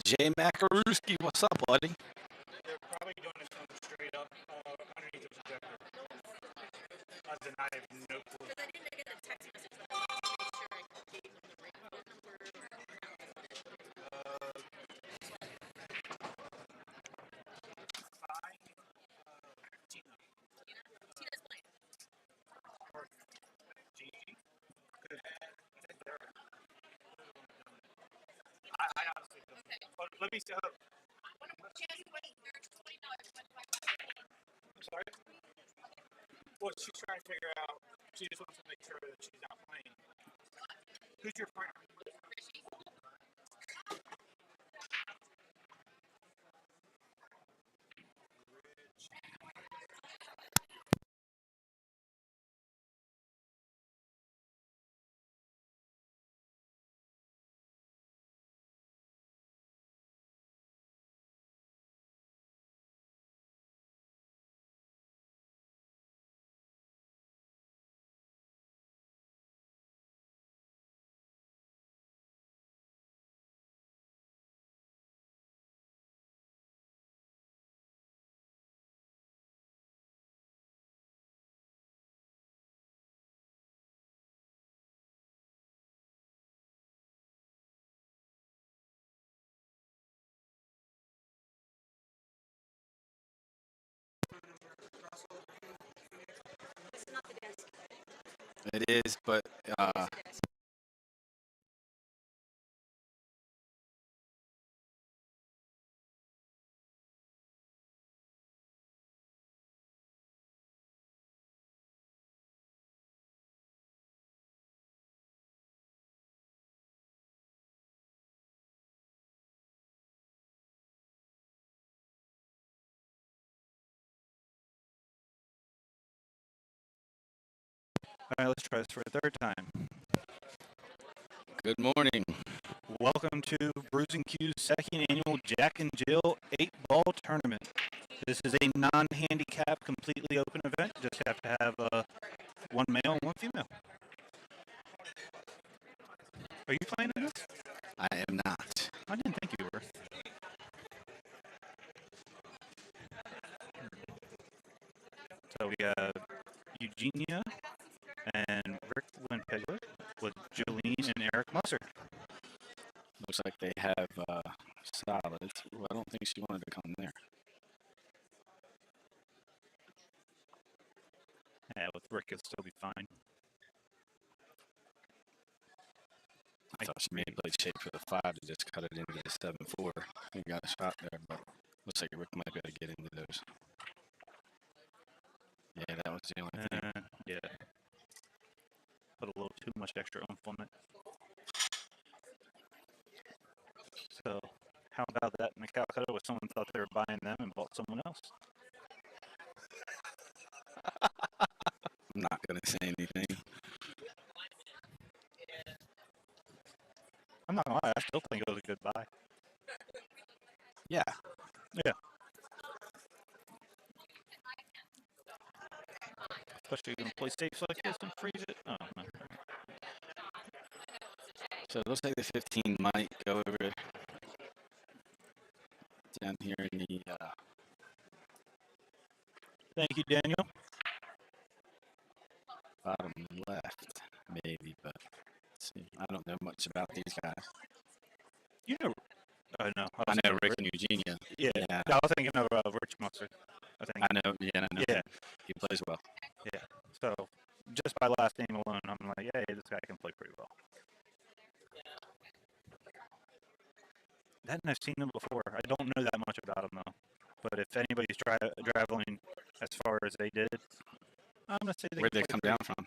Jay Makarooski, what's up, buddy? They're probably doing it from straight up underneath the projector. Other than I have no clue. Because I didn't get a text message, but I wanted to make sure I gave them the right phone number or Tina. Tina's playing. Or Gigi. Good. I honestly don't. Okay. Oh, let me see. I'm sorry? Well, she's trying to figure out. She just wants to make sure that she's not playing. Who's your partner? It's not the desk. It is, but All right, let's try this for a third time. good morning. Welcome to Brews and Q's second annual Jack and Jill 8-ball tournament. This is a non-handicap, completely open event. Just have to have one male and one female. Are you playing in this? I am not. I didn't think you were. So we have Eugenia and Rick Lindpegler with Jolene and Eric Musser. Looks like they have solids. Ooh, I don't think she wanted to come there. Yeah, with Rick, it'll still be fine. I thought she may have played shape for the 5 to just cut it into the 7-4. He got a shot there, but looks like Rick might be able to get into those. Yeah, that was the only thing. Yeah. Put a little too much extra oomph on it. So, how about that in the Calcutta where someone thought they were buying them and bought someone else? I'm not going to say anything. I'm not gonna lie, I still think it was a good buy. Yeah. Yeah. Especially when you play safe like this and freeze it. Oh, man. So it looks like the 15 might go over down here in the Thank you, Daniel. bottom left, maybe, but let's see. I don't know much about these guys. You know, I know. I know Rick and Eugenia. Yeah. Yeah. I was thinking of Rich Musser. I know. Yeah, I know. Yeah. He plays well. Yeah. So, just by last name alone, I'm like, hey, this guy can play pretty well. Hadn't I've seen him before. I don't know that much about him, though. But if anybody's traveling as far as they did, I'm going to say Where'd they come down from?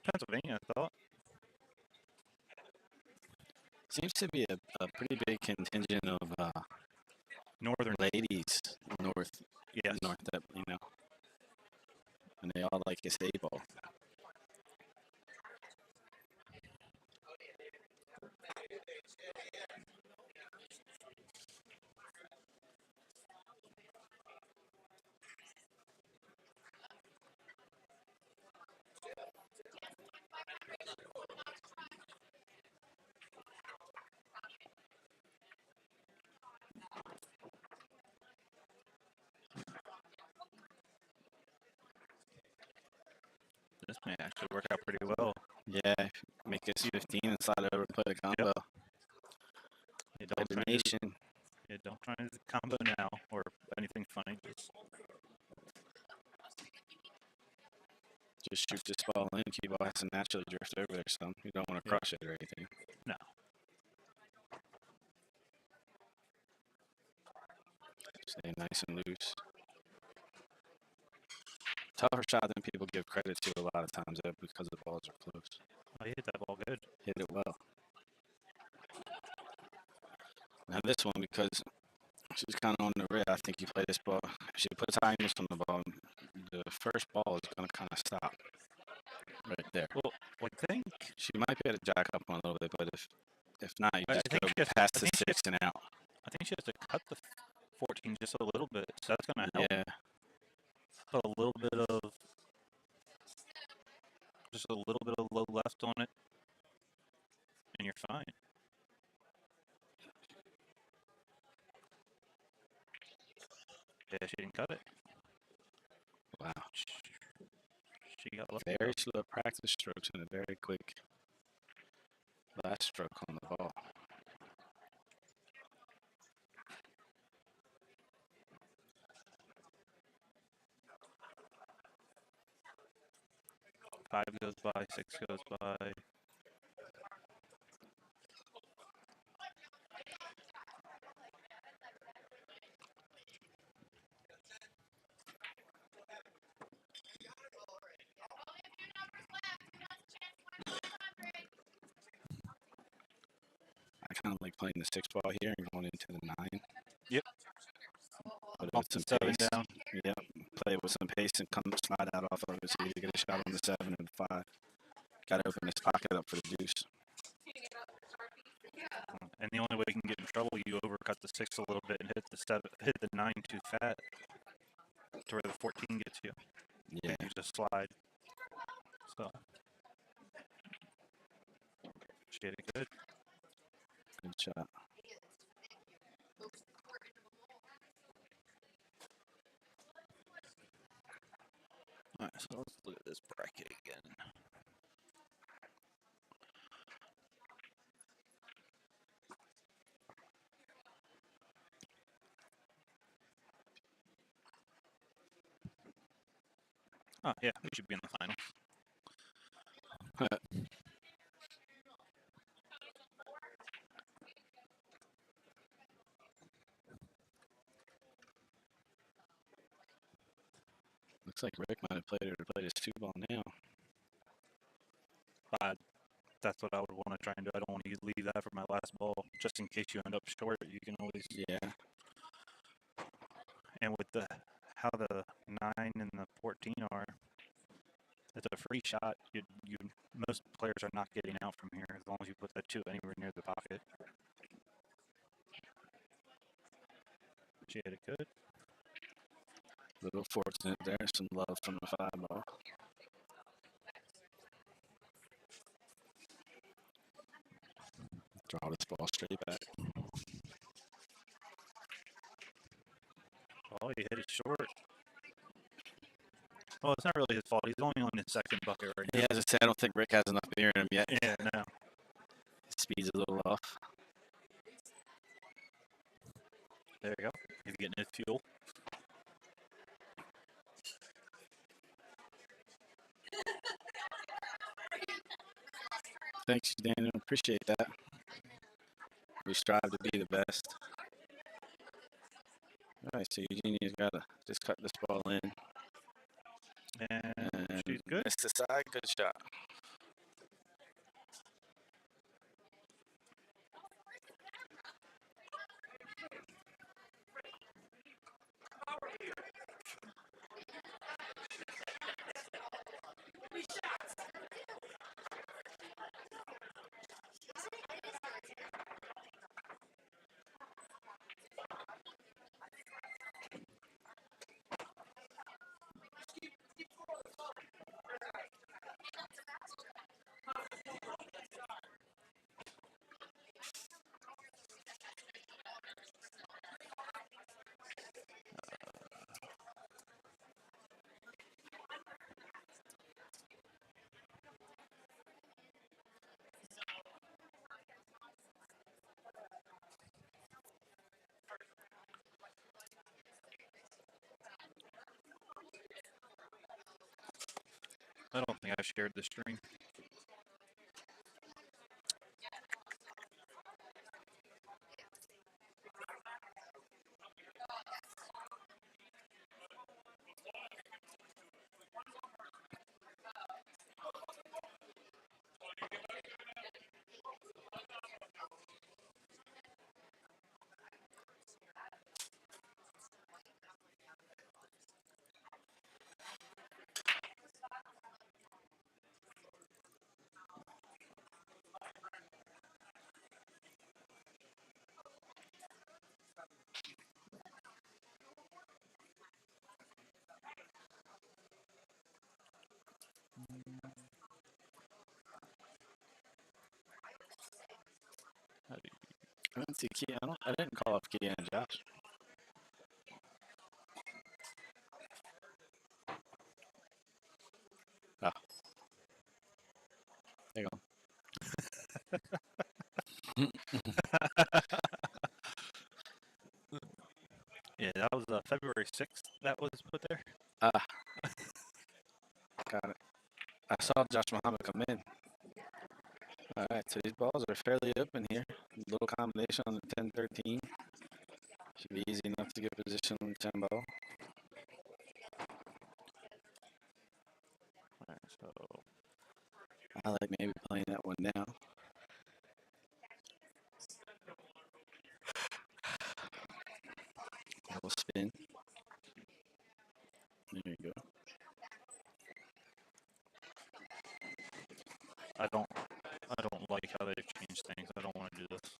Pennsylvania, I thought. Seems to be a pretty big contingent of Northern ladies north. Yes. North, you know. And they all like a ball. Should work out pretty well. Yeah, make it 15 and slide over, play the combo. You Play the nation. don't try to combo now or anything funny. Just shoot this ball in. Cue ball has to naturally drift over there some. You don't want to crush it or anything. No. Stay nice and loose. Tougher shot than people give credit to a lot of times because the balls are close. Oh, you hit that ball good. Hit it well. Now this one, because she's kind of on the red, I think you play this ball. If she puts high angles on the ball, the first ball is going to kind of stop right there. Well, I think she might be able to jack up on a little bit, but if not, you just go she past the 6 and out. I think she has to cut the 14 just a little bit, so that's going to help. Yeah. Put a little bit of, just a little bit of low left on it, and you're fine. Yeah, she didn't cut it. Wow. She got lucky. Very slow practice strokes and a very quick last stroke on the ball. Five goes by, 6 goes by. I kind of like playing the 6 ball here and going into the 9. Yep. But Off with some the 7 pace. down. Yep. Play with some pace and come slide out off of it so you get a shot on the 7 and 5. Got to open this pocket up for the deuce. And the only way you can get in trouble, you overcut the 6 a little bit and hit the 9 too fat to where the 14 gets you. Yeah. You just slide. So she did it good. Good shot. All right, so let's look at this bracket again. Oh, yeah, we should be in the final. Looks like Rick might have played her to play this 2 ball now. That's what I would want to try and do. I don't want to leave that for my last ball, just in case you end up short. You can always. Yeah. And with how the 9 and the 14 are, it's a free shot. Most players are not getting out from here as long as you put that 2 anywhere near the pocket. She hit it good. Little fortunate there. Some love from the 5 ball. Draw this ball straight back. Oh, he hit it short. Well, it's not really his fault. He's only on his 2nd bucket right now. Yeah, as I said, I don't think Rick has enough beer in him yet. Yeah, no. Speed's a little off. There you go. He's getting his fuel. Thanks, Daniel. Appreciate that. We strive to be the best. All right, so Eugenia's got to just cut this ball in. And she's good. Missed the side. Good shot. I don't think I've shared the stream. I didn't see Key. I didn't call up Key and Josh. Oh, there you go. Yeah, that was February 6th. That was put there. Ah, got it. I saw Josh Muhammad come in. All right, so these balls are fairly open here. Little combination on the 10-13. Should be easy enough to get position on the 10 ball. Alright, so I like maybe playing that one now. Little spin. There you go. I don't like how they've changed things. I don't want to do this.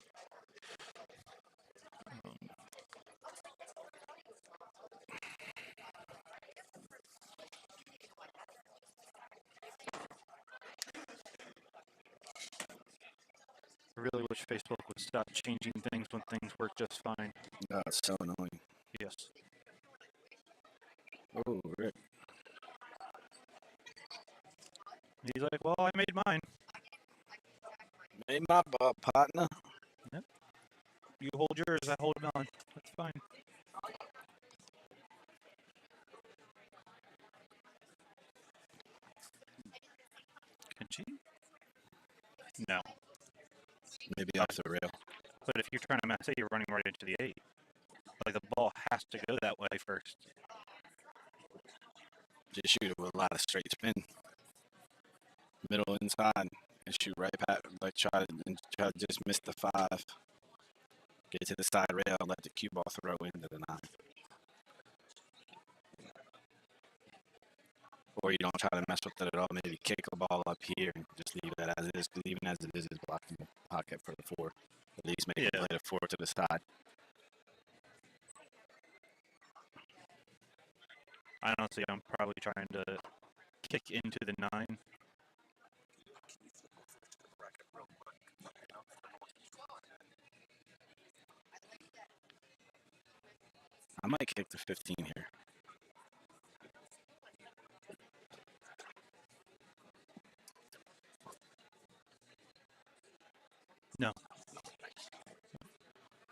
I really wish Facebook would stop changing things when things work just fine. Oh, it's so annoying. Yes. Oh, Rick. He's like, well, I made mine. Made my ball, partner. Yep. You hold yours, I hold mine. That's fine. Can she? No. Maybe off the rail. But if you're trying to say you're running right into the 8, like the ball has to go that way first. Just shoot it with a lot of straight spin. Middle inside and shoot right past. Like try to just miss the 5. Get to the side rail. Let the cue ball throw into the 9. Or you don't try to mess with it at all. Maybe kick a ball up here and just leave that as it is. Because even as it is blocking the pocket for the 4. At least make it play the 4 to the side. Honestly, I'm probably trying to kick into the 9. I might kick the 15 here. No.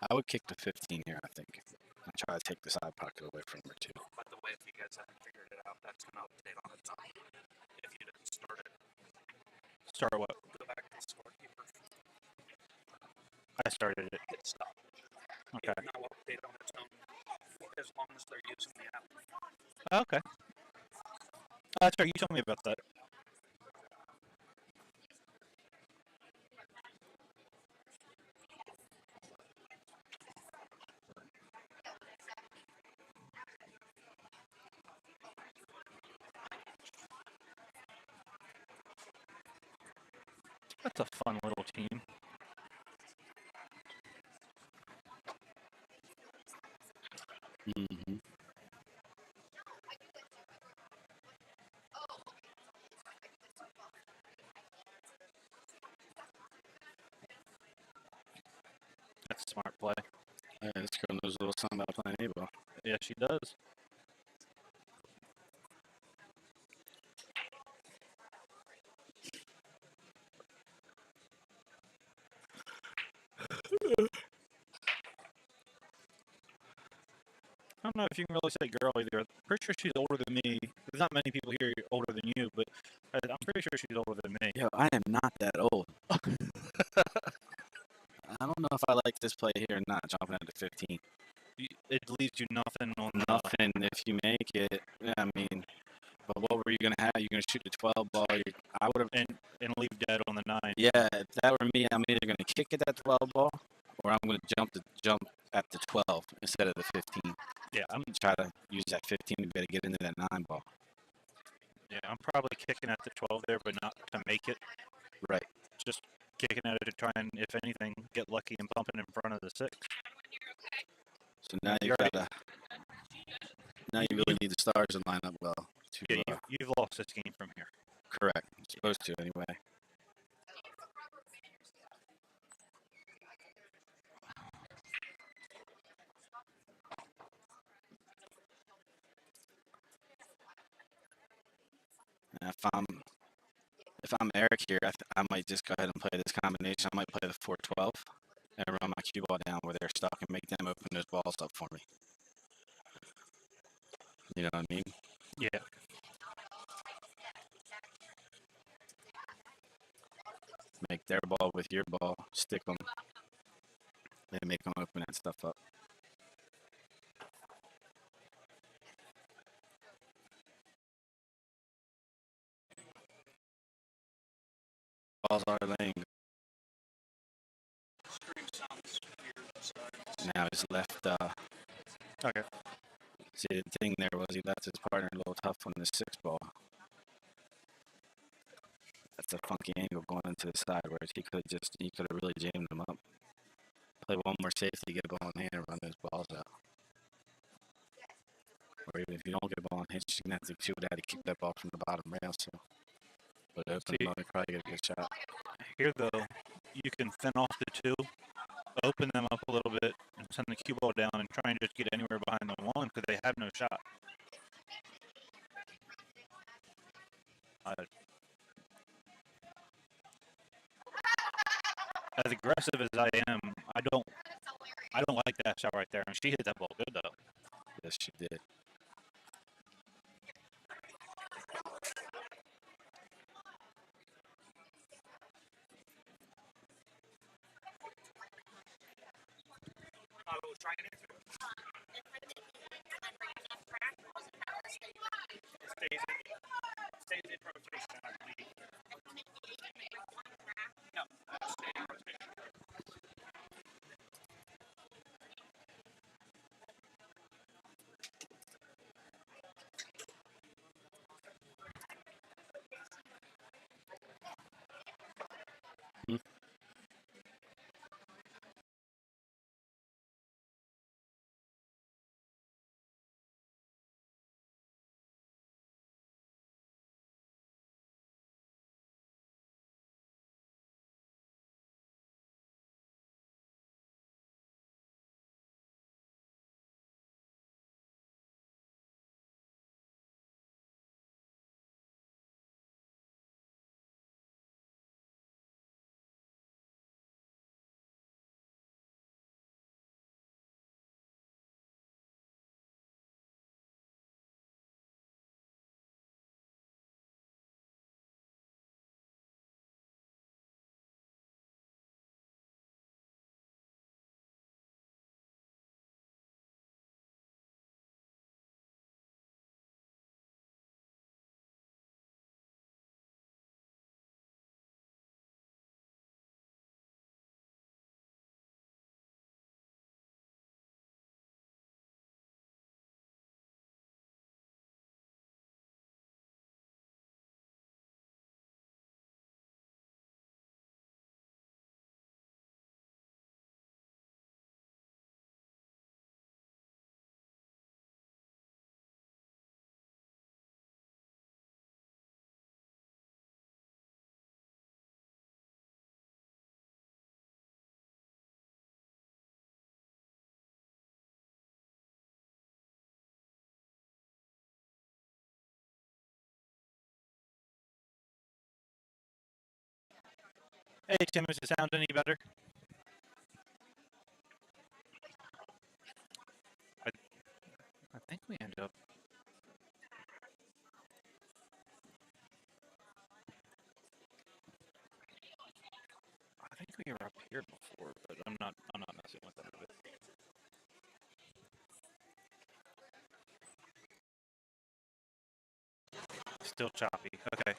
I would kick the 15 here, I think. And try to take the side pocket away from her, too. By the way, if you guys haven't figured it out, that's going to update on its own. If you didn't start it, Start what? go back to the scorekeeper. I started it. Hit stop. Okay. It will now update on its own as long as they're using the app. Okay. That's right. You told me about that. That's a fun little team. Mm-hmm. That's a smart play. Yeah, this girl knows a little something about playing A-ball. Yeah, she does. don't know if you can really say girl either. I'm pretty sure she's older than me. There's not many people here older than you, but I'm pretty sure she's older than me. Yo, I am not that old. I don't know if I like this play here or not, jumping at the 15. It leaves you nothing on Nothing if you make it. Yeah, I mean, but what were you going to have? You're going to shoot the 12 ball. I would have. and leave dead on the 9. Yeah, if that were me, I'm either going to kick at that 12 ball or I'm going to jump at the 12 instead of the 15. Yeah, I'm try to use that 15 to be able to get into that 9 ball. Yeah, I'm probably kicking at the 12 there, but not to make it. Right. Just kicking at it to try and, if anything, get lucky and bumping in front of the 6. So now now you really need the stars to line up well. Yeah, you've lost this game from here. Correct. Supposed to anyway. And if I'm Eric here, I might just go ahead and play this combination. I might play the 4-12 and run my cue ball down where they're stuck and make them open those balls up for me. You know what I mean? Yeah. Make their ball with your ball, stick them, and make them open that stuff up. Balls are laying. Now he's left. Okay. See, the thing there was he left his partner a little tough on the 6 ball. That's a funky angle going into the side, whereas he could have really jammed them up. Play one more safety, get a ball in hand, and run those balls out. Or even if you don't get a ball in hand, you're gonna have to see what daddy kick that ball from the bottom rail. So, but open ball, you probably get a good shot. Here though, you can thin off the 2, open them up a little bit, and send the cue ball down and try and just get anywhere behind the 1 because they have no shot. As aggressive as I am, I don't like that shot right there. And she hit that ball good though. Yes, she did. Stays in rotation, I believe. No, stay in rotation. Hey Tim, does it sound any better? think we ended up. I think we were up here before, but I'm not messing with that. Still choppy. Okay.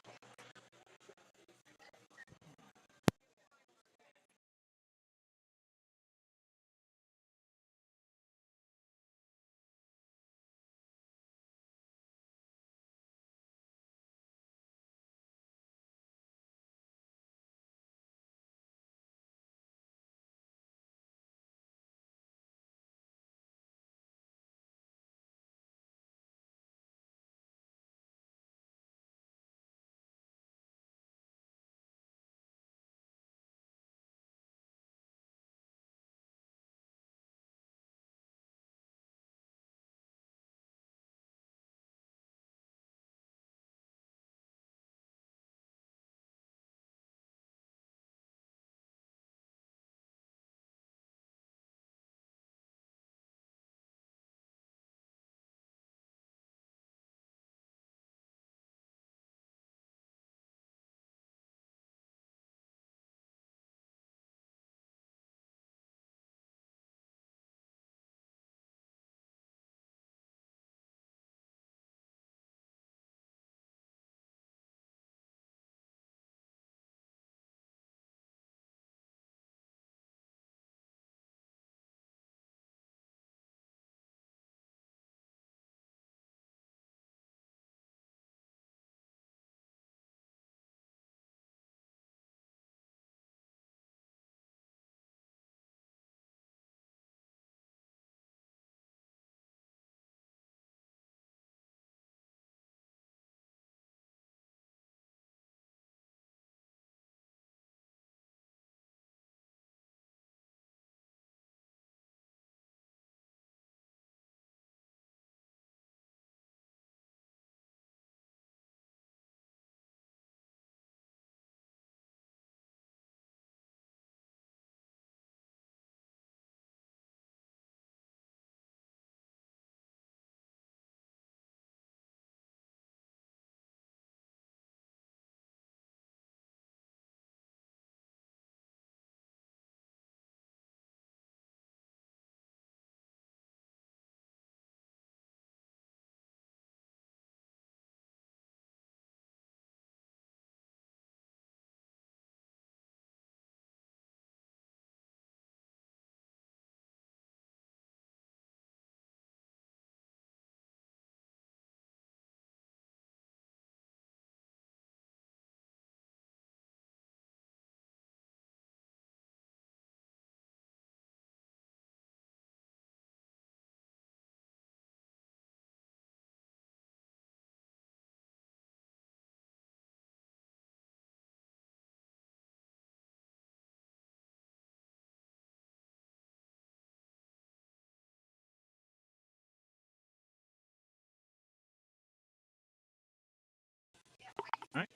All right.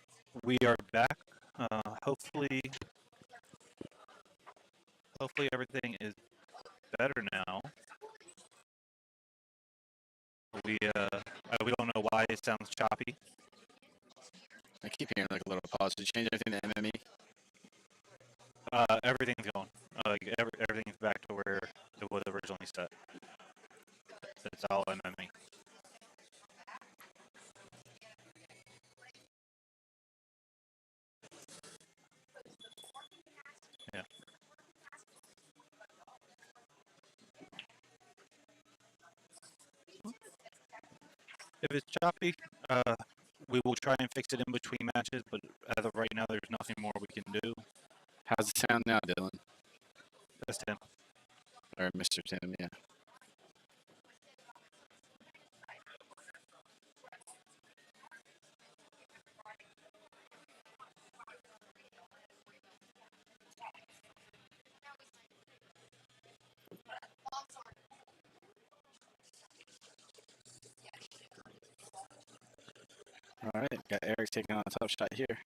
We are back. Hopefully everything is better now. We don't know why it sounds choppy. I keep hearing like a little pause. Did you change anything to MME? Everything's going. Everything's back to where it was originally set. It's all MME. Yeah. If it's choppy, we will try and fix it in between matches, but as of right now, there's nothing more we can do. How's it sound now, Dylan? That's Tim. Or Mr. Tim, yeah. All right, got Eric taking on a tough shot here.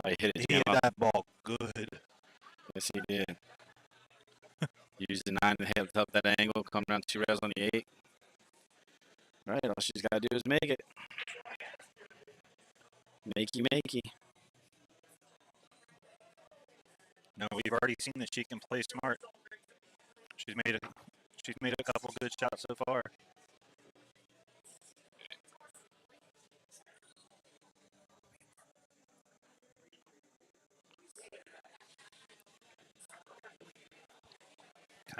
Oh, he hit it. He hit that ball good. Yes, he did. Use the 9 to help up that angle. Come down 2 rails on the 8. Right, all she's got to do is make it. Makey, makey. No, we've already seen that she can play smart. She's made a couple good shots so far.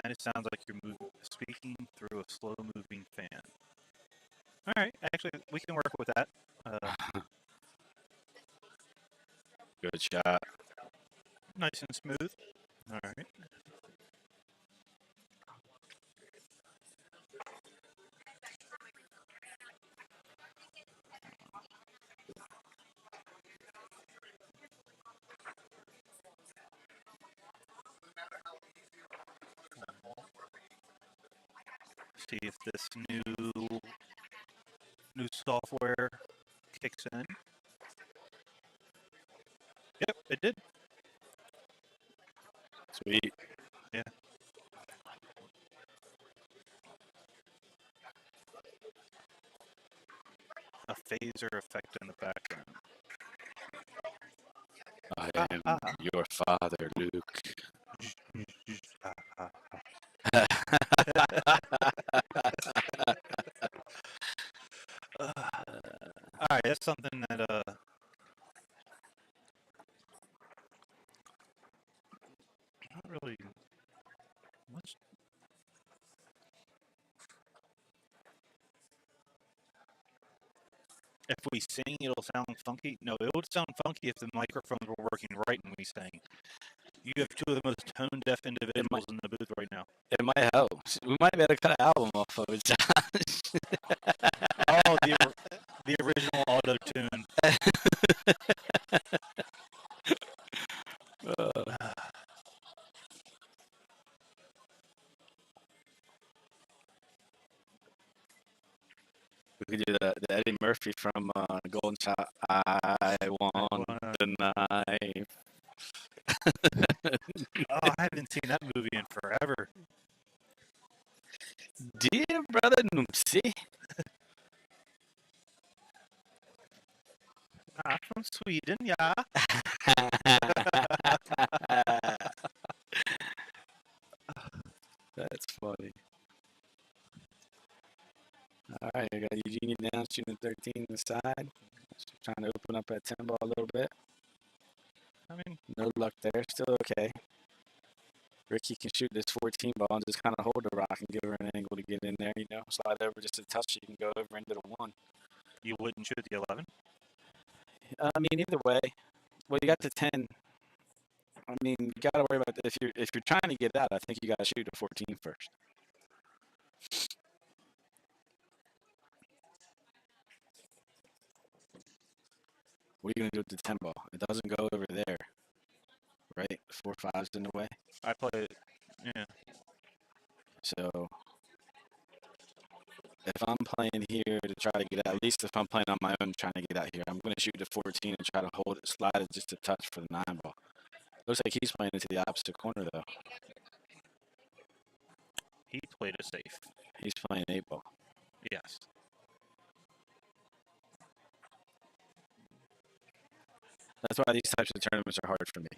Kind of sounds like you're speaking through a slow-moving fan. All right, actually, we can work with that. Good shot. Nice and smooth. All right. See if this new software kicks in. Yep, it did. Sweet. Yeah. A phaser effect in the background. I am your father, Luke. All right, that's something that not really much. If we sing, it'll sound funky. No, it would sound funky if the microphones were working right and we sang. You have two of the most tone-deaf individuals in the booth right now. It might help. We might be able to cut an album off of it, Josh. Oh, the original auto-tune. We could do the Eddie Murphy from Golden Child. I want the knife. Oh, I haven't seen that movie in forever. Dear brother Noopsy. I'm from Sweden, yeah. That's funny. All right, I got Eugenie down, shooting 13 on the side. She's trying to open up that 10 ball a little bit. I mean, no luck there. Still okay. Ricky can shoot this 14 ball and just kind of hold the rock and give her an angle to get in there, you know. Slide over just a touch, she can go over into the 1. you wouldn't shoot the 11? I mean, either way. Well, you got the 10. I mean, you got to worry about if you're trying to get out. I think you got to shoot the 14 first. What are you gonna do with the 10 ball? It doesn't go over there, right? 4-5's in the way. I play it, yeah. So if I'm playing here to try to get out, at least if I'm playing on my own trying to get out here, I'm gonna shoot the 14 and try to hold it, slide it just a touch for the 9 ball. Looks like he's playing into the opposite corner though. He played it safe. He's playing 8 ball. Yes. That's why these types of tournaments are hard for me.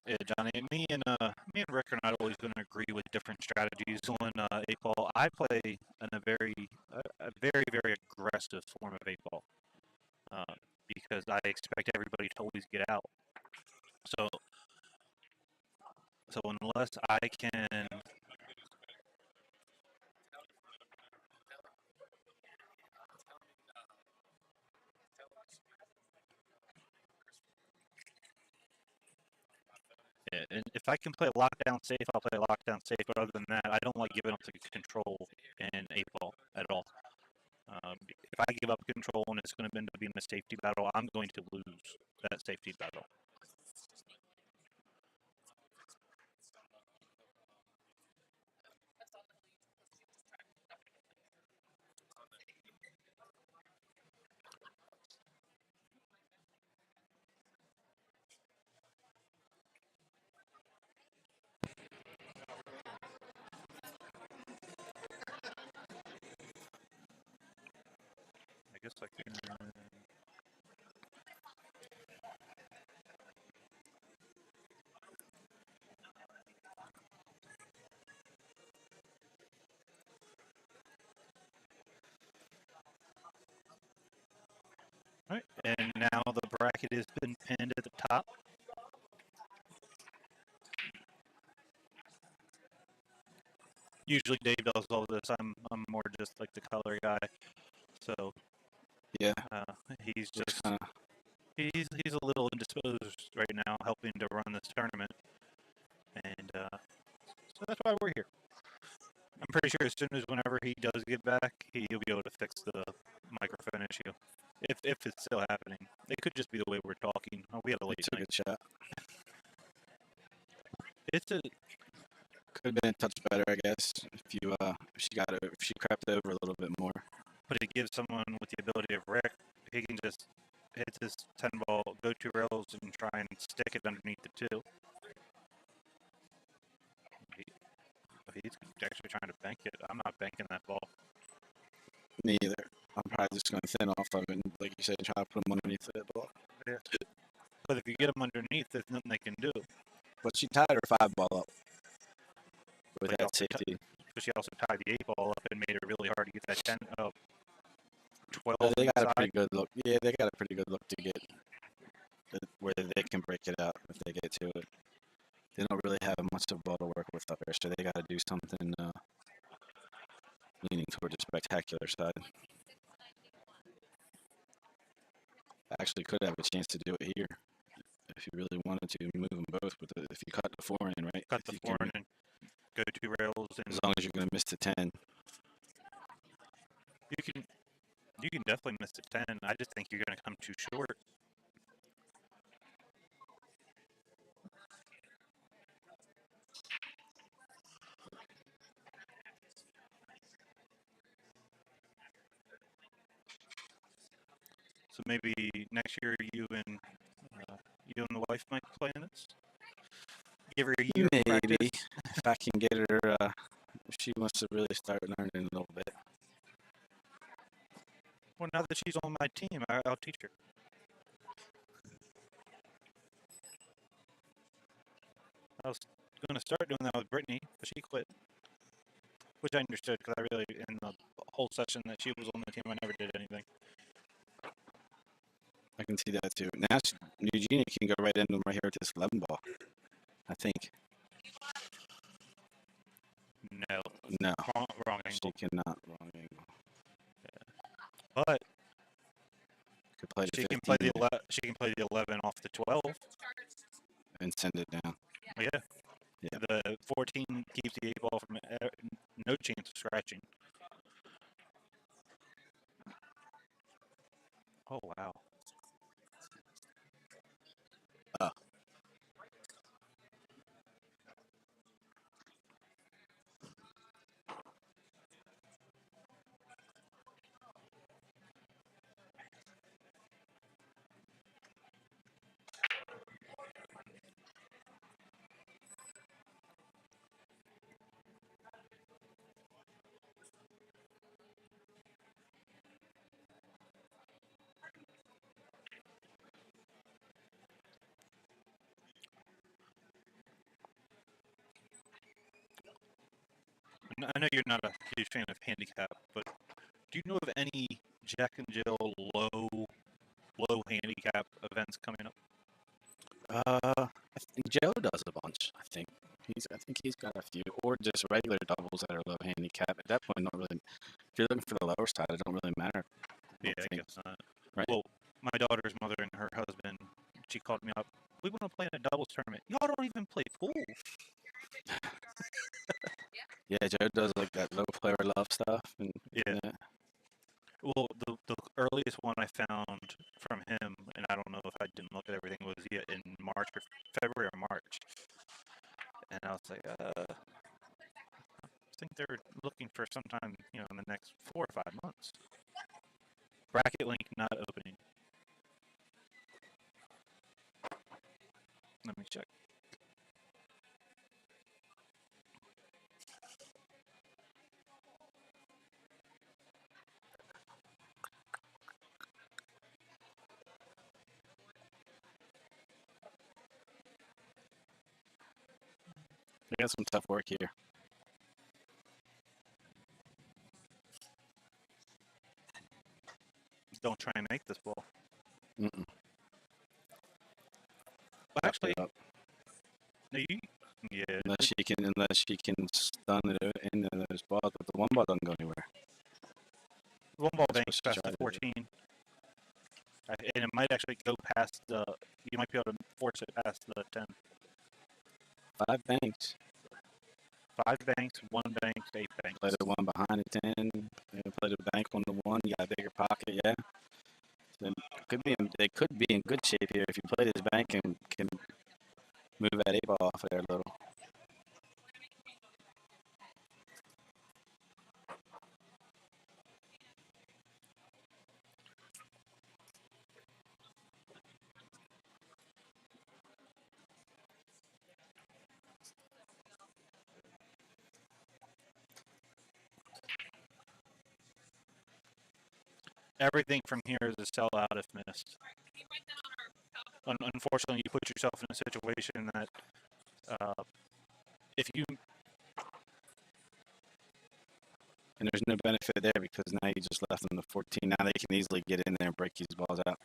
Yeah, Johnny. Me and Rick are not always going to agree with different strategies on 8-ball. I play in a very very aggressive form of 8-ball uh, because I expect everybody to always get out. So unless I can, yeah, and if I can play lockdown safe, I'll play lockdown safe. But other than that, I don't like giving up the control in 8-ball at all. If I give up control and it's going to end up being a safety battle, I'm going to lose that safety battle. I guess I can. All right, and now the bracket has been pinned at the top. Usually Dave does all this. I'm more just like the color guy. So Yeah. He's just he's a little indisposed right now, helping to run this tournament, and so that's why we're here. I'm pretty sure as soon as whenever he does get back, he'll be able to fix the microphone issue. If it's still happening, it could just be the way we're talking. Oh, we had a late It's a night. good shot. It's a Could have been a touch better, I guess, if she crept over a little bit more. but it gives someone with the ability of Rick, he can just hit this 10-ball, go 2 rails, and try and stick it underneath the 2. He's actually trying to bank it. I'm not banking that ball. Me either. I'm probably just going to thin off of it and, like you said, try to put them underneath that ball. Yeah. But if you get them underneath, there's nothing they can do. But she tied her 5-ball up with But that safety. But she also tied the 8-ball up and made it really hard to get that 12 They got inside. a pretty good look. Yeah, they got a pretty good look to get where they can break it out if they get to it. They don't really have much of a ball to work with up there, so they got to do something leaning toward the spectacular side. Actually could have a chance to do it here if you really wanted to move them both. But if you cut the 4 in, right? Cut the 4 in and go 2 rails. And as long as you're going to miss the 10. You can definitely miss the 10. I just think you're going to come too short. So maybe next year you and the wife might play in this. Give her a year Maybe practice. if I can get her, if she wants to really start learning a little bit. Well, now that she's on my team, I'll teach her. I was going to start doing that with Brittany, but she quit, which I understood because I really, in the whole session that she was on the team, I never did anything. I can see that too. Now Eugenia can go right into right here with this 11 ball. I think. No. No. Wrong angle. She cannot. Wrong angle. Yeah. But could play the she 15 can play the she can play the 11 off the 12 and send it down. Yeah. Yeah. The 14 keeps the 8-ball from no chance of scratching. Oh wow. I know you're not a huge fan of handicap, but do you know of any Jack and Jill low handicap events coming up? I think Joe does a bunch. I think he's got a few, or just regular doubles that are low handicap. At that point, not really. If you're looking for the lower side, it don't really matter. Yeah, I I think. guess not. Right. Well, my daughter's mother and her husband, she called me up. We want to play in a doubles tournament. Y'all don't even play pool. Yeah, Joe does like that low player love stuff, and Yeah. Well, the earliest one I found from him, and I don't know if I didn't look at everything, was in March or February or March. And I was like, I think they're looking for sometime, in the next 4 or 5 months. Bracket link not opening. Let me check. they got some tough work here. Don't try and make this ball. Mm-mm. Well, actually, Up. no, yeah. Unless she can stun it into those balls, but the one ball doesn't go anywhere. One ball That's what banks she past tried the to do. 14. And it might actually go past the. You might be able to force it past the 10. 5 banks. 5 banks, 1 bank, 8 banks. Play the one behind the 10. And play the bank on the 1. You got a bigger pocket, yeah. So they could be in good shape here if you play this bank and can move that 8 ball off of there a little. Everything from here is a sellout if missed. Unfortunately, you put yourself in a situation that if you. And there's no benefit there because now you just left them to 14. Now they can easily get in there and break these balls out.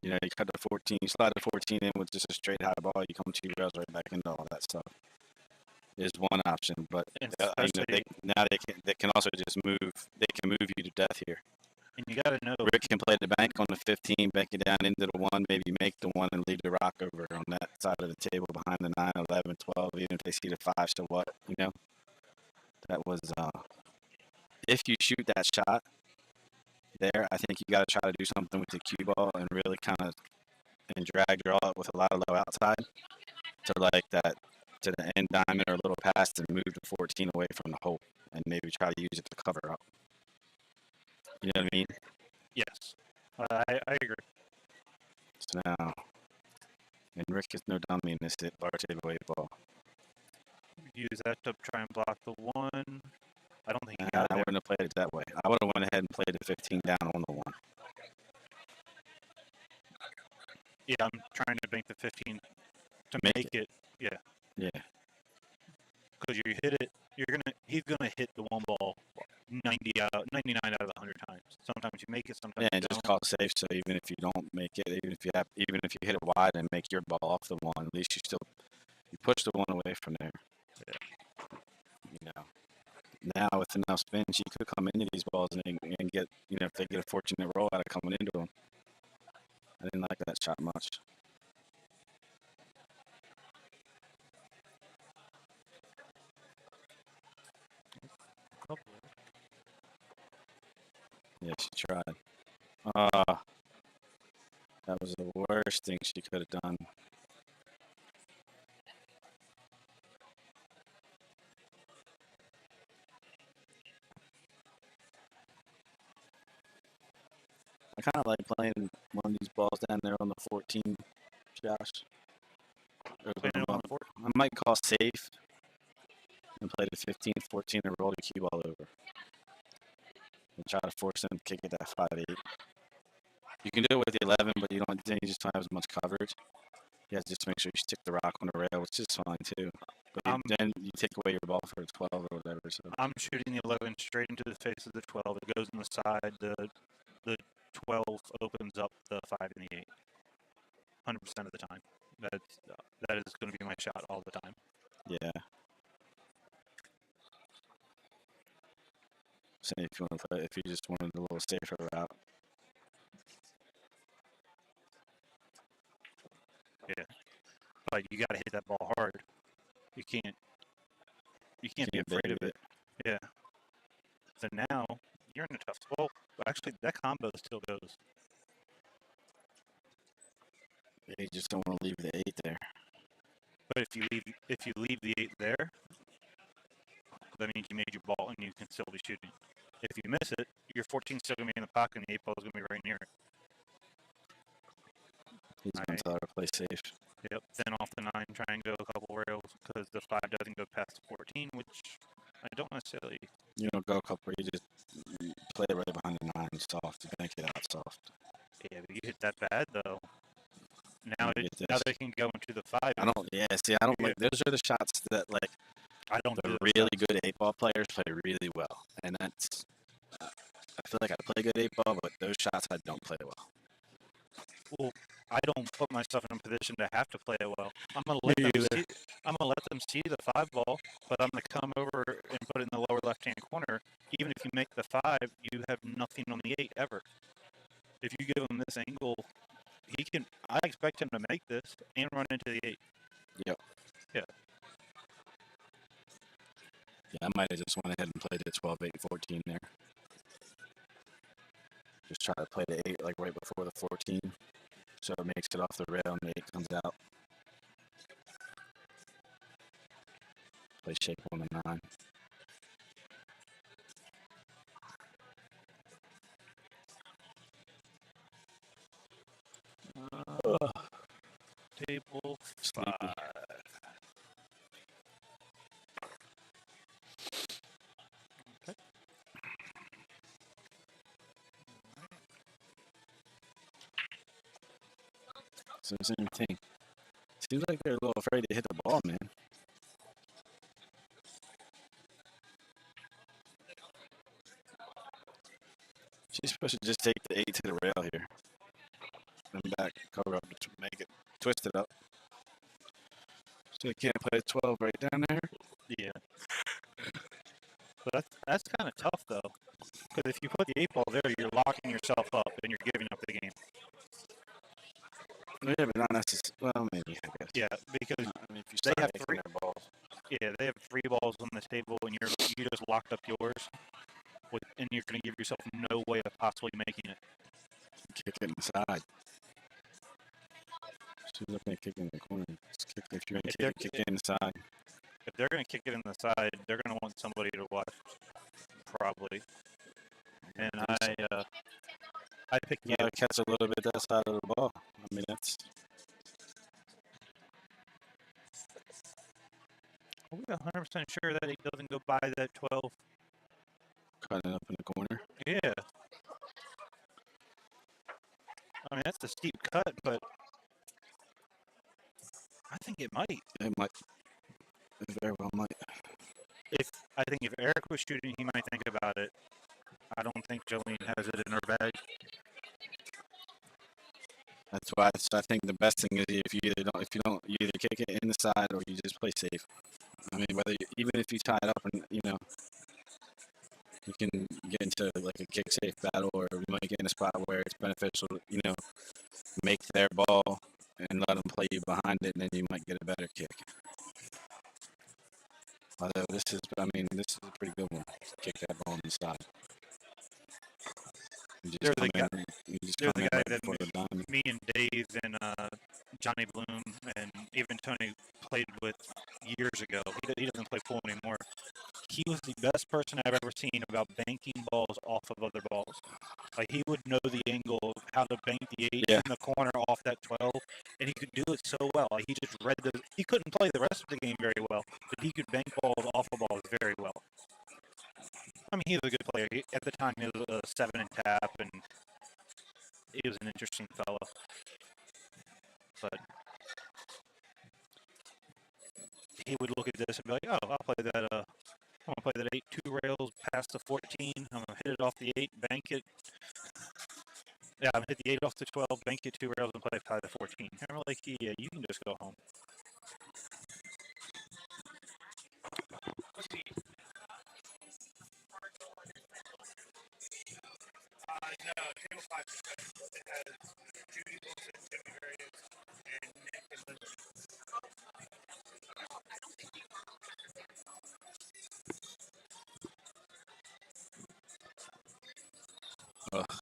You cut the 14, you slide the 14 in with just a straight high ball. You come 2 rails right back into all that stuff. Is one option, but they can also just move. They can move you to death here. And you got to know. Rick can play the bank on the 15, bank it down into the 1, maybe make the 1 and leave the rock over on that side of the table behind the 9, 11, 12, even if they see the 5, so what, That was, if you shoot that shot there, I think you got to try to do something with the cue ball and really kind of, and drag draw it with a lot of low outside to like that, to the end diamond or a little past and move the 14 away from the hole and maybe try to use it to cover up. You know what I mean? Yes. I agree. So now, and Rick is no dummy in this bar table 8 ball. Use that to try and block the 1. I don't think he got I wouldn't have played it that way. I would have went ahead and played the 15 down on the 1. Yeah, I'm trying to make the 15 to make it. Yeah. Yeah. Because you hit it, he's gonna hit the 1 ball 99 out of 100 times. Sometimes you make it, sometimes Yeah, you just don't. call it safe. So even if you don't make it, even if you hit it wide and make your ball off the 1, at least you push the 1 away from there. Yeah. Now with enough spin, she could come into these balls and get, if they get a fortunate roll out of coming into them. I didn't like that shot much. Yeah, she tried. That was the worst thing she could have done. I kind of like playing one of these balls down there on the 14, Josh. I might call safe and play the 15, 14, and roll the cue ball over. And try to force them to kick it that 5-8. You can do it with the 11, but you just don't have as much coverage. You have to just make sure you stick the rock on the rail, which is fine too. But then you take away your ball for a 12 or whatever. So I'm shooting the 11 straight into the face of the 12. It goes in the side. The 12 opens up the 5 and the 8. 100% of the time. That is going to be my shot all the time. yeah. Say if you want to play, if you just wanted a little safer route. Yeah, but you got to hit that ball hard. You can't be afraid of it. Yeah. So now you're in a tough spot. But actually, that combo still goes. Yeah, you just don't want to leave the 8 there. But if you leave the 8 there, that means you made your ball and you can still be shooting. If you miss it, your 14 still going to be in the pocket and the 8 ball is going to be right near it. He's going to tell her to play safe. Yep. Then off the 9, try and go a couple rails because the 5 doesn't go past the 14, which I don't necessarily. You don't go a couple. You just play it right behind the 9, soft. You bank it out soft. Yeah, but you hit that bad though. Now Now they can go into the 5. I don't. Yeah, see, I don't like. Those are the shots that like. I don't. The really good 8-ball players play really well, and that's. I feel like I play good 8-ball, but those shots I don't play well. Well, I don't put myself in a position to have to play it well. I'm gonna let them see the 5 ball, but I'm gonna come over and put it in the lower left-hand corner. Even if you make the 5, you have nothing on the 8 ever. If you give him this angle, he can. I expect him to make this and run into the 8. Yep. Yeah. Yeah, I might have just went ahead and played the 12, 8, 14 there. Just try to play the 8 like right before the 14, so it makes it off the rail and the 8 comes out. Play shape on the 9. Table 5. Sleepy. Okay. So same thing. Seems like they're a little afraid to hit the ball, man. She's supposed to just take the 8 to the rail here. And back, cover up, make it, twist it up. So you can't play 12 right down there. Yeah. But that's kind of tough though, because if you put the 8 ball there, you're locking yourself up and you're giving up the game. Yeah, but not necessarily. Well, maybe, I guess. Yeah, because I mean, if you they have their balls. Yeah, they have 3 balls on this table, and you just locked up yours, and you're going to give yourself no way of possibly making it. Kick it inside. She's looking at kicking in the corner. If you're going to kick it inside. If they're going to kick it in the side, they're going to want somebody to watch, probably. And I picked you. Catch a little bit that side of the ball. I mean, that's. Are we 100% sure that he doesn't go by that 12? Cutting up in the corner. Yeah. I mean, that's a steep cut, but I think it might. It might. It very well might. I think if Eric was shooting, he might think about it. I don't think Jolene has it in her bag. That's why I think the best thing is if you either kick it in the side or you just play safe. I mean, even if you tie it up and you can get into like a kick safe battle, or you might get in a spot where it's beneficial to make their ball and let them play you behind it, and then you might get a better kick. Although this is a pretty good one. Kick that ball on the side. They're the guy that me and Dave and Johnny Bloom and even Tony played with years ago. He doesn't play pool anymore. He was the best person I've ever seen about banking balls off of other balls. Like, he would know the angle of how to bank the 8 in the corner off that 12, and he could do it so well. Like, he just read he couldn't play the rest of the game very well, but he could bank balls off of balls very well. I mean, he was a good player. At the time, he was a 7 and tap, and he was an interesting fellow. But he would look at this and be like, "Oh, I'll play that. I'm gonna play that 8 2 rails past the 14. I'm gonna hit it off the 8, bank it. Yeah, I'm gonna hit the 8 off the 12, bank it 2 rails, and play the 14." And I'm like, "Yeah, you can just go home." No, table 5 is better. It has Judy Wilson, Jimmy Various, and Nick and Lindsay. Ugh.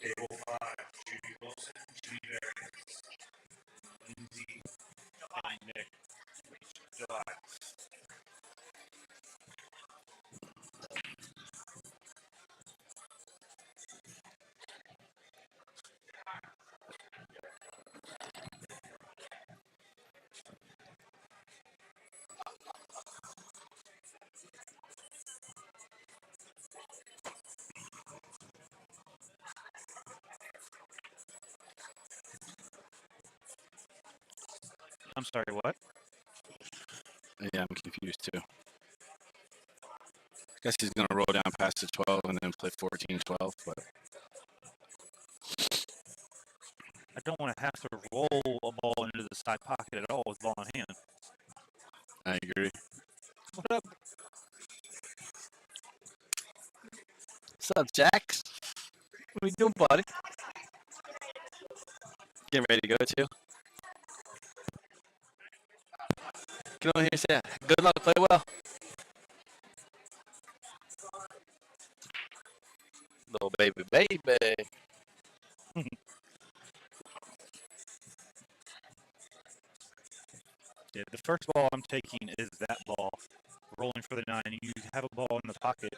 Table 5, Judy Wilson, Jimmy Various, Lindsay, and Nick. July. I'm sorry, what? Yeah, I'm confused too. I guess he's gonna roll down past the 12 and then play 14-12, but I don't want to have to roll a ball into the side pocket at all with ball in hand. I agree. What up? What's up, Jax? What are you doing, buddy? Getting ready to go too? Get on here and say, good luck, play well. Little baby. Yeah, the first ball I'm taking is that ball, rolling for the 9. You have a ball in the pocket,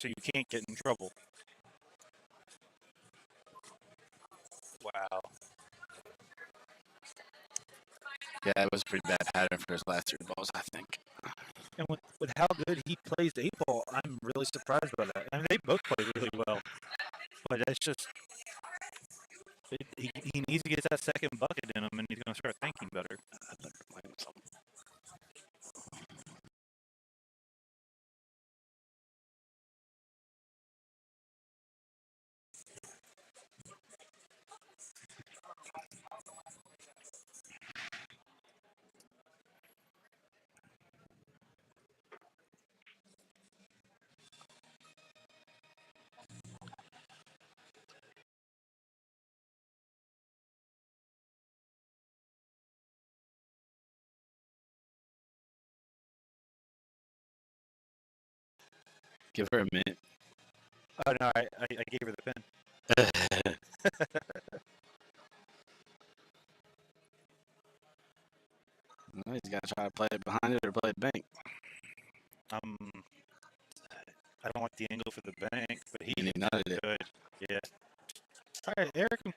so you can't get in trouble. Wow. Yeah, it was a pretty bad pattern for his last 3 balls, I think. And with how good he plays the 8 ball, I'm really surprised by that. I mean, they both play really well, but it's just he needs to get that second bucket in him, and he's going to start thinking better. I'd like to play him something. Give her a minute. Oh no, I gave her the pin. Well, he's got to try to play it behind it or play it bank. I don't like the angle for the bank, but he And he nutted it. good. Yeah. All right, Eric Chin.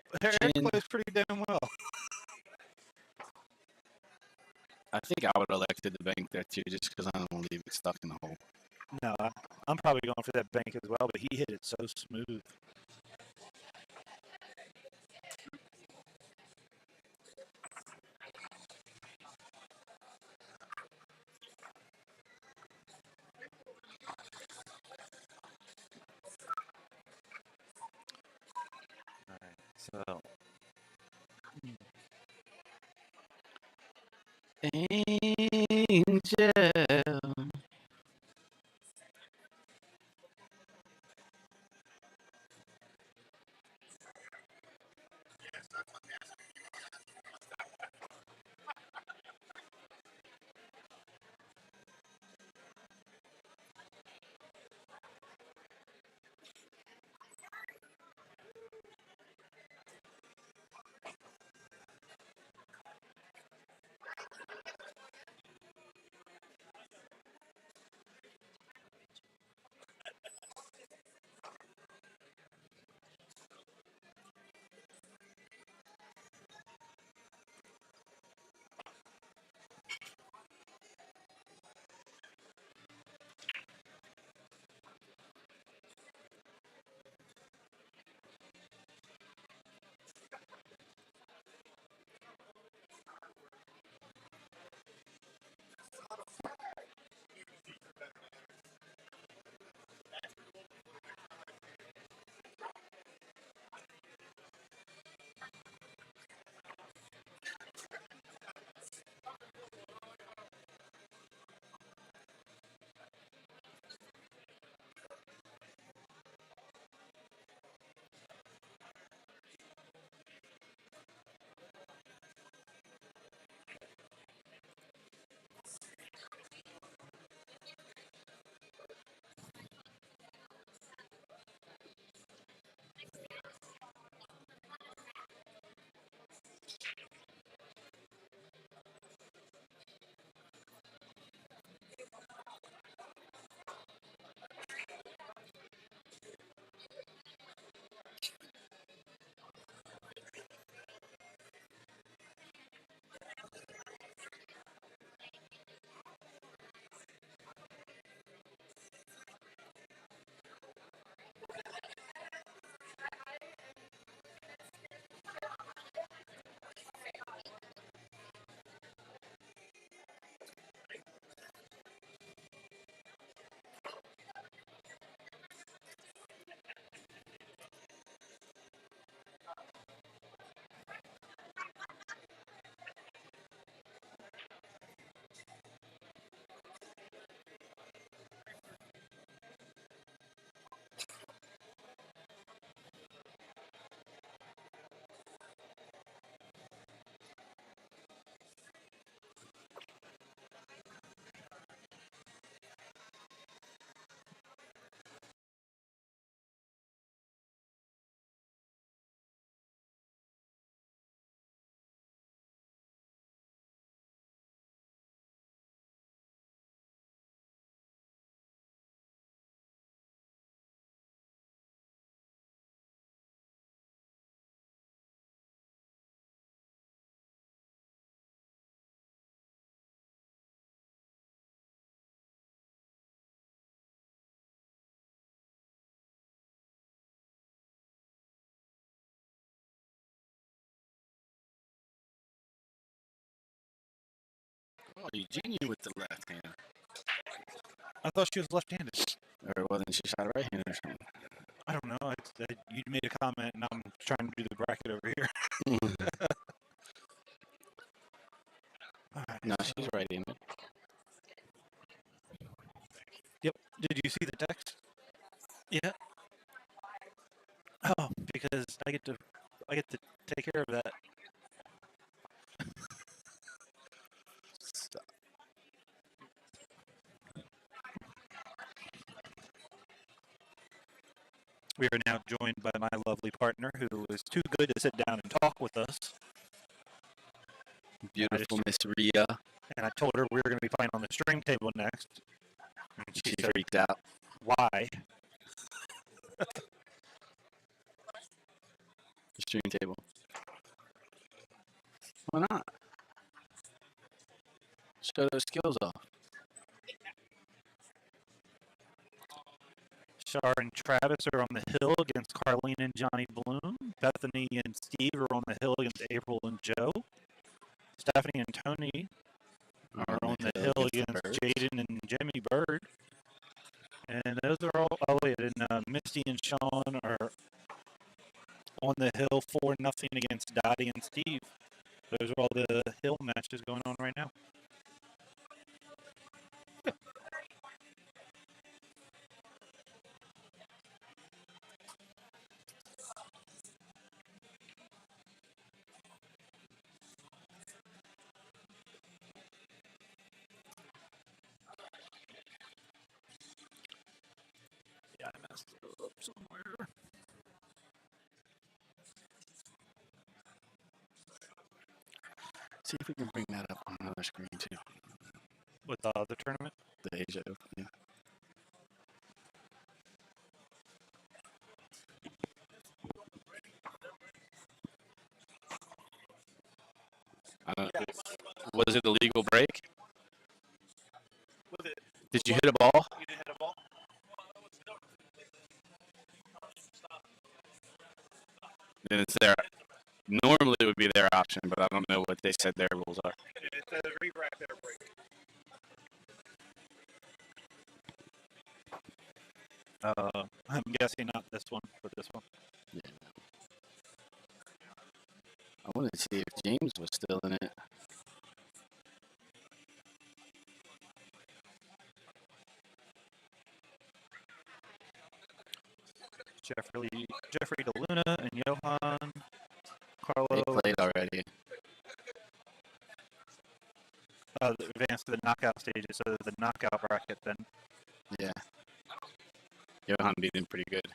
plays pretty damn well. I think I would have elected the bank there too, just because I don't want to leave it stuck in the hole. No, I'm probably going for that bank as well, but he hit it so smooth. All right, so Angel. Oh, Eugenia with the left hand. I thought she was left-handed. Or wasn't she shot right handed or something? I don't know. You made a comment, and I'm trying to do the bracket over here. Right, No, she's right handed. Yep. Did you see the text? Yeah. Oh, because I get to take care of that. Stop. We are now joined by my lovely partner, who is too good to sit down and talk with us. Beautiful Miss Rhea. And I told her we were going to be playing on the stream table next. And She said, freaked out. why? Stream table. Why not? Show those skills off. Shar and Travis are on the hill against Carlene and Johnny Bloom. Bethany and Steve are on the hill against April and Joe. Stephanie and Tony are on the hill against Jaden and Jimmy Bird. And those are all, oh wait, and Misty and Sean are on the hill 4-0 against Dottie and Steve. Those are all the hill matches going on right now. Yeah, I messed it up somewhere. See if we can bring that up on another screen too. With the other tournament? The Asia Open, yeah. Was it a legal break? Did you hit a ball? You didn't hit a ball? Then it's their. Normally it would be their option, but I don't know what they said their rules are. It's a re-rack there break. I'm guessing not this one, but this one. Yeah. I wanted to see if James was still in it. Jeffrey DeLuna and Johan. Carlo. They played already. Advanced to the knockout stages, so the knockout bracket then. Yeah. Johan beat him pretty good.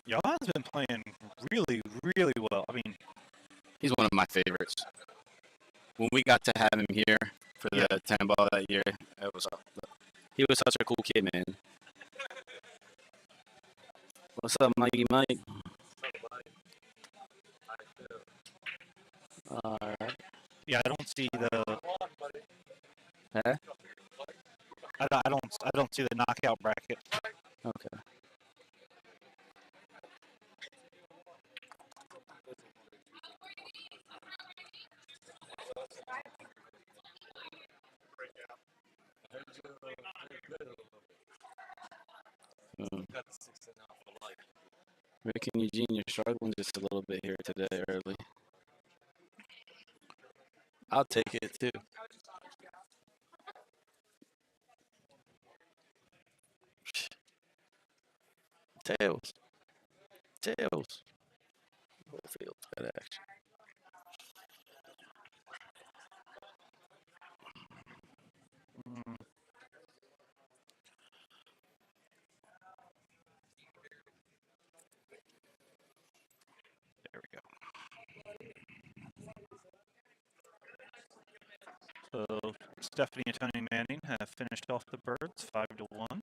Johan's been playing really, really well. I mean, he's one of my favorites. When we got to have him here for the 10 ball that year, he was such a cool kid, man. What's up, Mikey Mike? Alright. Yeah, I don't see the. Huh? I don't see the knockout bracket. Okay. Rick and Eugene, you're struggling just a little bit here today early. I'll take it too. Tails. Tails. Whole field that action. There we go. So Stephanie and Tony Manning have finished off the birds 5-1.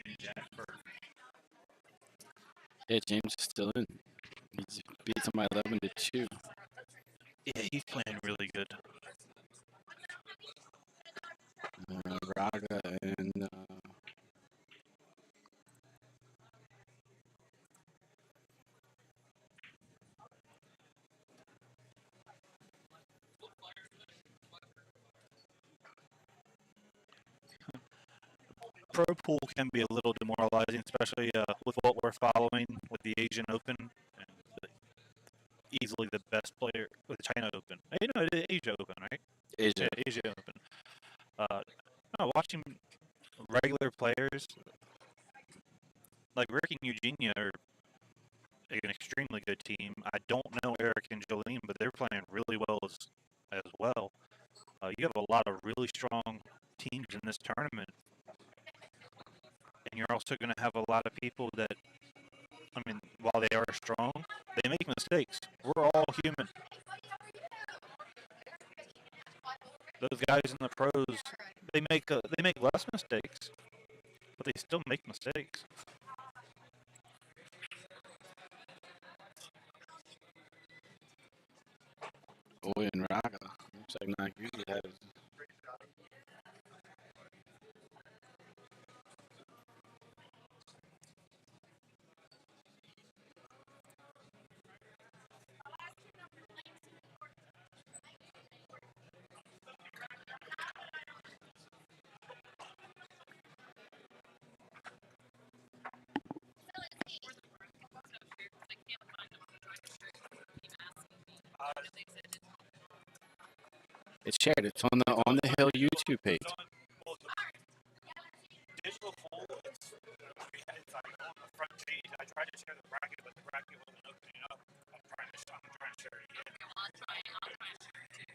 and Jack for. Yeah, James is still in. He beats him by 11-2. Yeah, he's playing really good. Raga and Pro pool can be a little demoralizing, especially with what we're following with the Asian Open. And easily the best player with China Open. You know, it is Asia Open, right? Asia. Yeah, Asia Open. Watching regular players like Rick and Eugenia are an extremely good team. I don't know Eric and Jolene, but they're playing really well as well. You have a lot of really strong teams in this tournament. And you're also going to have a lot of people that, I mean, while they are strong, they make mistakes. We're all human. Those guys in the pros, they make less mistakes, but they still make mistakes. Boy and Raga. Looks like not usually has. It's shared. It's on the Hill YouTube page. Digital poll, it's like on the front page. I tried to share the bracket, but the bracket wasn't opening up. I'm trying to share it again. I'll try to share it too.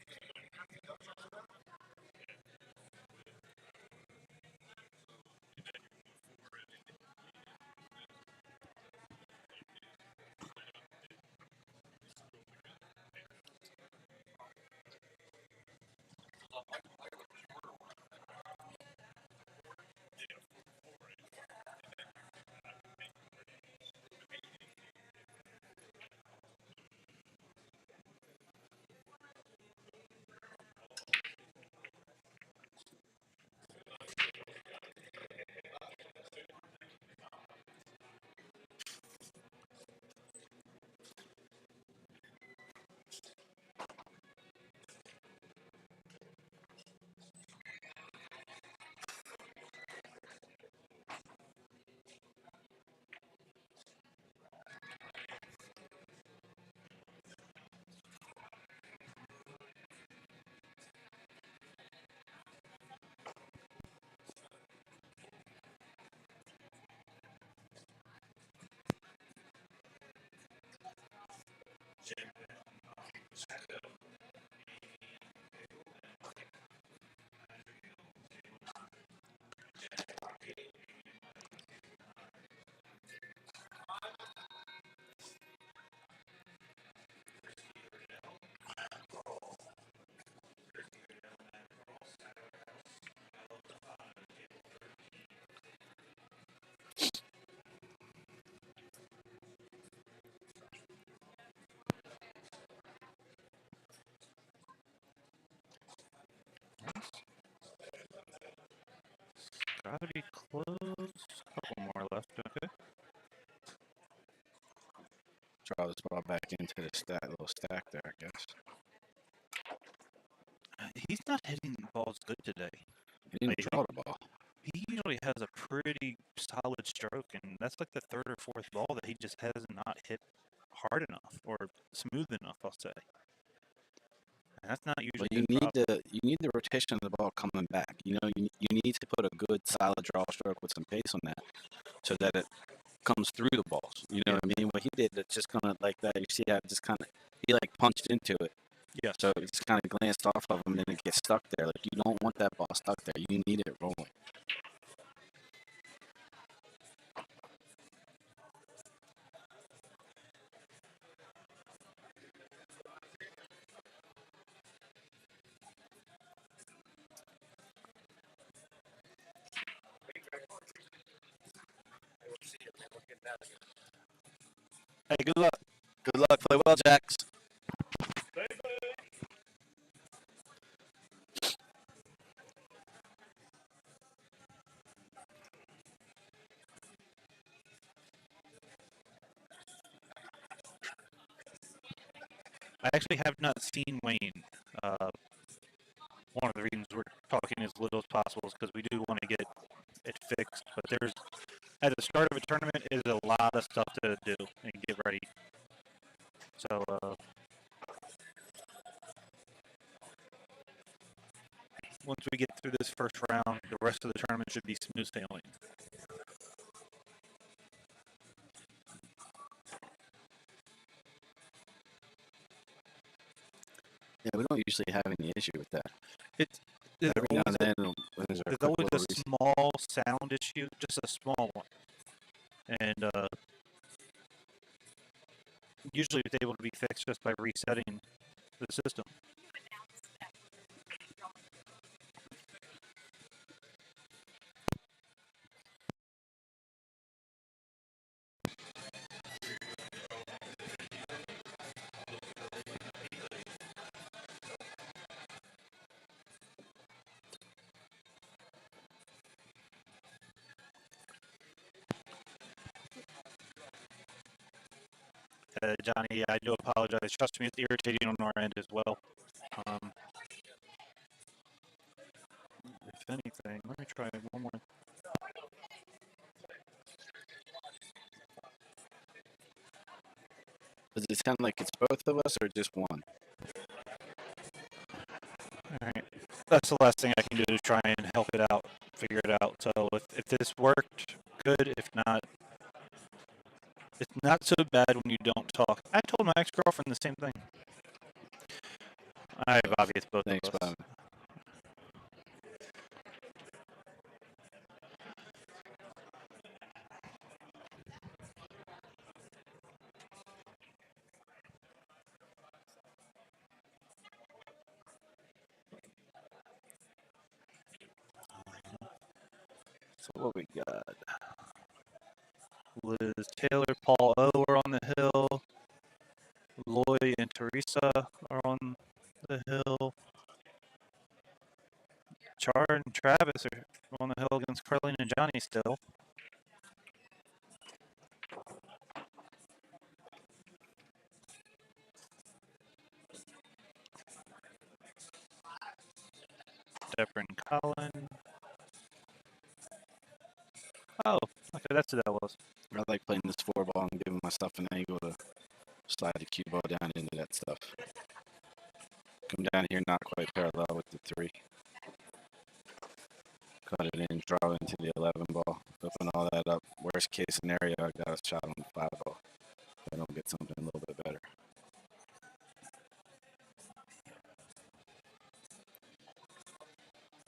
Gravity close. A couple more left. Okay. Draw this ball back into the little stack there, I guess. He's not hitting balls good today. He didn't draw the ball. He usually has a pretty solid stroke, and that's like the third or fourth ball that he just has not hit hard enough or smooth enough, I'll say. And that's not usually. But you need the rotation of the ball coming back. You know, you need to put a good solid draw stroke with some pace on that, so that it comes through the balls. You know what I mean? What he did, it's just kind of like that. You see how it just kind of he like punched into it. Yeah. So it just kind of glanced off of him, and then it gets stuck there. Like you don't want that ball stuck there. You need it rolling. Hey, good luck. Good luck. Play well, Jacks. I actually have not seen Wayne. One of the reasons we're talking as little as possible is because we do want to get it fixed. But there's, at the start of a tournament, is a lot of stuff to do and get ready. So, once we get through this first round, the rest of the tournament should be smooth sailing. Yeah, we don't usually have any issue with that. There's Every now and then, there's a always a reset. small sound issue, just a small one. And usually it's able to be fixed just by resetting the system. Johnny, I do apologize. Trust me, it's irritating on our end as well. If anything, let me try one more. Does it sound like it's both of us or just one? All right. That's the last thing I can do to try and help it out, figure it out. So if this worked, good. If not, it's not so bad when you don't talk. I told my ex-girlfriend the same thing. I have obvious both Thanks, of us. Bob. So what we got? Liz Taylor, Paul O are on the hill. Lloyd and Teresa are on the hill. Char and Travis are on the hill against Carlene and Johnny still. Deborah and Colin. Oh, okay, that's who that was. I like playing this 4-ball and giving myself an angle to slide the cue ball down into that stuff. Come down here not quite parallel with the 3. Cut it in, draw into the 11 ball, open all that up. Worst case scenario, I got a shot on the 5 ball. I don't get something a little bit better.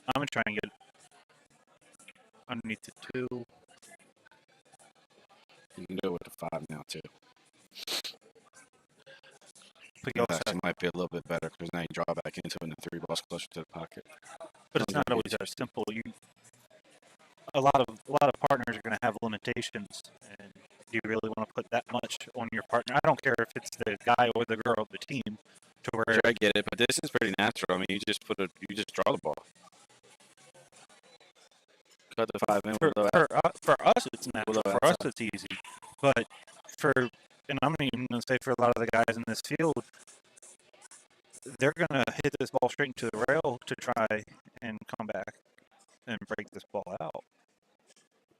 I'm going to try and get underneath the 2. You can do it with the 5 now, too. That actually might be a little bit better because now you draw back into it and the 3 ball's closer to the pocket. But it's not always that simple. A lot of partners are going to have limitations, and do you really want to put that much on your partner? I don't care if it's the guy or the girl of the team. To where sure, I get it, but this is pretty natural. I mean, you just draw the ball. Cut the 5 in. For us, it's natural. For us, it's easy. But and I'm even going to say for a lot of the guys in this field, they're going to hit this ball straight into the rail to try and come back and break this ball out.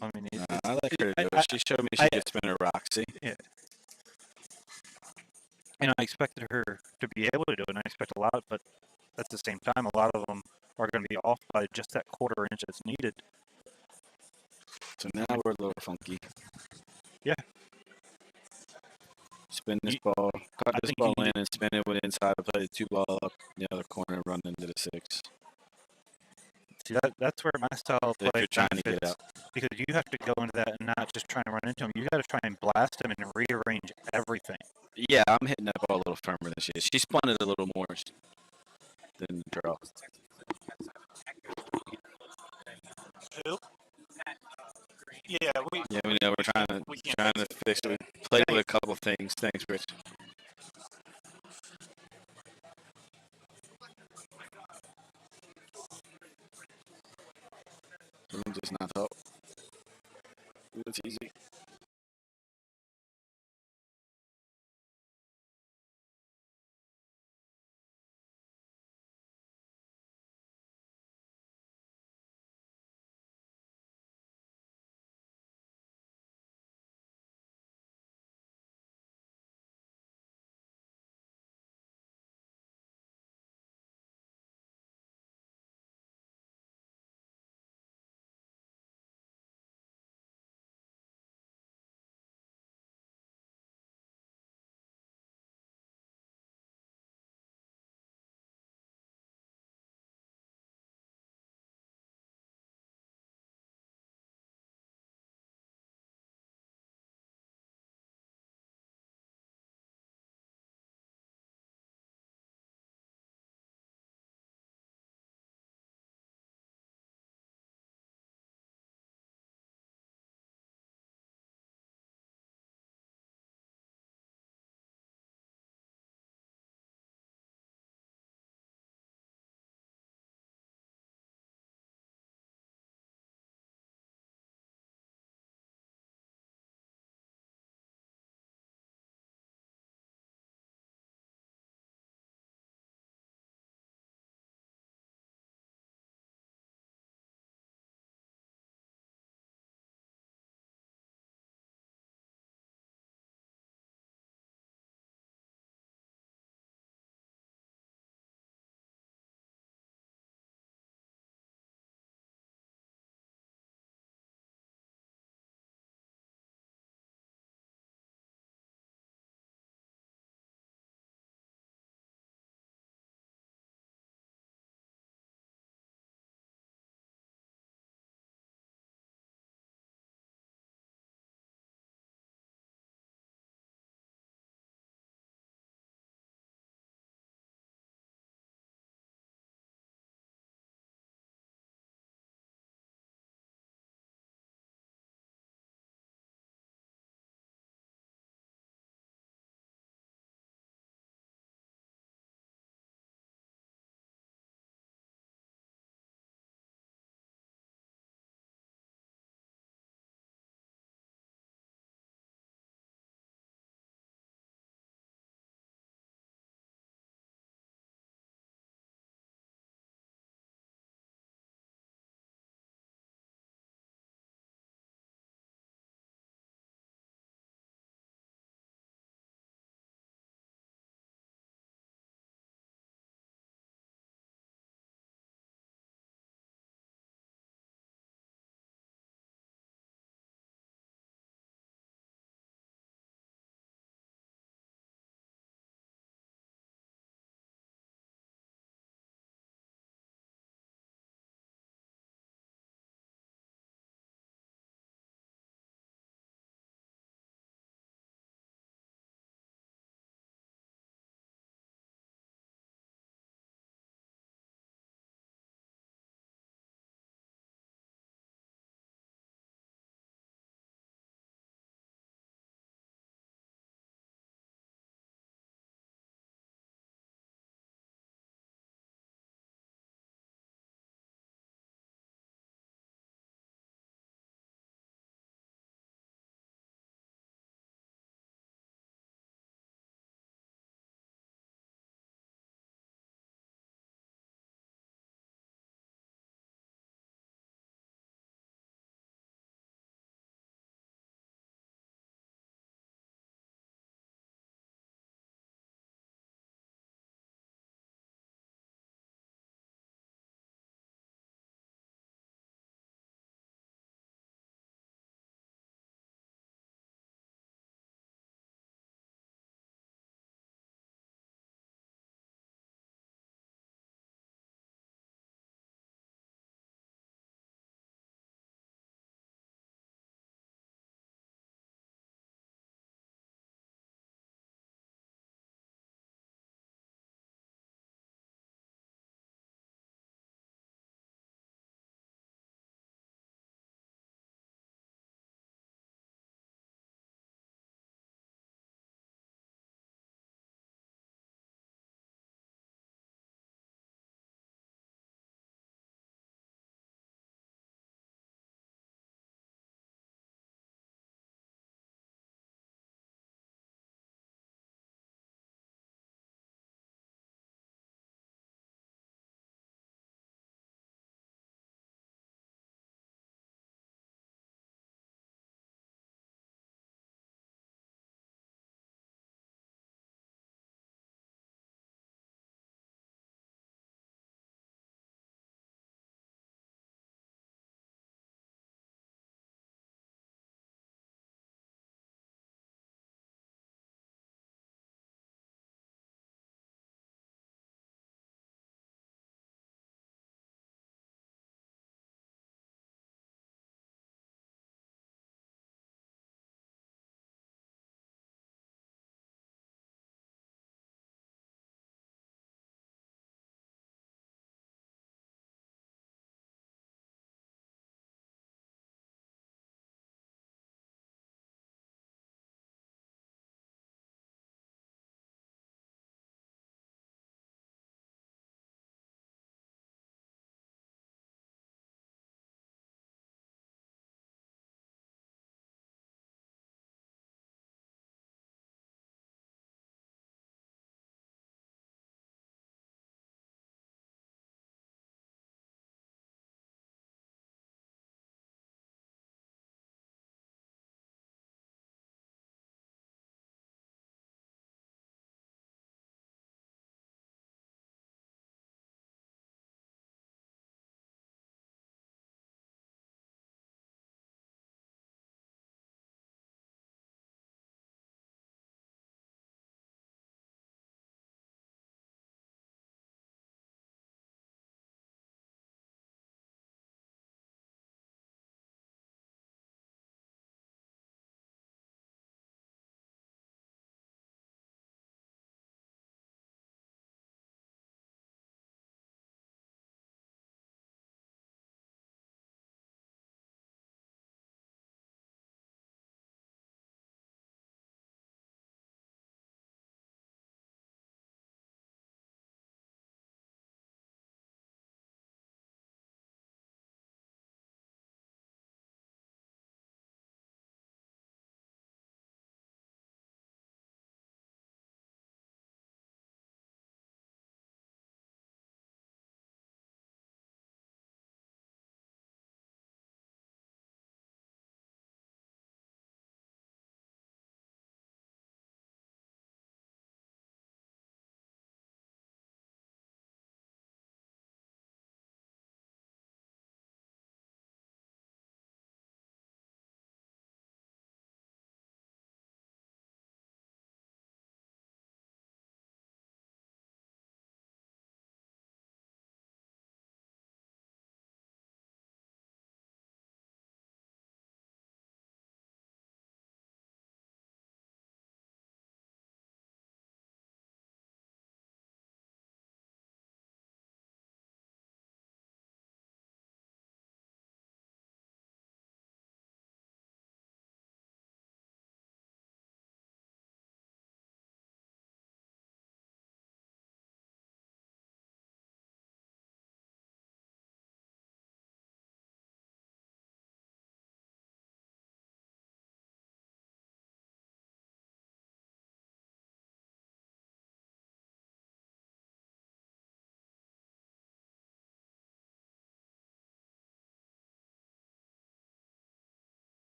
I mean, I like her to do it. She showed me she could spin a Roxy. Yeah. And I expected her to be able to do it, and I expect a lot, but at the same time, a lot of them are going to be off by just that quarter inch that's needed. So now we're a little funky. Yeah. Spin this ball, cut this ball in, and spin it with inside, play the 2 ball up the other corner, run into the 6. See, that's where my style of play you're trying to get out. Because you have to go into that and not just trying to run into him. You got to try and blast him and rearrange everything. Yeah, I'm hitting that ball a little firmer than she is. She spun it a little more than the draw. Who? Yeah, we know we're trying to fix it. We played with a couple things. Thanks, Rich. Just not help. It's easy.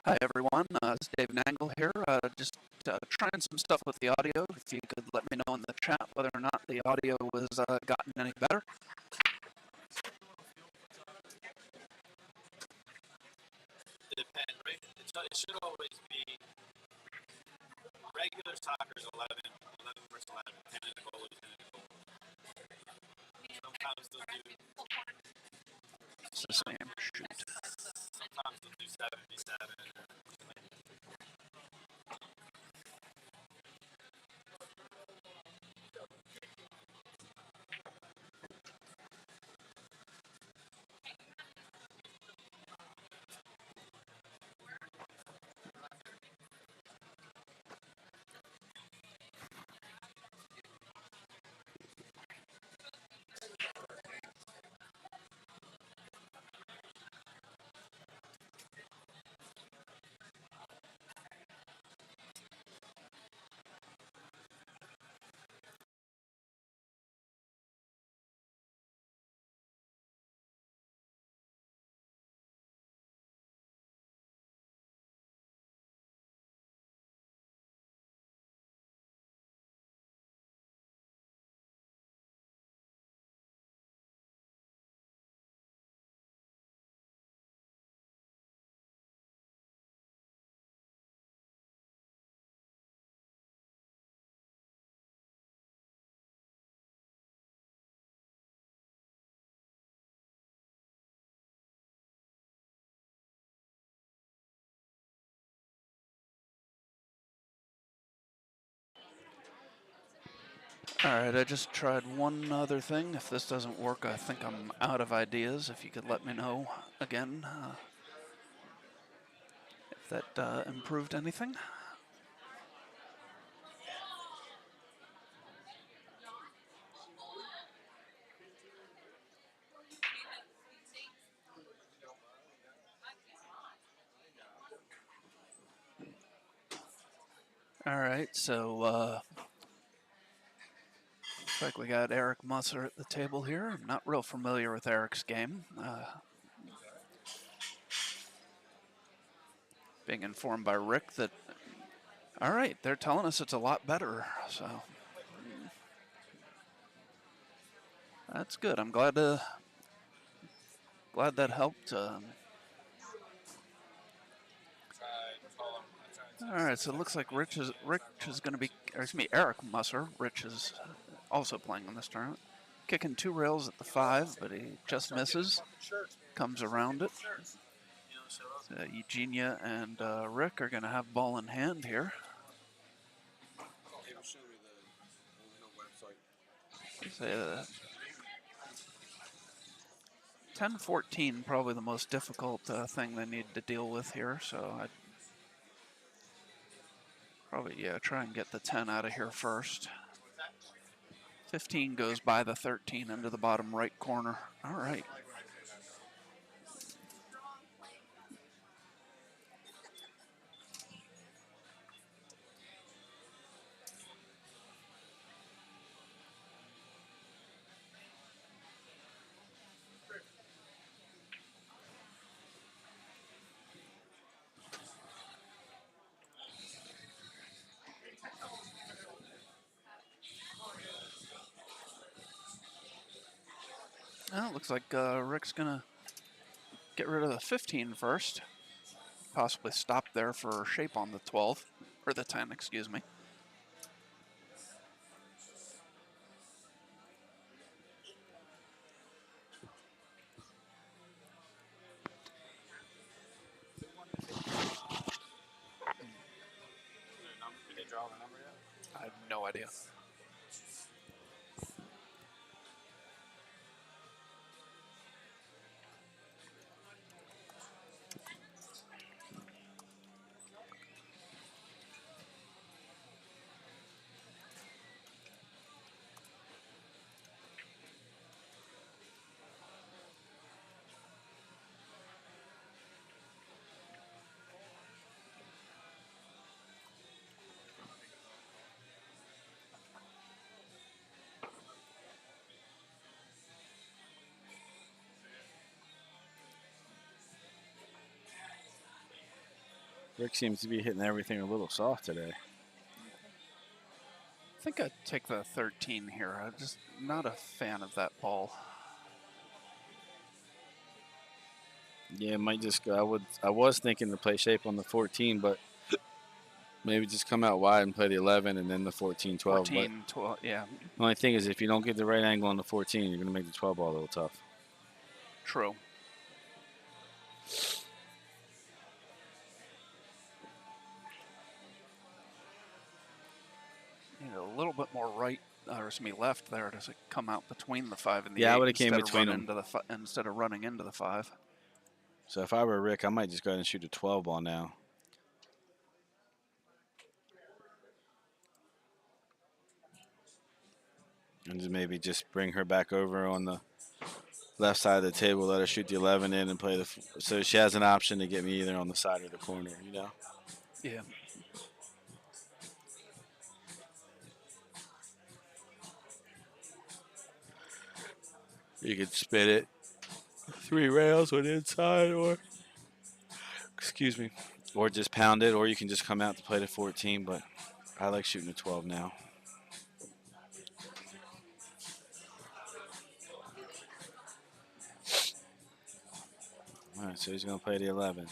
Hi everyone, it's Dave Nangle here. Just trying some stuff with the audio. If you could let me know in the chat whether or not the audio was gotten any better. Depend, right? It should always be regular soccer is 11 versus 11, 10 in the goal, 10 in the goal. Sometimes they'll do. It's the same. Shoot. Sometimes they'll do 77. Alright, I just tried one other thing. If this doesn't work, I think I'm out of ideas. If you could let me know again if that improved anything. Alright, so looks like we got Eric Musser at the table here. I'm not real familiar with Eric's game. Being informed by Rick that, alright, they're telling us it's a lot better, so that's good. I'm glad that helped. Alright, so it looks like Rich is going to be, or excuse me, Eric Musser. Rich is also playing on this tournament. Kicking 2 rails at the 5, but he just misses. Comes around it. So Eugenia and Rick are going to have ball in hand here. 10-14, probably the most difficult thing they need to deal with here, so I'd probably, try and get the 10 out of here first. 15 goes by the 13 into the bottom right corner. All right. Well, looks like Rick's going to get rid of the 15 first. Possibly stop there for shape on the 12, or the 10, excuse me. Did they draw the number yet? I have no idea. Rick seems to be hitting everything a little soft today. I think I'd take the 13 here. I'm just not a fan of that ball. Yeah, it might just go. I was thinking to play shape on the 14, but maybe just come out wide and play the 11 and then the 14, 12. 14, 12, yeah. The only thing is if you don't get the right angle on the 14, you're going to make the 12 ball a little tough. True. Need a little bit more right, or left there to come out between the 5 and the 8. Yeah, I would have came between them. Instead of running into the 5. So if I were Rick, I might just go ahead and shoot a 12 ball now. And just maybe just bring her back over on the left side of the table, let her shoot the 11 in and play so she has an option to get me either on the side or the corner, you know? Yeah. You could spit it 3 rails on the inside or, excuse me, or just pound it, or you can just come out to play the 14, but I like shooting the 12 now. All right, so he's going to play the 11.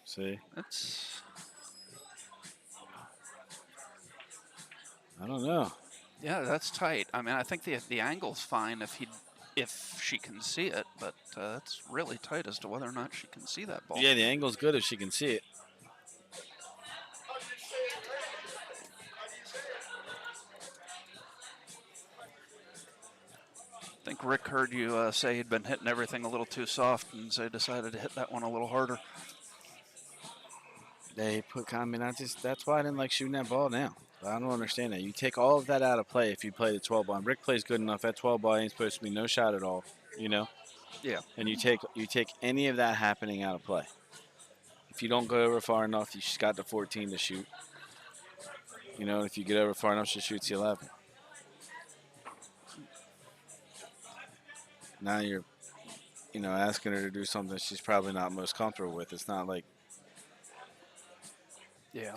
See? That's... I don't know. Yeah, that's tight. I mean, I think the angle's fine if she can see it, but it's really tight as to whether or not she can see that ball. Yeah, the angle's good if she can see it. I think Rick heard you say he'd been hitting everything a little too soft, and so he decided to hit that one a little harder. That's why I didn't like shooting that ball now. I don't understand that. You take all of that out of play if you play the 12 ball. And Rick plays good enough. That 12 ball ain't supposed to be no shot at all, you know? Yeah. And you take any of that happening out of play. If you don't go over far enough, she's got the 14 to shoot. You know, if you get over far enough, she shoots the 11. Now you're, asking her to do something she's probably not most comfortable with. It's not like. Yeah.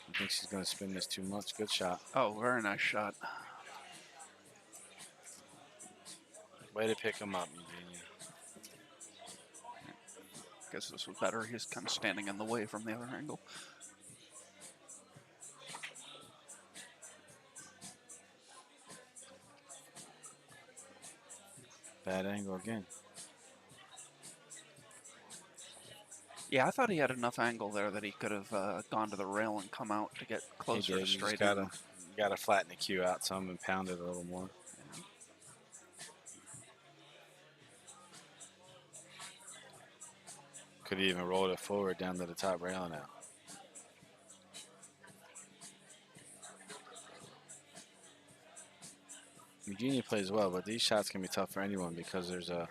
I think she's going to spin this too much. Good shot. Oh, very nice shot. Way to pick him up, Eugenia. Guess this was better. He's kind of standing in the way from the other angle. Bad angle again. Yeah, I thought he had enough angle there that he could have gone to the rail and come out to get closer to straight in. You gotta flatten the cue out some and pound it a little more. Could have even rolled it forward down to the top rail now. Eugenia plays well, but these shots can be tough for anyone because there's a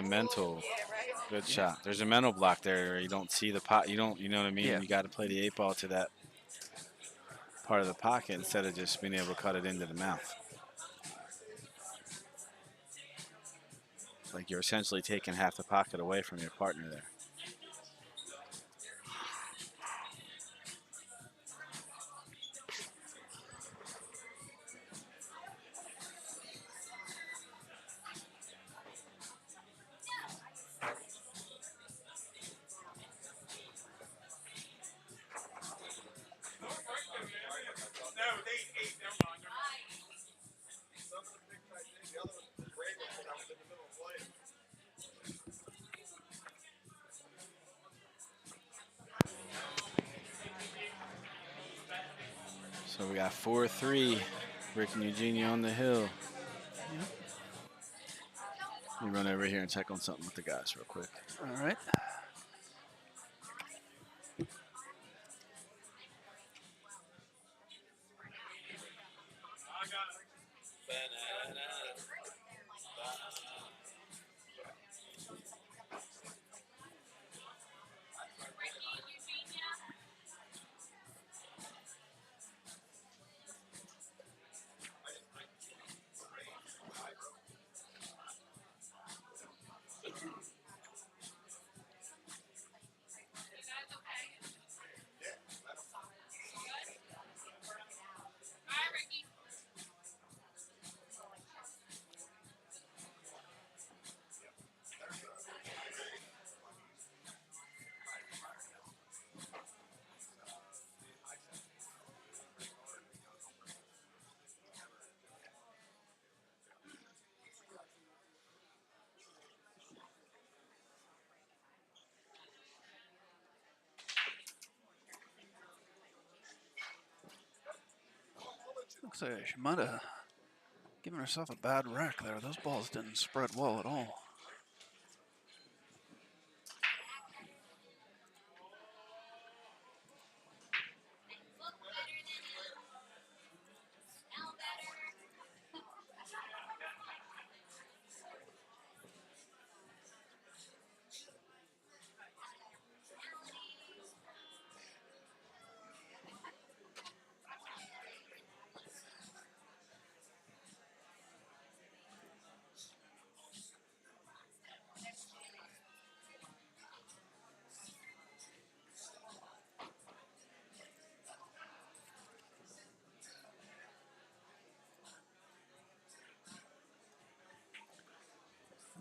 mental good shot. There's a mental block there. You don't see the pot. You know what I mean? Yeah. You got to play the 8 ball to that part of the pocket instead of just being able to cut it into the mouth. Like you're essentially taking half the pocket away from your partner there. So we got 4-3, Rick and Eugenia on the hill. Yep. Let me run over here and check on something with the guys real quick. All right. Looks like she might have given herself a bad rack there. Those balls didn't spread well at all.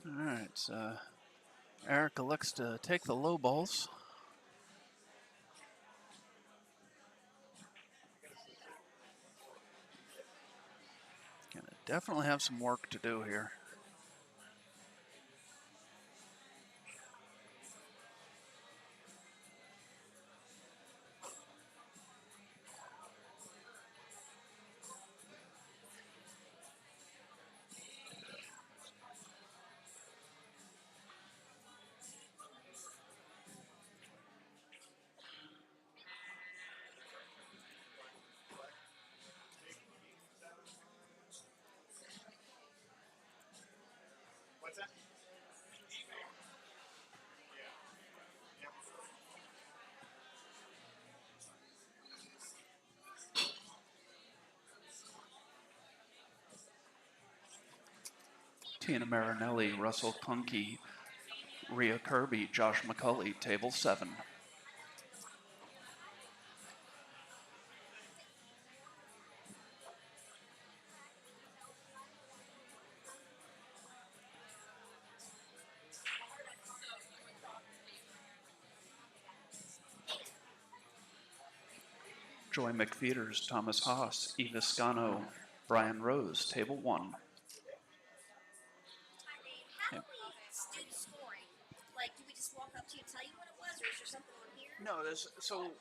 All right, so Eric elects to take the low balls. Gonna definitely have some work to do here. What's that? Tina Marinelli, Russell Kunke, Rhea Kirby, Josh McCulley, table 7. Joy McFeeters, Thomas Haas, Eva Scano, Brian Rose, table 1. How do we do the scoring? Like, do we just walk up to you and tell you what it was, or is there something on here? No, so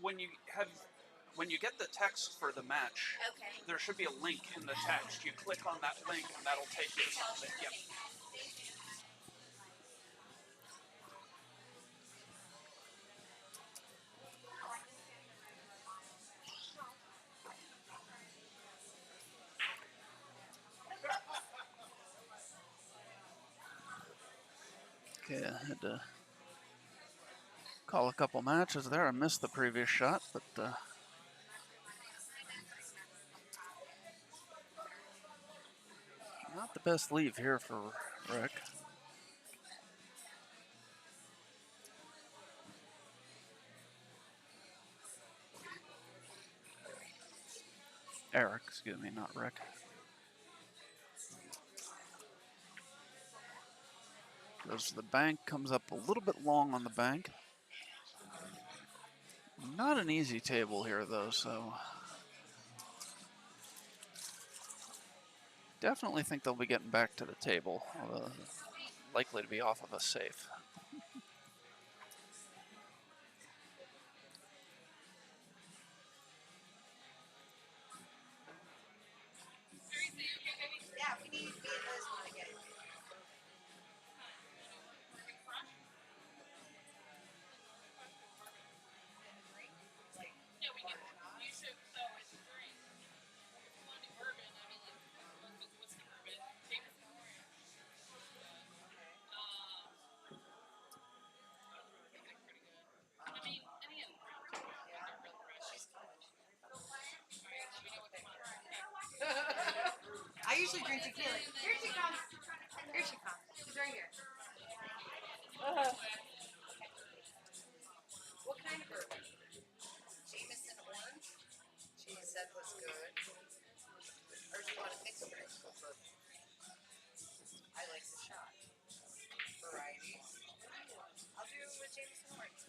when you get the text for the match, Okay. there should be a link in the text. You click on that link and that'll take you to something. Yep. Okay, I had to call a couple matches there. I missed the previous shot, but not the best leave here for Rick. Eric, excuse me, not Rick. Goes to the bank, comes up a little bit long on the bank. Not an easy table here, though, so definitely think they'll be getting back to the table. Likely to be off of a safe. Yeah, we need to be in those one again. I usually drink tequila. Here she comes. Here she comes. She's right here. What kind of bourbon? Jameson orange. She said was good. Or do you want a mixed drink? I like the shot. Variety. I'll do with Jameson orange.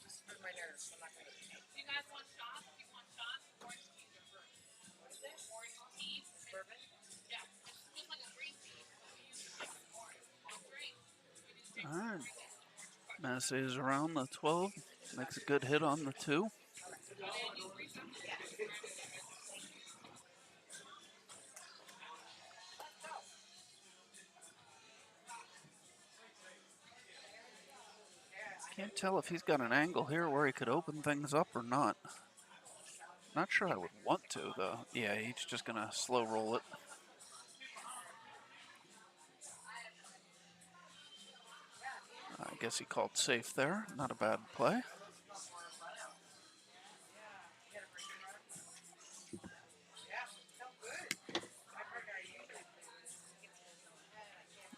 Just for my nerves. I'm not going to. Do you guys want shots? Do you want shots? Orange tea or bourbon? What is it? Orange tea. Bourbon? Yeah. It's just like a green tea. All right. Massey is around the 12. Makes a good hit on the 2. Can't tell if he's got an angle here where he could open things up or not. Not sure I would want to, though. Yeah, he's just going to slow roll it. I guess he called safe there. Not a bad play.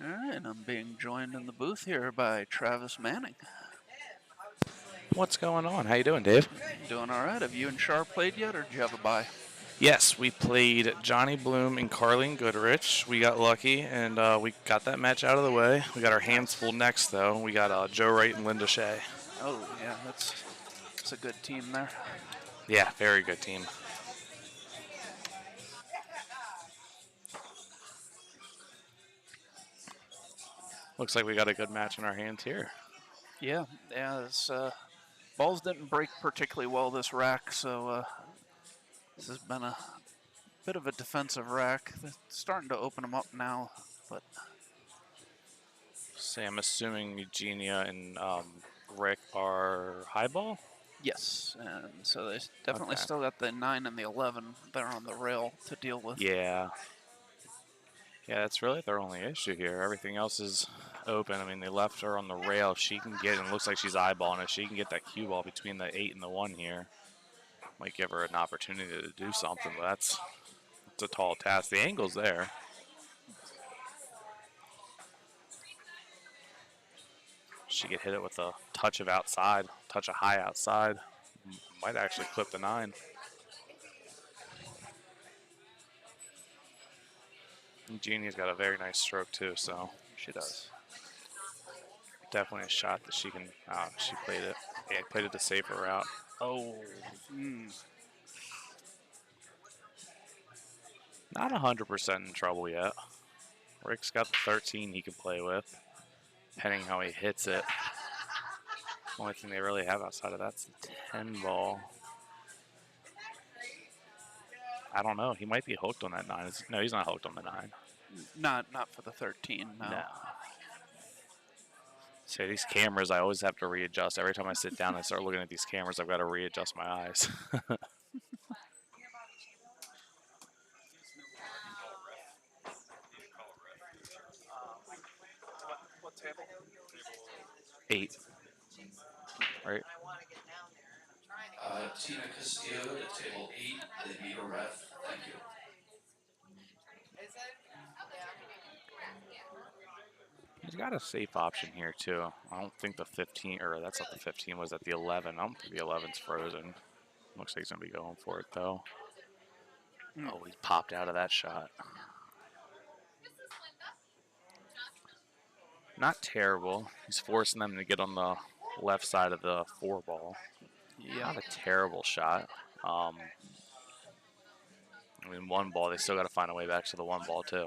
All right, and I'm being joined in the booth here by Travis Manning. What's going on? How you doing, Dave? Doing all right. Have you and Char played yet, or did you have a bye? Yes, we played Johnny Bloom and Carlene Goodrich. We got lucky, and we got that match out of the way. We got our hands full next, though. We got Joe Wright and Linda Shea. Oh, yeah, that's a good team there. Yeah, very good team. Looks like we got a good match in our hands here. Yeah, this, balls didn't break particularly well this rack, so this has been a bit of a defensive rack. They're starting to open them up now, but Say, I'm assuming Eugenia and Rick are high ball? yes, and so they definitely Okay. still got the 9 and the 11 there on the rail to deal with. Yeah. Yeah, that's really their only issue here. Everything else is open. I mean, they left her on the rail. She can get, and it looks like she's eyeballing it. She can get that cue ball between the 8 and the 1 here. Might give her an opportunity to do something, but it's a tall task. The angle's there. She could hit it with a touch of outside, touch of high outside. Might actually clip the 9. Eugenia's got a very nice stroke too, so She does. definitely a shot that she can. She played it. Yeah, played it the safer route. Oh, Not 100% in trouble yet. Rick's got the 13 he can play with, depending how he hits it. Only thing they really have outside of that's the 10 ball. I don't know. He might be hooked on that 9. No, he's not hooked on the 9. not for the 13, no. No. See, these cameras, I always have to readjust. Every time I sit down and start looking at these cameras, I've got to readjust my eyes. What table? 8. Right? Tina Castillo to table 8. They need a ref. Thank you. He's got a safe option here, too. I don't think the 15, or that's not the 15, was at the 11. I don't think the 11's frozen. Looks like he's going to be going for it, though. Oh, he popped out of that shot. Not terrible. He's forcing them to get on the left side of the 4 ball. Yeah. Not a terrible shot. I mean, 1 ball, they still got to find a way back to the 1 ball, too.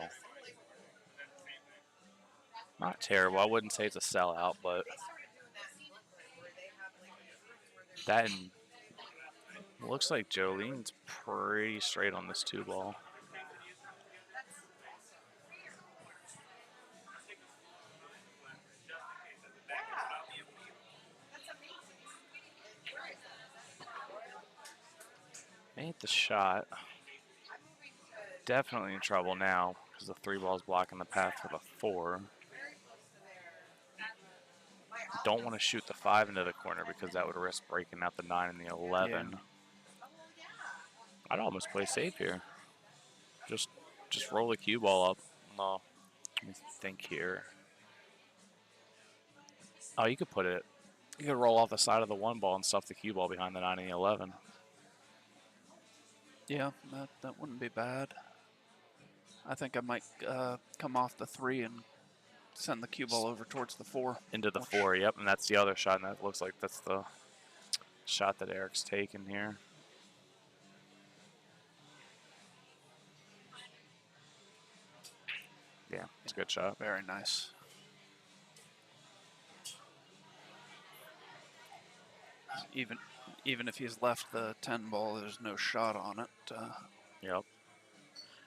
Not terrible. I wouldn't say it's a sellout, but that and looks like Jolene's pretty straight on this 2 ball. Ain't the shot. Definitely in trouble now because the 3 ball's blocking the path for the 4. Don't want to shoot the 5 into the corner because that would risk breaking out the 9 and the 11. Yeah. I'd almost play safe here. Just roll the cue ball up. No, let me think here. Oh, you could put it. You could roll off the side of the 1 ball and stuff the cue ball behind the 9 and the 11. Yeah, that wouldn't be bad. I think I might come off the 3 and send the cue ball over towards the 4. Into the 4, yep, and that's the other shot, and that looks like that's the shot that Eric's taken here. Yeah, it's a good shot. Very nice. Even if he's left the 10 ball, there's no shot on it. Yep.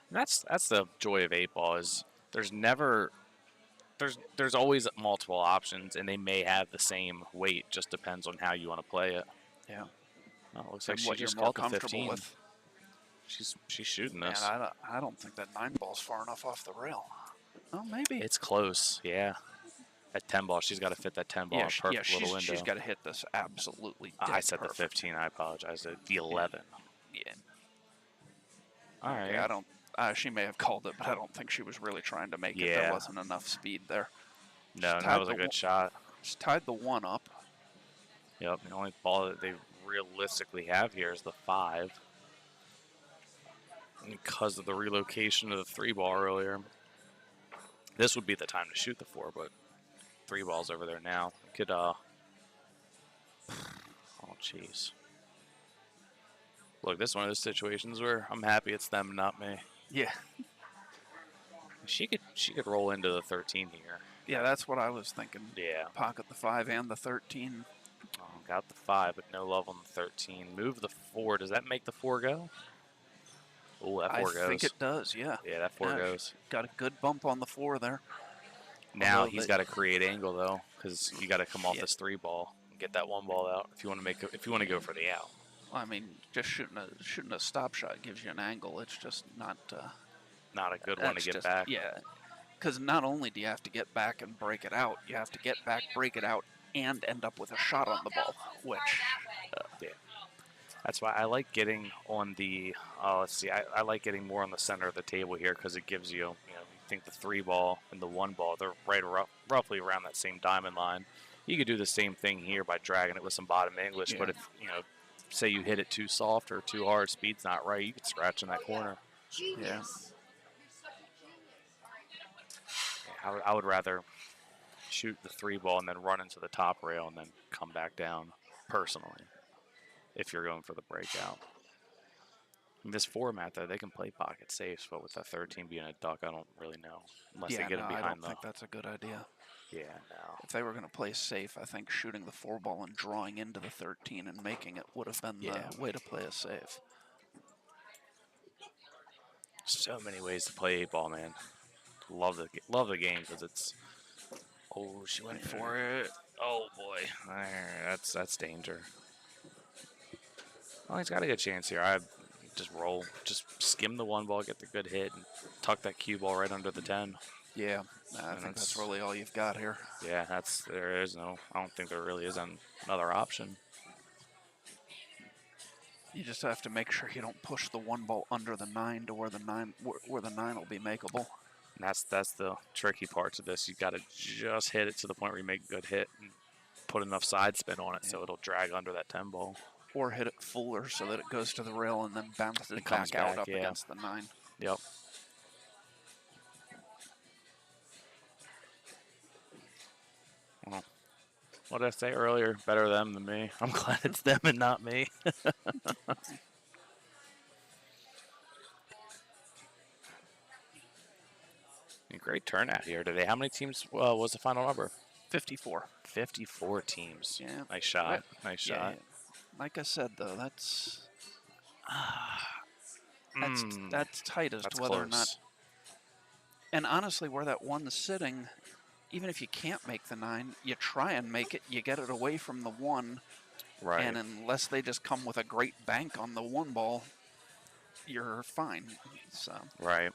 And that's the joy of 8 ball is there's never there's always multiple options, and they may have the same weight. Just depends on how you want to play it. Yeah. Oh, it looks And like she what you're just more caught the comfortable 15. with. She's shooting Man, this. I don't think that 9 ball's far enough off the rail. Oh, maybe. It's close, yeah. That 10 ball, she's got to fit that 10 ball in a perfect little window. She's got to hit this absolutely dead I said perfect. the 15. I apologize. The 11. Yeah. All right. Okay, I don't. She may have called it, but I don't think she was really trying to make it. Yeah. There wasn't enough speed there. No, that was a good shot. She's tied the 1 up. Yep. The only ball that they realistically have here is the 5. Because of the relocation of the 3 ball earlier, this would be the time to shoot the 4, but 3 balls over there now. Could oh jeez. Look, this is one of those situations where I'm happy it's them, not me. Yeah. She could roll into the 13 here. Yeah, that's what I was thinking. Yeah. Pocket the 5 and the 13. Oh, got the 5, but no love on the 13. Move the 4. Does that make the 4 go? Oh, that 4 goes. I think it does, yeah. Yeah, that 4 goes. Got a good bump on the 4 there. Now he's got to create angle though, because you got to come off this 3 ball and get that 1 ball out if you want to go for the out. Well, I mean, just shooting a stop shot gives you an angle. It's just not a good one to get back. Yeah, because not only do you have to get back and break it out, you have to get back, break it out, and end up with a shot on the ball, which yeah. That's why I like getting on the. Let's see. I like getting more on the center of the table here because it gives you. You think the 3 ball and the 1 ball, they're right roughly around that same diamond line. You could do the same thing here by dragging it with some bottom English, but if say you hit it too soft or too hard, speed's not right, you could scratch in that corner. Yeah. I would rather shoot the 3 ball and then run into the top rail and then come back down, personally, if you're going for the breakout. In this format, though, they can play pocket safes, but with the 13 being a duck, I don't really know. Unless they get it behind I don't think that's a good idea. Yeah, no. If they were going to play safe, I think shooting the 4 ball and drawing into the 13 and making it would have been the way to play a safe. So many ways to play 8 ball, man. Love the game because it's. Oh, she went for it. Oh boy, that's danger. Well, he's got a good chance here. I just roll, just skim the 1 ball, get the good hit, and tuck that cue ball right under the 10. Yeah, I think that's really all you've got here. Yeah, there is no. I don't think there really is another option. You just have to make sure you don't push the 1 ball under the 9 to where the 9 will be makeable. And that's the tricky part to this. You got to just hit it to the point where you make a good hit and put enough side spin on it so it'll drag under that 10 ball. Or hit it fuller so that it goes to the rail and then bounces it back out up against the 9. Yep. Well, what did I say earlier? Better them than me. I'm glad it's them and not me. Great turnout here today. How many teams was the final number? 54. 54 teams. Yeah. Nice shot. Nice shot. Yeah. Like I said, though, that's tight as to whether or not. And honestly, where that 1's sitting, even if you can't make the 9, you try and make it. You get it away from the 1. Right. And unless they just come with a great bank on the 1 ball, you're fine. So. Right.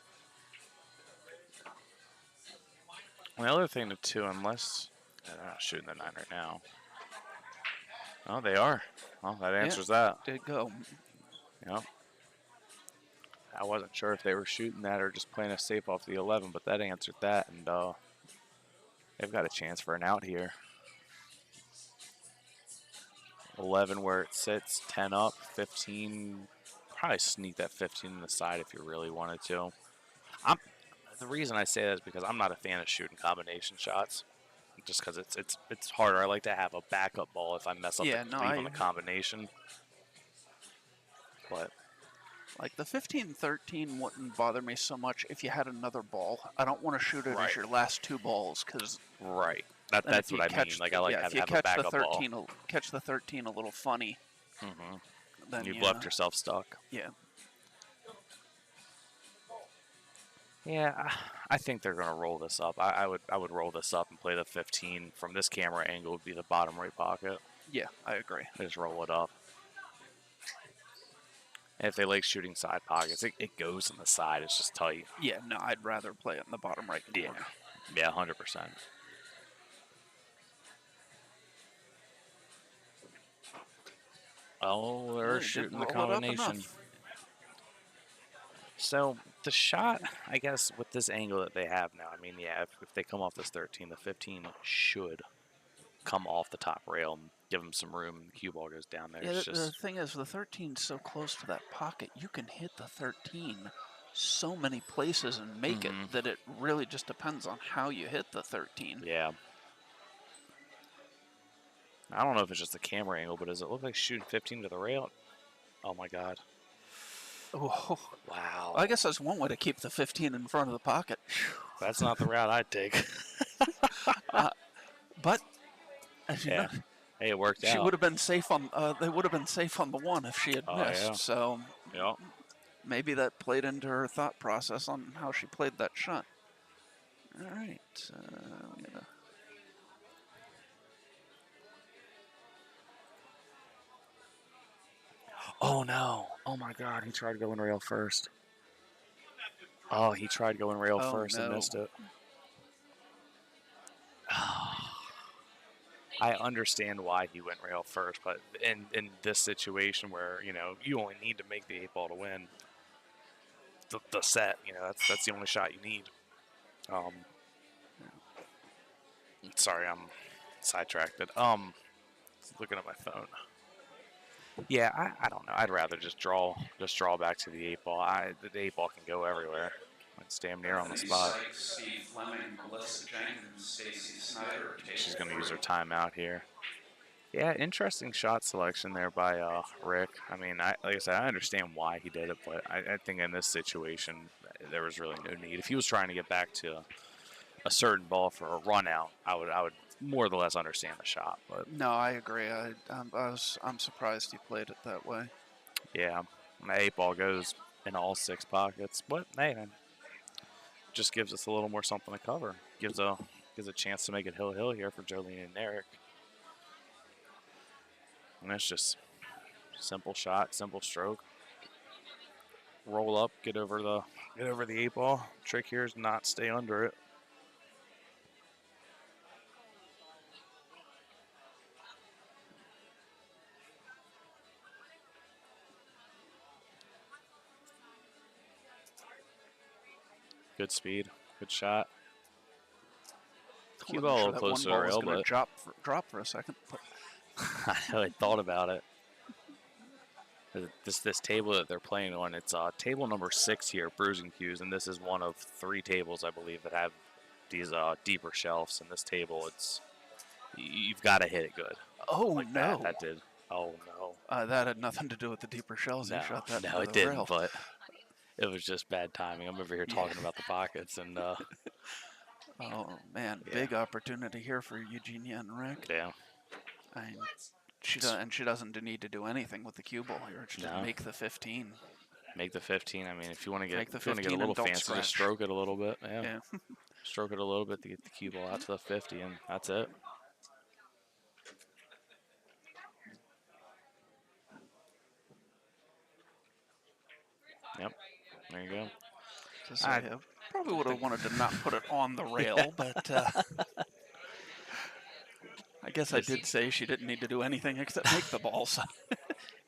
And the other thing, too, unless they're not shooting the 9 right now. Oh, they are. Well, that answers that. Did go. Yep. I wasn't sure if they were shooting that or just playing a safe off the 11, but that answered that, and they've got a chance for an out here. 11 where it sits, 10 up, 15. Probably sneak that 15 in the side if you really wanted to. The reason I say that is because I'm not a fan of shooting combination shots, just because it's harder. I like to have a backup ball if I mess up on the combination. But like the 15-13 wouldn't bother me so much if you had another ball. I don't want to shoot it as your last 2 balls because that's what I mean. Like I like to have a backup ball. Catch the 13 a little funny. Mm-hmm. Then you've left yourself stuck. Yeah. Yeah, I think they're gonna roll this up. I would roll this up and play the 15 from this camera angle. Would be the bottom right pocket. Yeah, I agree. Just roll it up. And if they like shooting side pockets, it goes in the side. It's just tight. Yeah, no, I'd rather play it in the bottom right corner. Yeah, 100%. Oh, they're They shooting didn't the roll it up combination. enough. So the shot, I guess, with this angle that they have now, I mean, yeah, if they come off this 13, the 15 should come off the top rail and give them some room. The cue ball goes down there. Yeah, It's the just, thing is, the 13's so close to that pocket, you can hit the 13 so many places and make it that it really just depends on how you hit the 13. yeah. I don't know if it's just the camera angle, but does it look like shooting 15 to the rail? Oh my God. Oh, Wow. I guess that's one way to keep the 15 in front of the pocket. That's not the route I'd take. But as you Yeah. know, Hey, it worked she out. would have been safe on. They would have been safe on the one if she had Oh, missed. yeah. So Yep. maybe that played into her thought process on how she played that shot. All right, I'm gonna. Oh no! Oh my God! He tried going rail first. Oh, he tried going rail Oh, first and no. missed it. I understand why he went rail first, but in this situation where you only need to make the 8 ball to win the set, that's the only shot you need. Sorry, I'm sidetracked. Looking at my phone. Yeah, I don't know. I'd rather just draw back to the 8 ball. The 8 ball can go everywhere. It's damn near on the spot. Steve Fleming, Melissa Jenkins, Stacy Snyder. She's going to use her timeout here. Yeah, interesting shot selection there by Rick. I mean, like I said, I understand why he did it, but I think in this situation, there was really no need. If he was trying to get back to a certain ball for a run out, I would more or less understand the shot. But No, I agree. I'm surprised he played it that way. yeah, the 8 ball goes in all 6 pockets, but hey, man, just gives us a little more something to cover. Gives a chance to make it hill here for Jolene and Eric. And it's just simple shot, simple stroke. Roll up, get over the 8 ball. Trick here is not stay under it. Good speed, good shot. Cue ball a little closer to the rail, but drop for a second. But I know I thought about it. This table that they're playing on, it's table number 6 here, Brews and Cues, and this is one of 3 tables I believe that have these deeper shelves. And this table, you've got to hit it good. Oh like no! That did. Oh no! That had nothing to do with the deeper shells. No, He shot that. no, it didn't. But it was just bad timing. I'm over here talking about the pockets and. Oh man, Yeah. big opportunity here for Eugenia and Rick. Yeah. I mean, she doesn't need to do anything with the cue ball here. It's just make the 15. Make the 15. I mean, if you want to get Make the if you want to get a 15 little and don't fancy, scratch. just stroke it a little bit. Yeah. Yeah. Stroke it a little bit to get the cue ball out to the 50, and that's it. Yep. There you go. I probably would have wanted to not put it on the rail, but I guess I did say she didn't need to do anything except make the ball. So.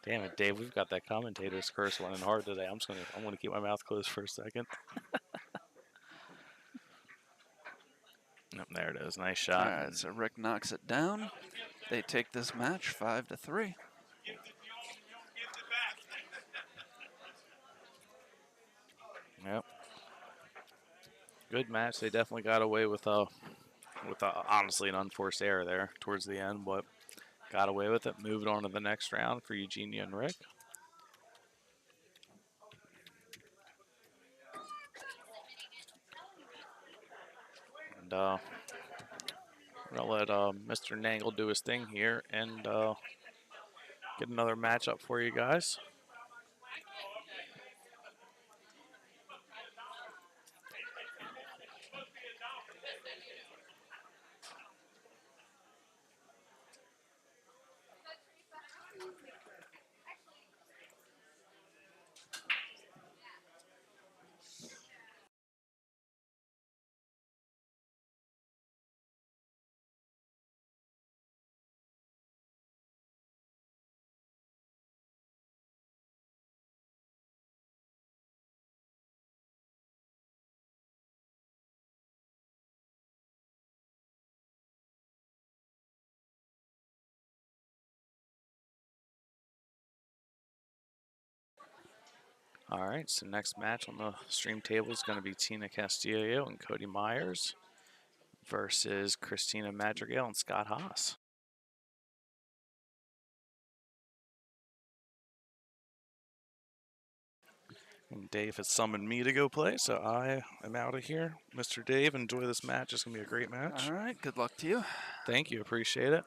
Damn it, Dave! We've got that commentator's curse running hard today. I'm gonna keep my mouth closed for a second. Yep, there it is. Nice shot. All right, so Rick knocks it down. They take this match 5-3. Yep. Good match. They definitely got away with honestly an unforced error there towards the end, but got away with it. Moved on to the next round for Eugenia and Rick. And we're gonna let Mr. Nangle do his thing here and get another matchup for you guys. All right, so next match on the stream table is going to be Tina Castillo and Cody Myers versus Christina Madrigal and Scott Haas. And Dave has summoned me to go play, so I am out of here. Mr. Dave, enjoy this match. It's going to be a great match. All right, good luck to you. Thank you, appreciate it.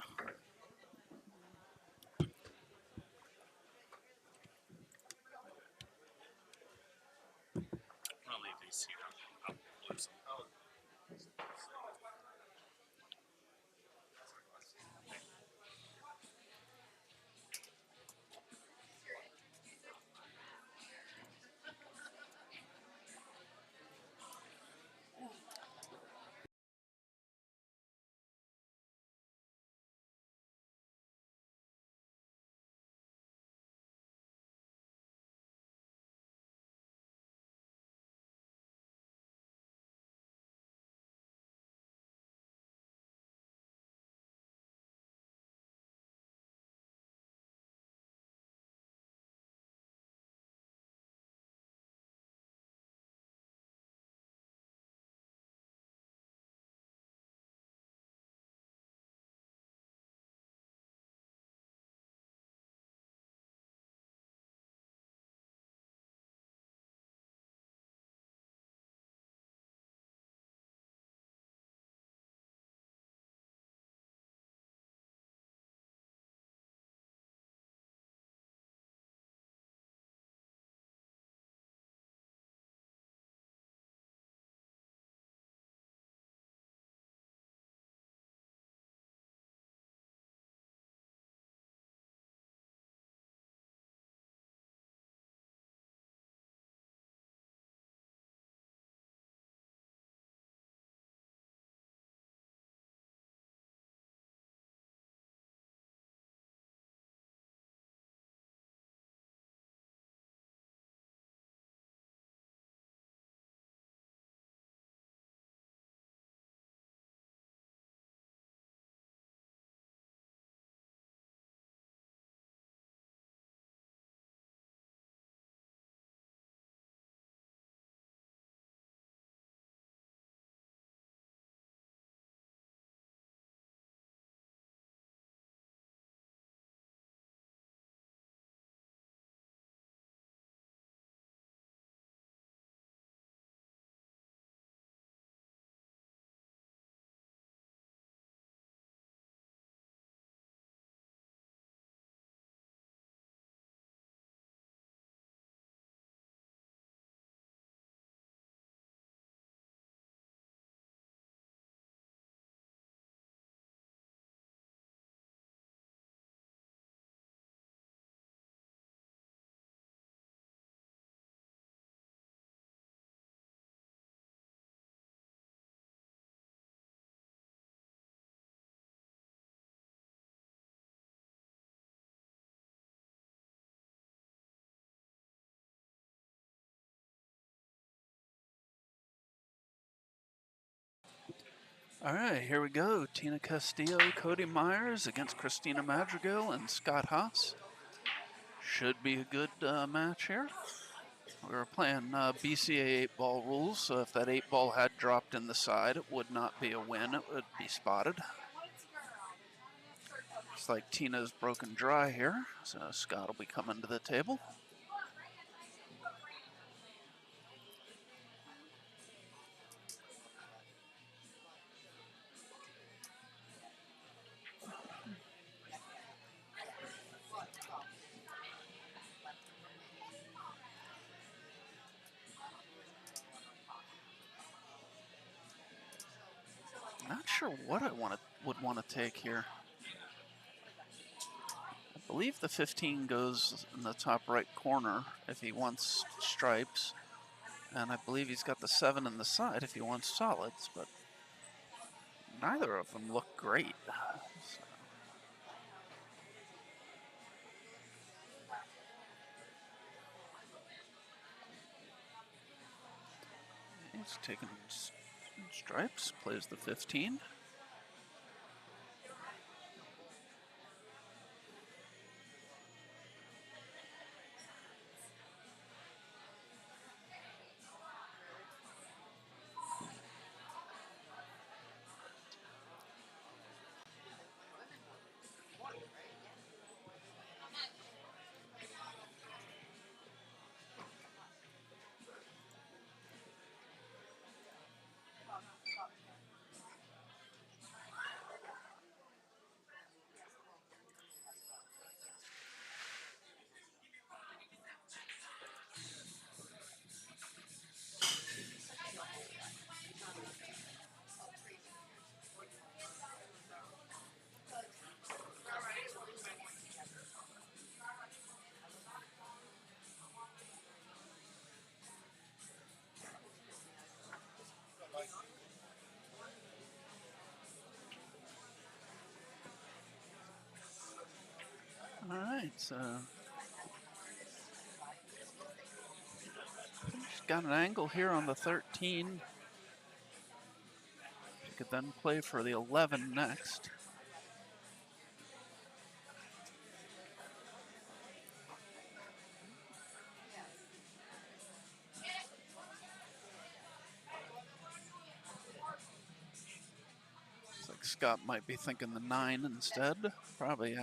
All right, here we go. Tina Castillo, Cody Myers against Christina Madrigal and Scott Haas. Should be a good match here. We were playing BCA 8-ball rules, so if that 8-ball had dropped in the side, it would not be a win. It would be spotted. Looks like Tina's broken dry here, so Scott will be coming to the table. Not sure what I would want to take here. I believe the 15 goes in the top right corner if he wants stripes. And I believe he's got the 7 in the side if he wants solids, but neither of them look great. So. He's taking stripes, plays the 15. It's she's got an angle here on the 13. She could then play for the 11 next. Looks like Scott might be thinking the 9 instead. Probably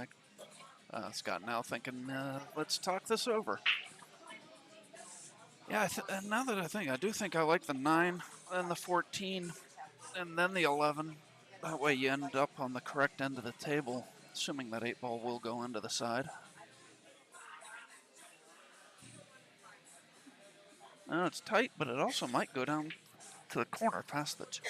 Scott now thinking, let's talk this over. Yeah, now that I think, I do think I like the 9, then the 14, and then the 11. That way you end up on the correct end of the table, assuming that 8 ball will go into the side. No, it's tight, but it also might go down to the corner past the 2.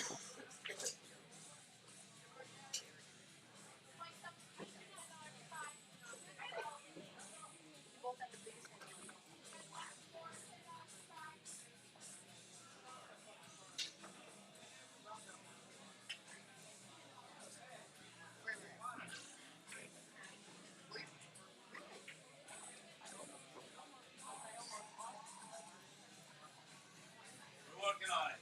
We're working on it.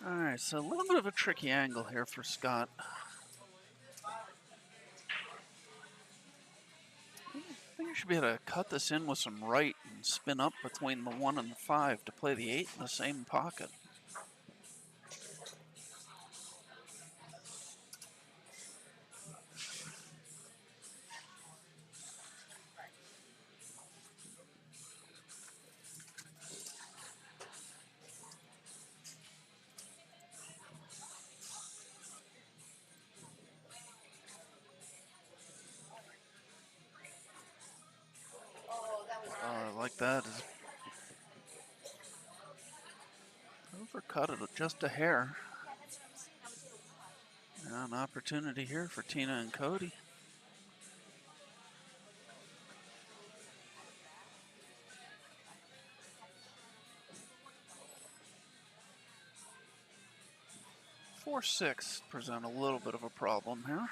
All right, so a little bit of a tricky angle here for Scott. I think you should be able to cut this in with some right and spin up between the 1 and the 5 to play the 8 in the same pocket. I like that. Overcut it just a hair. Now an opportunity here for Tina and Cody. Four, 6 present a little bit of a problem here.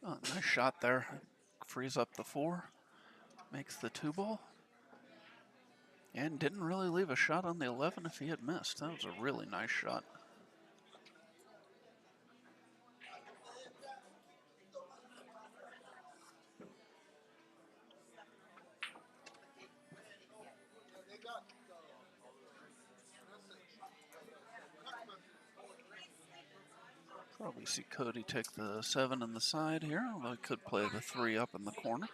Oh, nice shot there. Frees up the 4. Makes the 2 ball. And didn't really leave a shot on the 11 if he had missed. That was a really nice shot. Probably see Cody take the 7 in the side here, although he could play the 3 up in the corner.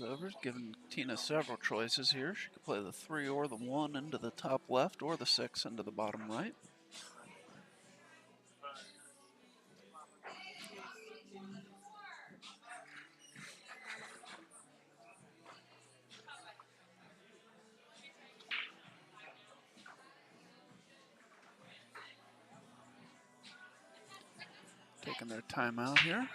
overs, giving Tina several choices here. She could play the 3 or the 1 into the top left or the 6 into the bottom right. Taking their timeout here.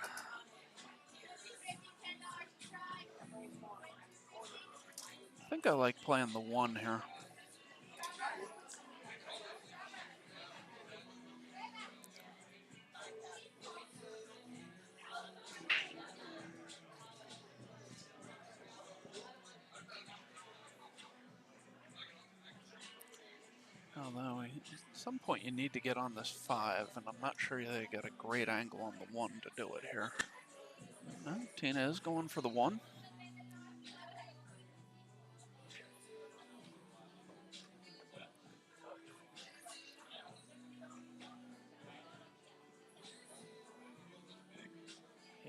I think I like playing the 1 here. Although, at some point you need to get on this 5, and I'm not sure they got a great angle on the 1 to do it here. No, Tina is going for the 1.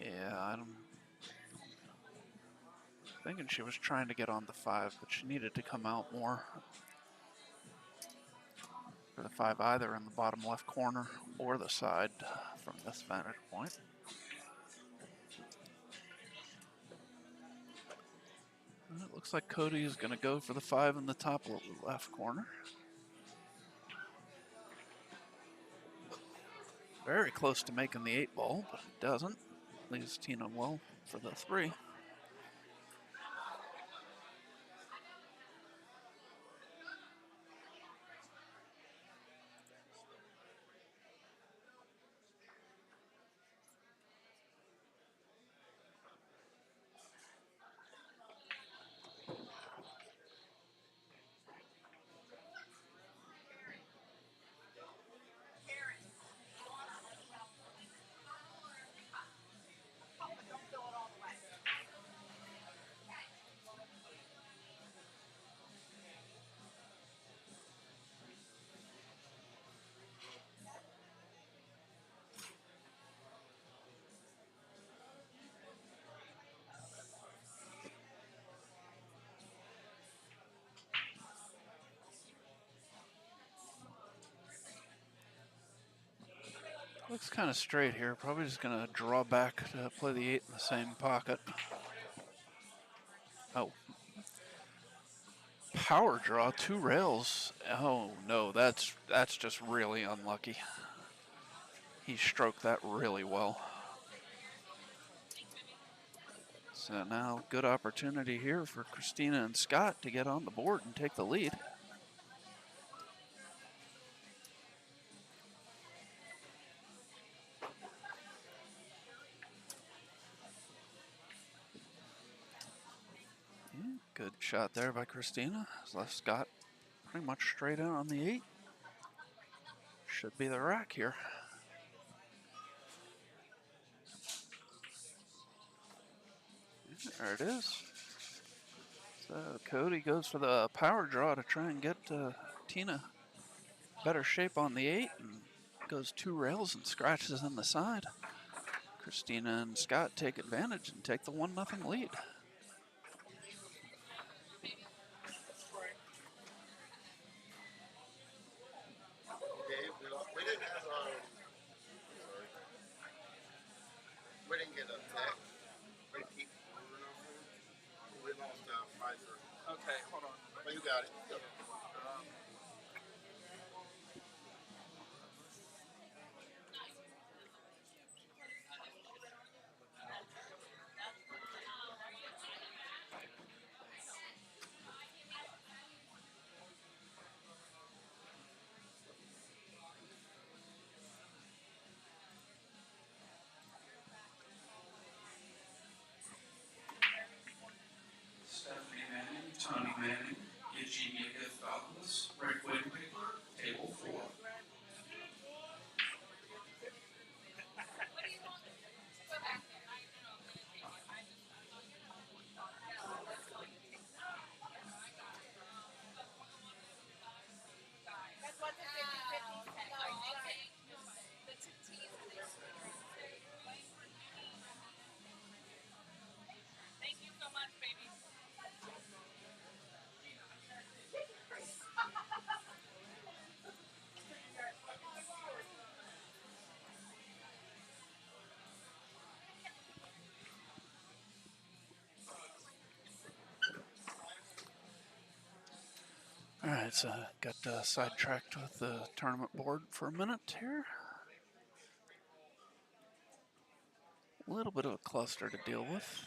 Yeah, I'm thinking she was trying to get on the 5, but she needed to come out more. For the 5 either in the bottom left corner or the side from this vantage point. And it looks like Cody is going to go for the 5 in the top left corner. Very close to making the 8 ball, but it doesn't. Leaves Tina well for the 3. Looks kind of straight here. Probably just going to draw back to play the 8 in the same pocket. Oh. Power draw, 2 rails. Oh no, that's just really unlucky. He stroked that really well. So now good opportunity here for Christina and Scott to get on the board and take the lead. Yeah, good shot there by Christina. Left Scott pretty much straight out on the 8. Should be the rack here. There it is. So Cody goes for the power draw to try and get Tina better shape on the 8 and goes 2 rails and scratches in the side. Christina and Scott take advantage and take the 1-0 lead. We didn't get a text. We keep we lost Pfizer. Okay, hold on. Well, you got it. All right, so got sidetracked with the tournament board for a minute here. A little bit of a cluster to deal with.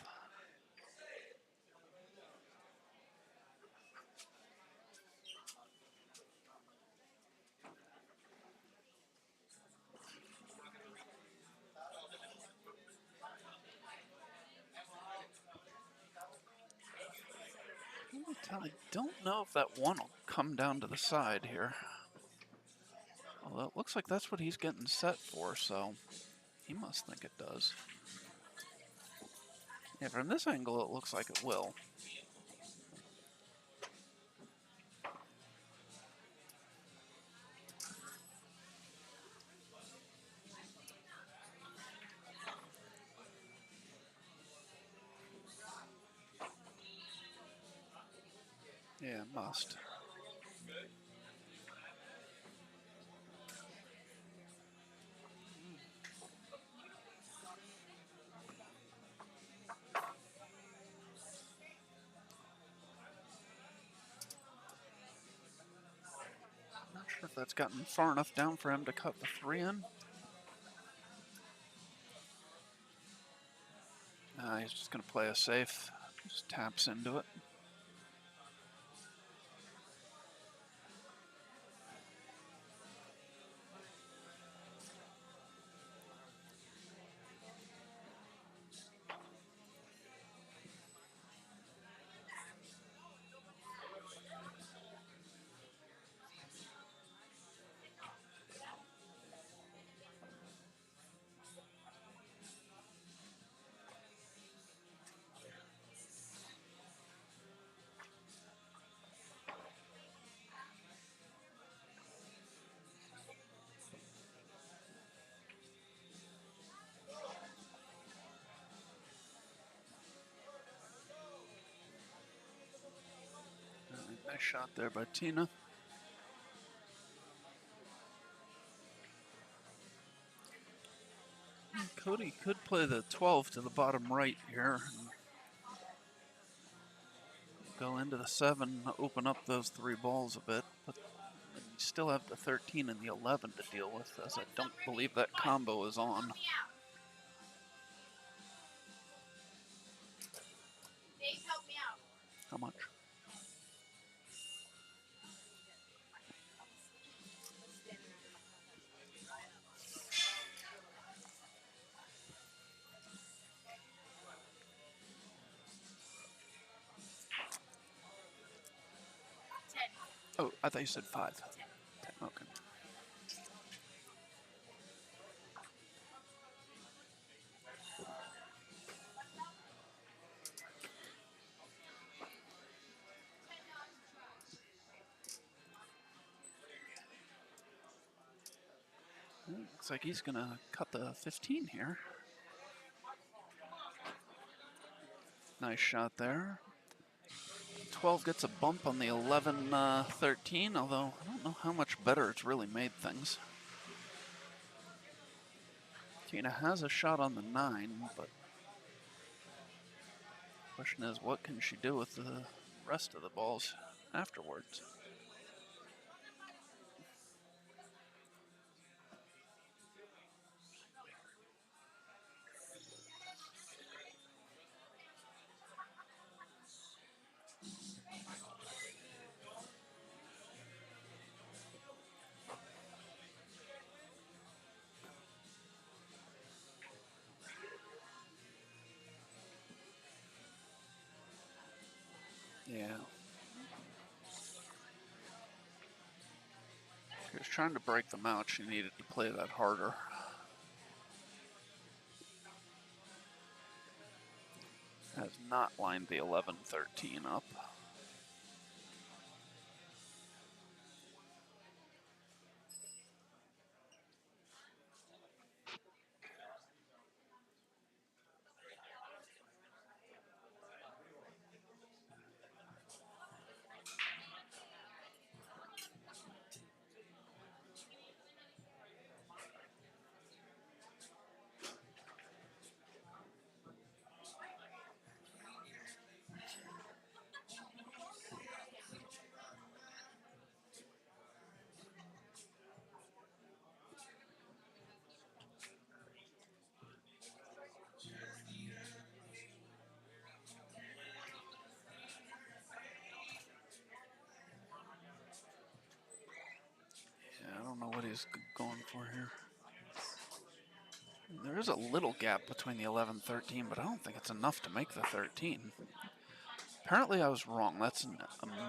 I don't know if that one will come down to the side here. Although it looks like that's what he's getting set for, so he must think it does. Yeah, from this angle it looks like it will. Yeah, it must. Not sure if that's gotten far enough down for him to cut the 3 in. He's just going to play a safe. Just taps into it. Nice shot there by Tina. Cody could play the 12 to the bottom right here. And go into the 7, open up those 3 balls a bit. But you still have the 13 and the 11 to deal with, as I don't believe that combo is on. How much? Oh, I thought you said 5. 10, okay. Looks like he's going to cut the 15 here. Nice shot there. 12 gets a bump on the 11-13, although I don't know how much better it's really made things. Tina has a shot on the 9, but the question is, what can she do with the rest of the balls afterwards? Yeah. She was trying to break them out. She needed to play that harder. Has not lined the 11-13 up. Cody's going for here. There is a little gap between the 11-13, but I don't think it's enough to make the 13. Apparently I was wrong. That's an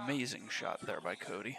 amazing shot there by Cody.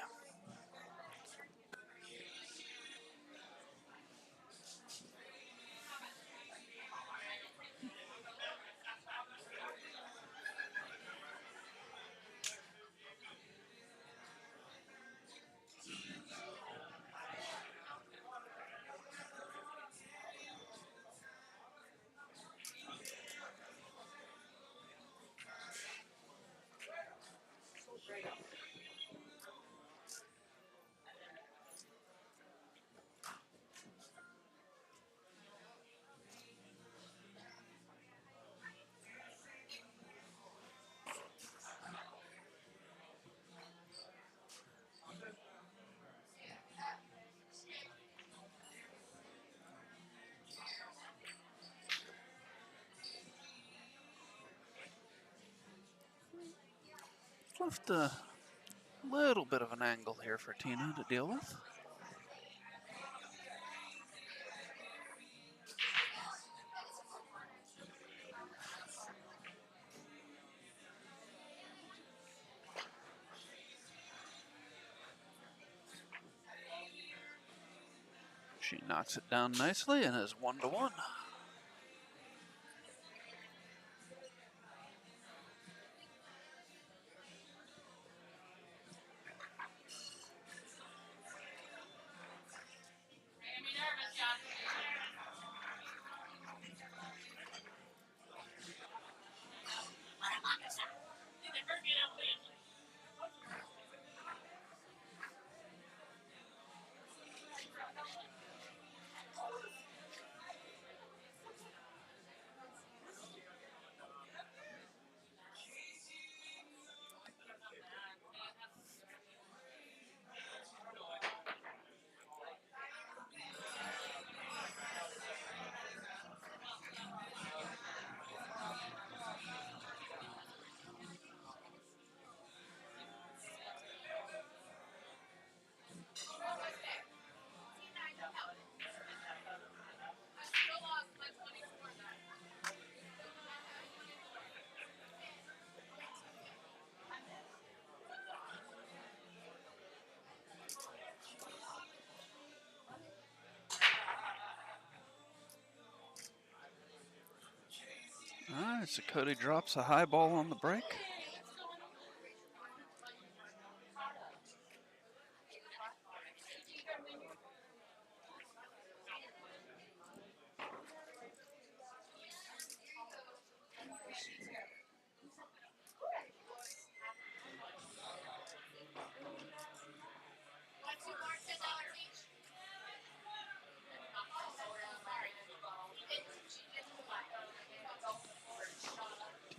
Left a little bit of an angle here for Tina to deal with. She knocks it down nicely and is 1-1. All right, so Cody drops a high ball on the break.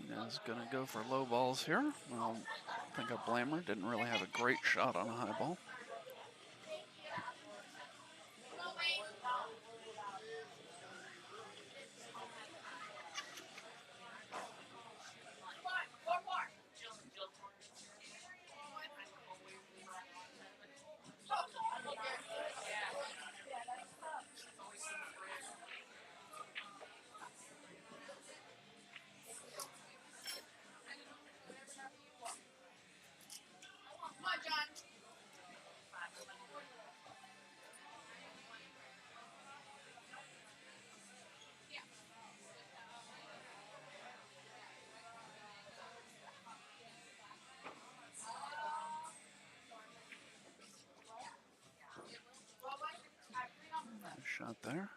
Tina's gonna go for low balls here. I don't think I blame her. Didn't really have a great shot on a high ball. Nice shot there.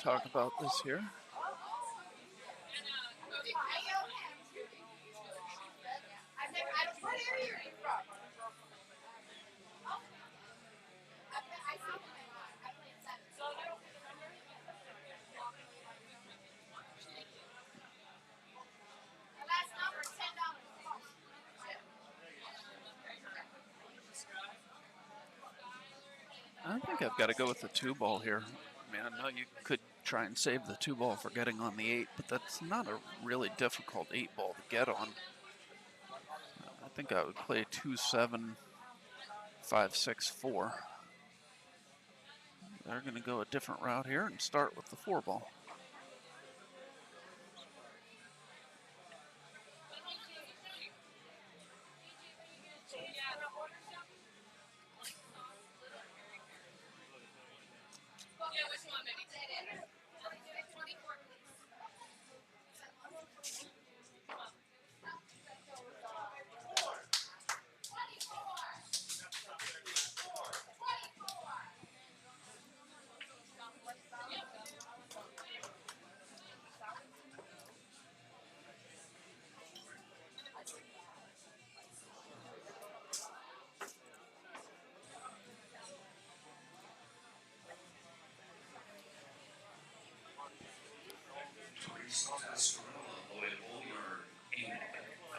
Talk about this here. I've got to go with the 2 ball here. I mean, I know you could try and save the 2 ball for getting on the 8, but that's not a really difficult 8 ball to get on. I think I would play 2, 7, 5, 6, 4. They're going to go a different route here and start with the 4 ball.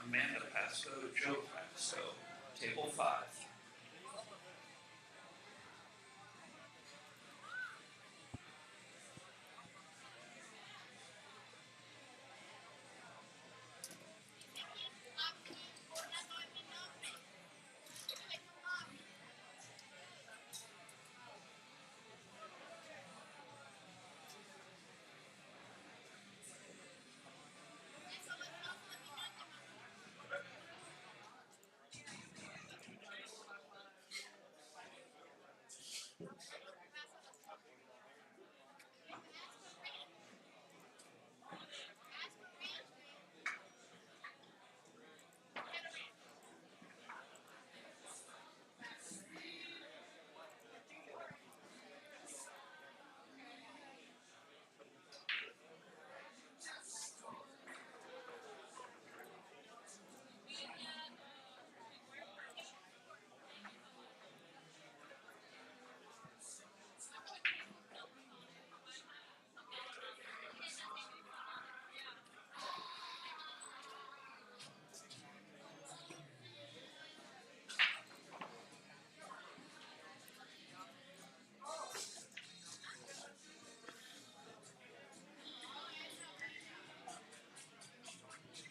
Amanda Pasco, Joe Pasco, table 5.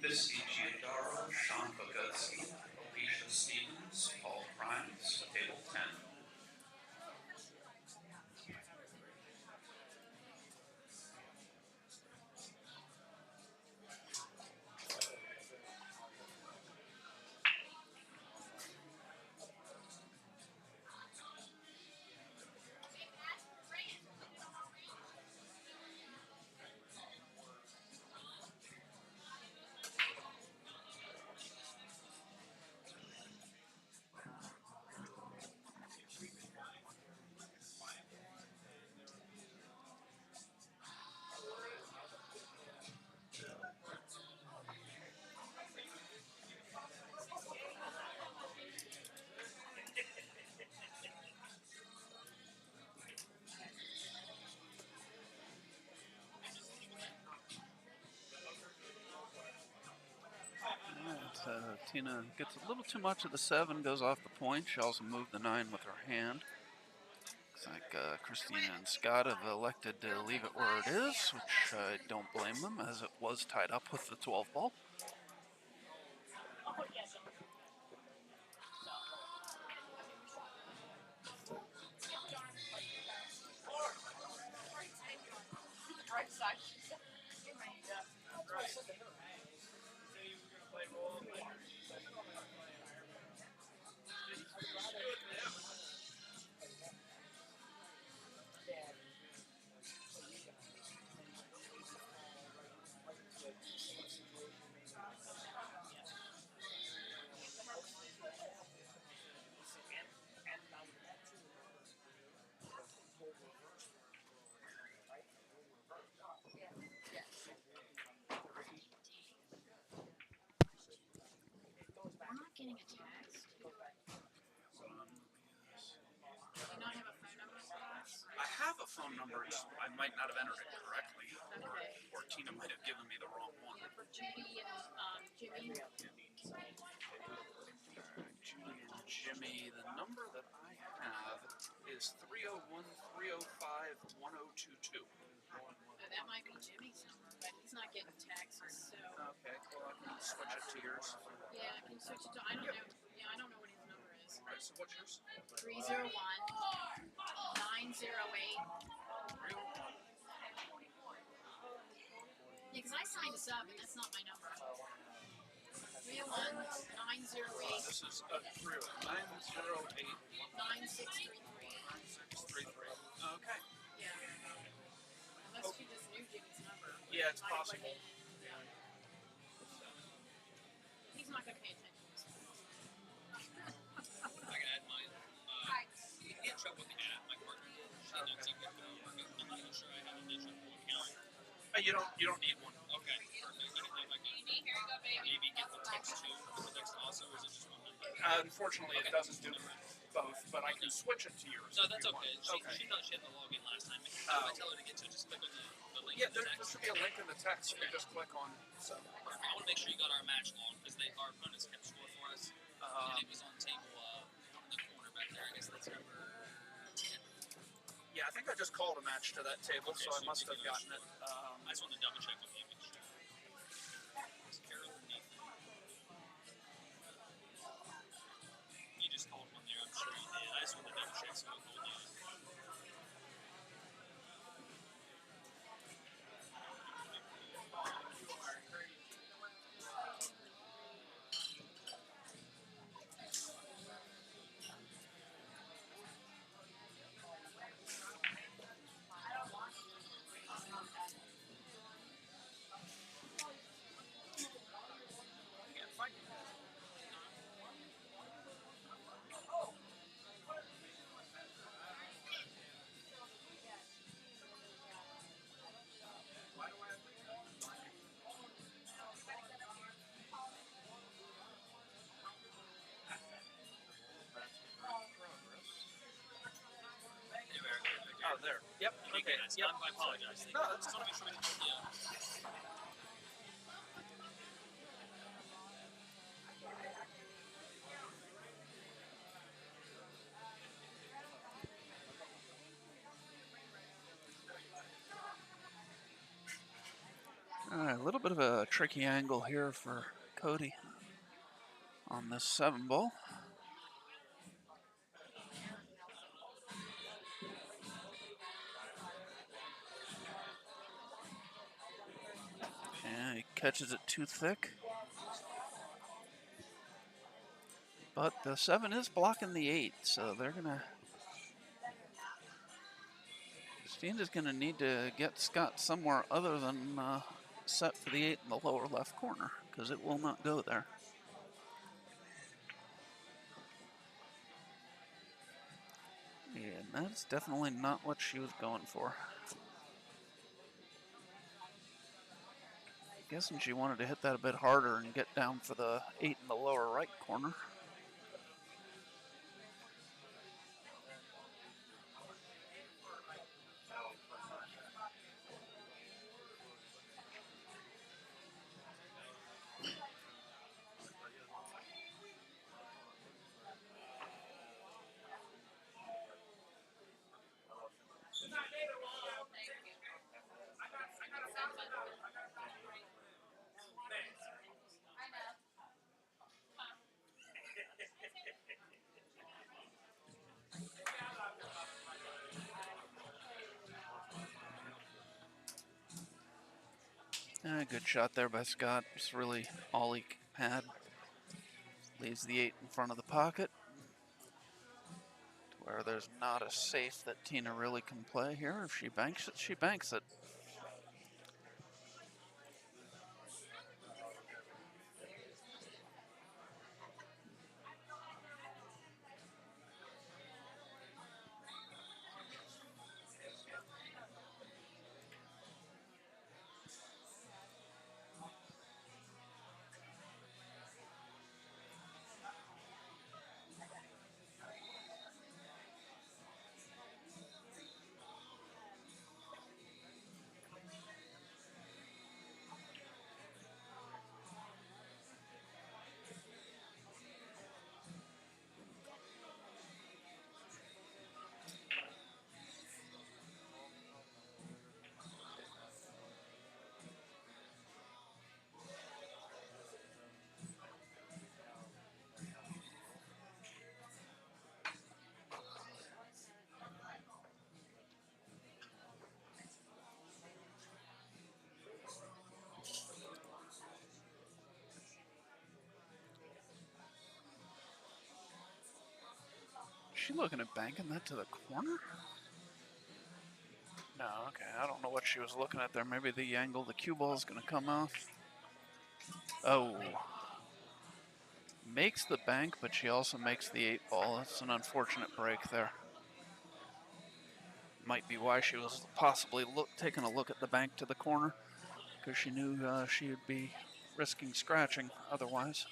Missy Giordaro, Sean Bogutsky, Alicia Stevens, Paul Primes, table 10. Tina gets a little too much of the 7, goes off the point. She also moved the 9 with her hand. Looks like Christina and Scott have elected to leave it where it is, which I don't blame them, as it was tied up with the 12 ball. Getting a text. Do you not have a phone number for us? I have a phone number, I might not have entered it correctly. Okay. Or Tina might have given me the wrong one. Yeah, for Judy and Jimmy. Judy and Jimmy, the number that I have is is 301-305-1022. That might be Jimmy's number, but he's not getting texts, so. Okay, well, I can switch it to yours. Yeah, I can switch it to, I don't know. Yeah, I don't know what his number is. All right, so what's yours? 301-908. Yeah, because I signed us up, and that's not my number. 301-908. This is 30908 9633. 9633. Okay. Yeah. Unless you just knew Jimmy's number. Yeah, it's possible. He's not going to pay attention. I can add mine. He had trouble with the app. My partner did. She didn't seem to work. I'm not even sure I have an additional account. You don't need one. Okay, perfect. I didn't know if I could maybe get the text too, the text also, or is it just one number? Unfortunately, it doesn't do both, but I can switch it to yours. No, that's if you okay. want. She thought she had the login last time. If I tell her to get to it, just click on the link Yeah, in the there text. should be a link in the text. You can just click on. So. Perfect. I want to make sure you got our match log because our opponents kept score for us. And it was on table in the corner back there. I guess that's number 10. Yeah, I think I just called a match to that table, Okay, so I so must have you gotten it. I just wanted to double check with you. Make sure. It's Carol underneath. You just called one there. I'm sure you did. I just wanted to double check so I told you. Oh, there. Yep. Okay. Yep. I apologize. No, that's just want to make sure we didn't. All right, a little bit of a tricky angle here for Cody on this 7 ball. And he catches it too thick. But the 7 is blocking the 8, so they're going to... Steen's going to need to get Scott somewhere other than set for the 8 in the lower left corner, because it will not go there. And that's definitely not what she was going for. Guessing she wanted to hit that a bit harder and get down for the 8 in the lower right corner. Good shot there by Scott. It's really all he had. Leaves the 8 in front of the pocket. To where there's not a safe that Tina really can play here. If she banks it, she banks it. she looking at banking that to the corner? No, okay. I don't know what she was looking at there. Maybe the angle the cue ball is going to come off. Oh. Makes the bank, but she also makes the 8-ball. That's an unfortunate break there. Might be why she was possibly taking a look at the bank to the corner, because she knew she would be risking scratching otherwise.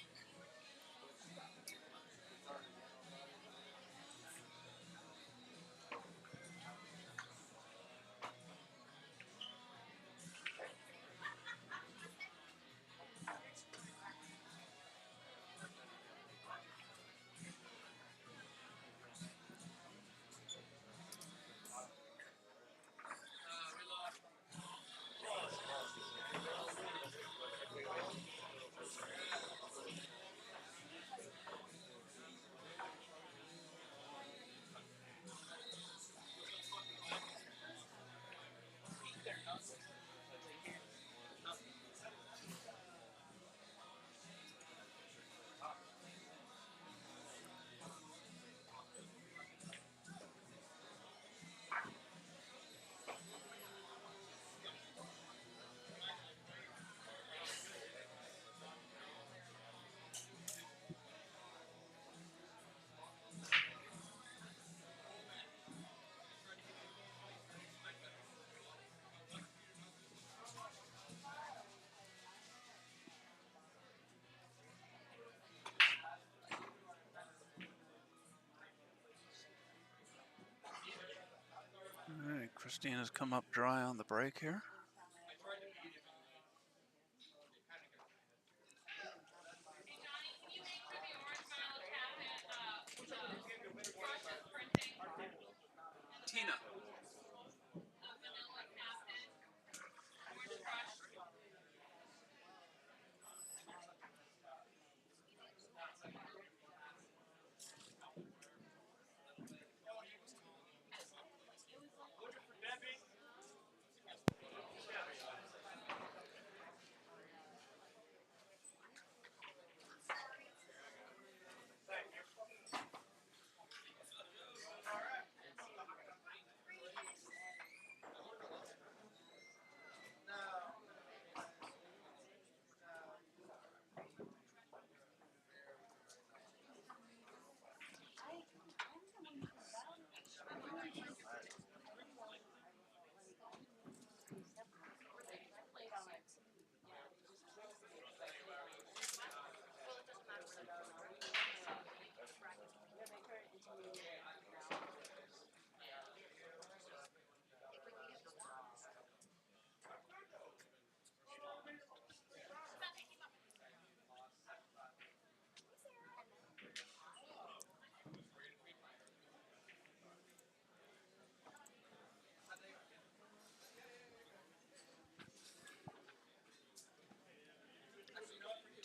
All right, Christina's come up dry on the break here. Tina.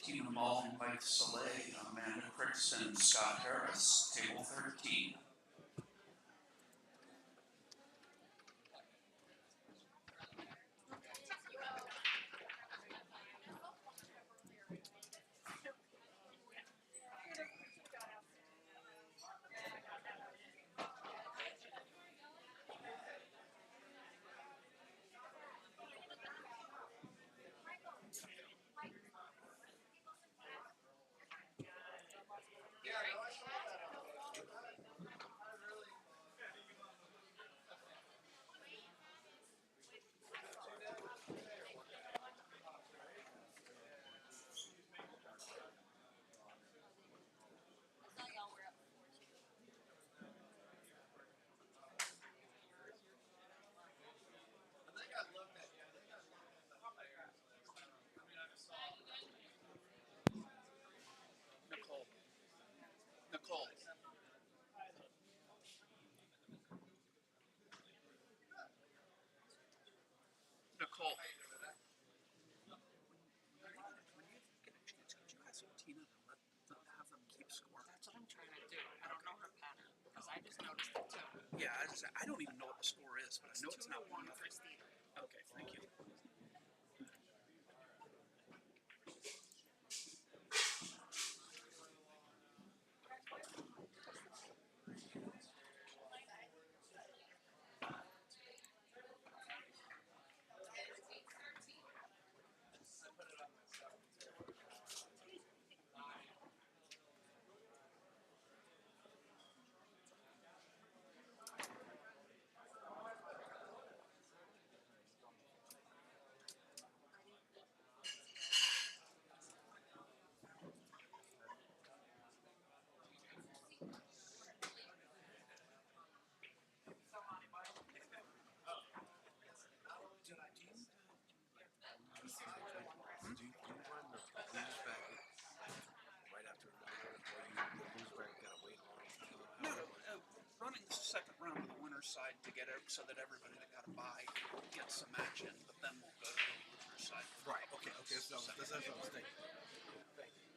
Tina Ball invites Soleil, Amanda Crickson, Scott Harris, table 13. Nicole. Nicole. When you get a chance, could you ask Tina to have them keep score? That's what I'm trying to do. I don't know her pattern because I just noticed it too. Yeah, I don't even know what the score is, but I know it's not 1-0. Okay, thank you. side to get it so that everybody that got a buy gets some action, but then we'll go to the loser side. Right. Okay. Okay. So that's what I was thinking. Thank you.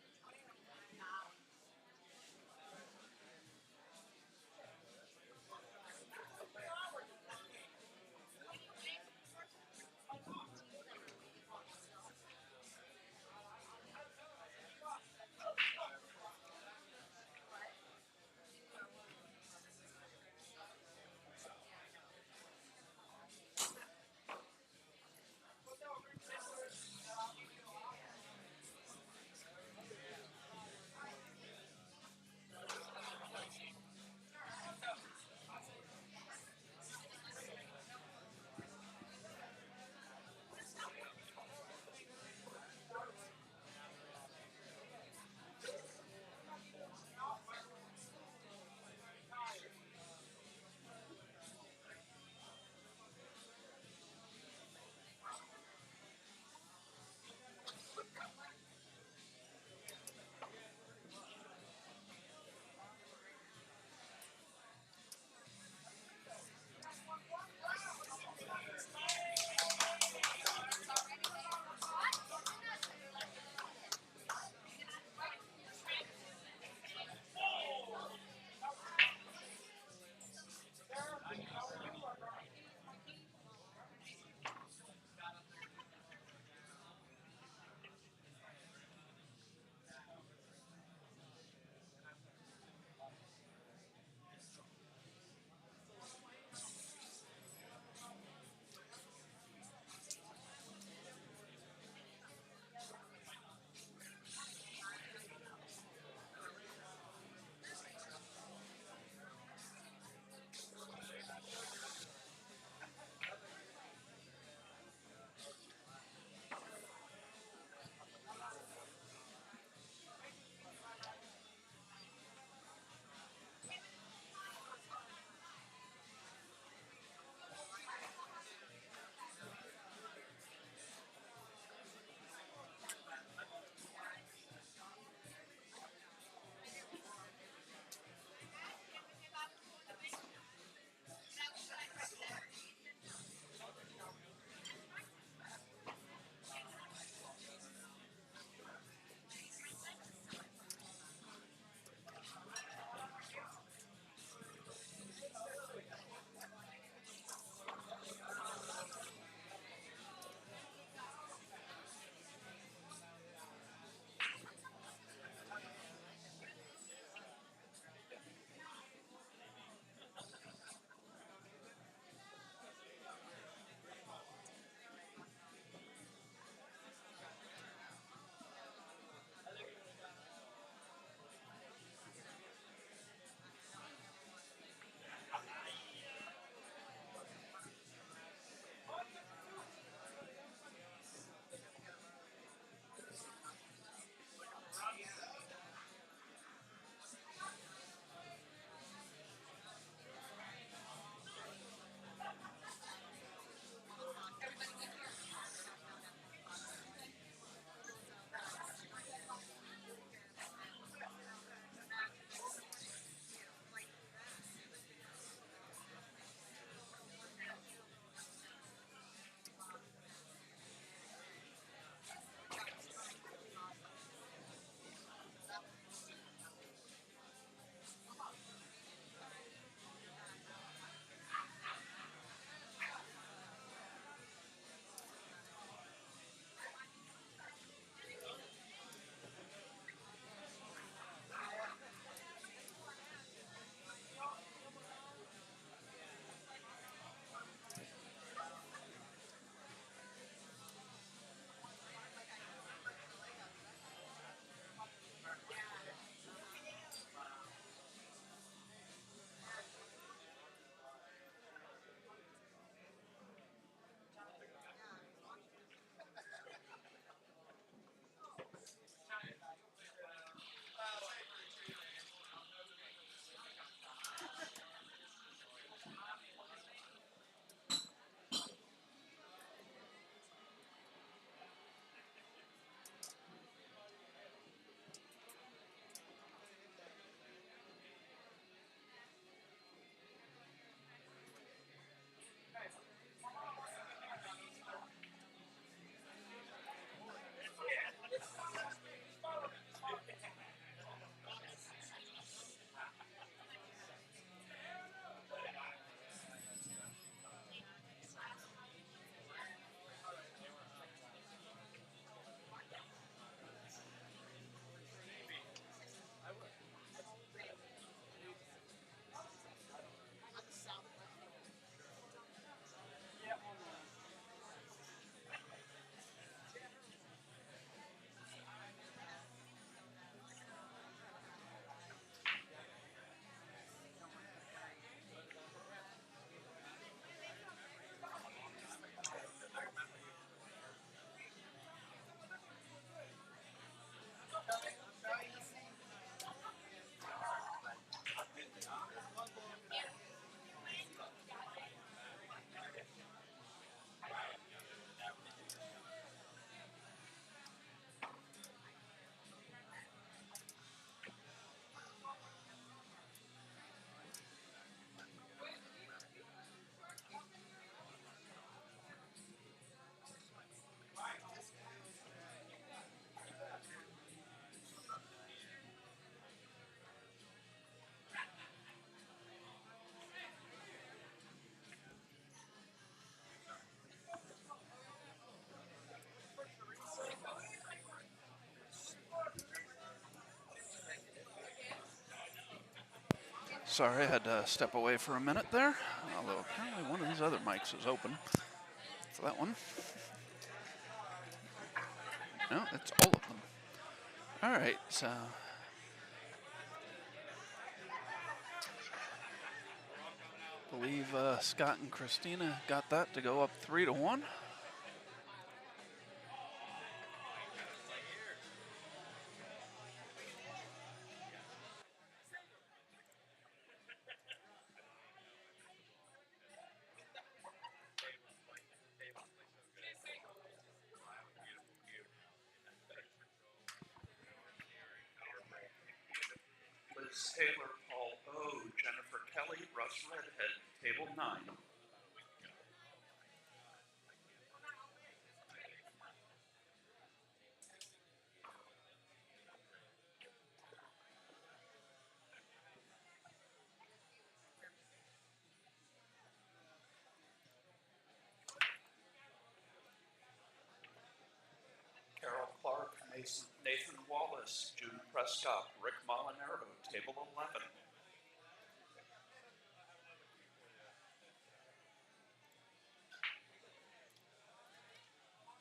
Sorry, I had to step away for a minute there. Although apparently one of these other mics is open. So that one. No, it's all of them. All right, so. Believe Scott and Christina got that to go up 3-1. Liz Taylor, Paul O, Jennifer Kelly, Russ Redhead, table 9. Carol Clark, Nathan Wallace, June Prescott, Rick Molinaro, table 11.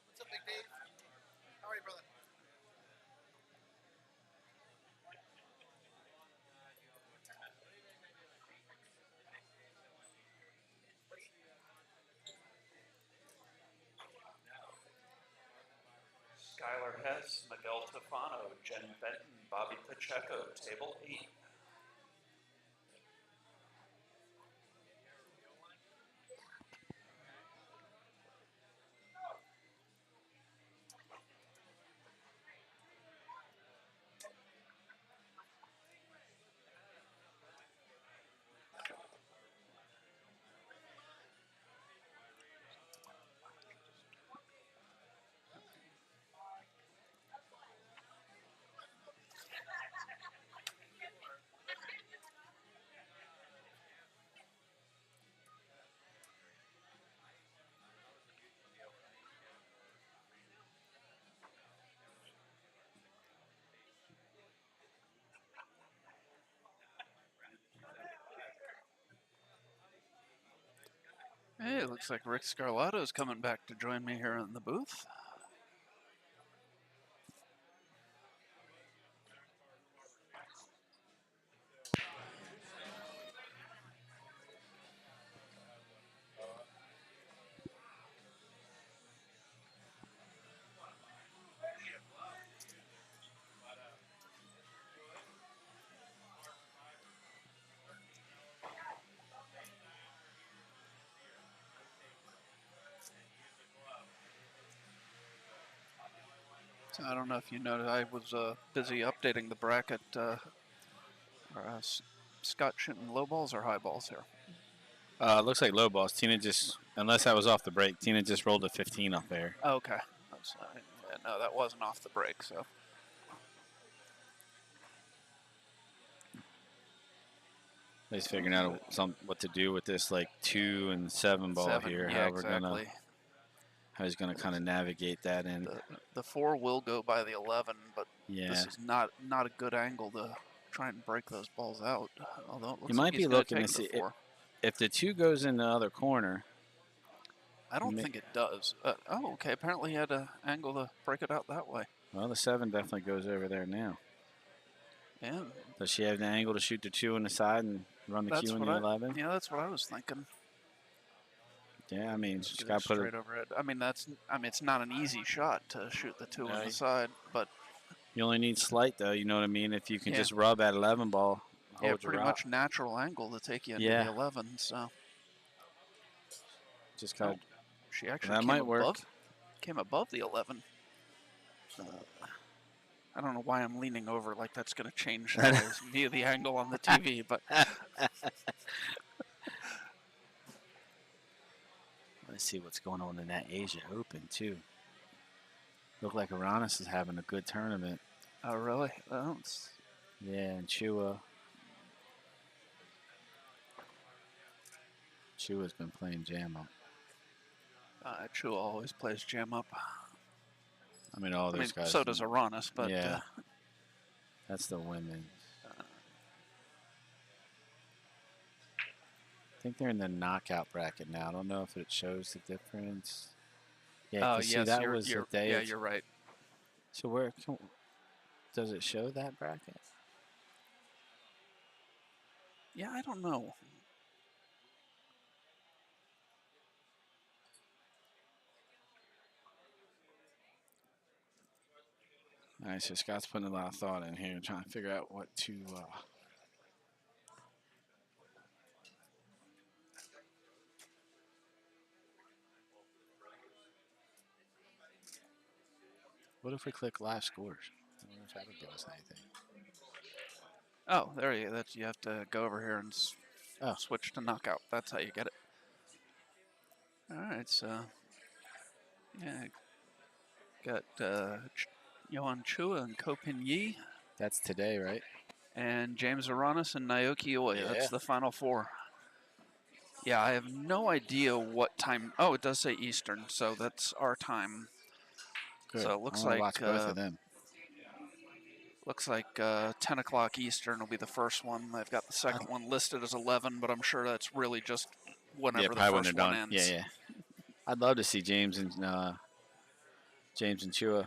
What's up, Big Dave? How are you, brother? Skylar Hess, Miguel Tafano, Jen Benton, Bobby Pacheco, table 8. Hey, it looks like Rick Scarlato is coming back to join me here in the booth. So I don't know if you know, I was busy updating the bracket. Scott shooting low balls or high balls here? Looks like low balls. Tina just, unless that was off the break, Tina just rolled a 15 off there. Okay. Yeah, no, that wasn't off the break, so. He's figuring out what to do with this like 2 and 7 ball here. Yeah, How we're exactly. how he's gonna kind of navigate that in. The 4 will go by the 11, but Yeah, this is not a good angle to try and break those balls out. Although it looks you like might he's be gonna looking to take the see 4. if the 2 goes in the other corner. I don't think it does. Oh, okay. Apparently he had an angle to break it out that way. Well, the 7 definitely goes over there now. Yeah. Does she have the angle to shoot the 2 on the side and run the Q in the 11? Yeah, that's what I was thinking. Yeah, I mean, she's Get got it to put straight it. overhead. I mean, it's not an easy shot to shoot the 2 on the side, but You only need slight though. You know what I mean? If you can Yeah. just rub at 11 ball, yeah, hold your pretty rock. much natural angle to take you into Yeah. the 11. So Just kind of. she actually That might work. came above the 11. I don't know why I'm leaning over like that's going to change how I view the angle on the TV, but Let's see what's going on in that Asia Open too. Look like Aranis is having a good tournament. oh really? Yeah, and Chua's been playing jam up. Chua always plays jam up. I mean, all those guys. So does Aranis, but yeah, that's the women. think they're in the knockout bracket now. I don't know if it shows the difference. Yeah, Oh, because see, yes, that was the day. yeah, you're right. So where does it show that bracket? Yeah, I don't know. All right, so Scott's putting a lot of thought in here, trying to figure out what to. What if we click live scores? I wonder if that would give us anything. Oh, there you go. That's, you have to go over here and switch to knockout. That's how you get it. All right, so yeah, got Johan Chua and Ko Pin Yi. That's today, right? And James Aranis and Naoki Oi. Yeah. That's the final four. Yeah, I have no idea what time. Oh, it does say Eastern, so that's our time. Good. So it looks I want to like watch both of them. Looks like 10 o'clock Eastern will be the first one. They've got the second one listed as 11, but I'm sure that's really just whenever the first one ends. Yeah, yeah. I'd love to see James and Chua.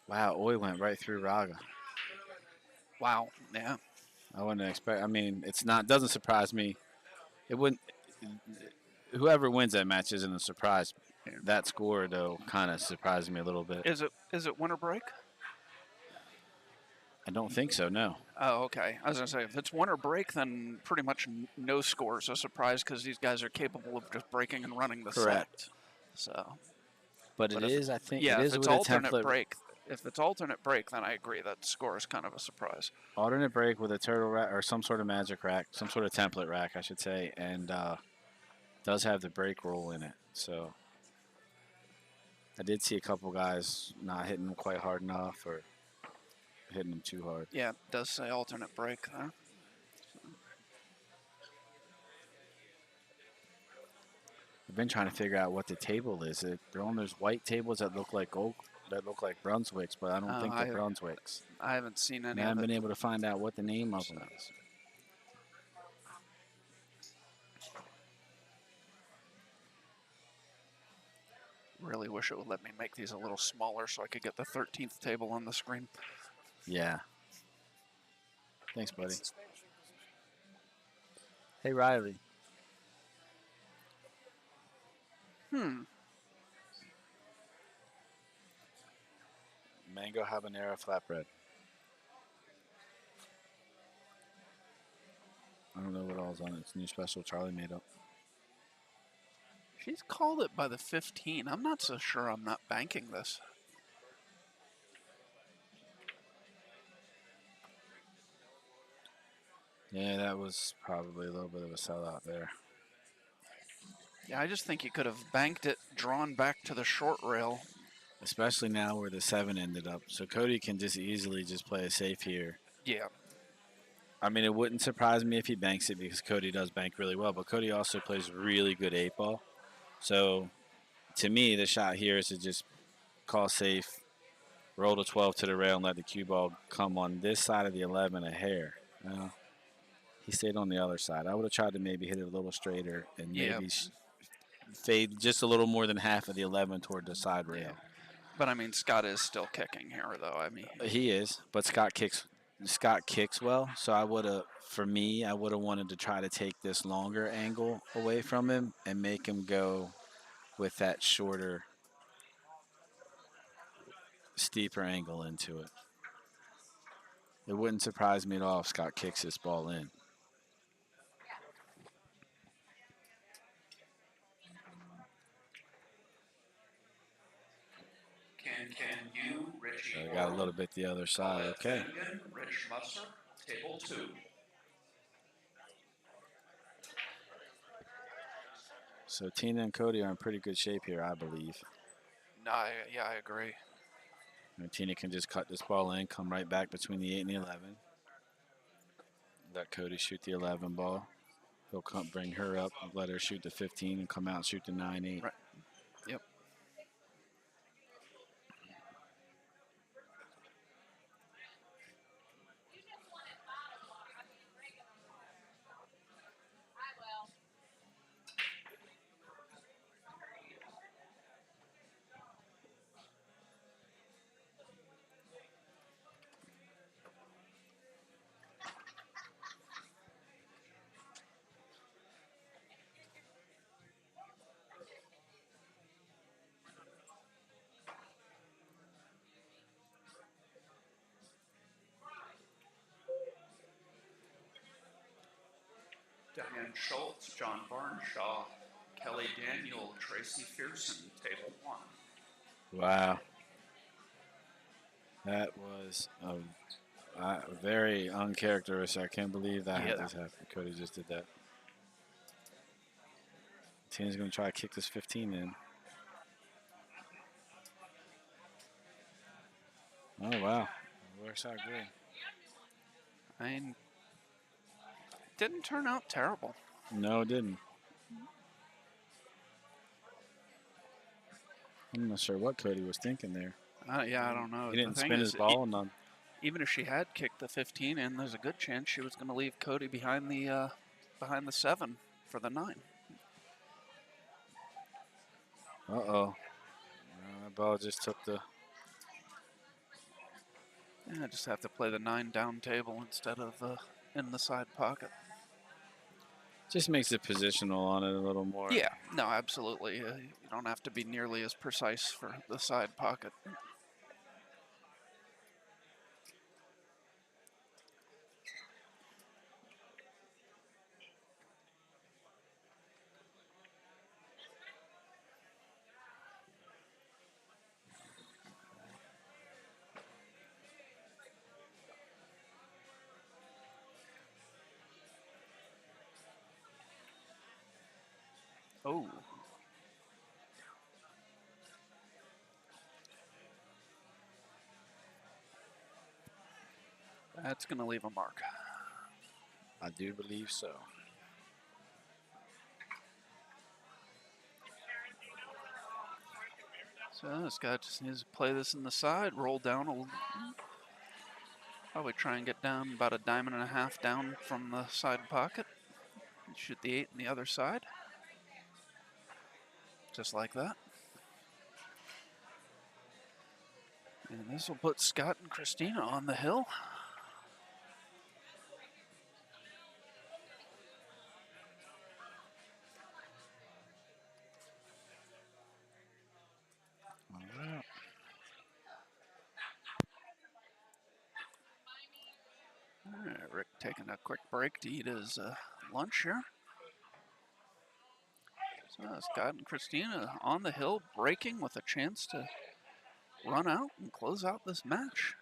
Wow, Oi went right through Raga. Wow. Yeah. I wouldn't expect. I mean, doesn't surprise me. It wouldn't. Whoever wins that match isn't a surprise. That score though kind of surprised me a little bit. Is it winter break? I don't think so. No. Oh, okay. I was gonna say if it's winter break, then pretty much no score is a surprise because these guys are capable of just breaking and running the Correct. set. So. But it is. I think. Yeah. It is if it's with alternate a template break, if it's alternate break, then I agree that score is kind of a surprise. alternate break with a turtle rack or some sort of magic rack, some sort of template rack, I should say, and does have the break roll in it. So I did see a couple guys not hitting them quite hard enough or hitting them too hard. Yeah, it does say alternate break there. I've been trying to figure out what the table is. They're on those white tables that look like Brunswicks, but I don't think they're Brunswicks. I haven't seen any. And I haven't been able to find out what the name of them is. Really wish it would let me make these a little smaller so I could get the 13th table on the screen. Yeah. Thanks, buddy. Hey, Riley. Mango habanero flatbread. I don't know what all's on it. It's a new special Charlie made up. She's called it by the 15. I'm not so sure I'm not banking this. Yeah, that was probably a little bit of a sellout there. Yeah, I just think you could have banked it, drawn back to the short rail. Especially now where the 7 ended up. So Cody can just easily just play it safe here. Yeah. I mean, it wouldn't surprise me if he banks it because Cody does bank really well. But Cody also plays really good 8-ball. So to me, the shot here is to just call safe, roll the 12 to the rail, and let the cue ball come on this side of the 11 a hair. He stayed on the other side. I would have tried to maybe hit it a little straighter and maybe fade just a little more than half of the 11 toward the side rail. Yeah. But I mean, Scott is still kicking here, though. I mean, he is, but Scott kicks well. So I would have wanted to try to take this longer angle away from him and make him go with that shorter, steeper angle into it. It wouldn't surprise me at all if Scott kicks this ball in. So I got a little bit the other side. Okay. Rich Musser, table 2. So Tina and Cody are in pretty good shape here, I believe. No, yeah, I agree. And Tina can just cut this ball in, come right back between the 8 and the 11. Let Cody shoot the 11 ball. He'll come bring her up, let her shoot the 15, and come out and shoot the 9-8. Right. Yep. Schultz, John Barnshaw, Kelly Daniel, Tracy Fearson, table 1. Wow. That was very uncharacteristic. I can't believe that Yeah. just happened. Cody just did that. Tina's going to try to kick this 15 in. Oh, wow. It works out great. I mean, didn't turn out terrible. No, it didn't. I'm not sure what Cody was thinking there. Yeah, I don't know. He The didn't thing spin is, his ball. None. even if she had kicked the 15 in, there's a good chance she was going to leave Cody behind the 7 for the 9. Uh-oh. That ball just took the... Yeah, just have to play the 9 down table instead of in the side pocket. Just makes it positional on it a little more. Yeah, no, absolutely. You don't have to be nearly as precise for the side pocket. Oh. That's going to leave a mark. I do believe so. So Scott just needs to play this in the side, roll down a little. Probably try and get down about a diamond and a half down from the side pocket. Shoot the 8 on the other side. Just like that. And this will put Scott and Christina on the hill. All right. All right, Rick taking a quick break to eat his lunch here. So Scott and Christina on the hill, breaking with a chance to run out and close out this match.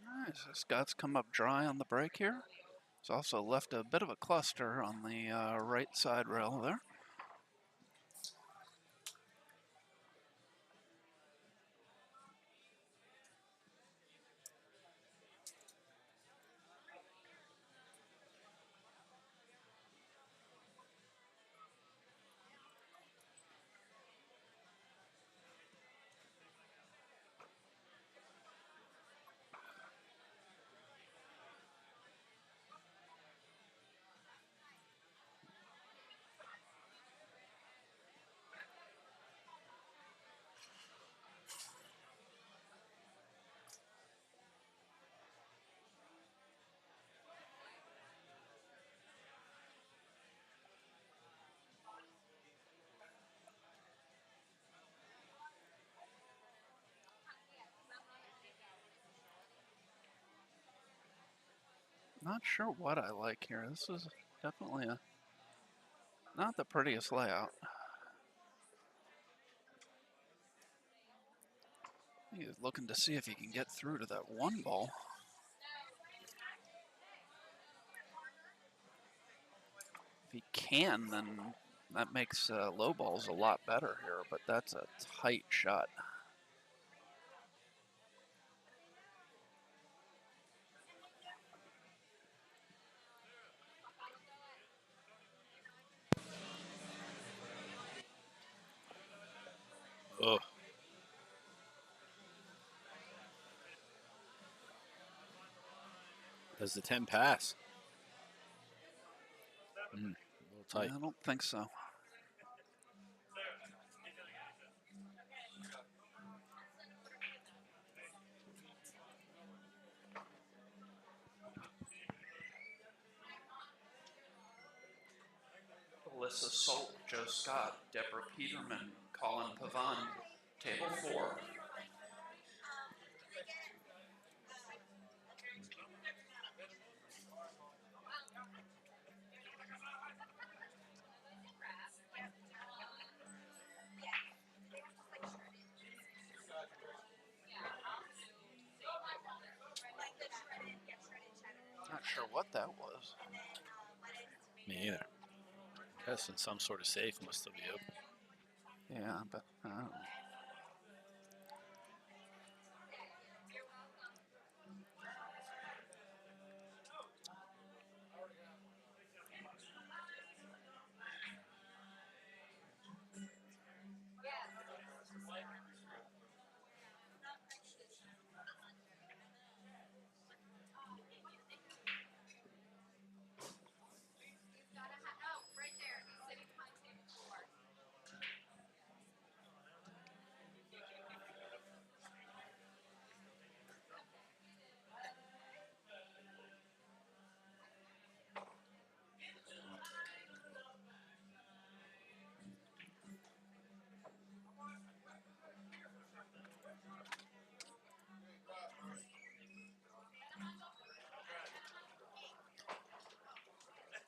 All right, so Scott's come up dry on the break here. He's also left a bit of a cluster on the right side rail there. Not sure what I like here. This is definitely not the prettiest layout. He's looking to see if he can get through to that 1 ball. If he can, then That makes low balls a lot better here, but that's a tight shot. Oh. Does the 10 pass? A little tight. I don't think so. Alyssa Solt, Joe Scott, Deborah Peterman, Colin Pavan, table 4. Not sure what that was. Me either. Guessing some sort of safe must still be open. Yeah, but I don't know.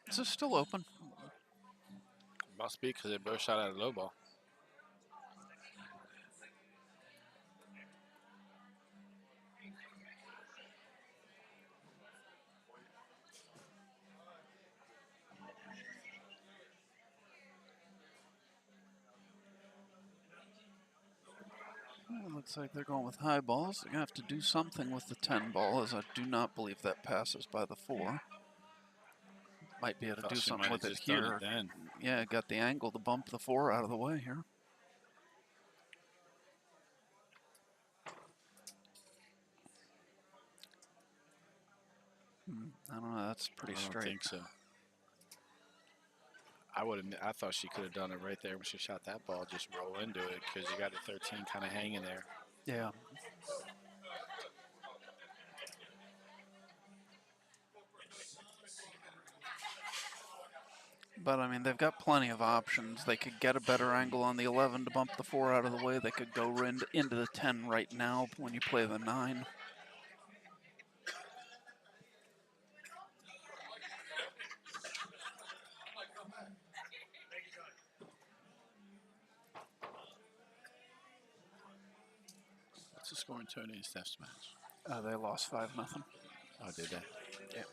Is this still open? Must be because they both shot at a low ball. Well, looks like they're going with high balls. They're going to have to do something with the 10 ball, as I do not believe that passes by the 4. Might be able to Thought do she something might have with it just done here. it then. Yeah, got the angle to bump the 4 out of the way here. I don't know. That's pretty I don't straight. think so. I thought she could have done it right there when she shot that ball. Just roll into it because you got a 13 kind of hanging there. Yeah. But, I mean, they've got plenty of options. They could get a better angle on the 11 to bump the 4 out of the way. They could go into the 10 right now when you play the 9. What's the score in Tony and Steph's match? They lost 5-0. Oh, did they? Yeah.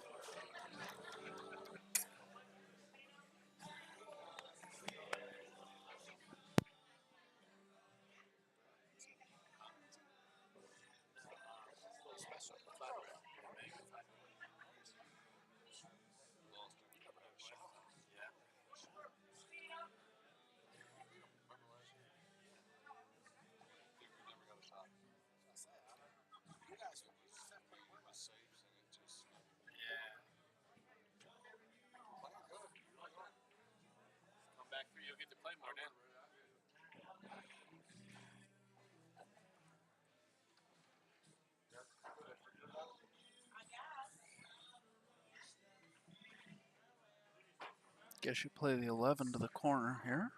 Guess you play the 11 to the corner here.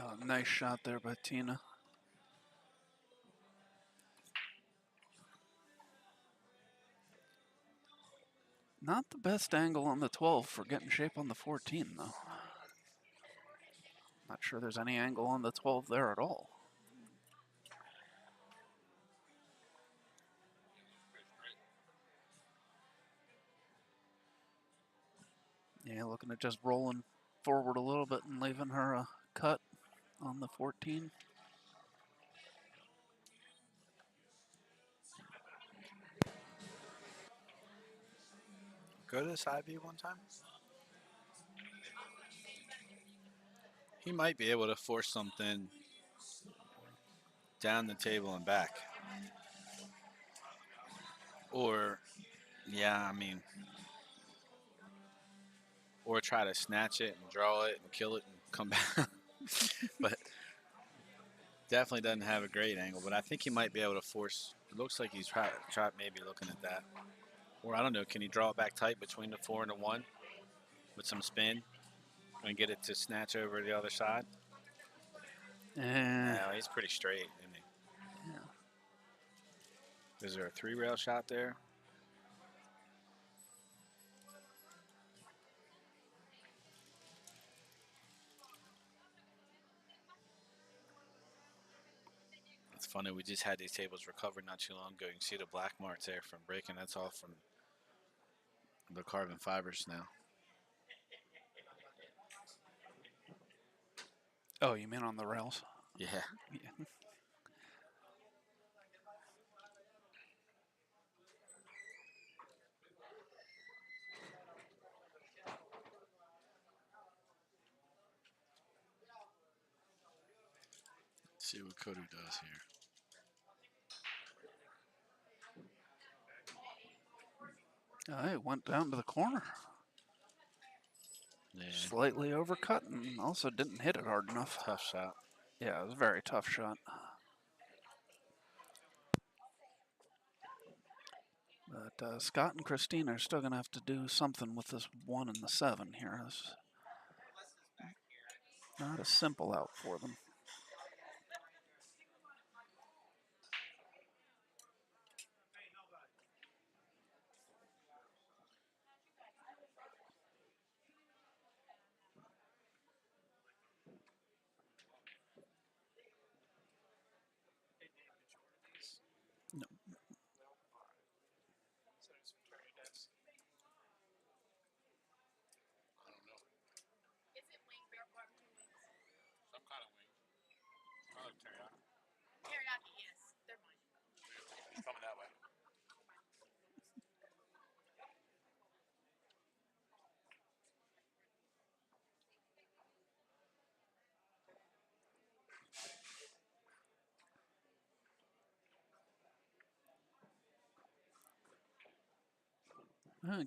Oh, nice shot there by Tina. Not the best angle on the 12 for getting shape on the 14, though. Not sure there's any angle on the 12 there at all. Yeah, looking at just rolling forward a little bit and leaving her a cut on the 14. Go to this IV one time. He might be able to force something down the table and back. Or, yeah, I mean, or try to snatch it and draw it and kill it and come back. But definitely doesn't have a great angle. But I think he might be able to force. It looks like he's try maybe looking at that. Or I don't know. Can he draw it back tight between the 4 and the 1 with some spin and get it to snatch over the other side? No, he's pretty straight, isn't he? Yeah. Is there a 3-rail shot there? It's funny, we just had these tables recovered not too long ago. You can see the black marks there from breaking. That's all from the carbon fibers now. Oh, you mean on the rails? Yeah. Yeah. Let's see what Kodu does here. It went down to the corner. Yeah. Slightly overcut and also didn't hit it hard enough. Tough shot. Yeah, it was a very tough shot. But Scott and Christine are still going to have to do something with this 1 and the 7 here. It's not a simple out for them. No. Some kind of wing. Probably teriyaki. Teriyaki, yes. They're mine. It's coming that way.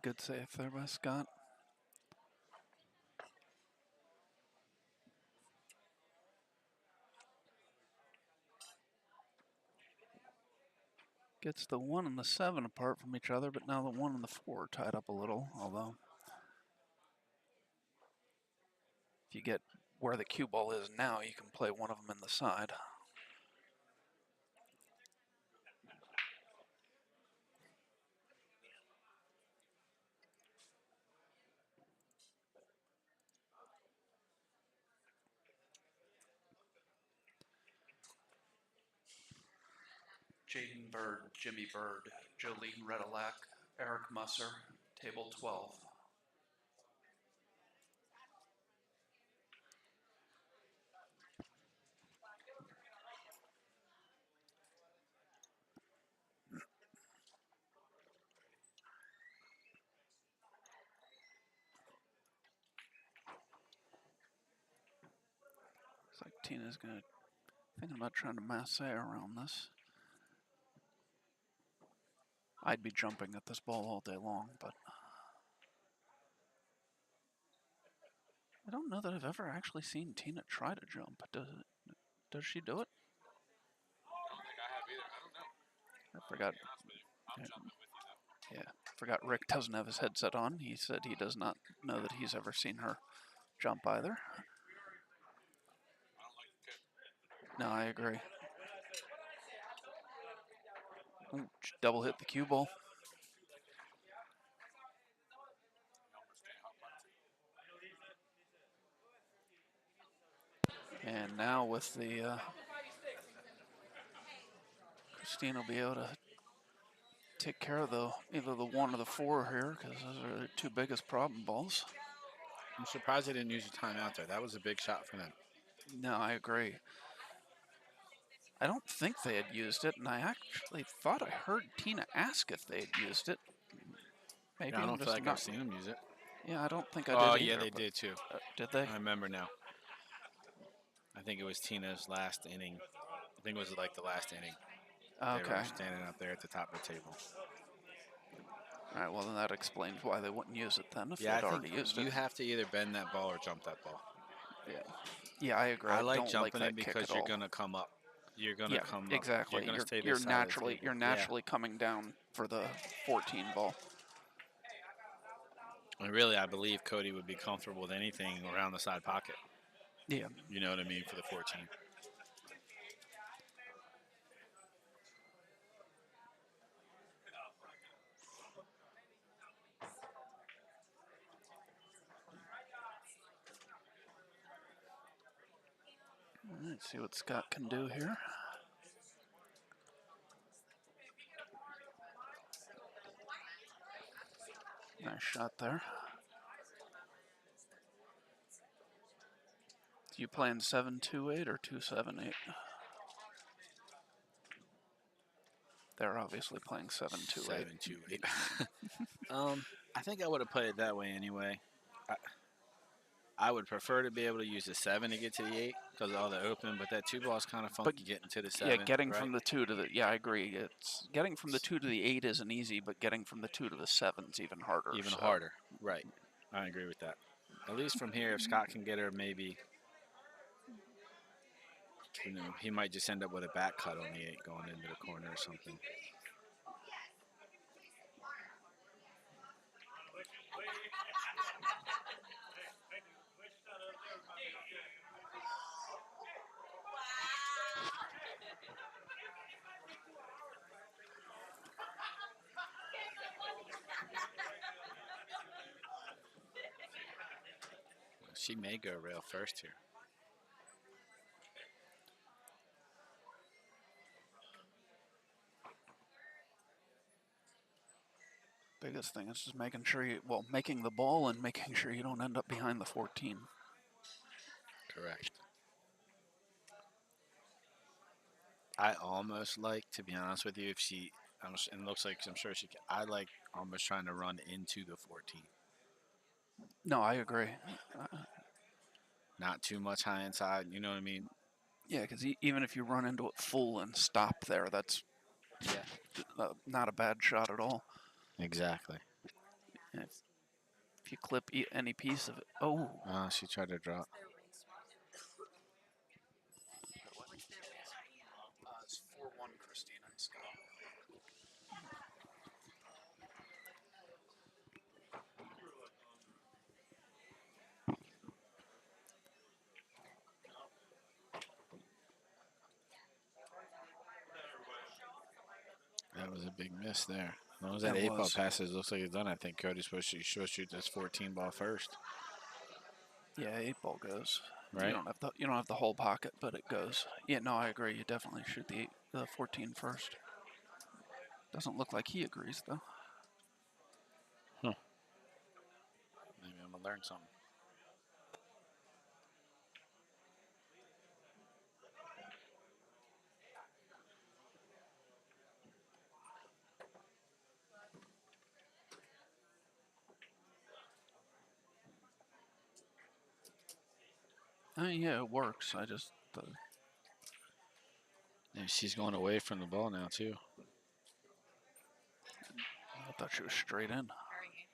Good save there by Scott. Gets the 1 and the 7 apart from each other, but now the 1 and the 4 are tied up a little, although if you get where the cue ball is now, you can play one of them in the side. Jaden Bird, Jimmy Bird, Jolene Redelac, Eric Musser, table 12. Looks like Tina's going to thinking about trying to masse around this. I'd be jumping at this ball all day long, but I don't know that I've ever actually seen Tina try to jump. Does she do it? I don't think I have either. I don't know. I forgot. To be honest with you. I'm jumping with you though. Yeah, forgot Rick doesn't have his headset on. He said he does not know that he's ever seen her jump either. I don't like the kick. No, I agree. Ooh, double hit the cue ball. And now with the Christine will be able to take care of either the 1 or the 4 here, because those are the 2 biggest problem balls. I'm surprised they didn't use a timeout there. That was a big shot for them. No, I agree. I don't think they had used it, and I actually thought I heard Tina ask if they had used it. Maybe Yeah, I I'm don't feel just like not. I've seen them use it. Yeah, I don't think I did Oh, either. yeah, they but, did too. Did they? I remember now. I think it was Tina's last inning. I think it was like the last inning. They Okay. were standing up there at the top of the table. All right, well, then that explains why they wouldn't use it then if Yeah, I they'd think already used you it. have to either bend that ball or jump that ball. Yeah. Yeah, I agree. I I like don't jumping like it that kick because at you're all. gonna come up. You're gonna Yeah, come up. exactly. You're gonna stay You're this side of the table. you're naturally coming down for the 14 ball. And really, I believe Cody would be comfortable with anything around the side pocket. Yeah. You know what I mean for the 14. All right, see what Scott can do here. Nice shot there. You playing 7-2-8 or 2-7-8? They're obviously playing 7-2-8. 7-2-8. I think I would have played it that way anyway. I would prefer to be able to use the 7 to get to the 8 because of all the open, but that 2 ball is kind of funky getting to the 7. Yeah, getting right? from the 2 to the I agree. It's getting from the 2 to the 8 isn't easy, but getting from the 2 to the 7 is even harder. Even harder, right? I agree with that. At least from here, if Scott can get her, maybe he might just end up with a back cut on the 8 going into the corner or something. She may go rail first here. Biggest thing is just making sure making the ball and making sure you don't end up behind the 14. Correct. I almost like, to be honest with you, if she, and it looks like I'm sure she can, I like almost trying to run into the 14. No, I agree. Not too much high inside, you know what I mean? Yeah, because even if you run into it full and stop there, that's not a bad shot at all. Exactly. If you clip any piece of it, she tried to drop. It's 4-1 Christina and Scott. That was a big miss there. As long as that 8 ball passes, looks like it's done. I think Cody's supposed to shoot this 14 ball first. Yeah, 8 ball goes. Right. You don't have the whole pocket, but it goes. Yeah, no, I agree. You definitely shoot the 14 first. Doesn't look like he agrees though. Maybe I'm gonna learn something. Yeah, it works. I just. Yeah, she's going away from the ball now too. I thought she was straight in. How are you?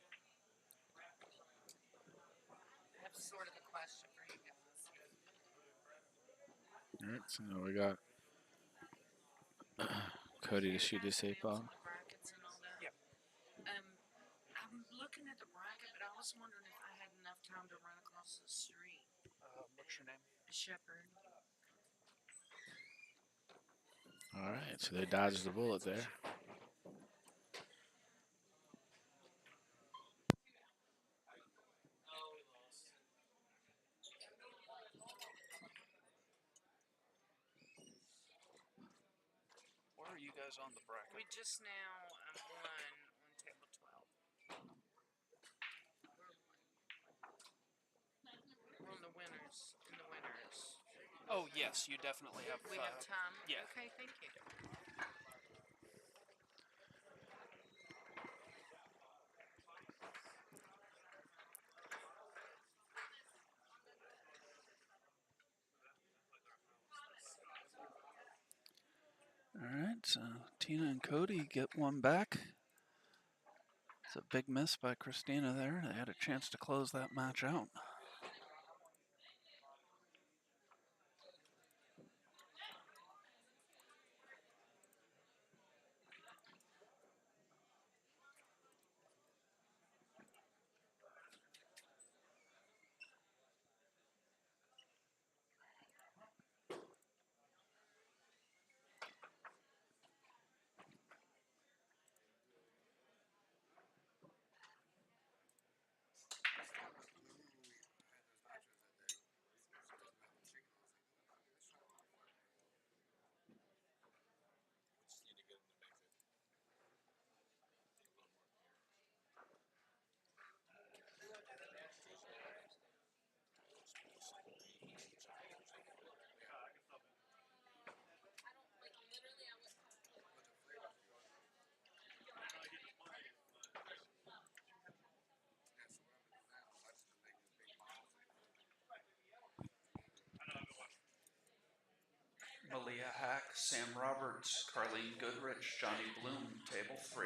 I have sort of a question for you guys. All right, so now we got Cody to shoot this 8 ball. Brackets and all that. Yep. I'm looking at the bracket, but I was wondering if I had enough time to run across the street. What's your name? Shepherd. All right, so they dodged the bullet there. guys on the bracket? We just now won on table 12. We're on the winners. In the winners. Oh yes, you definitely have. We have time. Yeah. Okay, thank you. All right, so Tina and Cody get one back. It's a big miss by Christina there. They had a chance to close that match out. Malia Hack, Sam Roberts, Carlene Goodrich, Johnny Bloom, table 3.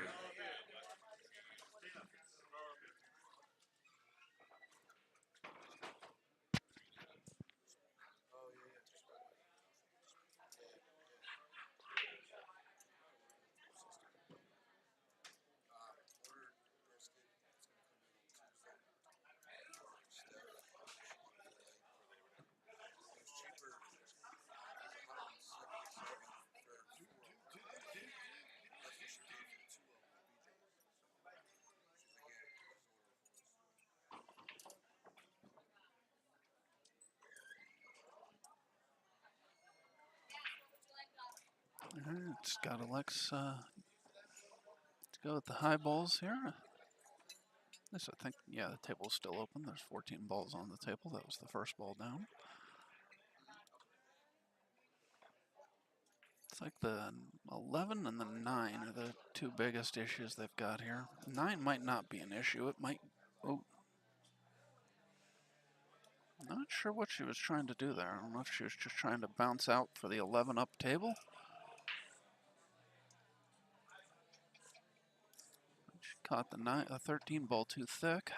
All right, it's got Alexa to go with the high balls here. This, I think, yeah, the table's still open. There's 14 balls on the table. That was the first ball down. It's like the 11 and the 9 are the two biggest issues they've got here. 9 might not be an issue. It might. Oh. Not sure what she was trying to do there. I don't know if she was just trying to bounce out for the 11 up table. She caught the 13 ball too thick.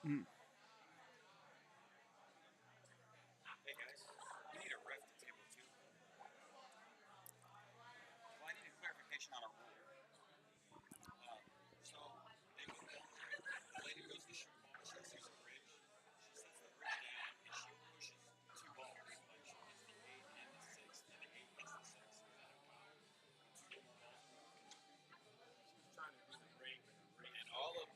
Mm. Hey guys, we need a ref to table 2. Well, I need a clarification on a rule. So, they go down, the lady goes to shoot ball, she has to use a bridge. She sets the bridge down and she pushes 2 balls. Like she hits the 8 and the 6, and the 8 hits the 6. Is that okay? 2 more balls. She's trying to do the ring, and all of,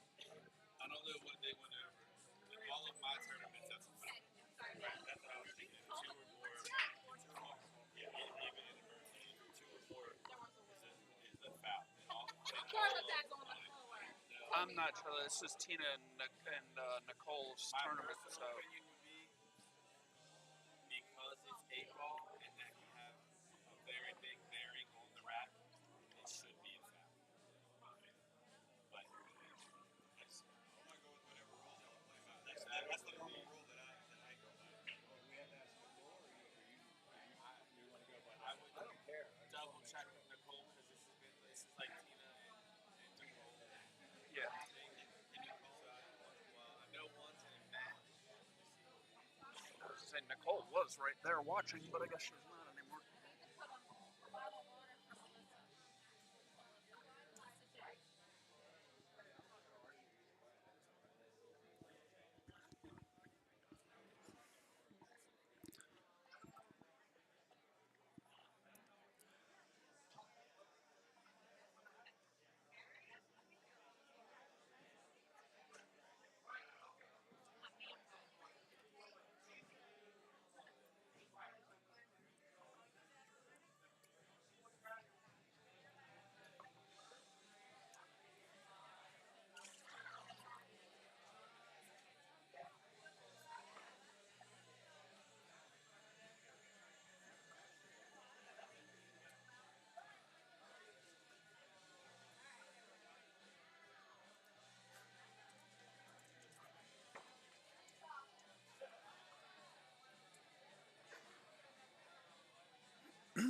I don't know what they went over. In all of my tournaments, that's a foul. Right, that's what I was thinking. 2 or more. Yeah, even in the birthday, 2 or more is a foul. I'm not sure. This is Tina and Nicole's tournament, so. My opinion would be, because it's 8 ball and that you have a very big bearing on the rack, it should And Nicole was right there watching, but I guess she's not anymore. You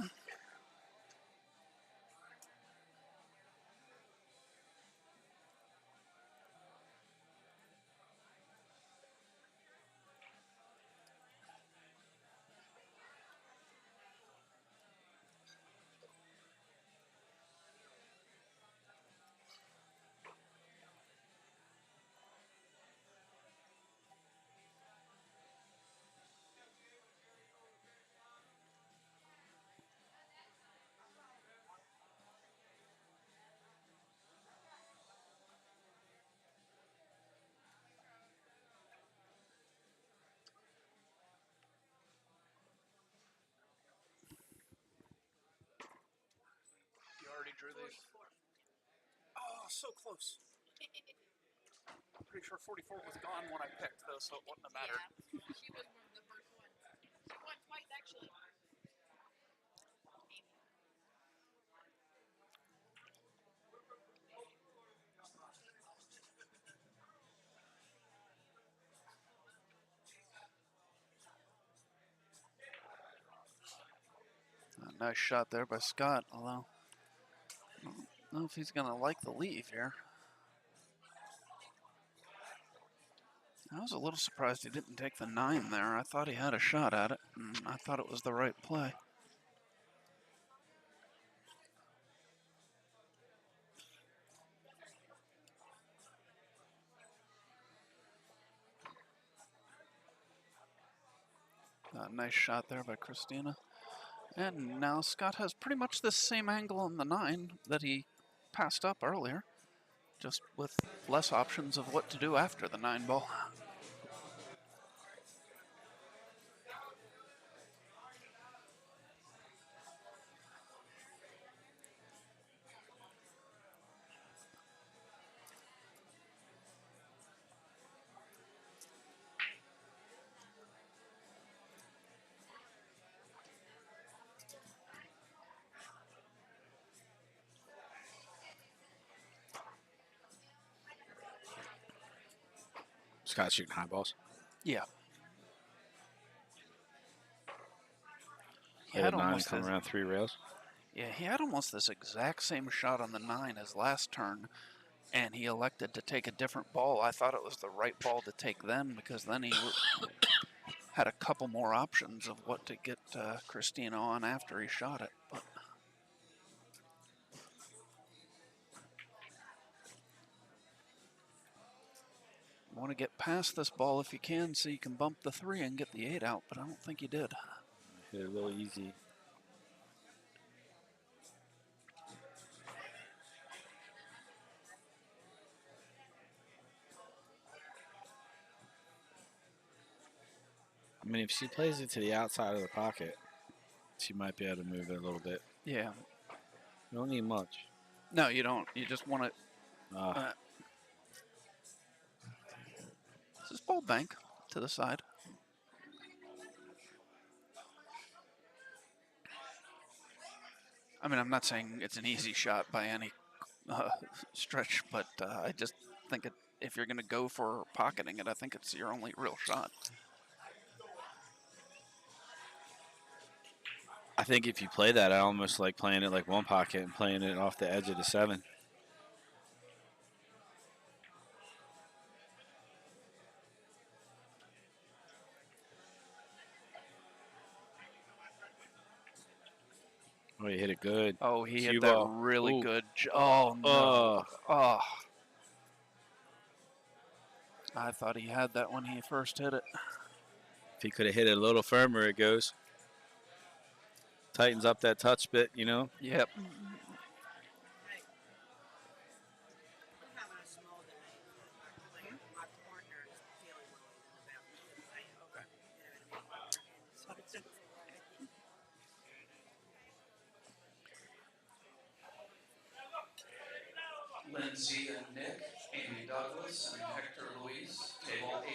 already drew these? Oh, so close. I'm pretty sure 44 was gone when I picked, though, so it wouldn't have mattered. Yeah, she was one of the first ones. She won twice, actually. A nice shot there by Scott, although I don't know if he's going to like the leave here. I was a little surprised he didn't take the 9 there. I thought he had a shot at it, and I thought it was the right play. A nice shot there by Christina. And now Scott has pretty much the same angle on the 9 that he passed up earlier, just with less options of what to do after the 9 ball. Scott shooting high balls. Yeah. He Play had the 9 almost come this, around 3 rails. yeah, he had almost this exact same shot on the 9 as last turn, and he elected to take a different ball. I thought it was the right ball to take then, because then he had a couple more options of what to get Christina on after he shot it. But you want to get past this ball if you can, so you can bump the 3 and get the 8 out, but I don't think he did. Hit it a little easy. I mean, if she plays it to the outside of the pocket, she might be able to move it a little bit. Yeah. You don't need much. No, you don't. You just want to. Just ball bank to the side. I mean, I'm not saying it's an easy shot by any stretch, but I just think if you're going to go for pocketing it, I think it's your only real shot. I think if you play that, I almost like playing it like one pocket and playing it off the edge of the 7. Oh, he hit it good. Oh, he Cue hit that ball. really Ooh. good. Oh, no. Oh. I thought he had that when he first hit it. If he could have hit it a little firmer, it goes. Tightens up that touch bit, you know. Yep. I'm having a small day. Like, my partner is feeling well in the bathroom because I am. Okay. You know what I mean? So it's a Lindsay and Nick, Amy Douglas, and Hector Luis, table 8.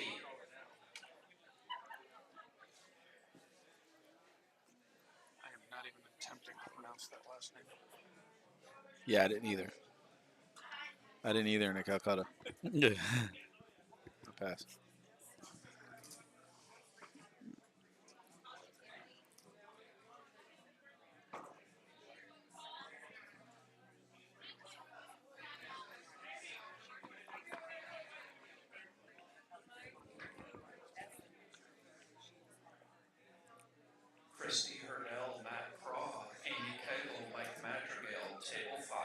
I am not even attempting to pronounce that last name. Yeah, I didn't either. I didn't either in the Calcutta. Yeah. Pass. Christy Hurdell, Matt Craw, Amy Kegel, Mike Madrigal, table 5.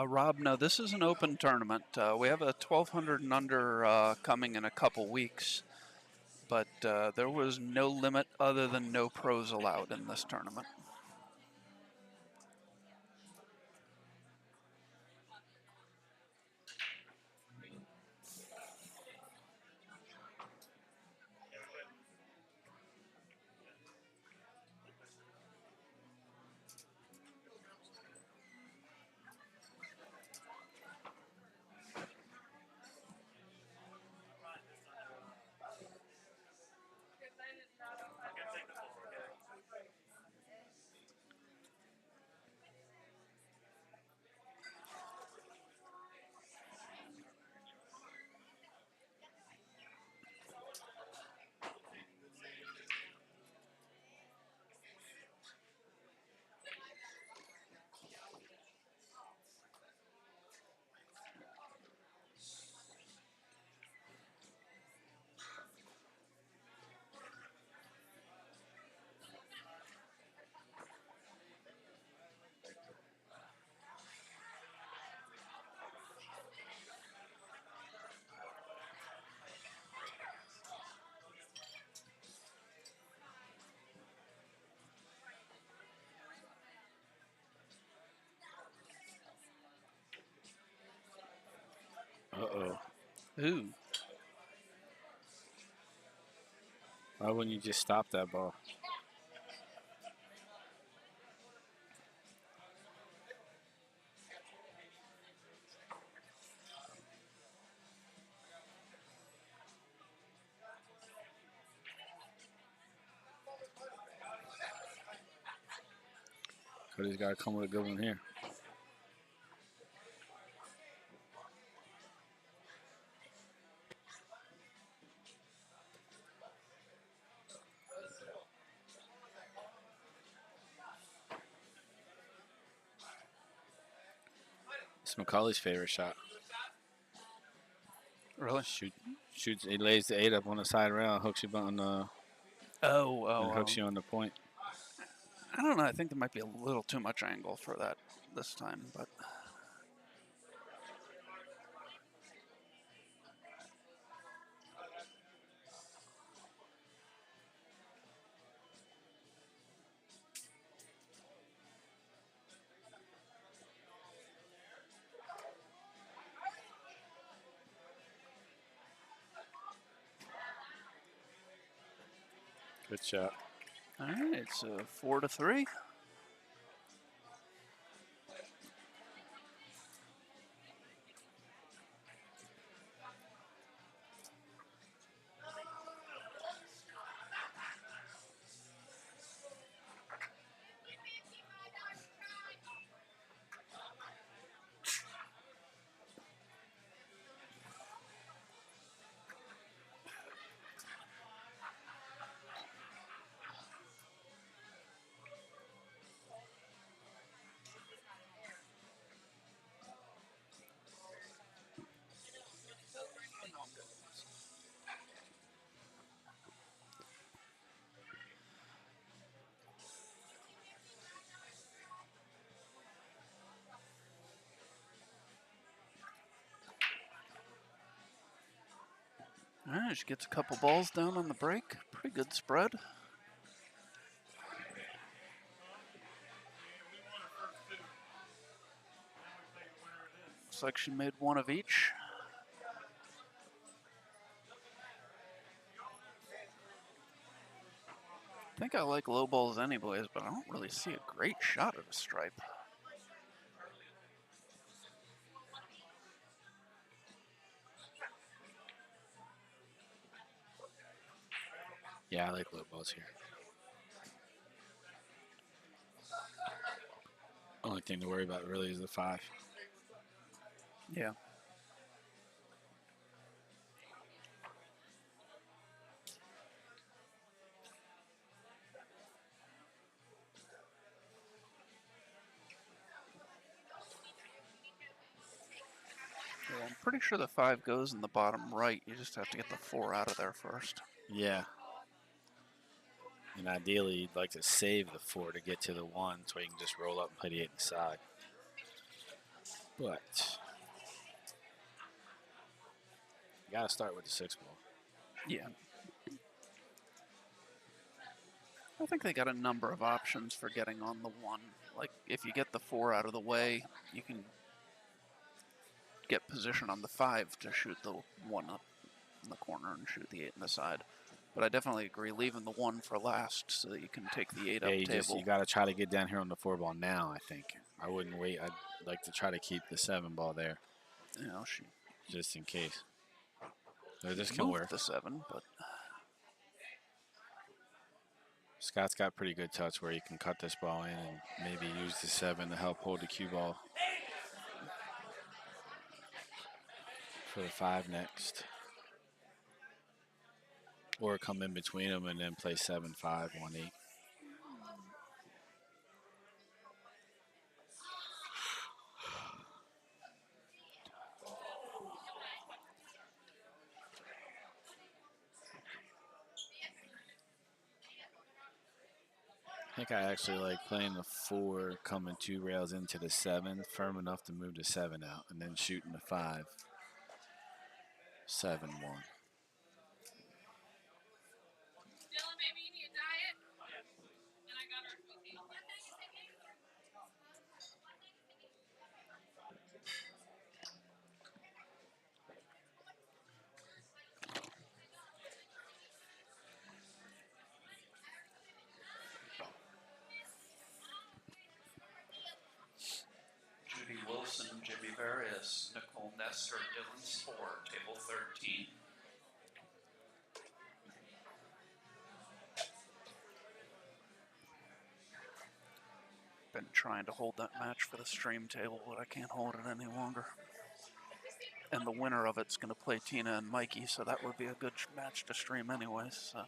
Rob, no, this is an open tournament. We have a 1,200 and under coming in a couple weeks, but there was no limit other than no pros allowed in this tournament. Uh-oh. Ooh. Why wouldn't you just stop that ball? Cody's got to come with a good one here. It's Macaulay's favorite shot. Really? Shoots. He lays the 8 up on the side rail, hooks you on the. And hooks you on the point. I don't know. I think there might be a little too much angle for that this time, but. Good shot. All right, it's 4-3. All right, she gets a couple balls down on the break. Pretty good spread. Looks like she made one of each. I think I like low balls anyways, but I don't really see a great shot at a stripe. Yeah, I like low balls here. Only thing to worry about really is the 5. Yeah. Yeah, I'm pretty sure the 5 goes in the bottom right. You just have to get the 4 out of there first. Yeah. And ideally, you'd like to save the 4 to get to the 1 so you can just roll up and play the 8 inside. But you got to start with the 6 ball. Yeah. I think they got a number of options for getting on the 1. Like, if you get the 4 out of the way, you can get position on the 5 to shoot the 1 up in the corner and shoot the 8 in the side. But I definitely agree leaving the 1 for last so that you can take the 8 Yeah, up you table. got to try to get down here on the 4 ball now, I think. I wouldn't wait. I'd like to try to keep the 7 ball there. You know, she just in case. So this can moved work. the 7, but Scott's got pretty good touch where he can cut this ball in and maybe use the 7 to help hold the cue ball for the 5 next. Or come in between them and then play 7-5, 1-8. I think I actually like playing the 4, coming 2 rails into the 7, firm enough to move the 7 out, and then shooting the 5, 7-1. Dylan, baby, you need a diet? And I got her a smoothie. Judy Wilson, Jimmy Various, Nicole Nestor, Dylan Spore, table 13. been trying to hold that match for the stream table, but I can't hold it any longer. And the winner of it's going to play Tina and Mikey, so that would be a good match to stream anyways. So.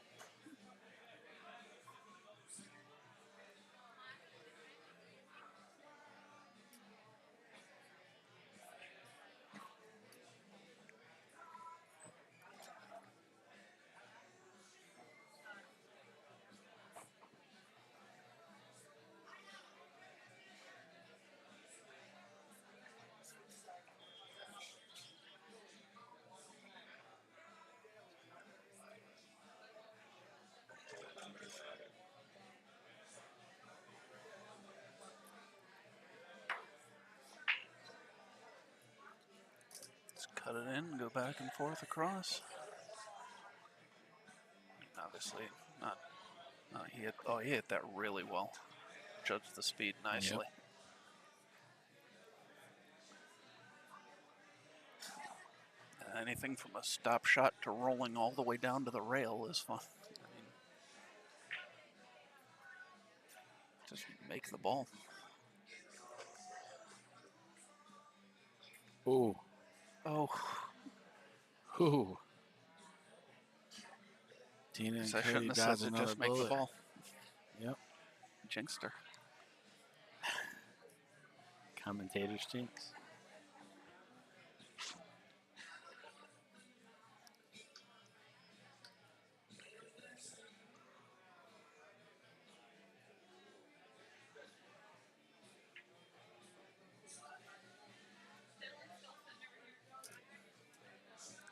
Let's cut it in, go back and forth across. Obviously not. He hit that really well. Judged the speed nicely. Yep. Anything from a stop shot to rolling all the way down to the rail is fun. I mean, just make the ball. Ooh. Oh. Ooh. Tina and I Cody shouldn't have said dodge to another just make the bullet. ball. Yep. Jinxed her. Commentators jinx.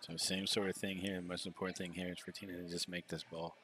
So same sort of thing here. The most important thing here is for Tina to just make this ball.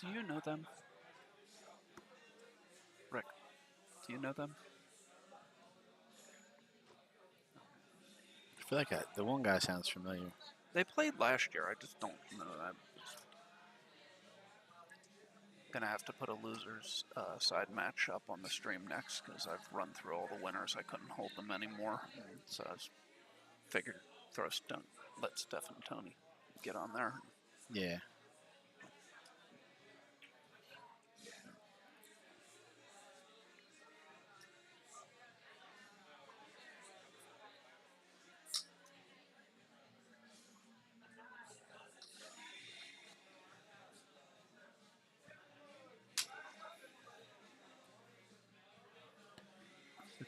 Do you know them? Rick, do you know them? I feel like the one guy sounds familiar. They played last year. I just don't know. I'm gonna have to put a losers side match up on the stream next because I've run through all the winners. I couldn't hold them anymore, so I just figured let Steph and Tony get on there. Yeah.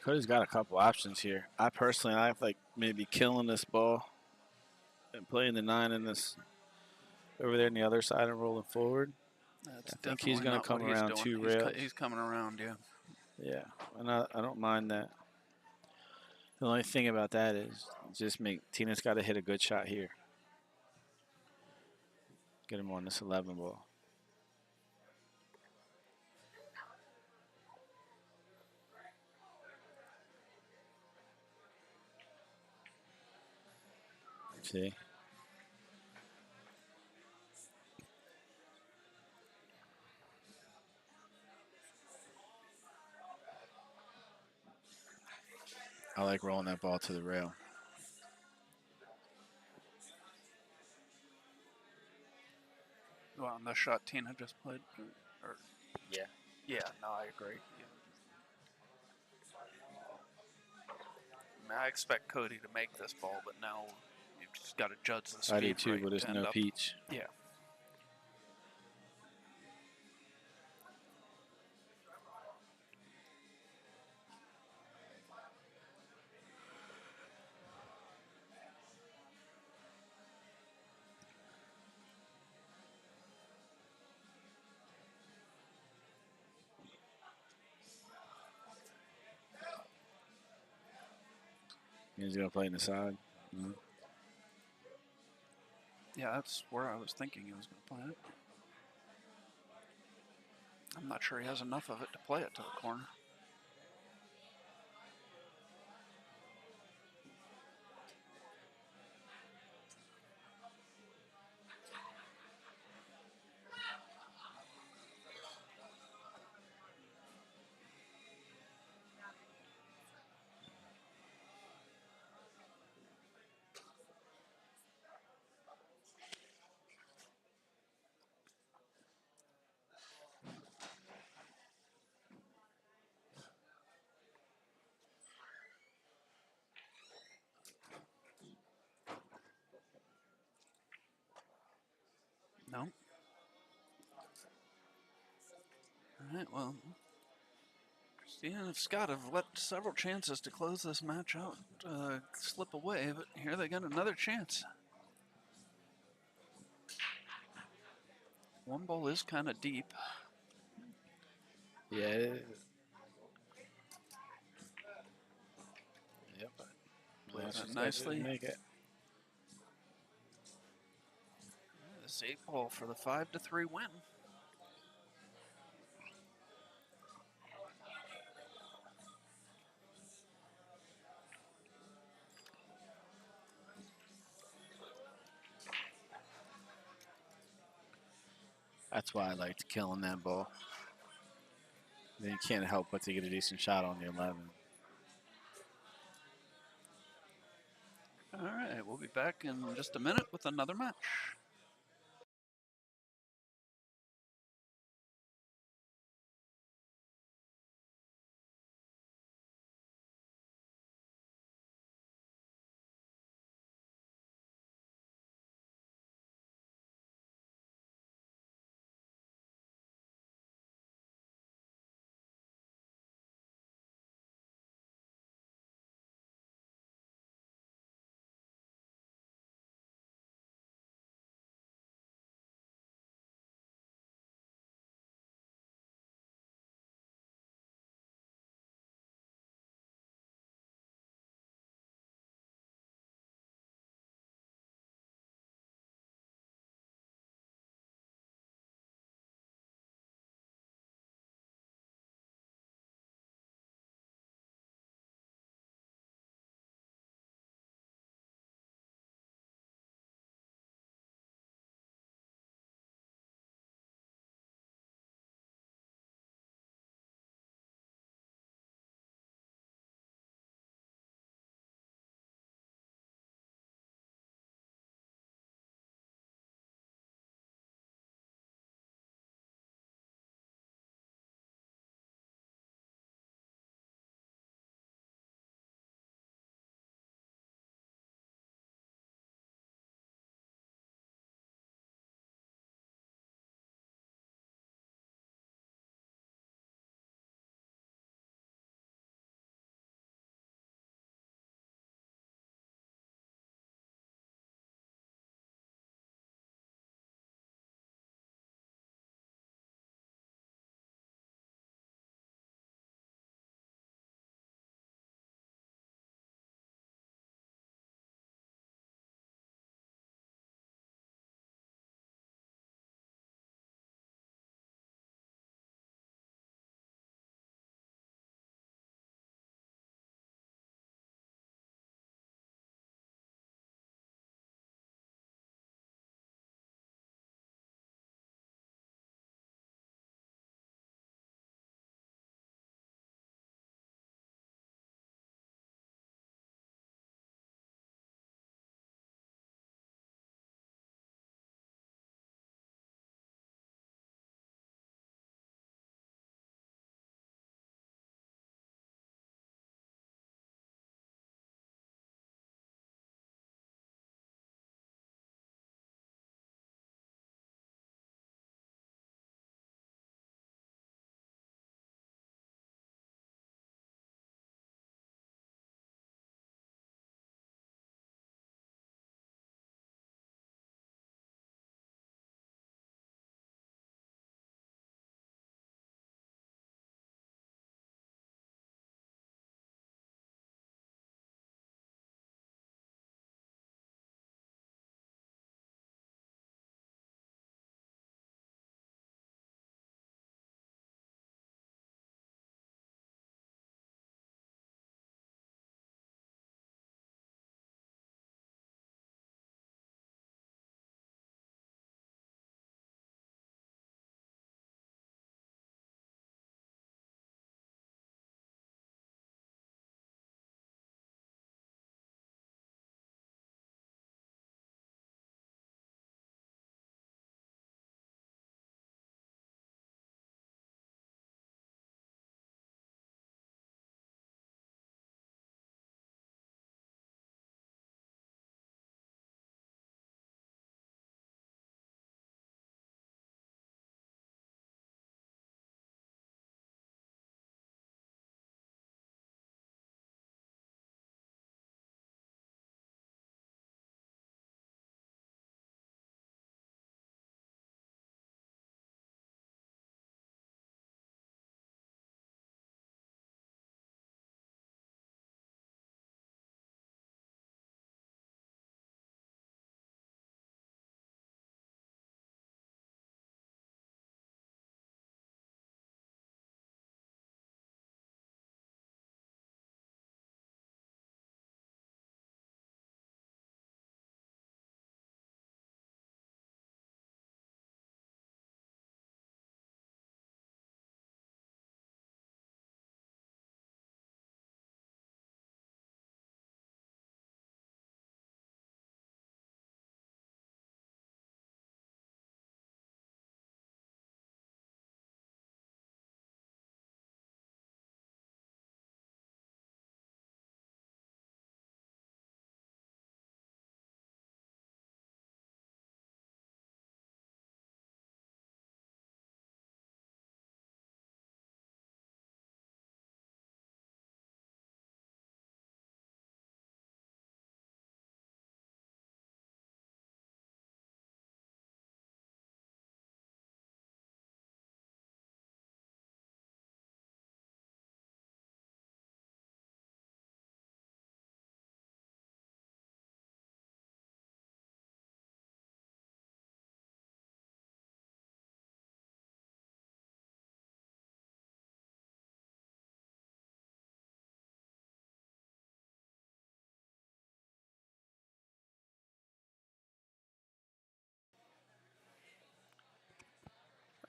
Cody's got a couple options here. I personally, I like maybe killing this ball and playing the 9 in this over there on the other side and rolling forward. That's I think he's definitely going to not come what he's around doing. 2 rails. He's coming around, yeah. Yeah, and I don't mind that. The only thing about that is just Tina's got to hit a good shot here. Get him on this 11 ball. See? I like rolling that ball to the rail. Well, on the shot Tina just played. Yeah. Yeah, no, I agree. Yeah. I mean, I expect Cody to make this ball, but now you've just got to judge the speed. I do too, right but there's to end no up. peach. Yeah. He's going to play in the side. Mm-hmm. Yeah, that's where I was thinking he was going to play it. I'm not sure he has enough of it to play it to the corner. No. All right, well, Christina and Scott have let several chances to close this match out slip away, but here they get another chance. One ball is kind of deep. Yeah. Yep. Plays Well, it this guy didn't nicely. make it. This 8 ball for the 5-3 win. That's why I liked killing that ball. Then you can't help but to get a decent shot on the 11. All right, we'll be back in just a minute with another match.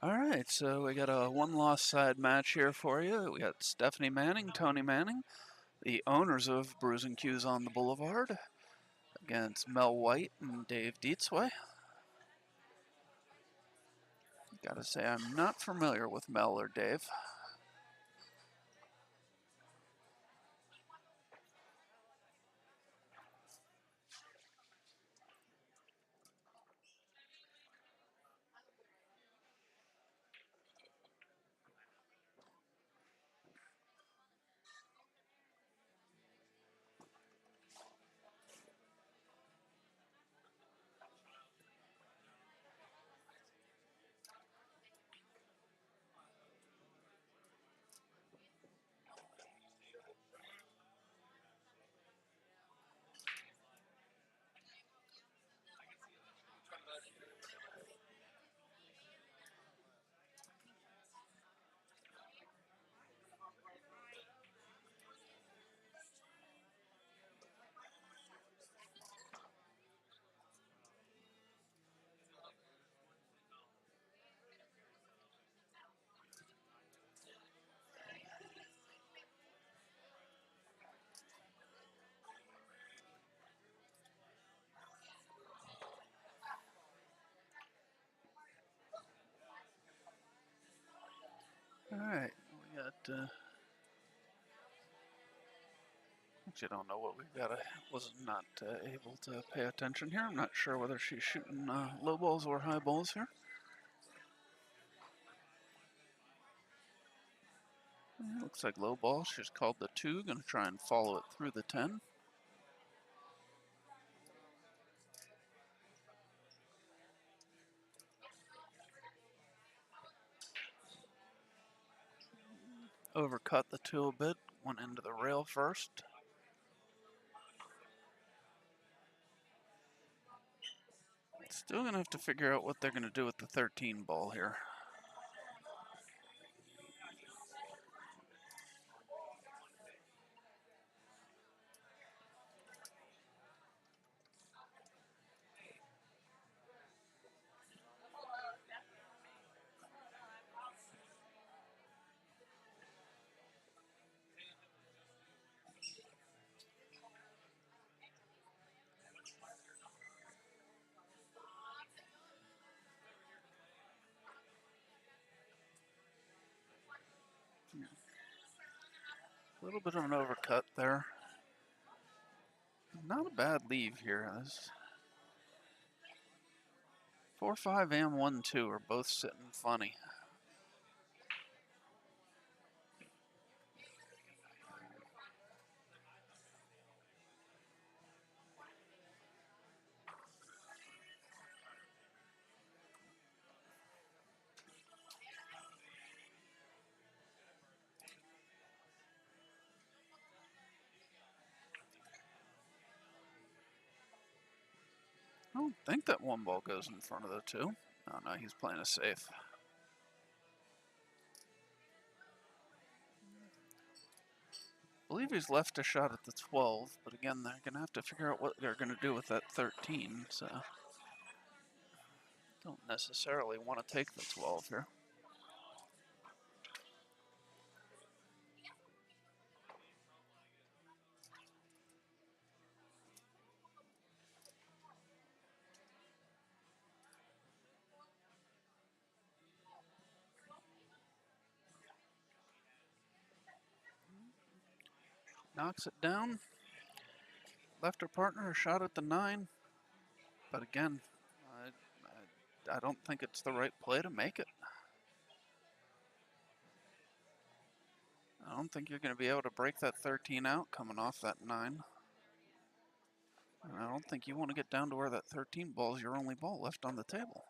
All right, so we got a one-loss side match here for you. We got Stephanie Manning, Tony Manning, the owners of Brews and Q's on the Boulevard, against Mel White and Dave Dietzway. Gotta say, I'm not familiar with Mel or Dave. All right, we got. Actually, I don't know what we've got. I was not able to pay attention here. I'm not sure whether she's shooting low balls or high balls here. Looks like low ball. She's called the 2. Going to try and follow it through the 10. Overcut the 2 a bit. Went into the rail first. Still going to have to figure out what they're going to do with the 13 ball here. A little bit of an overcut there. Not a bad leave here. This 4-5 and 1-2 are both sitting funny. I don't think that 1 ball goes in front of the 2. Oh no, he's playing it safe. I believe he's left a shot at the 12, but again, they're going to have to figure out what they're going to do with that 13, so don't necessarily want to take the 12 here. Knocks it down. Left her partner a shot at the 9, but again, I don't think it's the right play to make it. I don't think you're going to be able to break that 13 out coming off that 9. And I don't think you want to get down to where that 13 ball is your only ball left on the table.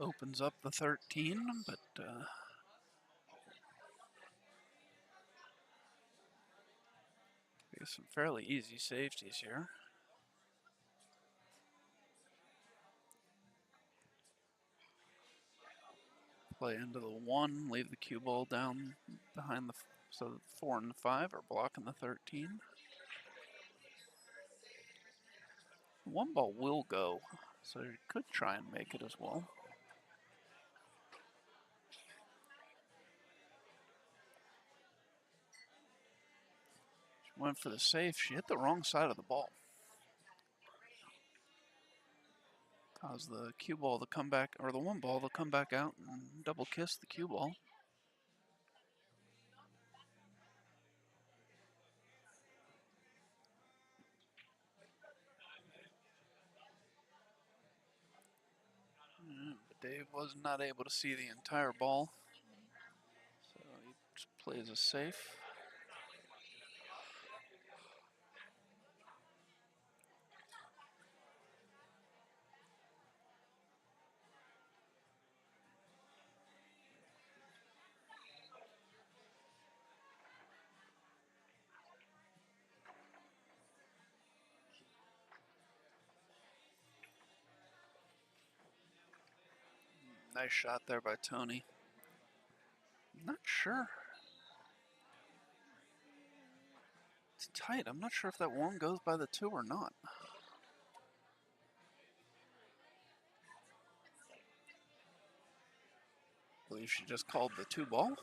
Opens up the 13, but there's some fairly easy safeties here. Play into the 1, leave the cue ball down behind the, so the 4 and the 5 are blocking the 13. 1 ball will go, so you could try and make it as well. She went for the safe. She hit the wrong side of the ball. Caused the cue ball to come back, or the 1 ball to come back out and double kiss the cue ball. But Dave was not able to see the entire ball, so he just plays a safe. Nice shot there by Tony. Not sure. It's tight. I'm not sure if that 1 goes by the 2 or not. I believe she just called the 2 ball.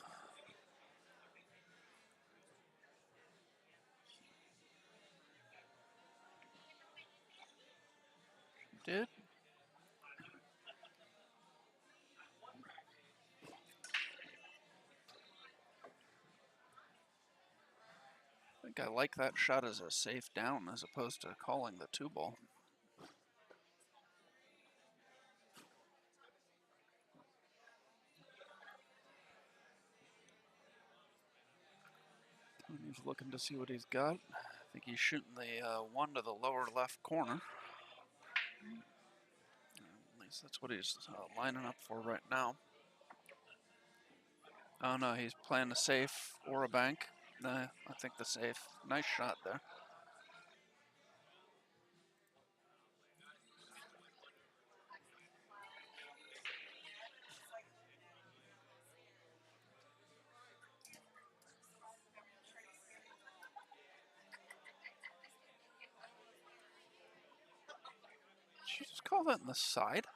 She did. I think I like that shot as a safe down as opposed to calling the 2 ball. Tony's looking to see what he's got. I think he's shooting the 1 to the lower left corner. At least that's what he's lining up for right now. Oh no, he's playing a safe or a bank. I think the safe. Nice shot there. Did you just call that in the side?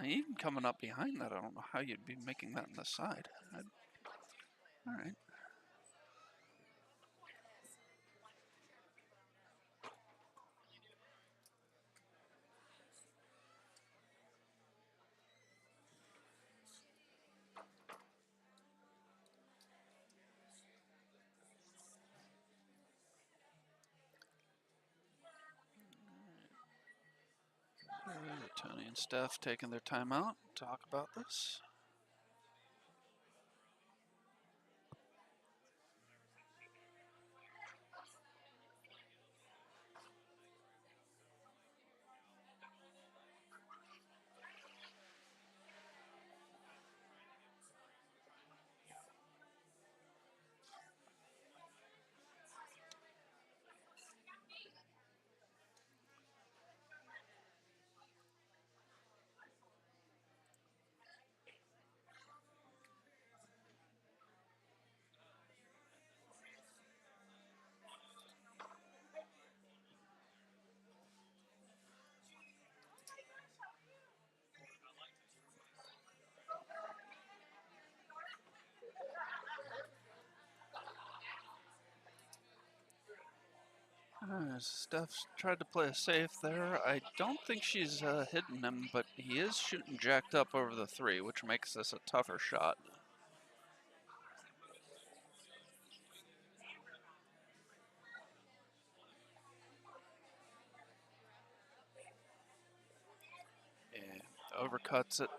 Even coming up behind that, I don't know how you'd be making that in the side. All right. Tony and Steph taking their time out to talk about this. Steph's tried to play a safe there. I don't think she's hitting him, but he is shooting jacked up over the 3, which makes this a tougher shot. Yeah, overcuts it.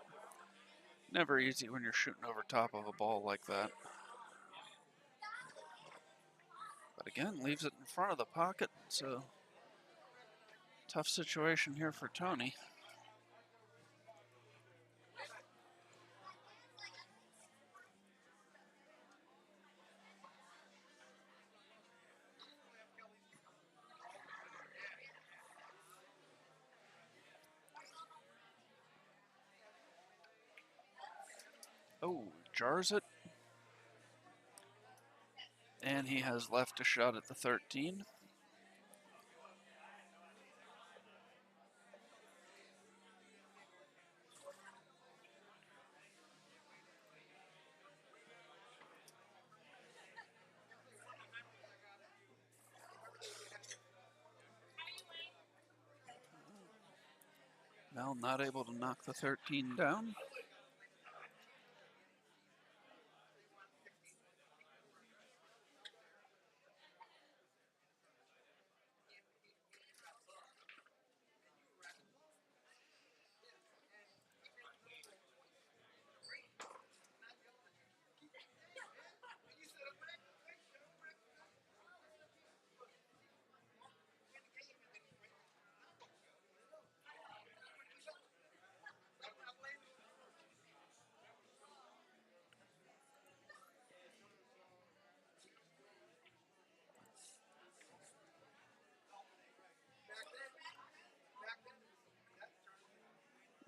Never easy when you're shooting over top of a ball like that. But again, leaves it in front of the pocket. So tough situation here for Tony. Oh, jars it. And he has left a shot at the 13. Mel not able to knock the 13 down.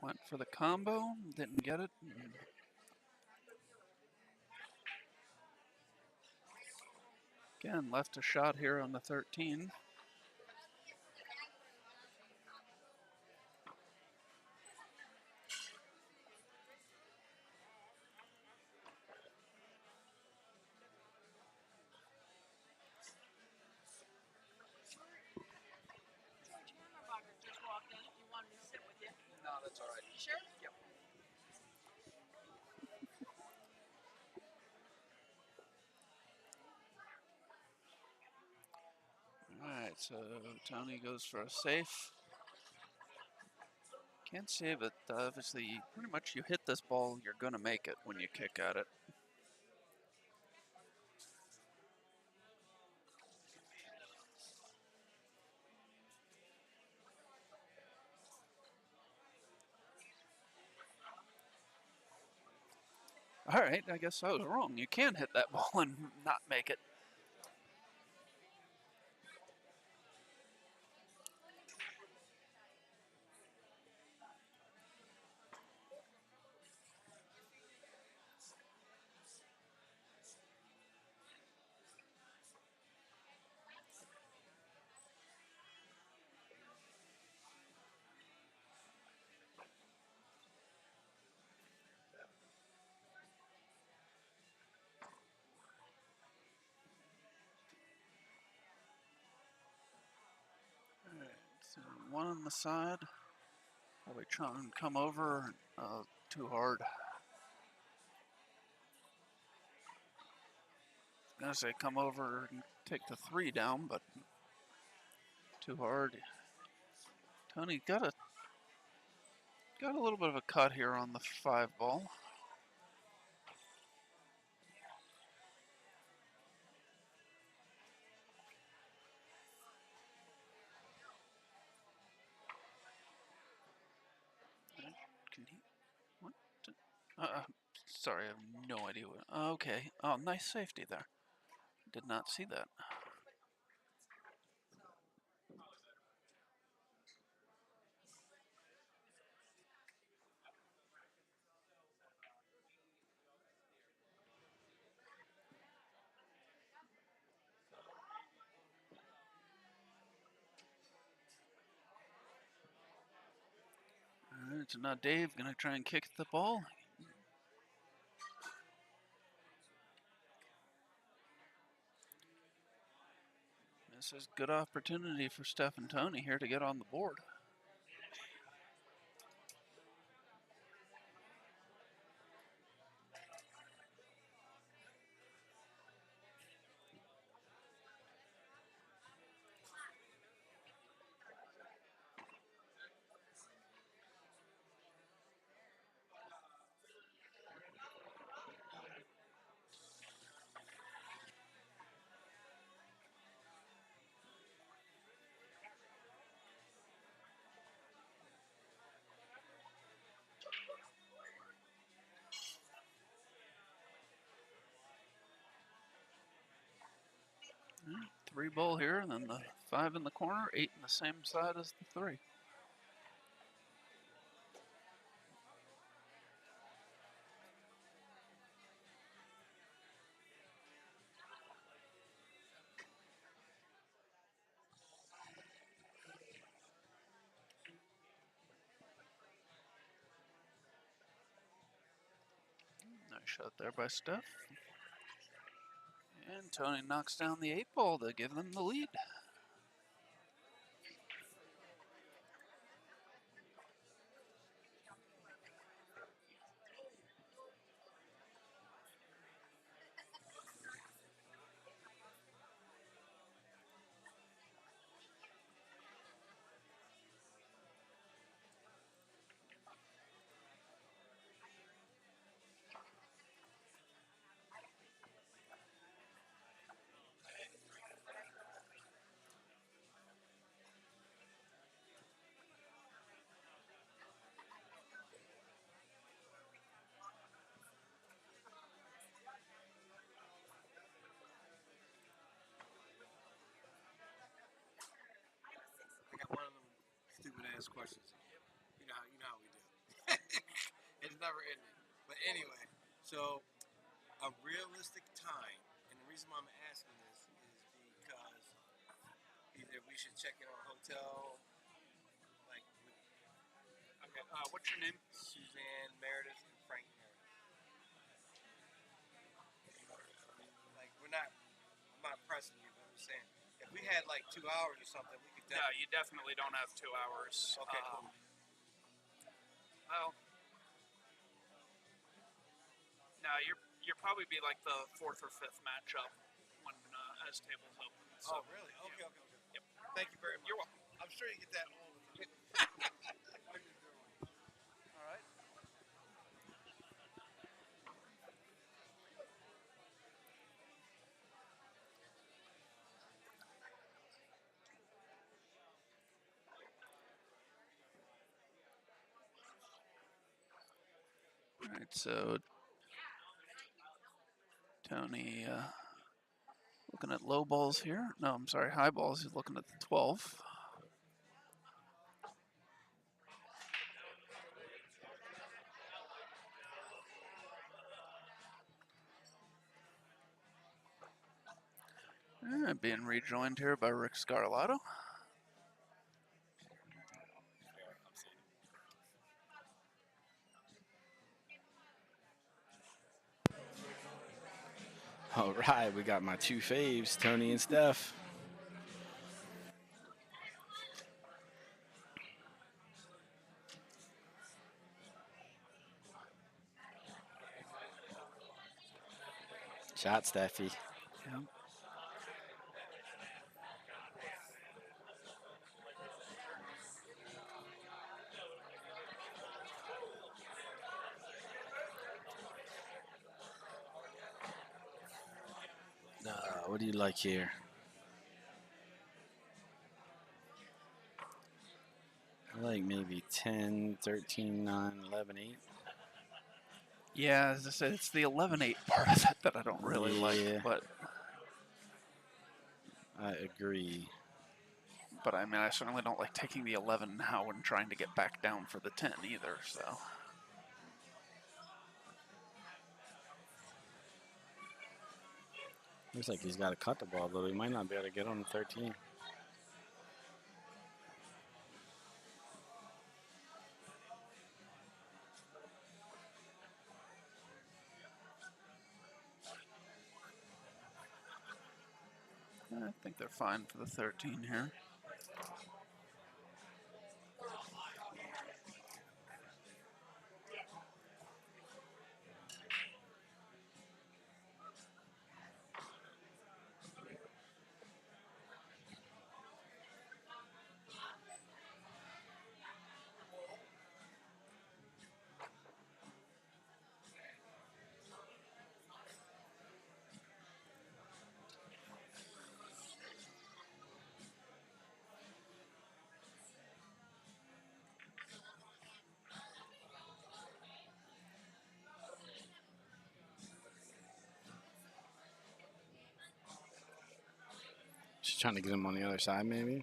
Went for the combo, didn't get it. Again, left a shot here on the 13. Just walked in. You wanted me to sit with you? No, that's all right. You sure? Yep. All right, so Tony goes for a safe. Can't save it. Obviously, pretty much you hit this ball, you're going to make it when you kick at it. All right, I guess I was wrong. You can hit that ball and not make it. All right, so one on the side. Probably trying to come over too hard. I was gonna say come over and take the 3 down, but too hard. Tony got a little bit of a cut here on the 5 ball. Can he? What? Sorry, I have no idea what. Okay. Oh, nice safety there. Did not see that. All right, so now Dave gonna try and kick the ball. This is good opportunity for Steph and Tony here to get on the board. 3 ball here, and then the 5 in the corner, 8 in the same side as the 3. Nice shot there by Steph. And Tony knocks down the 8 ball to give them the lead. I got one of them stupid ass questions. You know how we do. It's never ending. But anyway, so a realistic time, and the reason why I'm asking this is because either we should check in on a hotel, like with Okay, what's your name? Suzanne Meredith and Frank Meredith. Like I'm not pressing you, but I'm just saying, if we had like 2 hours or something, we could. No, you definitely don't have 2 hours. Okay, cool. Well, no, you're probably be like the 4th or 5th matchup when as tables open. So, oh, really? Okay, yeah. okay. Yep. Thank you very much. You're welcome. I'm sure you get that all the time. All right. All right, so Tony looking at low balls here. No, I'm sorry, high balls. He's looking at the 12. Being rejoined here by Rick Scarlato. All right, we got my 2 faves, Tony and Steph. Shot, Steffi. Yeah. What do you like here? I like maybe 10, 13, 9, 11, 8. Yeah, as I said, it's the 11-8 part of it that I don't really like, but I agree. But I mean, I certainly don't like taking the 11 now and trying to get back down for the 10 either, so. Looks like he's got to cut the ball, though. He might not be able to get on the 13. I think they're fine for the 13 here. trying to get him on the other side, maybe.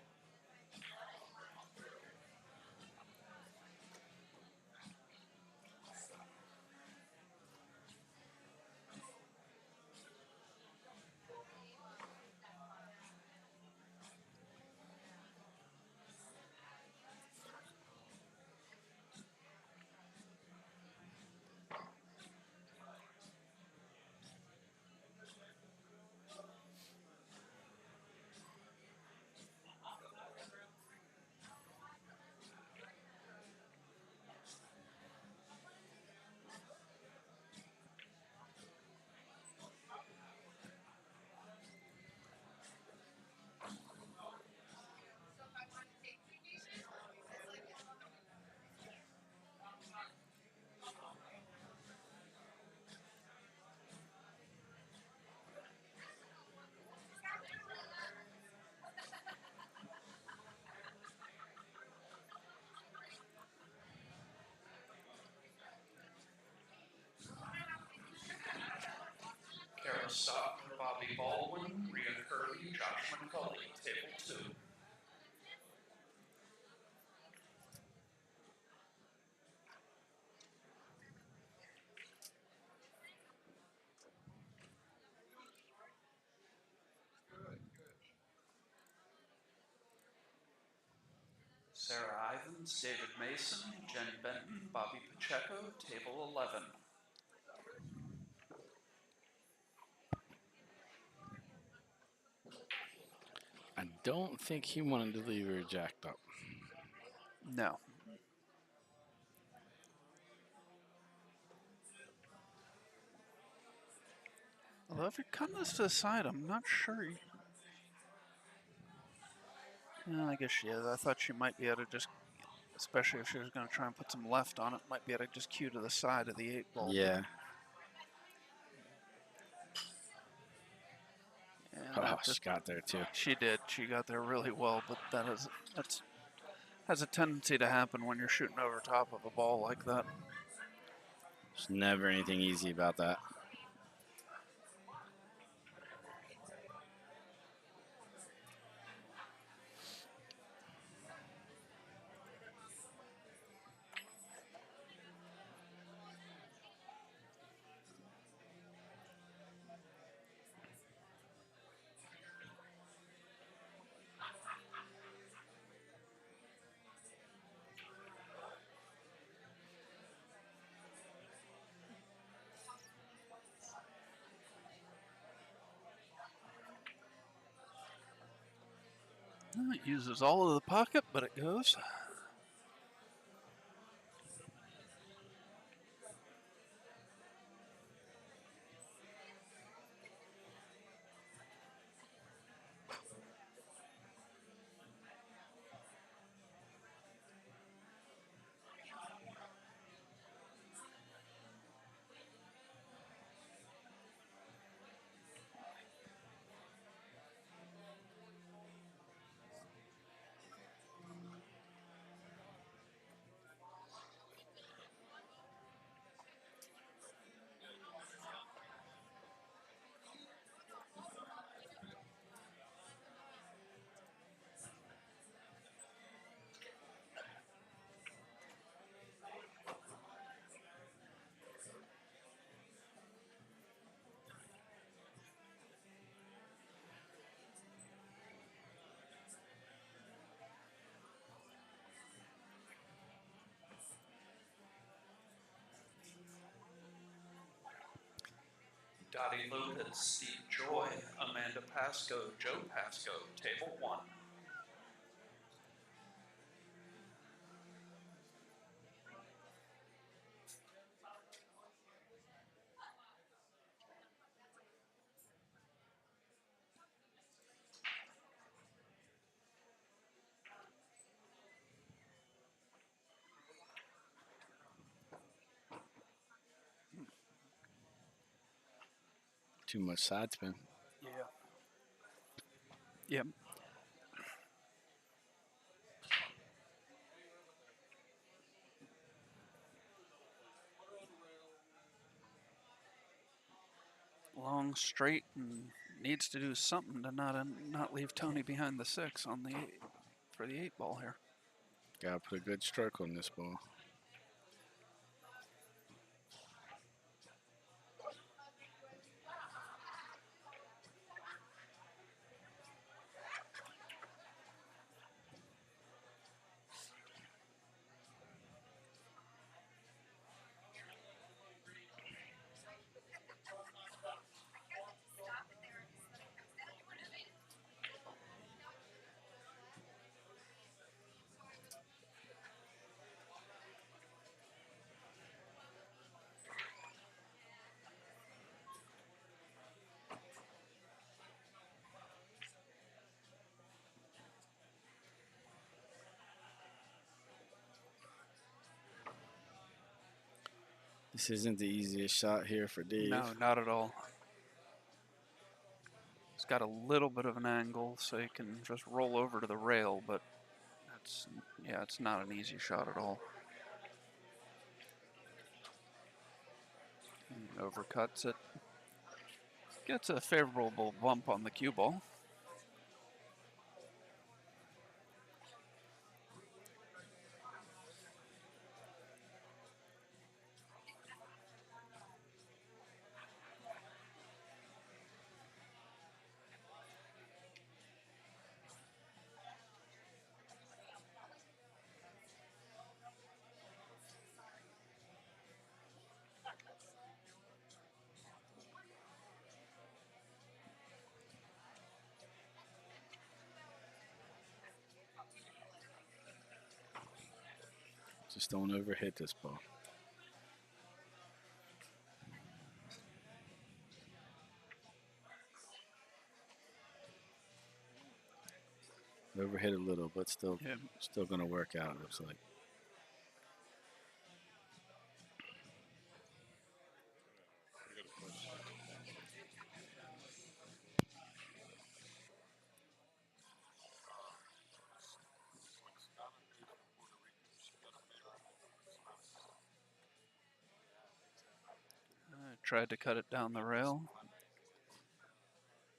Kara Stockler, Bobby Baldwin, Rhea Kirby, Josh McCulley, table 2. Sarah Ivins, David Mason, Jen Benton, Bobby Pacheco, table 11. I don't think he wanted to leave her jacked up. No. Although if you're cutting this to the side, I'm not sure. Yeah, I guess she is. I thought she might be able to just, especially if she was going to try and put some left on it, might be able to just cue to the side of the 8 ball. Yeah. And Oh, that she just, got there too. she did. She got there really well, but that's has a tendency to happen when you're shooting over top of a ball like that. There's never anything easy about that. Well, it uses all of the pocket, but it goes. Dottie Lopez, Steve Joy, Amanda Pasco, Joe Pasco, table 1. Too much side spin. Yeah. Yep. Long straight and needs to do something to not leave Tony behind the 6 on the for the 8 ball here. Gotta put a good stroke on this ball. This isn't the easiest shot here for Dave. No, not at all. It's got a little bit of an angle, so you can just roll over to the rail, but it's not an easy shot at all. And overcuts it. Gets a favorable bump on the cue ball. Just don't overhit this ball. Overhit a little, but still gonna work out, it looks like. Tried to cut it down the rail.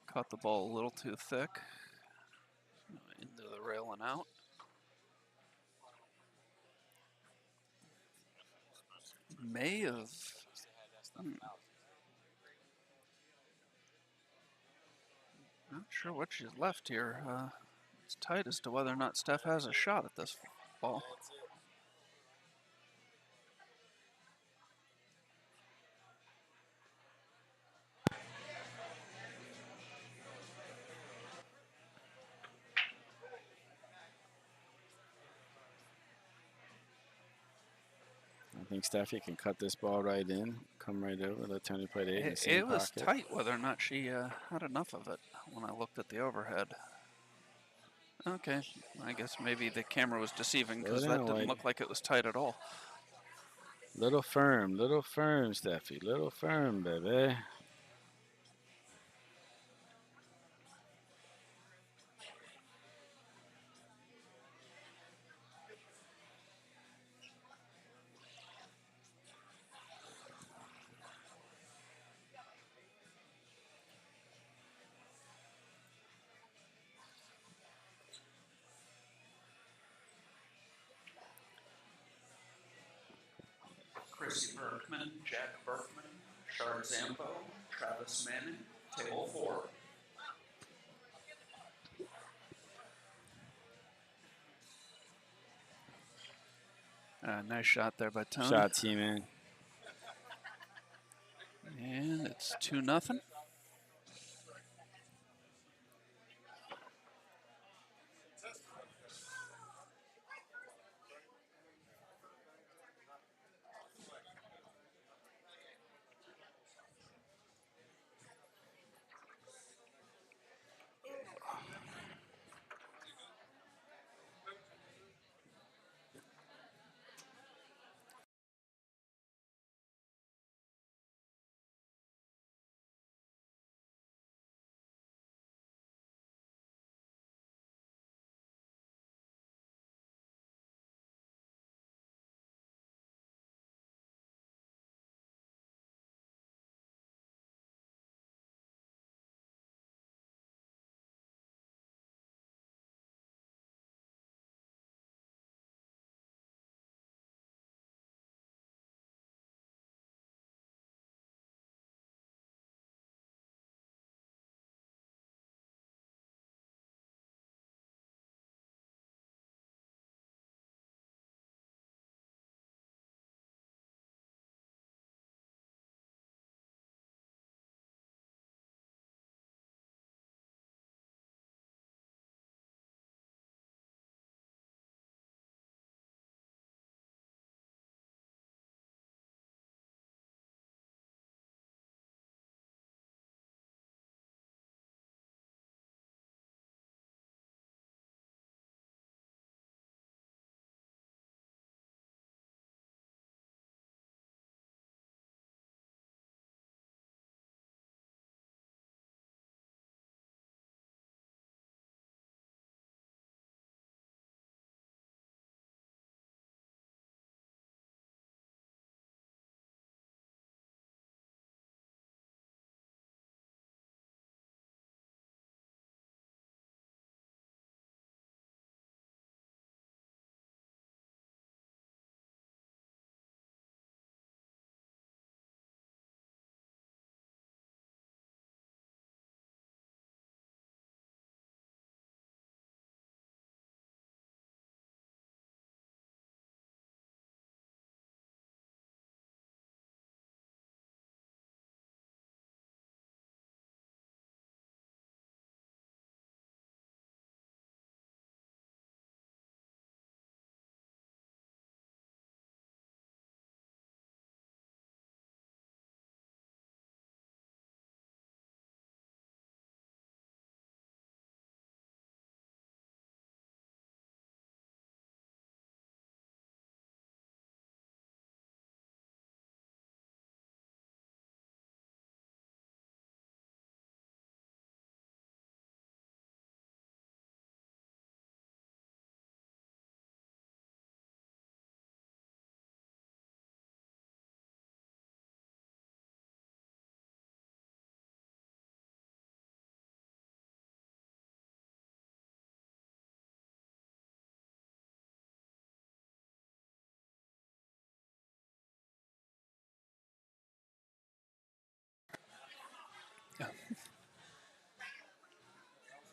Caught the ball a little too thick. Into the rail and out. May have. Not sure what she's left here. It's tight as to whether or not Steph has a shot at this ball. I think Steffi can cut this ball right in, come right over, let Tony play the 8 in the same It was pocket. tight whether or not she had enough of it when I looked at the overhead. Okay, I guess maybe the camera was deceiving because that didn't look like it was tight at all. Little firm, Steffi. Little firm, baby. Chrissy Berkman, Jack Berkman, Shard Zampo, Travis Manning, table 4. Nice shot there by Tony. Shot, T-Man. And it's 2-0.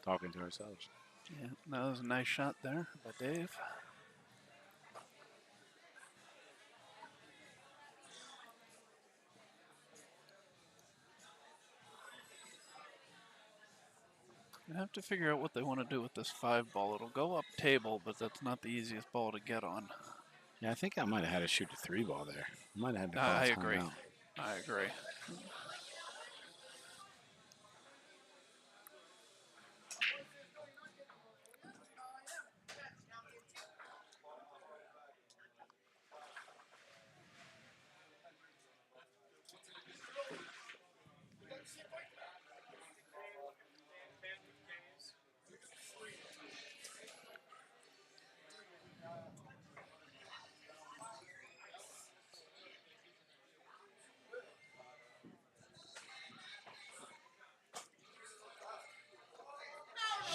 talking to ourselves. Yeah, that was a nice shot there by Dave. I have to figure out what they want to do with this 5 ball. It'll go up table, but that's not the easiest ball to get on. Yeah, I think I might have had to shoot a 3 ball there. I might have had to call I a agree. timeout. I agree.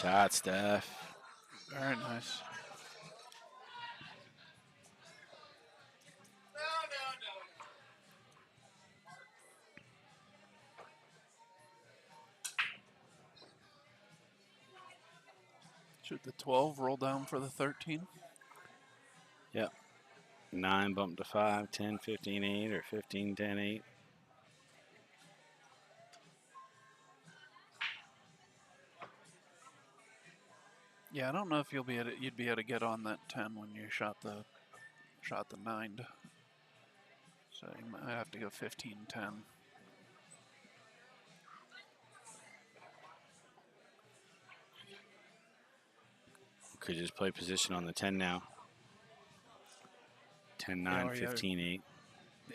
Shot, Steph. Very nice. Shoot the 12, roll down for the 13. Yep. 9 bump to 5, 10, 15, 8, or 15, 10, 8. Yeah, I don't know if you'd be able to get on that 10 when you shot the 9. So you might have to go 15, 10. Could just play position on the 10 now. 10, 9, 15, 8.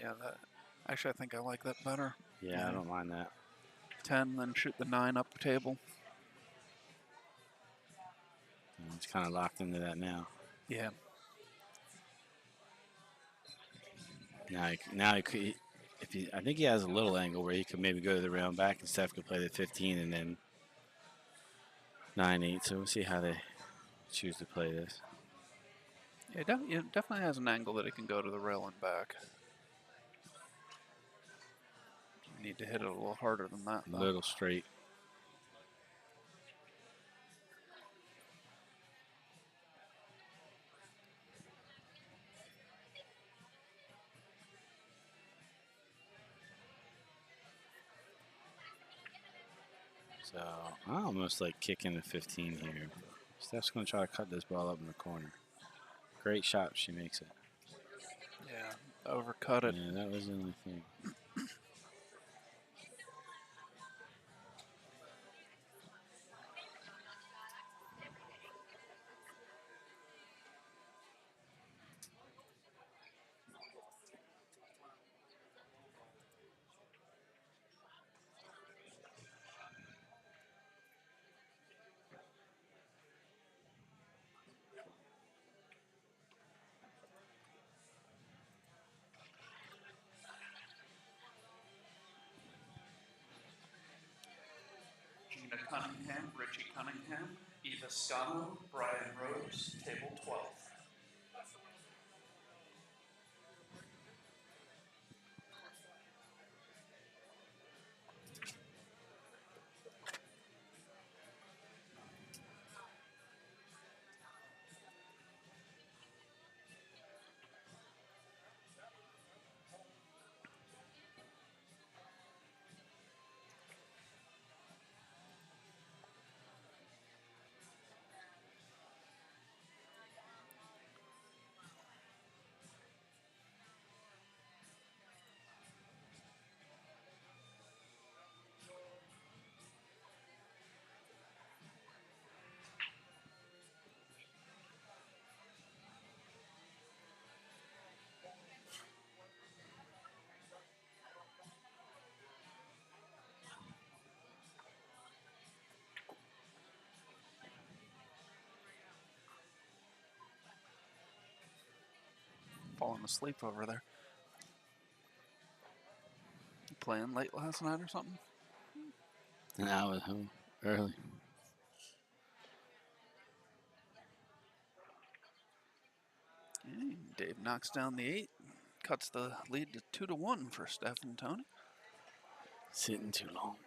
Yeah, actually I think I like that better. Yeah, I don't mind that. 10, then shoot the 9 up table. It's kind of locked into that now. Yeah. Now he could, I think he has a little angle where he could maybe go to the round back and Steph could play the 15 and then 9, 8. So we'll see how they choose to play this. It definitely has an angle that it can go to the rail and back. You need to hit it a little harder than that, though. A little straight. So I almost like kicking the 15 here. Steph's going to try to cut this ball up in the corner. Great shot. She makes it. Yeah, overcut it. Yeah, that was the only thing. Gina Cunningham, Richie Cunningham, Eva Scano, Brian Rose, table 12. Falling asleep over there. You playing late last night or something? And I was home early. Okay, Dave knocks down the 8, cuts the lead to 2-1 for Steph and Tony. Sitting too long.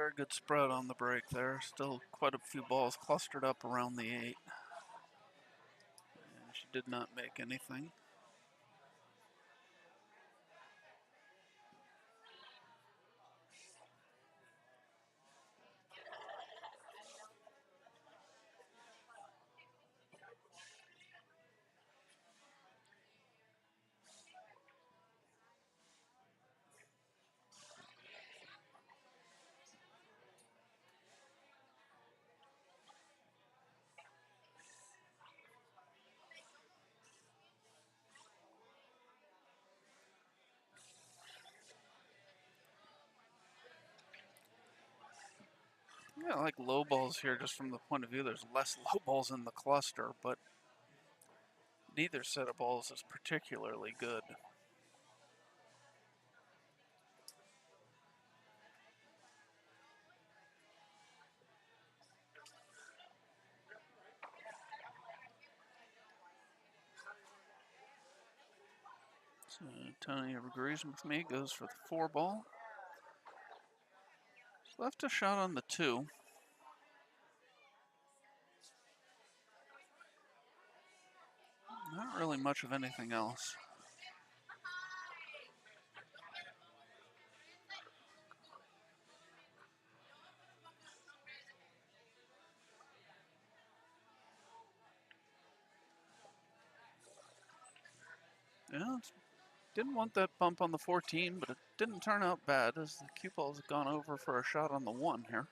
very good spread on the break there. Still quite a few balls clustered up around the 8. And she did not make anything. Yeah, I like low balls here just from the point of view there's less low balls in the cluster, but neither set of balls is particularly good. So Tony agrees with me, goes for the 4 ball. He's left a shot on the 2. Not really much of anything else. Yeah, didn't want that bump on the 14, but it didn't turn out bad as the cue ball's gone over for a shot on the 1 here.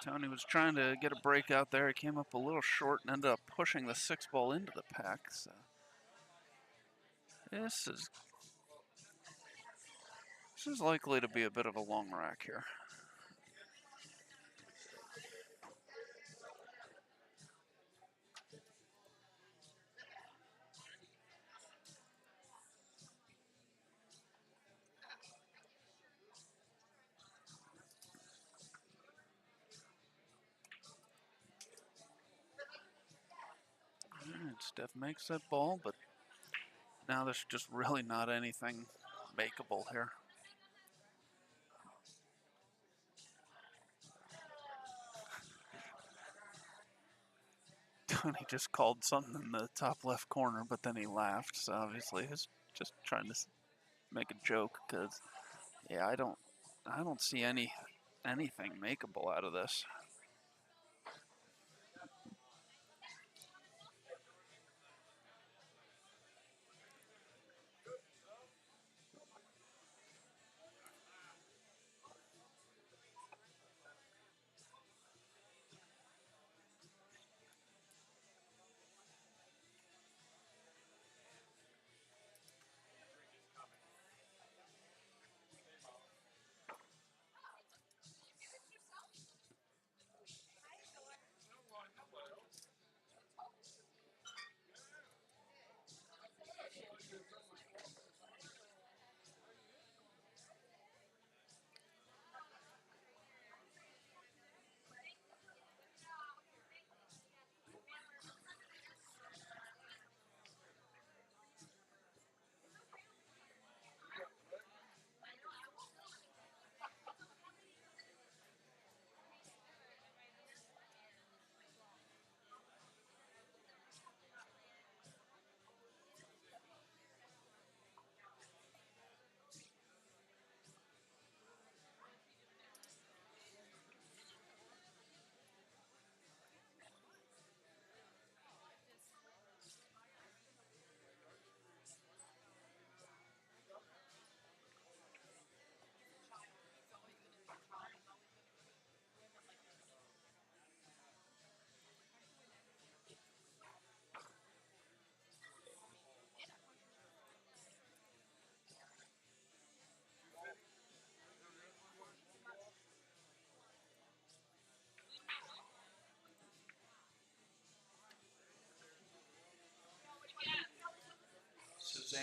Tony was trying to get a break out there. He came up a little short and ended up pushing the 6 ball into the pack. So this is likely to be a bit of a long rack here. Steph makes that ball, but now there's just really not anything makeable here. Tony just called something in the top left corner, but then he laughed. So obviously he's just trying to make a joke because, yeah, I don't see anything makeable out of this.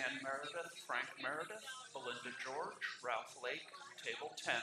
Dan Meredith, Frank Meredith, Belinda George, Ralph Lake, table 10.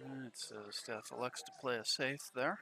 Alright, so staff elects to play a safe there.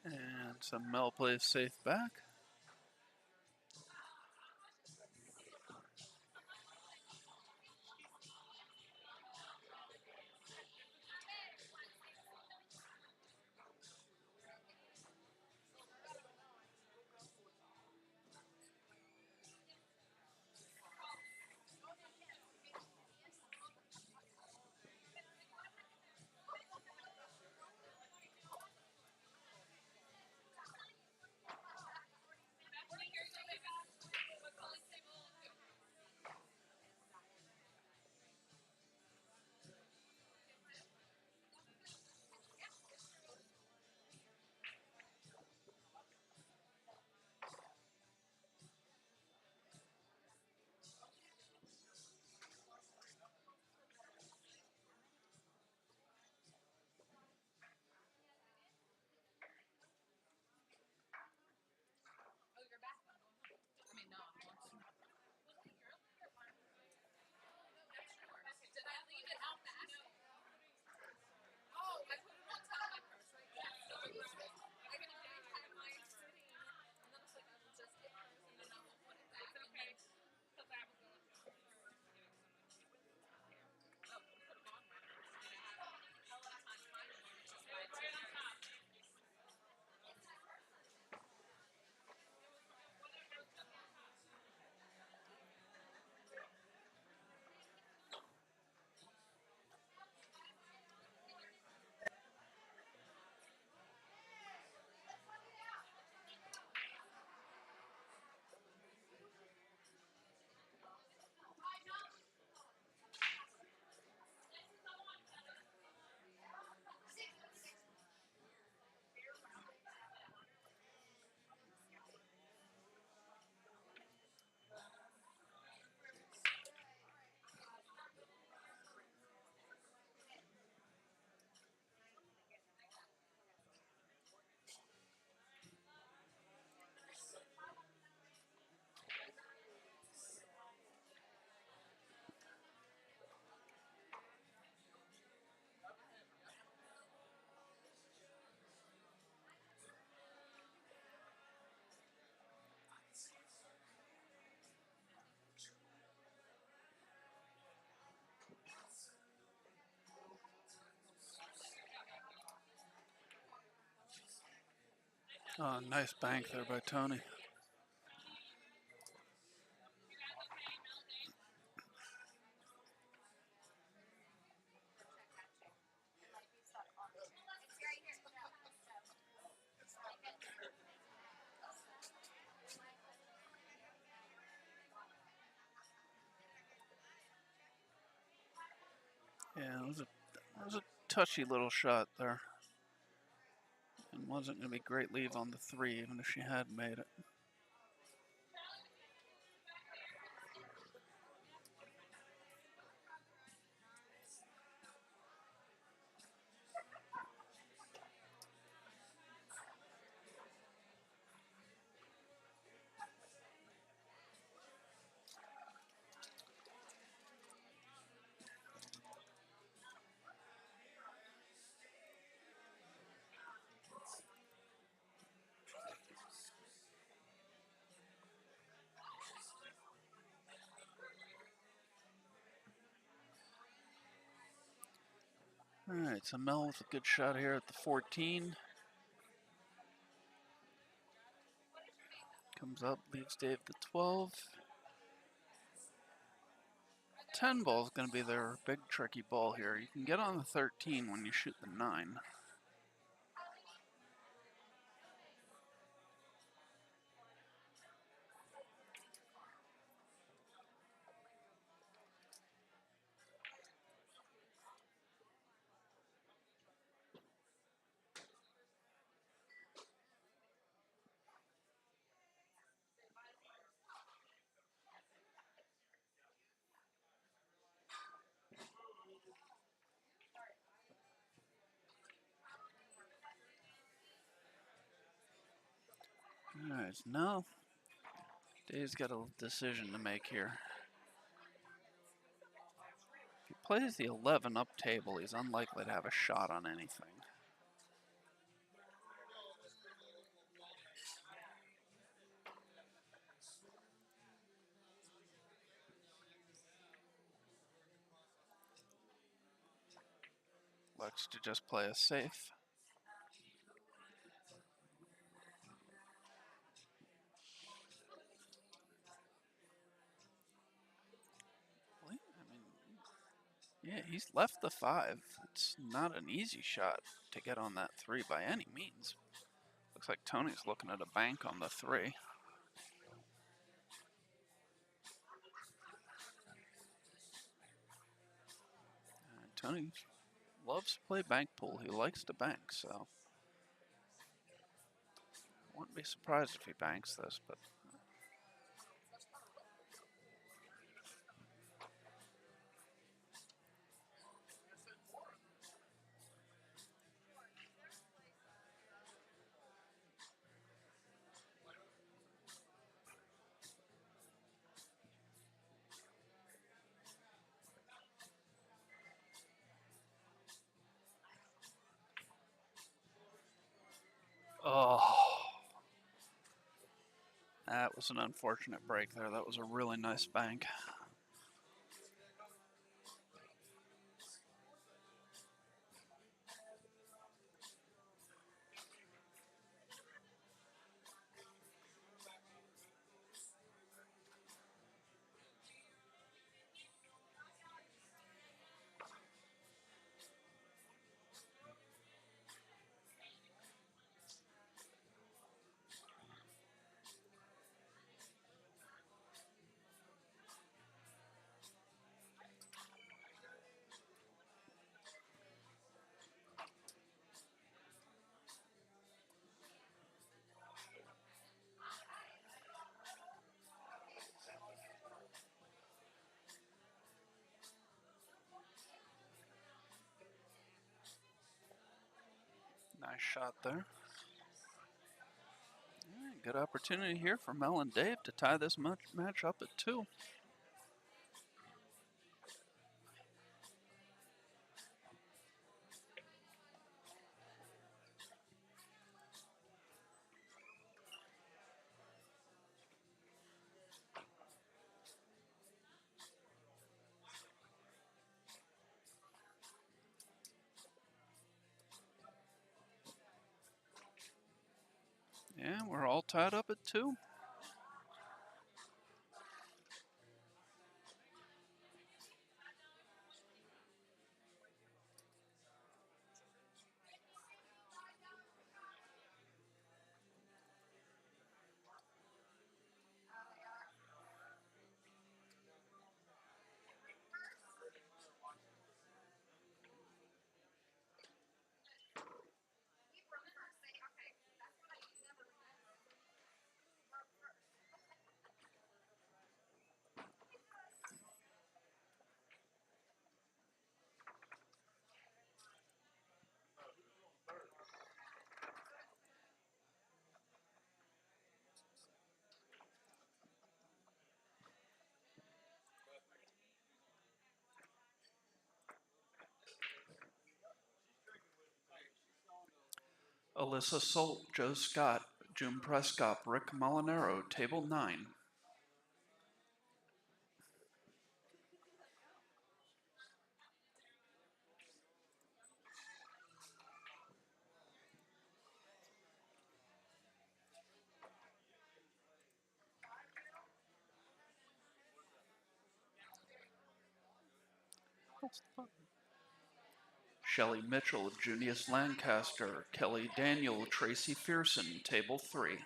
And so Mel plays safe back. Oh, nice bank there by Tony. Yeah, it was a touchy little shot there. And wasn't going to be great leave on the 3, even if she had made it. All right, so Mel with a good shot here at the 14. Comes up, leaves Dave the 12. 10 ball is going to be their big tricky ball here. You can get on the 13 when you shoot the 9. All right, so now Dave's got a decision to make here. If he plays the 11 up table, he's unlikely to have a shot on anything. Looks to just play a safe. Yeah, he's left the 5. It's not an easy shot to get on that 3 by any means. Looks like Tony's looking at a bank on the 3. Tony loves to play bank pool. He likes to bank, so I wouldn't be surprised if he banks this, but oh, that was an unfortunate break there. That was a really nice bank. Nice shot there. All right, good opportunity here for Mel and Dave to tie this match up at 2. Yeah, we're all tied up at 2. Alyssa Solt, Joe Scott, June Prescott, Rick Molinaro, table 9. Shelley Mitchell, Junius Lancaster, Kelly Daniel, Tracy Fearson, table 3.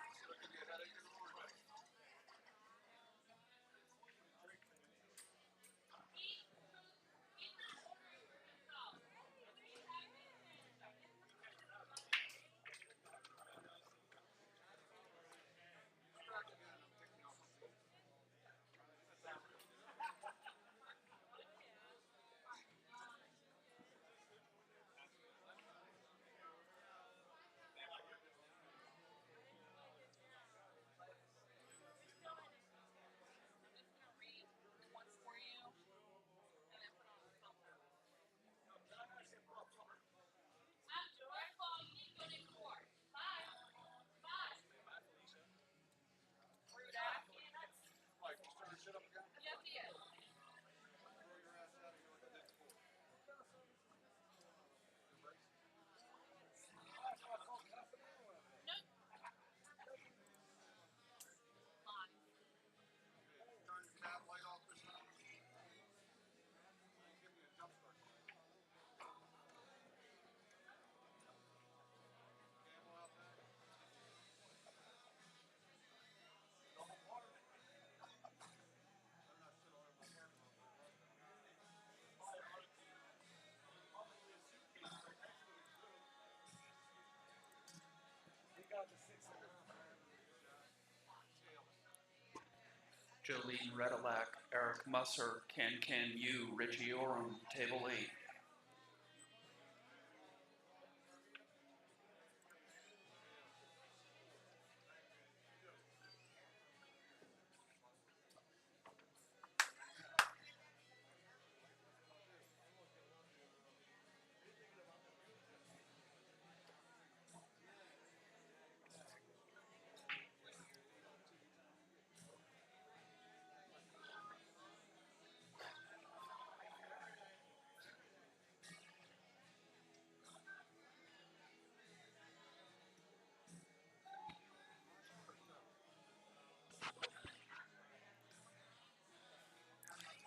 Jolene Redelac, Eric Musser, Can Yu, Richie Oram, table 8.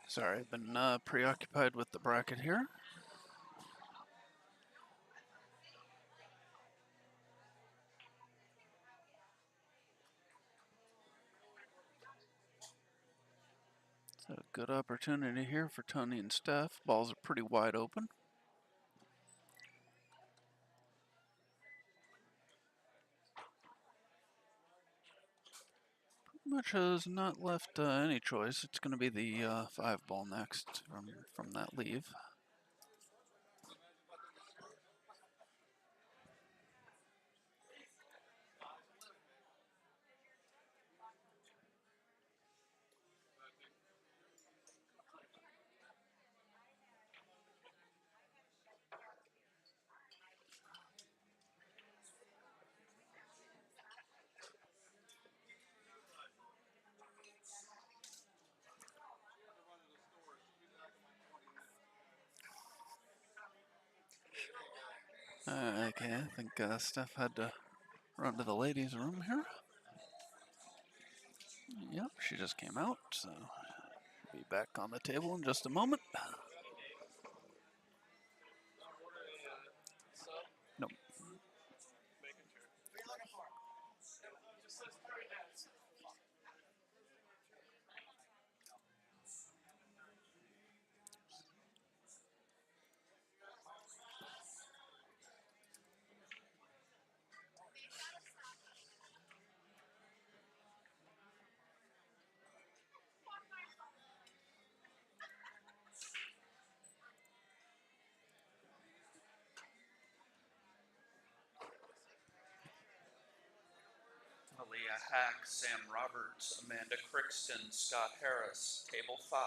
Sorry, I've been preoccupied with the bracket here. So good opportunity here for Tony and Steph. Balls are pretty wide open. Pretty much has not left any choice. It's going to be the 5 ball next from that leave. Okay, I think Steph had to run to the ladies' room here. Yep, she just came out, so she'll be back on the table in just a moment. Nope. Aaliyah Hack, Sam Roberts, Amanda Crixton, Scott Harris, table 5.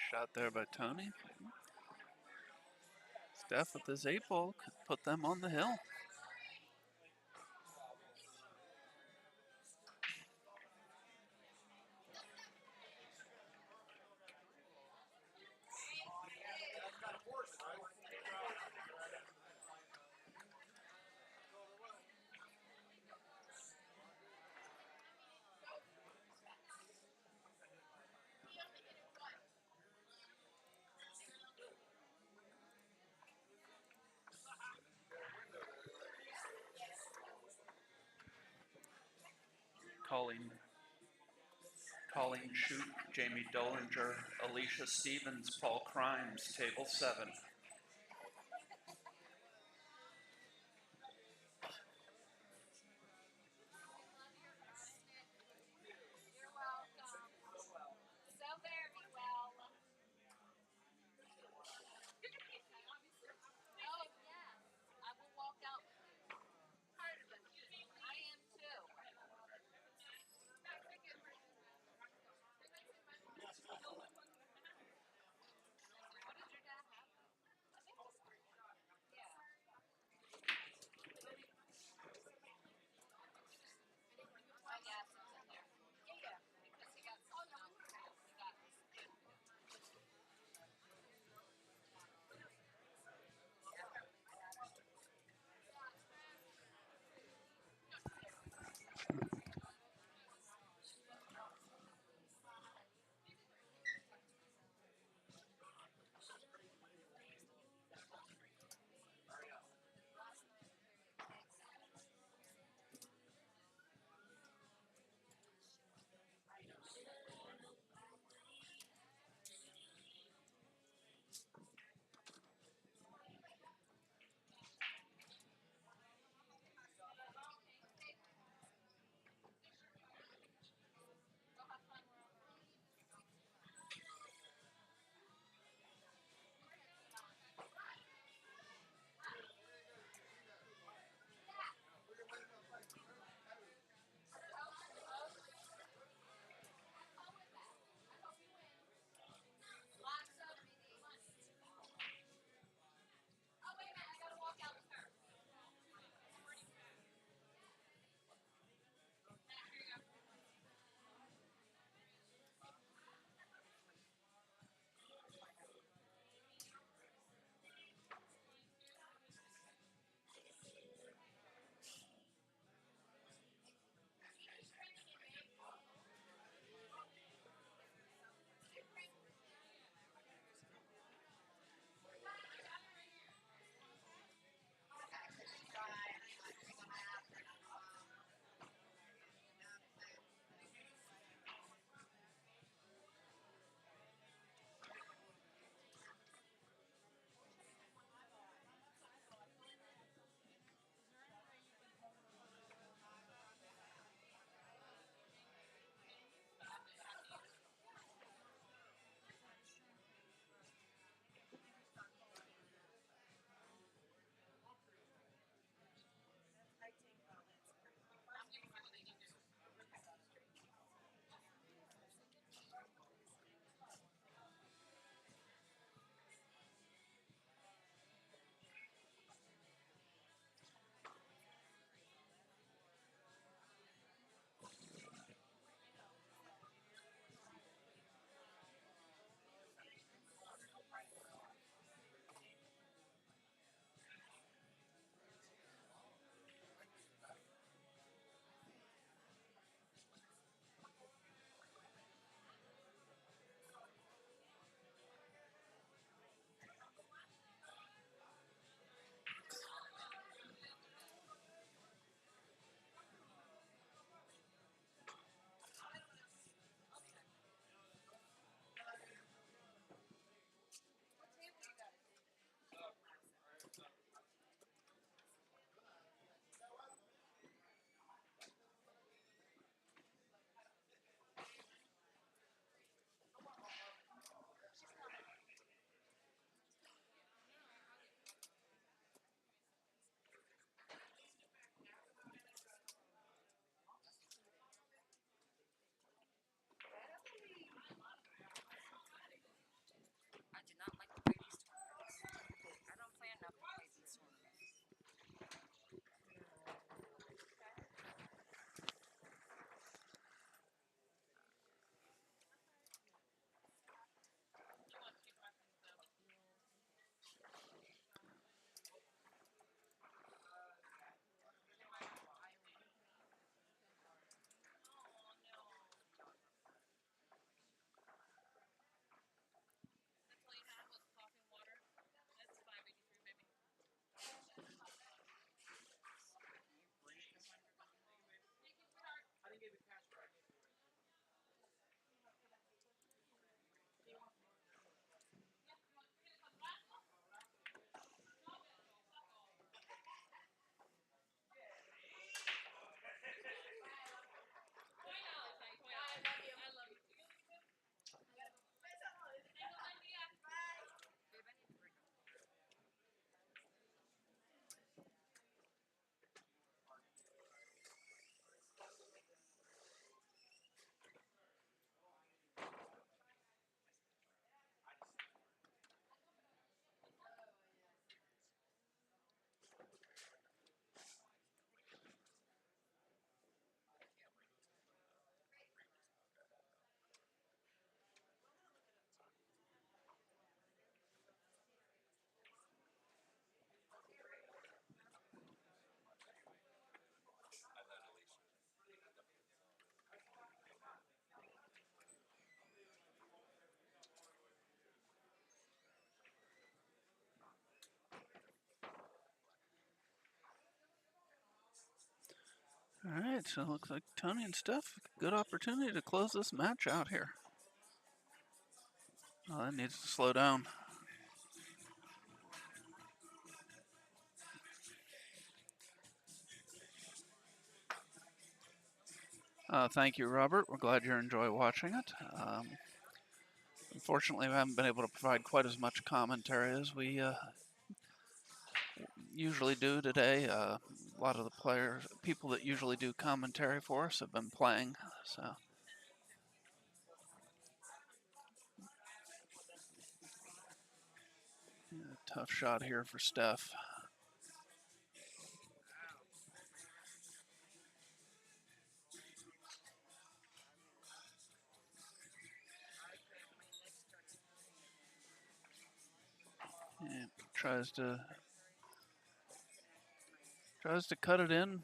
shot there by Tony. Steph with his 8-ball could put them on the hill. Colleen Shute, Jamie Dollinger, Alicia Stevens, Paul Crimes, table 7. You're welcome. So very well. Oh, yes. I will walk out with you. I am too. What did your dad have? All right, so it looks like Tony and Steph, good opportunity to close this match out here. Oh, that needs to slow down. Thank you, Robert. We're glad you enjoy watching it. Unfortunately, we haven't been able to provide quite as much commentary as we usually do today. A lot of the people that usually do commentary for us have been playing, so. Yeah, tough shot here for Steph. Yeah, tries to cut it in.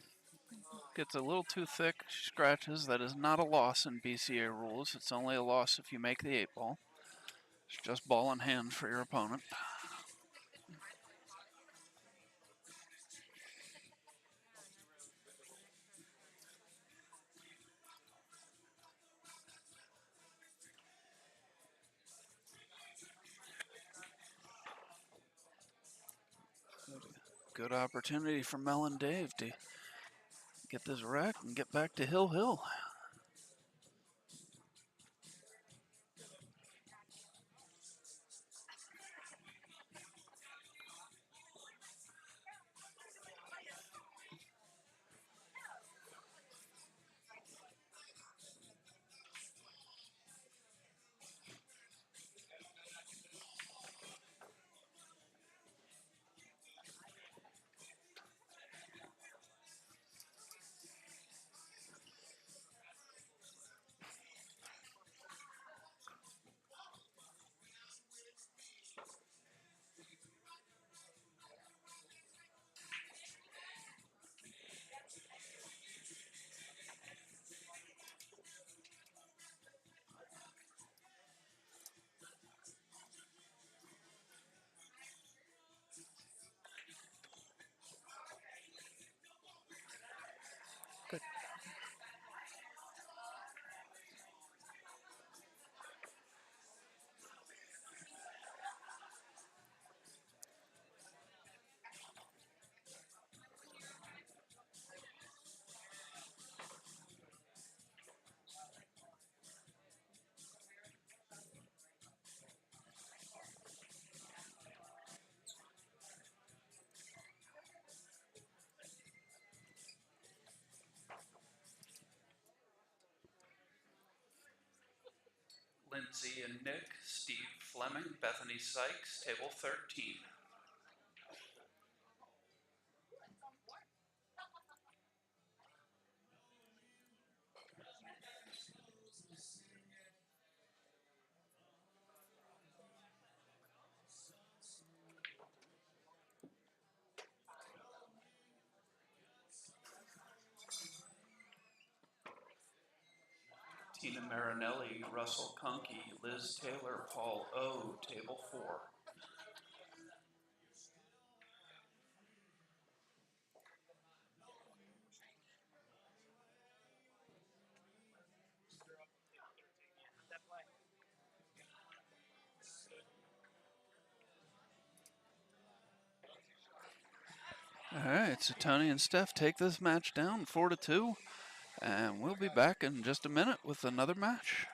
Gets a little too thick, scratches. That is not a loss in BCA rules. It's only a loss if you make the 8-ball. It's just ball in hand for your opponent. Good opportunity for Mel and Dave to get this wreck and get back to Hill Hill. Good. Lindsay and Nick, Steve Fleming, Bethany Sykes, table 13. Tina Marinelli, Russell Conkey, Liz Taylor, Paul O, table 4. All right, so Tony and Steph take this match down 4-2, and we'll be back in just a minute with another match.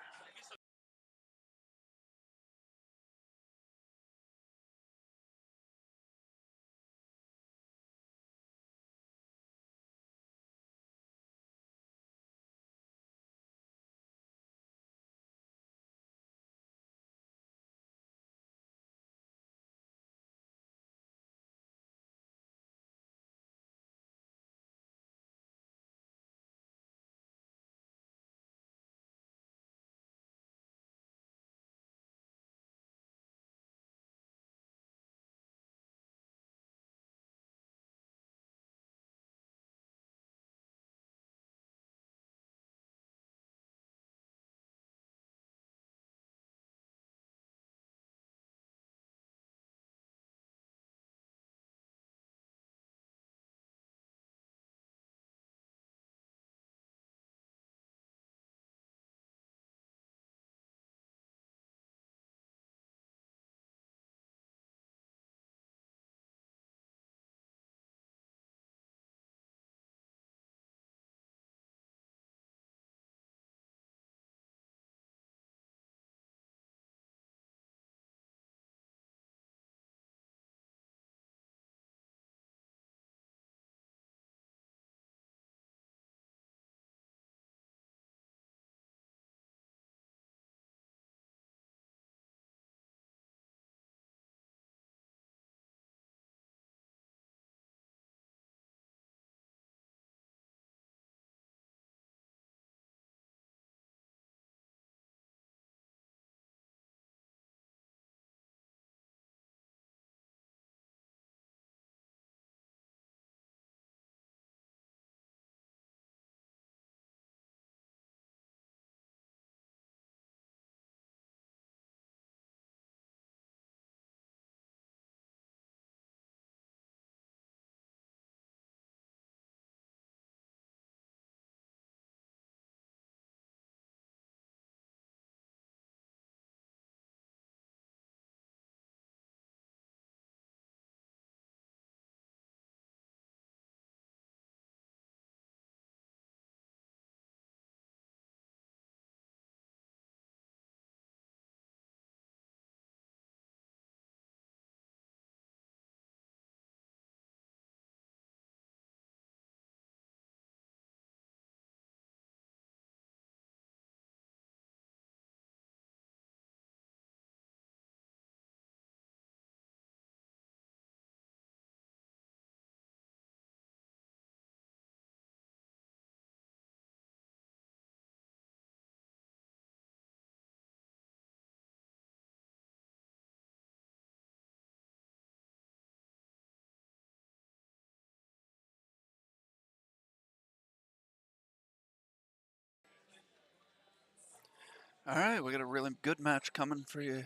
All right, we got a really good match coming for you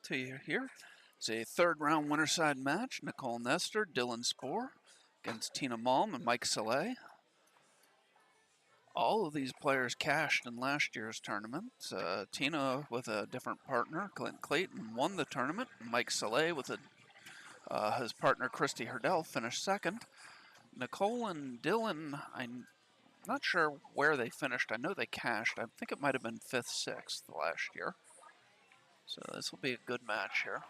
to you here. It's a third round winner side match. Nicole Nestor, Dylan Spoor against Tina Malm and Mike Saleh. All of these players cashed in last year's tournament. Tina with a different partner, Clint Clayton, won the tournament. Mike Saleh with his partner, Christy Hurdell, finished second. Nicole and Dylan, I'm not sure where they finished. I know they cashed. I think it might have been 5th, 6th last year. So this will be a good match here.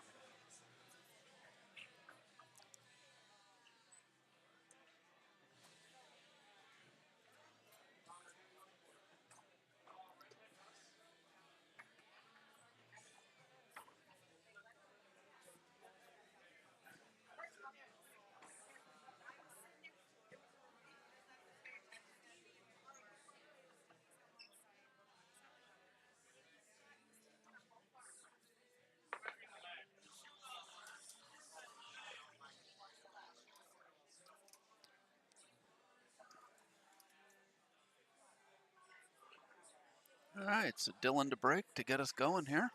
All right, so Dylan to break to get us going here.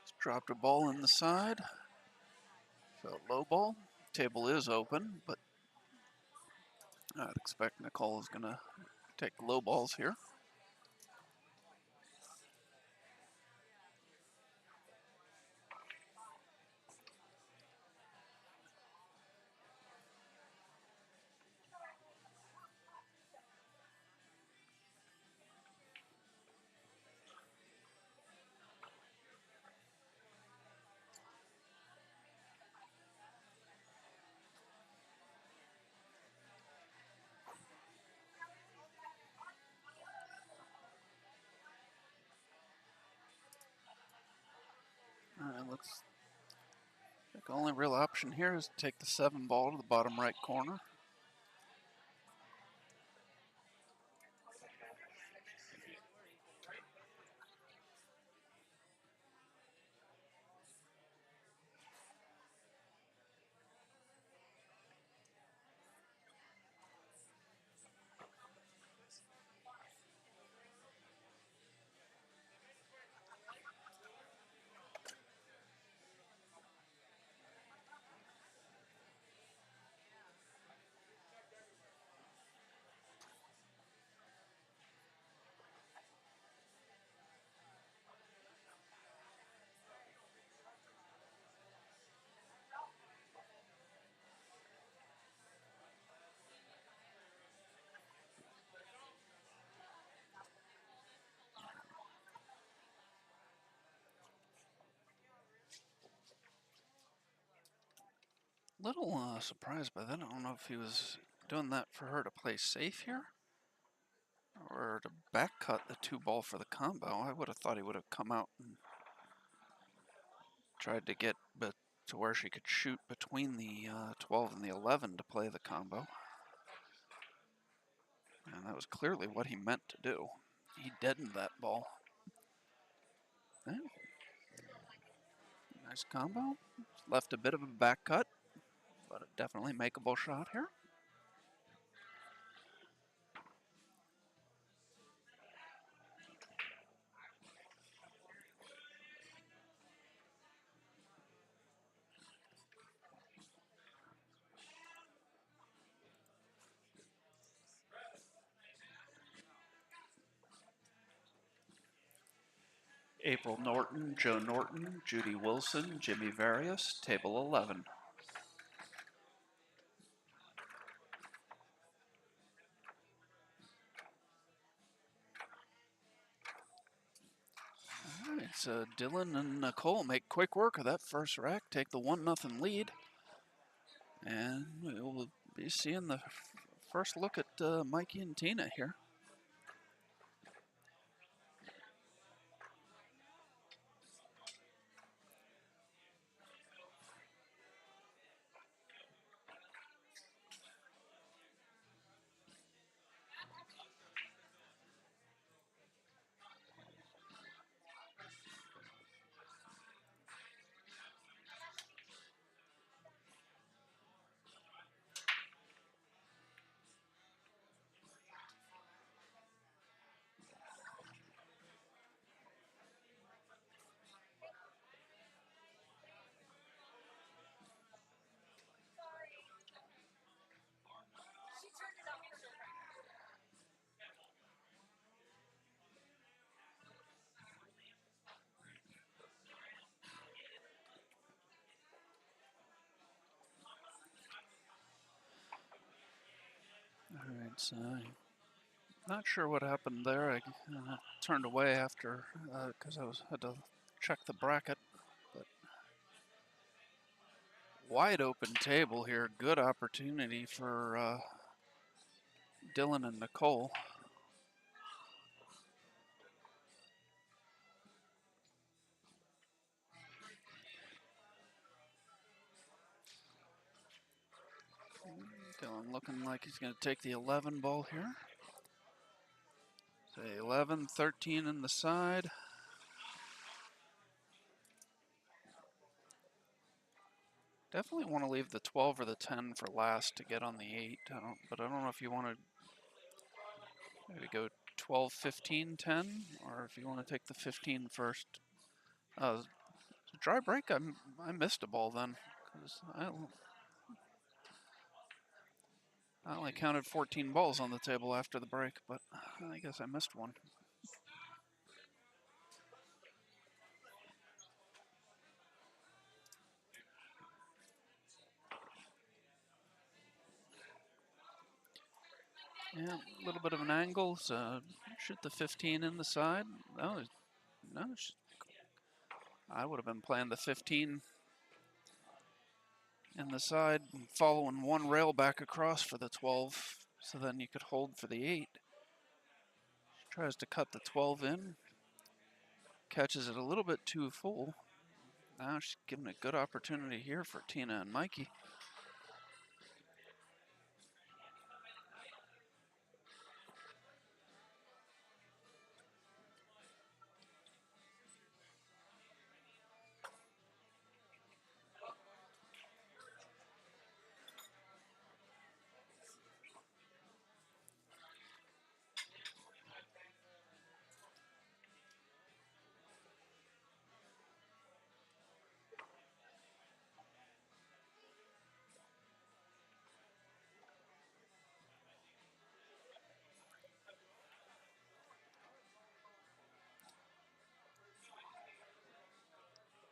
Just dropped a ball in the side. So low ball. Table is open, but I'd expect Nicole is going to take low balls here. All right, looks like the only real option here is to take the 7 ball to the bottom right corner. Little surprised by that. I don't know if he was doing that for her to play safe here or to back cut the 2 ball for the combo. I would have thought he would have come out and tried to get to where she could shoot between the 12 and the 11 to play the combo. And that was clearly what he meant to do. He deadened that ball. Okay. Nice combo. Left a bit of a back cut, but a definitely makeable shot here. April Norton, Joe Norton, Judy Wilson, Jimmy Various, table 11. All right, so Dylan and Nicole make quick work of that first rack, take the 1-0 lead. And we will be seeing the first look at Mikey and Tina here. It's not sure what happened there. I turned away after because had to check the bracket. But wide open table here. Good opportunity for Dylan and Nicole. Dylan looking like he's going to take the 11 ball here. So 11, 13 in the side. Definitely want to leave the 12 or the 10 for last to get on the 8. But I don't know if you want to maybe go 12, 15, 10, or if you want to take the 15 first. Dry break, I missed a ball then. 'Cause I only counted 14 balls on the table after the break, but I guess I missed one. Yeah, a little bit of an angle, so shoot the 15 in the side. No, I would have been playing the 15 in the side and following one rail back across for the 12, so then you could hold for the 8. She tries to cut the 12 in, catches it a little bit too full. Now she's giving a good opportunity here for Tina and Mikey.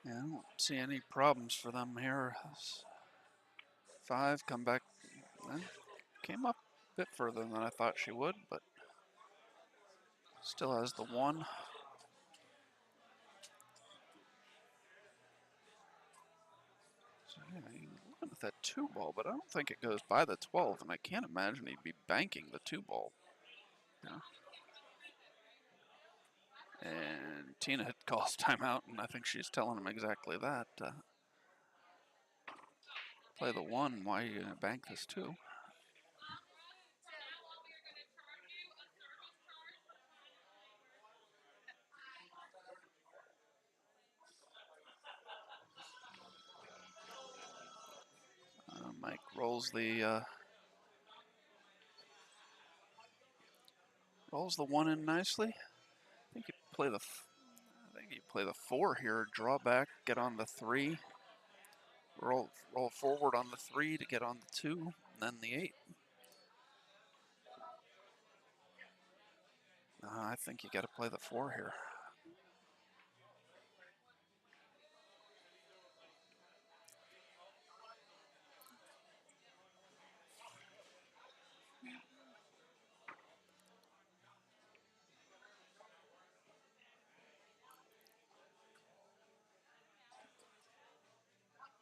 Yeah, I don't see any problems for them here. 5, come back, came up a bit further than I thought she would, but still has the 1. So yeah, you're looking at that 2 ball, but I don't think it goes by the 12, and I can't imagine he'd be banking the 2 ball. Yeah. And Tina had calls timeout, and I think she's telling him exactly that. Play the 1, why are you going to bank this 2? Mike rolls the 1 in nicely. I think you play the 4 here, draw back, get on the 3, roll forward on the 3 to get on the 2, and then the 8. I think you got to play the 4 here.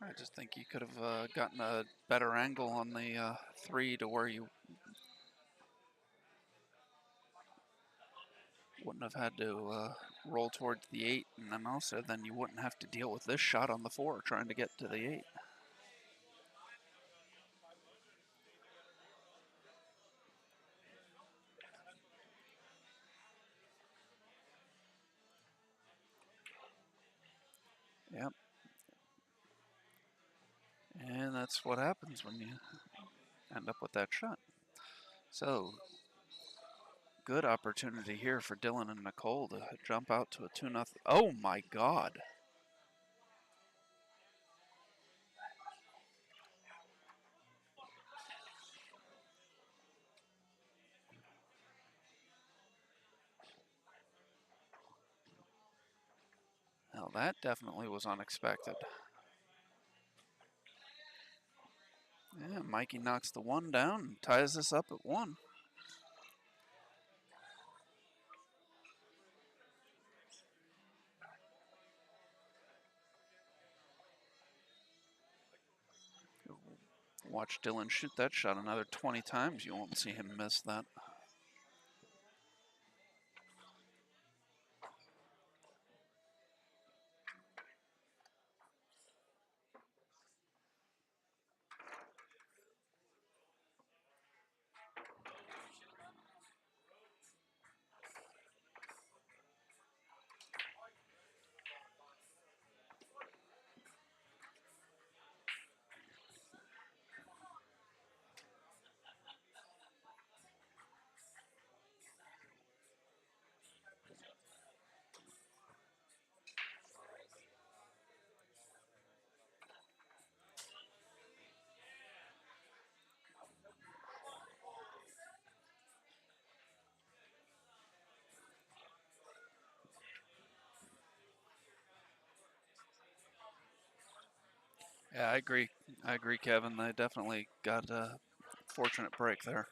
I just think you could have gotten a better angle on the 3 to where you wouldn't have had to roll towards the 8, and then also then you wouldn't have to deal with this shot on the 4 trying to get to the 8. Yep. And that's what happens when you end up with that shot. So, good opportunity here for Dylan and Nicole to jump out to a 2-0. Oh my God. Now that definitely was unexpected. Yeah, Mikey knocks the 1 down and ties this up at 1. Watch Dylan shoot that shot another 20 times. You won't see him miss that. Yeah, I agree. I agree, Kevin. They definitely got a fortunate break there.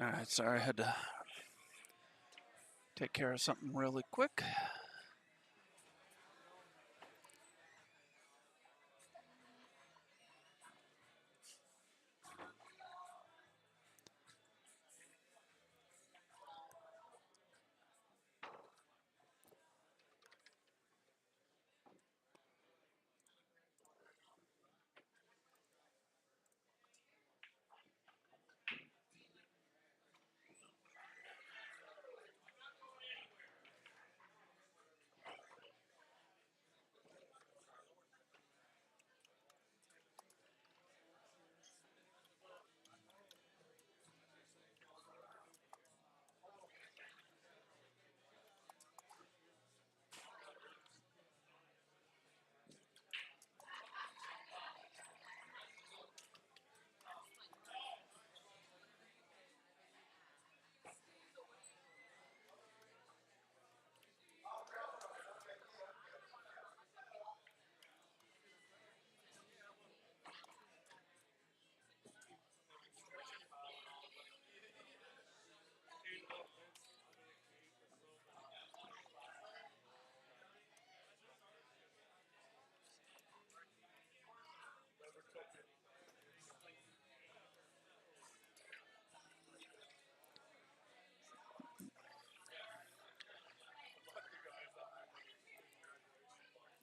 All right, sorry, I had to take care of something really quick.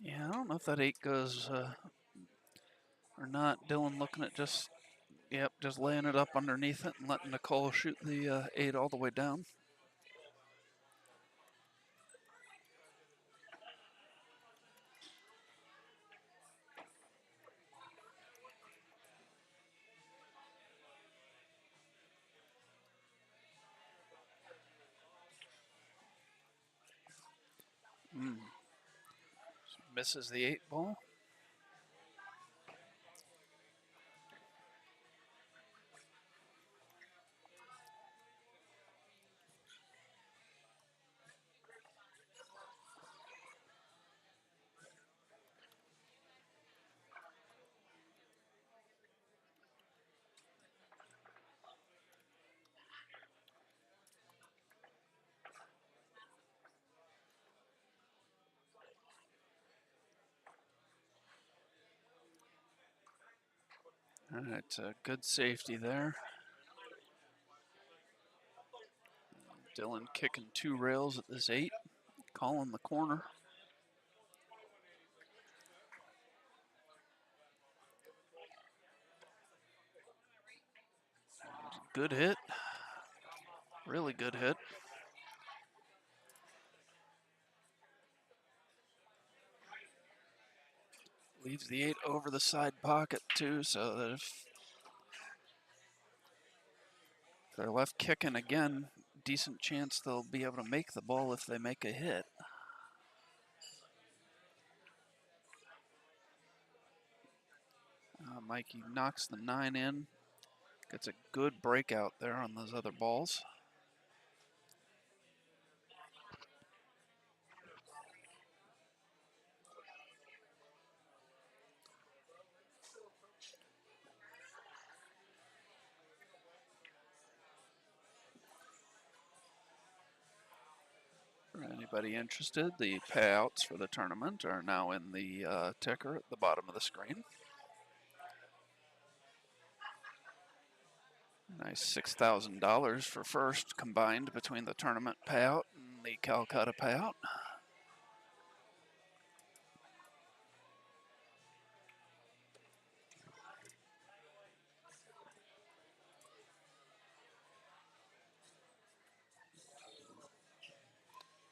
Yeah, I don't know if that 8 goes or not. Dylan looking at just, yep, just laying it up underneath it and letting Nicole shoot the 8 all the way down. Misses the 8 ball. All right, good safety there. Dylan kicking 2 rails at this 8, calling the corner. Good hit. Really good hit. Leaves the 8 over the side pocket too, so that if they're left kicking again, decent chance they'll be able to make the ball if they make a hit. Mikey knocks the 9 in. Gets a good breakout there on those other balls. For anybody interested, the payouts for the tournament are now in the ticker at the bottom of the screen. Nice $6,000 for first combined between the tournament payout and the Calcutta payout.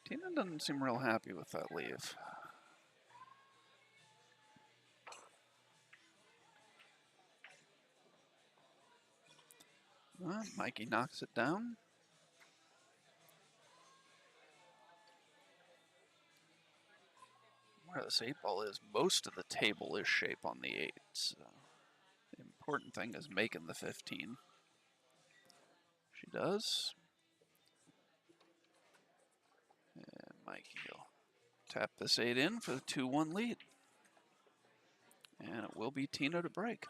Tina doesn't seem real happy with that leave. Well, Mikey knocks it down. Where this 8 ball is, most of the table is shape on the 8. So the important thing is making the 15. She does. And Mikey will tap this 8 in for the 2-1 lead. And it will be Tina to break.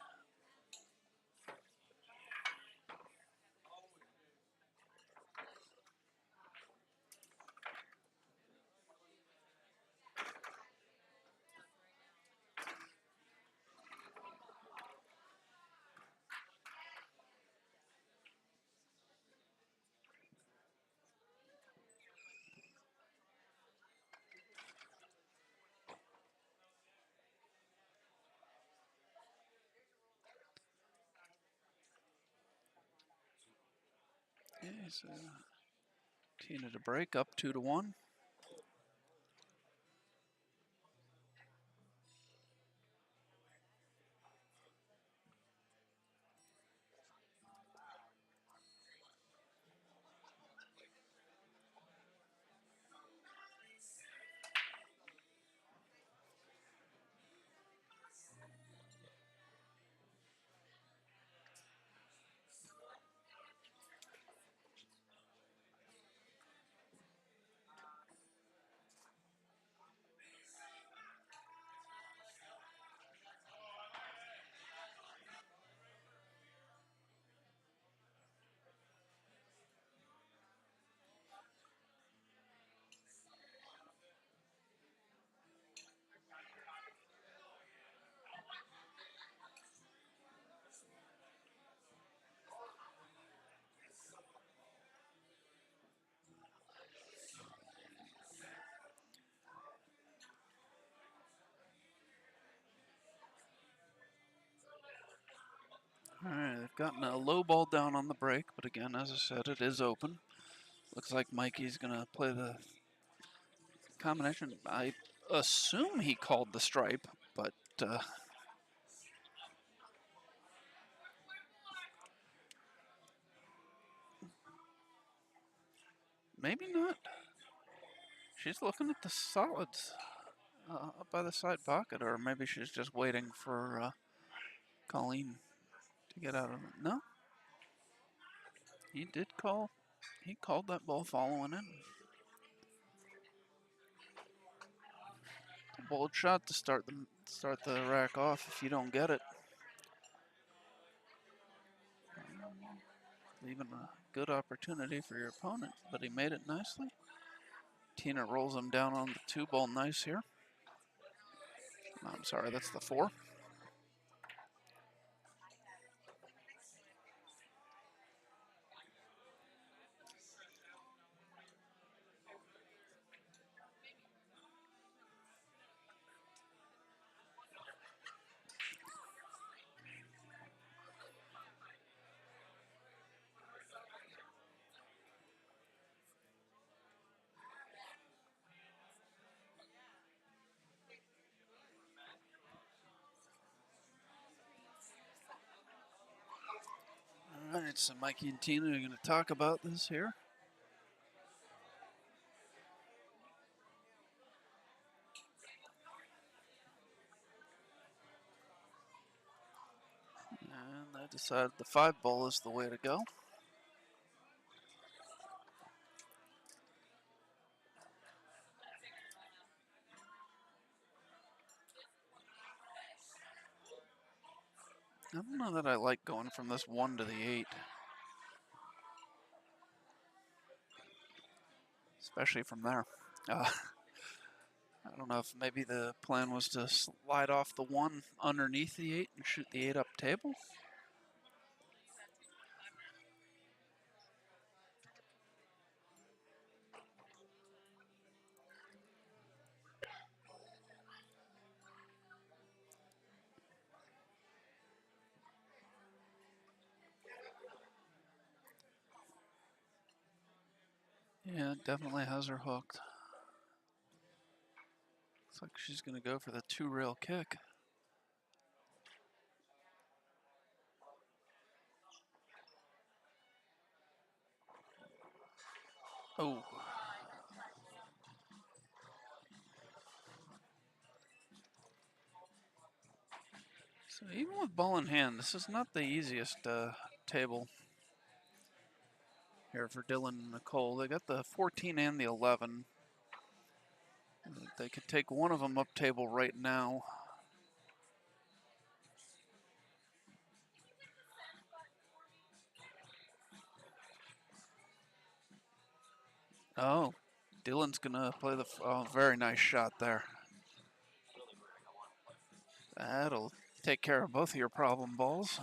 Okay, so Tina to break, up 2-1. All right, they've gotten a low ball down on the break, but again, as I said, it is open. Looks like Mikey's going to play the combination. I assume he called the stripe, but maybe not. She's looking at the solids up by the side pocket, or maybe she's just waiting for Colleen to get out of it. No, he did call. He called that ball following in. A bold shot to start the rack off if you don't get it. Leaving a good opportunity for your opponent, but he made it nicely. Tina rolls him down on the 2 ball nice here. No, I'm sorry, that's the 4. so Mikey and Tina are going to talk about this here. And they decided the 5 ball is the way to go. I don't know that I like going from this 1 to the 8. Especially from there. I don't know if maybe the plan was to slide off the 1 underneath the 8 and shoot the 8 up table. Yeah, it definitely has her hooked. Looks like she's going to go for the 2-rail kick. Oh. So even with ball in hand, this is not the easiest table here for Dylan and Nicole. They got the 14 and the 11. They could take one of them up table right now. Oh, Dylan's gonna play the very nice shot there. That'll take care of both of your problem balls.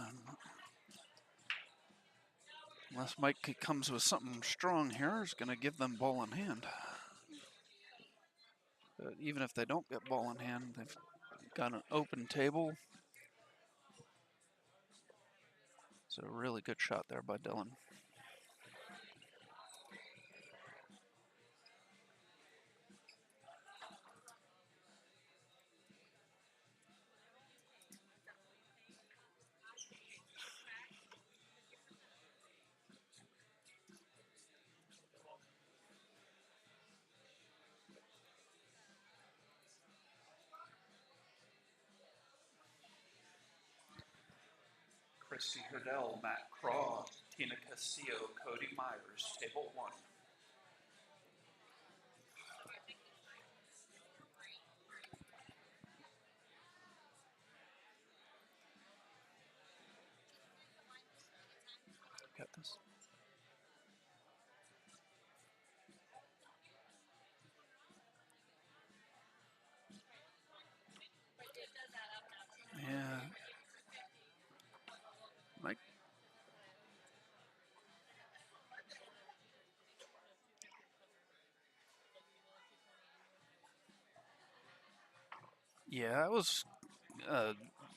Unless Mike comes with something strong here, is gonna give them ball in hand. But even if they don't get ball in hand, they've got an open table. It's a really good shot there by Dylan. Christy Hurdell, Matt Craw, Tina Castillo, Cody Myers, table 1. Got this. Yeah. Mike. Yeah, that was a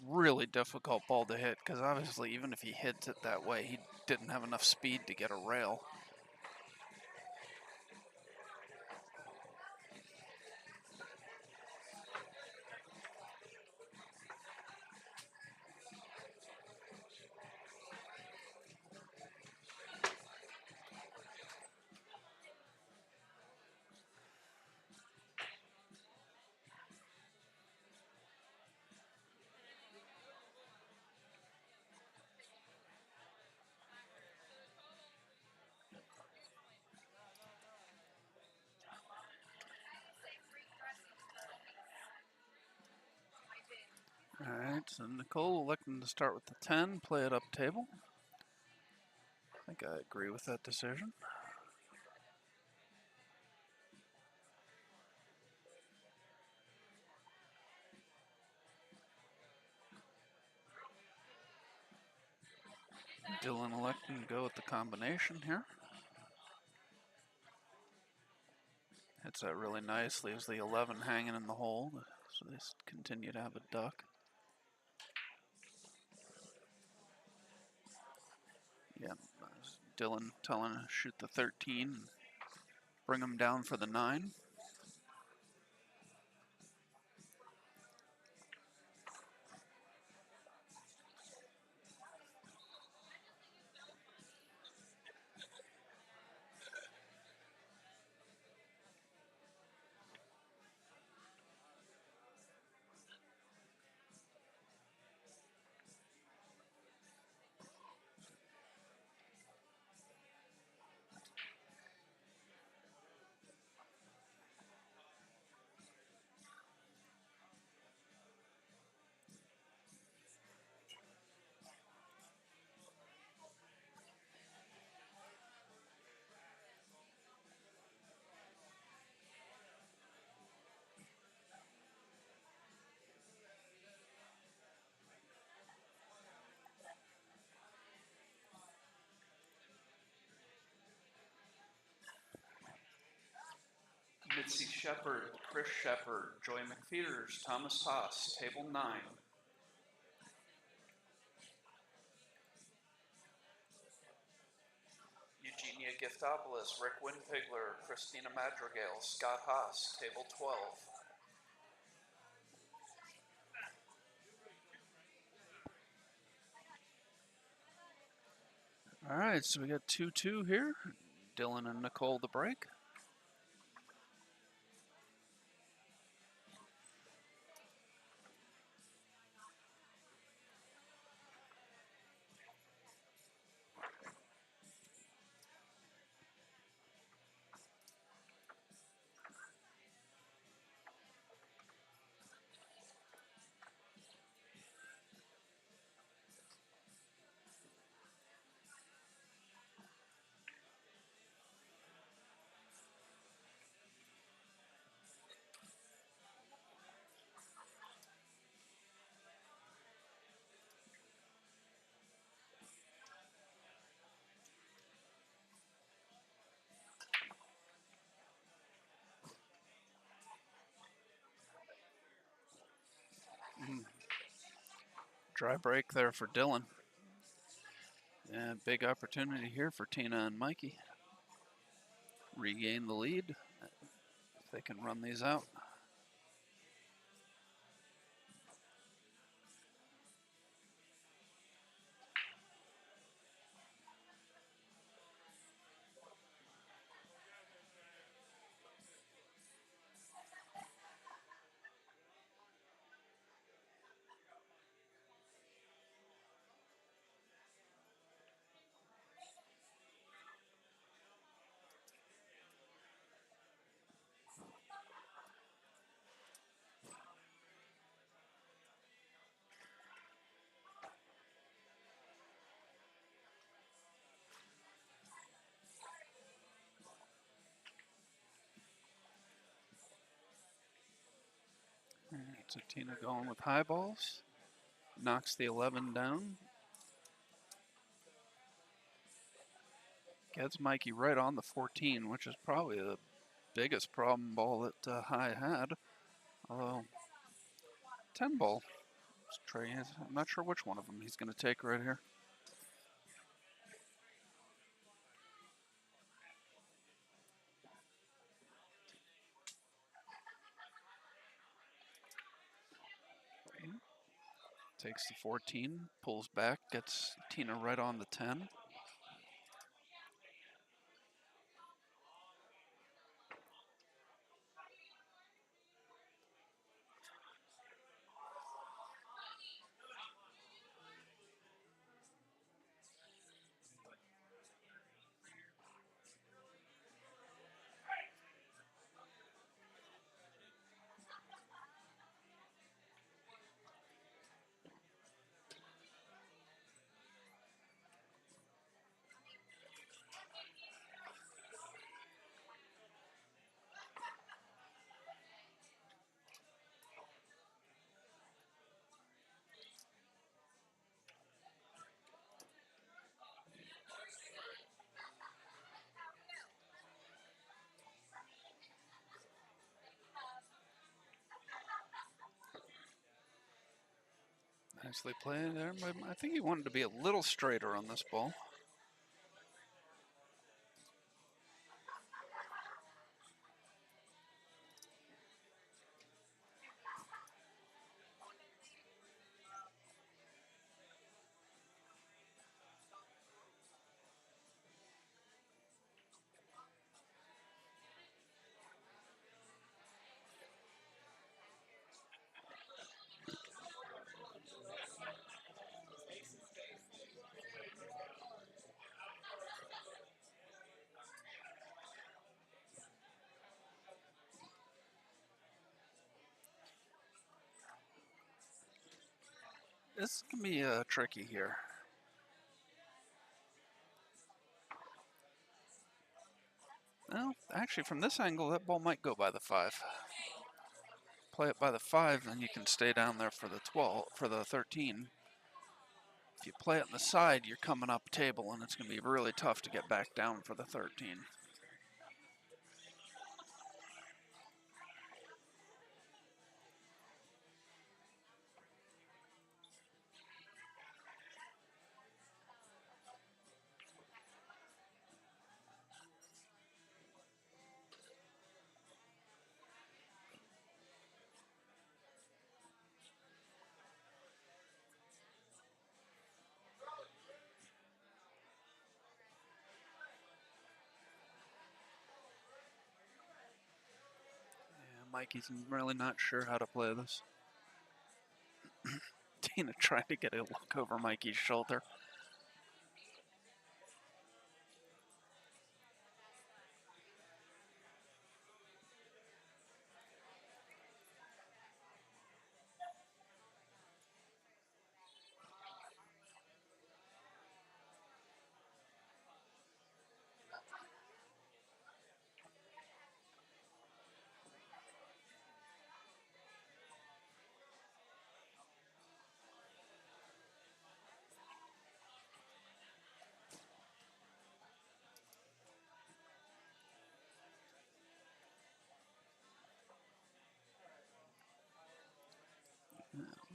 really difficult ball to hit because obviously even if he hits it that way, he didn't have enough speed to get a rail. All right, so Nicole electing to start with the 10, play it up table. I think I agree with that decision. Dylan electing to go with the combination here. Hits that really nice, leaves the 11 hanging in the hole, so they continue to have a duck. Yeah, Dylan telling to shoot the 13, bring him down for the 9. Nancy Shepard, Chris Shepard, Joy McFeeters, Thomas Haas, table 9. Eugenia Giftopoulos, Rick Winpigler, Christina Madrigal, Scott Haas, table 12. All right, so we got 2-2 here. Dylan and Nicole the break. Dry break there for Dylan. And big opportunity here for Tina and Mikey. Regain the lead if they can run these out. All right, so Tina going with high balls. Knocks the 11 down. Gets Mikey right on the 14, which is probably the biggest problem ball that High had. Although 10 ball, Trey, I'm not sure which one of them he's going to take right here. Takes the 14, pulls back, gets Tina right on the 10. Nicely played there, but I think he wanted to be a little straighter on this ball. This can be tricky here. Well, actually, from this angle, that ball might go by the 5. Play it by the 5, then you can stay down there for the 12, for the 13. If you play it on the side, you're coming up table, and it's going to be really tough to get back down for the 13. Mikey's really not sure how to play this. Tina trying to get a look over Mikey's shoulder.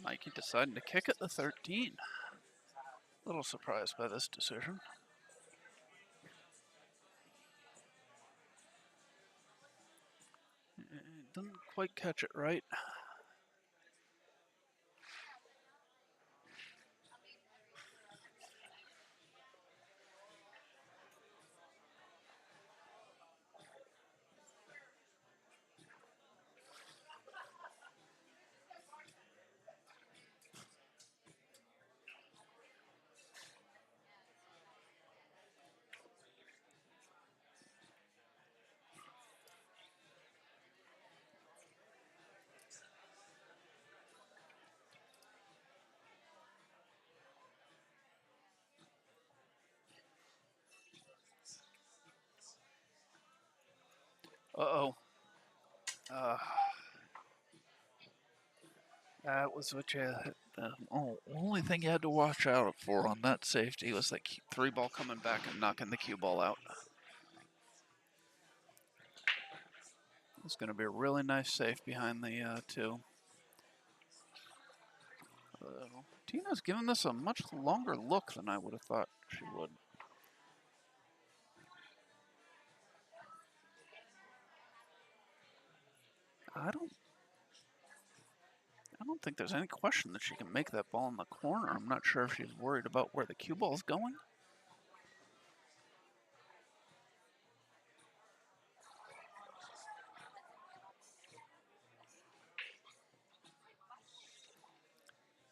Mikey deciding to kick at the 13. Little surprised by this decision. Didn't quite catch it right. Uh-oh. That was what you. The only thing you had to watch out for on that safety was that 3-ball coming back and knocking the cue ball out. It's going to be a really nice safe behind the 2. Tina's given this a much longer look than I would have thought she would. I don't think there's any question that she can make that ball in the corner. I'm not sure if she's worried about where the cue ball's going.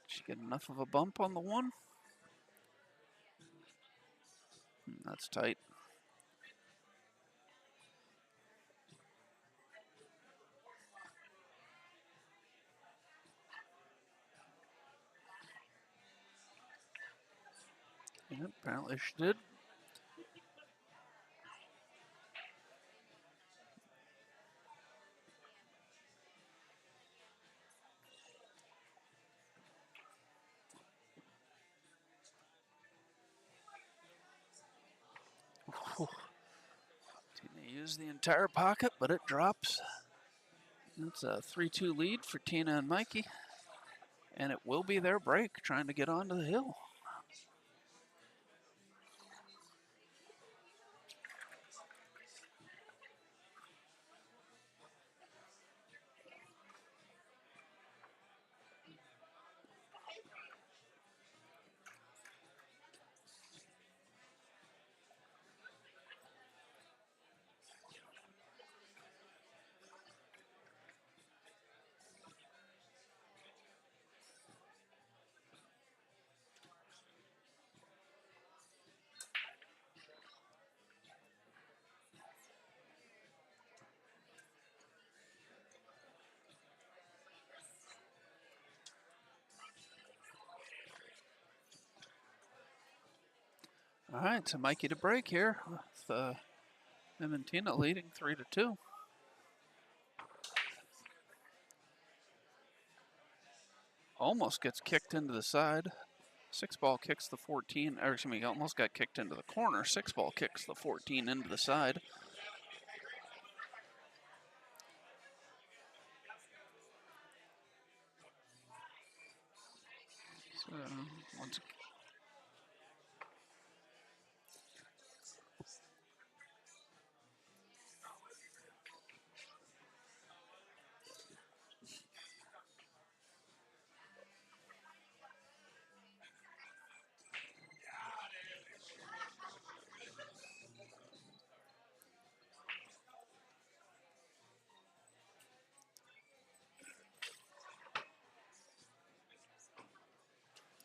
Did she get enough of a bump on the 1? That's tight. Yeah, apparently she did. Tina used the entire pocket, but it drops. That's a 3-2 lead for Tina and Mikey. And it will be their break, trying to get onto the hill. All right, so Mikey to break here with him and Tina leading 3-2. Almost gets kicked into the side. 6-ball kicks the 14, or excuse me, almost got kicked into the corner. 6-ball kicks the 14 into the side. So, once again.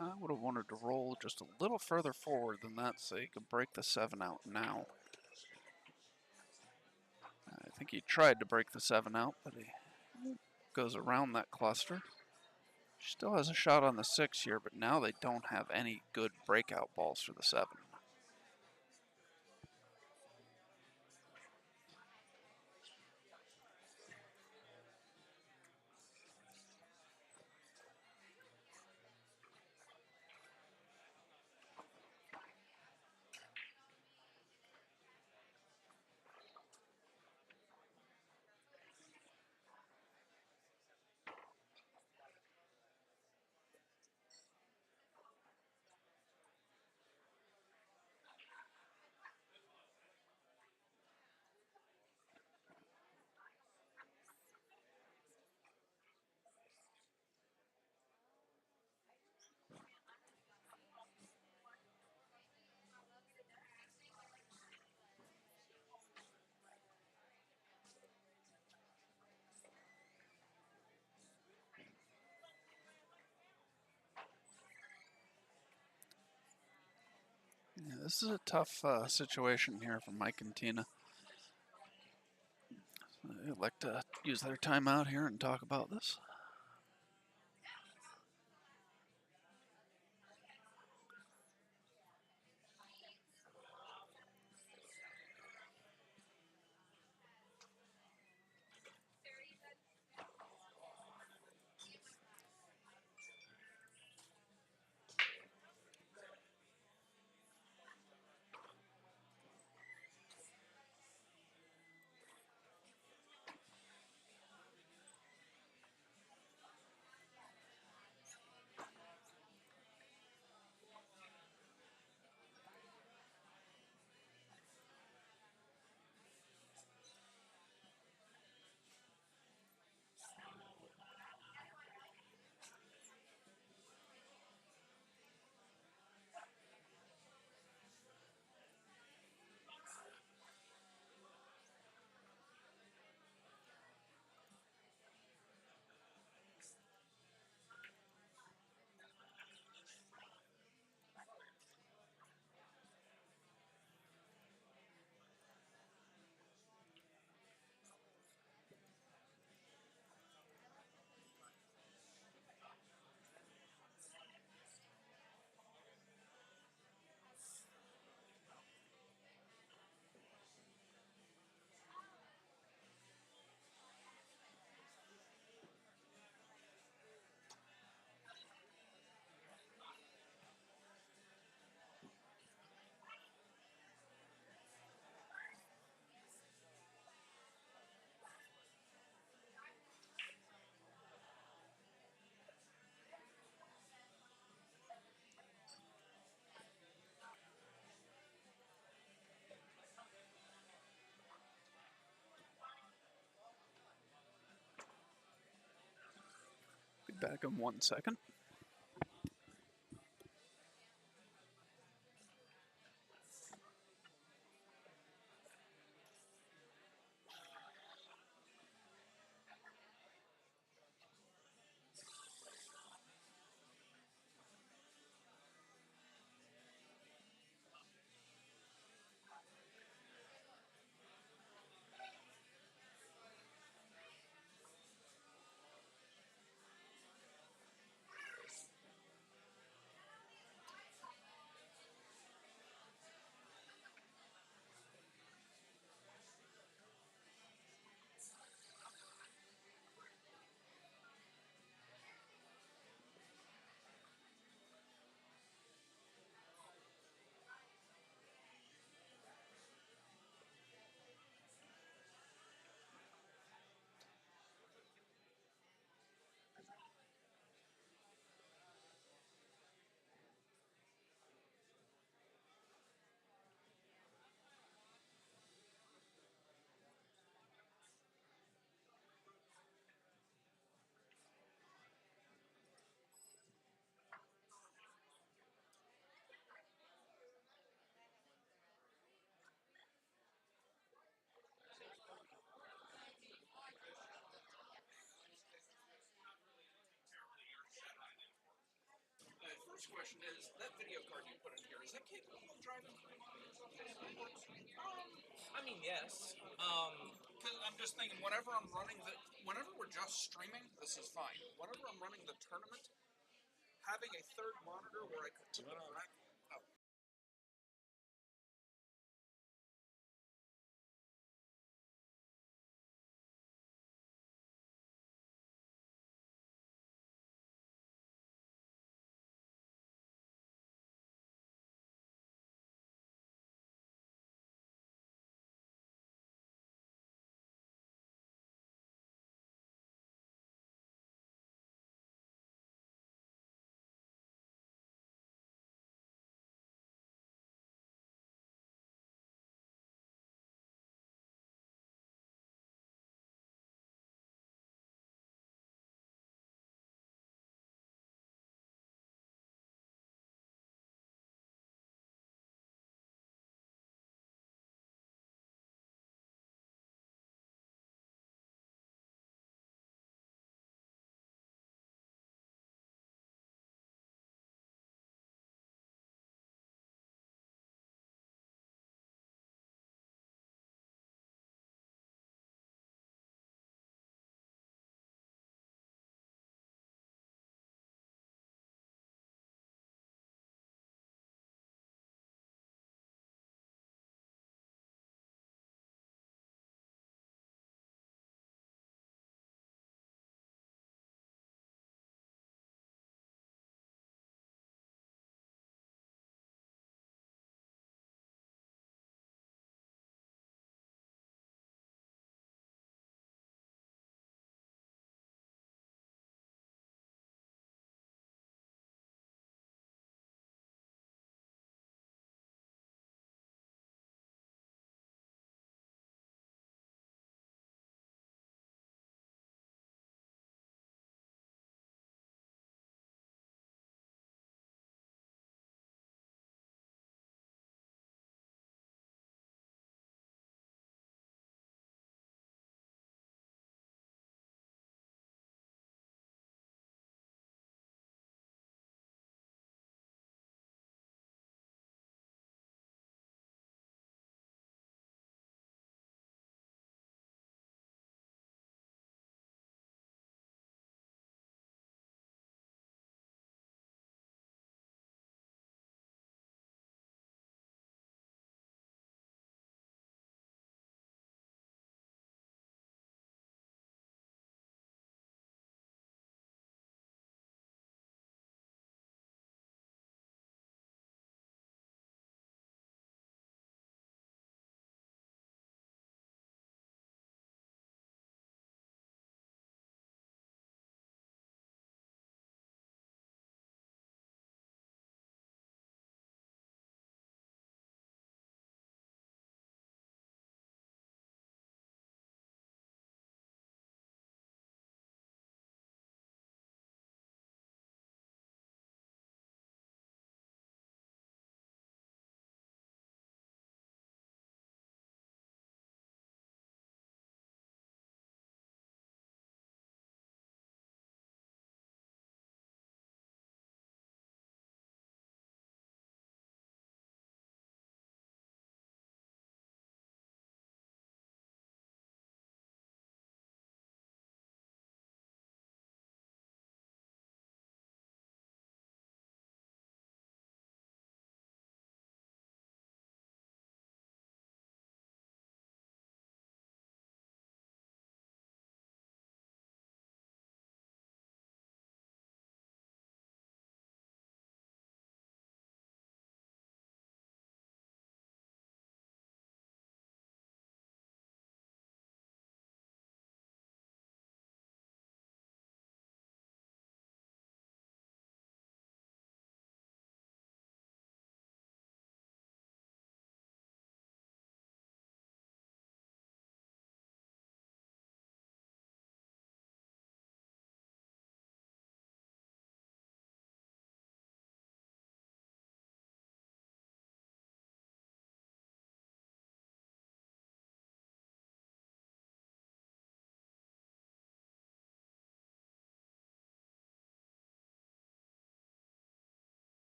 I would have wanted to roll just a little further forward than that so he could break the 7 out now. I think he tried to break the 7 out, but he goes around that cluster. Still has a shot on the 6 here, but now they don't have any good breakout balls for the 7. Yeah, this is a tough situation here for Mike and Tina. I'd like to use their timeout here and talk about this. Be back in 1 second. first question is, that video card you put in here, is that capable of driving 3 monitors on this? I mean, yes. Because I'm just thinking, whenever we're just streaming, this is fine. Whenever I'm running the tournament, having a third monitor where I could put the rack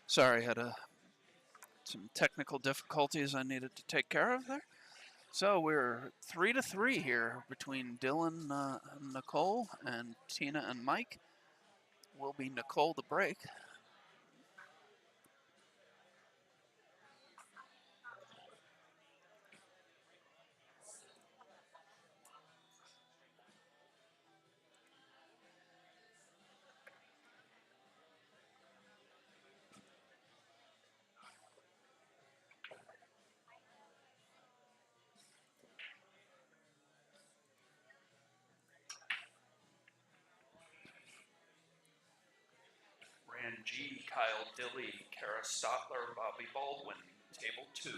Sorry, had some technical difficulties I needed to take care of there. So we're 3-3 here between Dylan and Nicole, and Tina and Mike. Will be Nicole the break. Rand G, Kyle Dilly, Kara Stotler, Bobby Baldwin, table 2.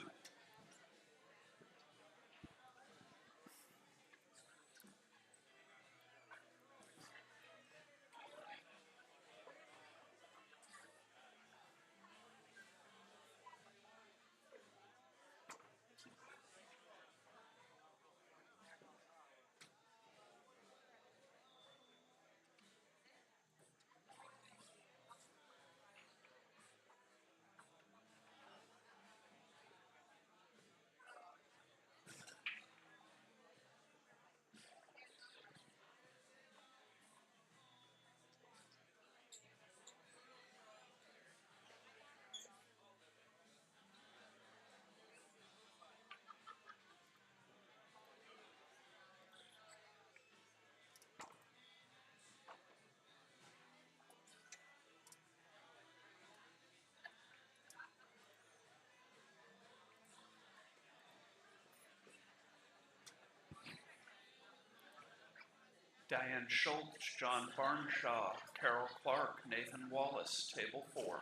Diane Schultz, John Barnshaw, Carol Clark, Nathan Wallace, table 4.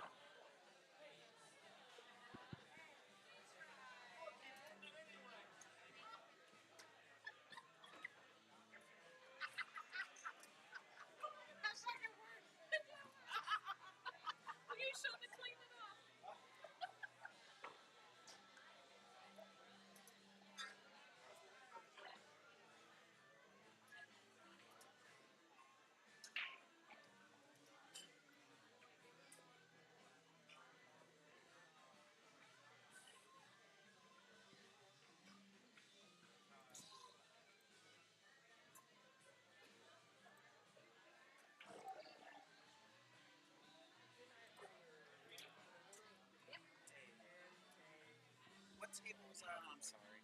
What table was that on? I'm sorry.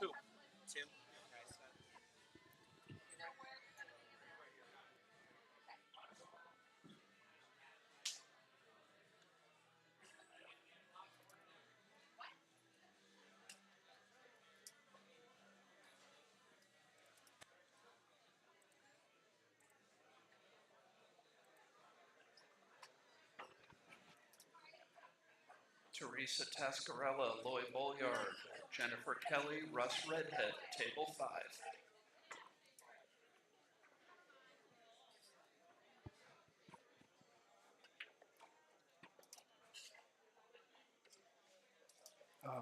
2. 2? Okay, so. Teresa Tascarella, Loy Bolyard, Jennifer Kelly, Russ Redhead, table 5.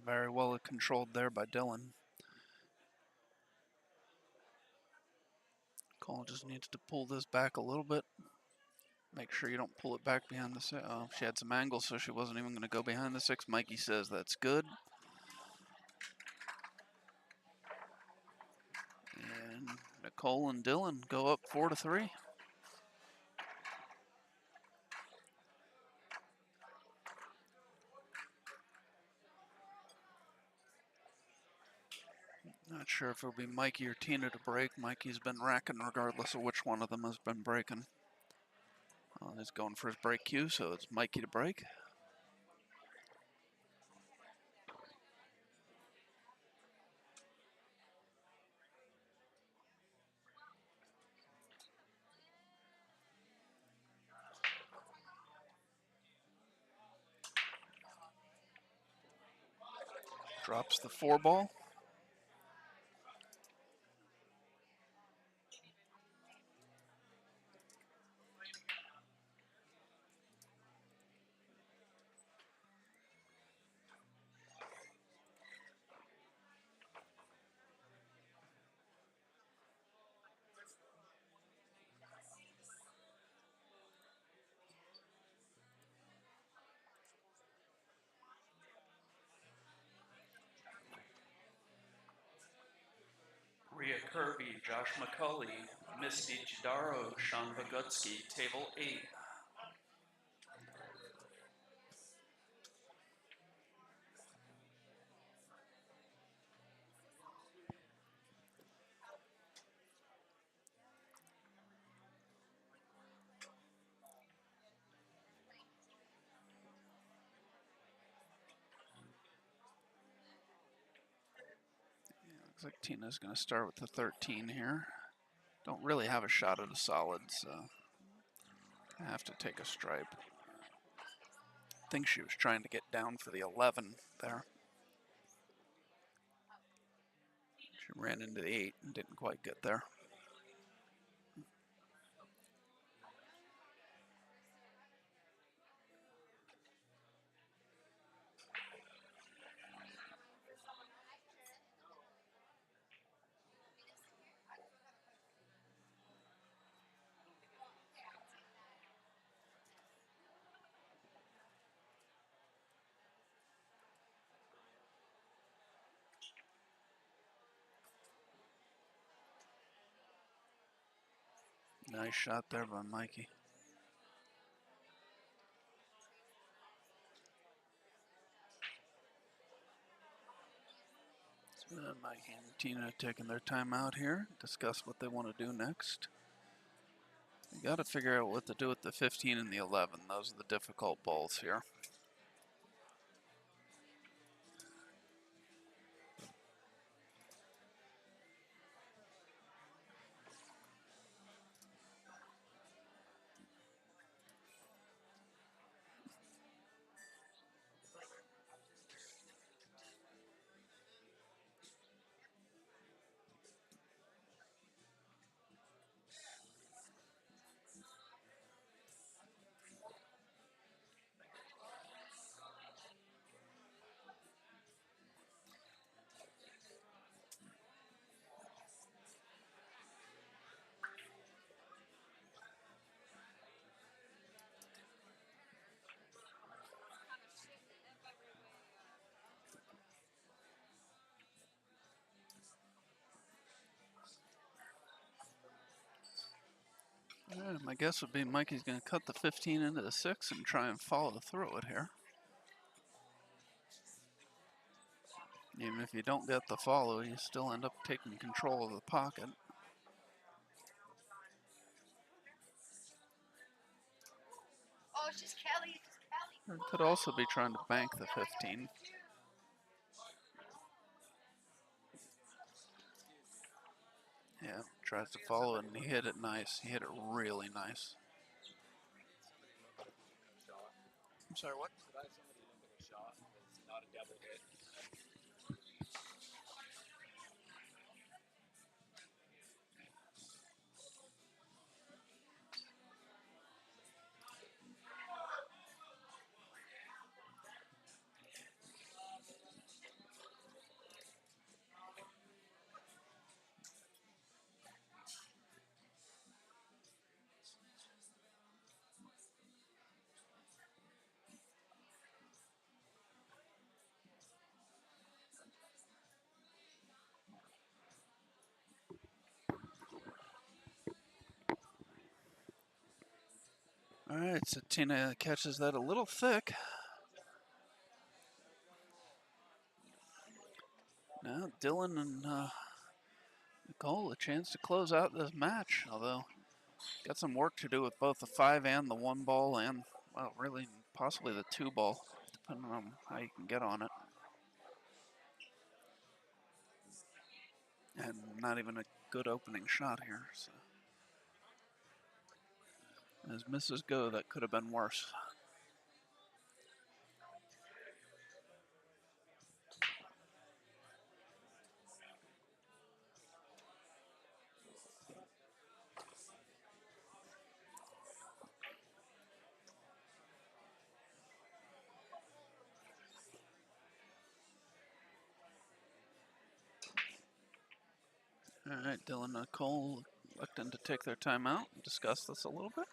Very well controlled there by Dylan. Cole just needs to pull this back a little bit. Make sure you don't pull it back behind the 6. Oh, she had some angles, so she wasn't even going to go behind the 6. Mikey says that's good. And Nicole and Dylan go up 4-3. Not sure if it'll be Mikey or Tina to break. Mikey's been racking regardless of which one of them has been breaking. Well, he's going for his break cue, so it's Mikey to break. Drops the 4 ball. Kirby, Josh McCulley, Misty Chidaro, Sean Bogutsky, table 8. Looks like Tina's going to start with the 13 here. Don't really have a shot at a solid, so I have to take a stripe. I think she was trying to get down for the 11 there. She ran into the 8 and didn't quite get there. Nice shot there by Mikey. So Mikey and Tina taking their time out here, discuss what they want to do next. You got to figure out what to do with the 15 and the 11. Those are the difficult balls here. My guess would be Mikey's going to cut the 15 into the 6 and try and follow through it here. Even if you don't get the follow, you still end up taking control of the pocket. Oh, it's just Kelly. It's just Kelly. Or could also be trying to bank the 15. Yeah, tries to follow it and he hit it nice. He hit it really nice. I'm sorry, what? All right, so Tina catches that a little thick. Now Dylan and Nicole a chance to close out this match, although got some work to do with both the 5 and the 1 ball and, well, really possibly the 2 ball, depending on how you can get on it. And not even a good opening shot here. So. As misses go, that could have been worse. All right, Dylan and Nicole electing to take their time out and discuss this a little bit.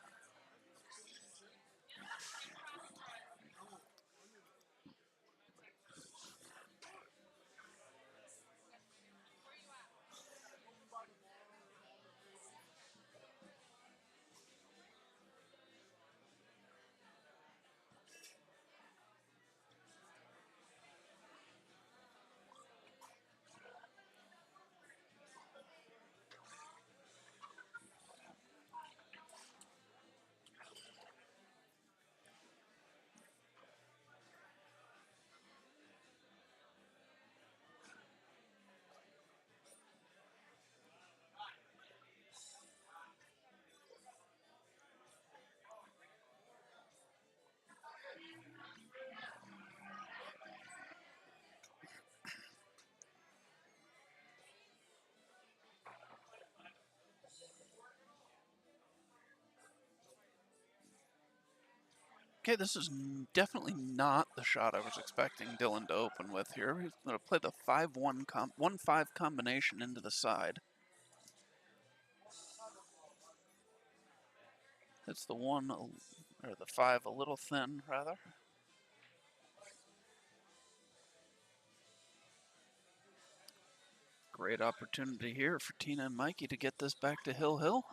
Okay, this is definitely not the shot I was expecting Dylan to open with here. He's going to play the 1-5 combination into the side. It's the 1, or the 5 a little thin, rather. Great opportunity here for Tina and Mikey to get this back to Hill Hill.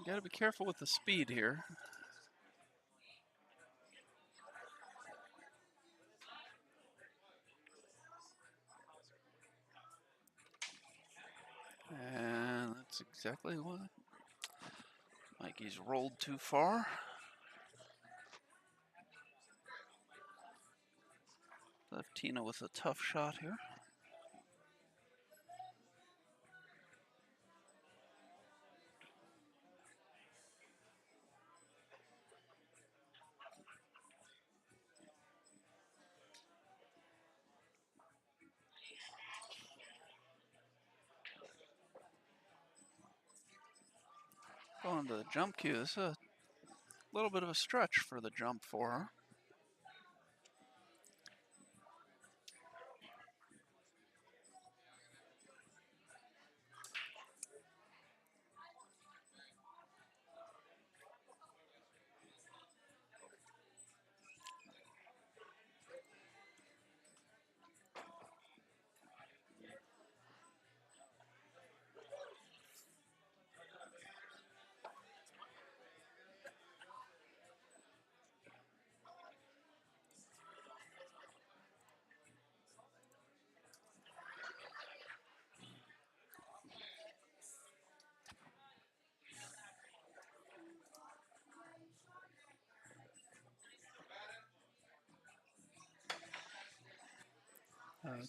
Got to be careful with the speed here. And that's exactly what. Mikey's rolled too far. Left Tina with a tough shot here. Going to the jump cue. This is a little bit of a stretch for the jump for her.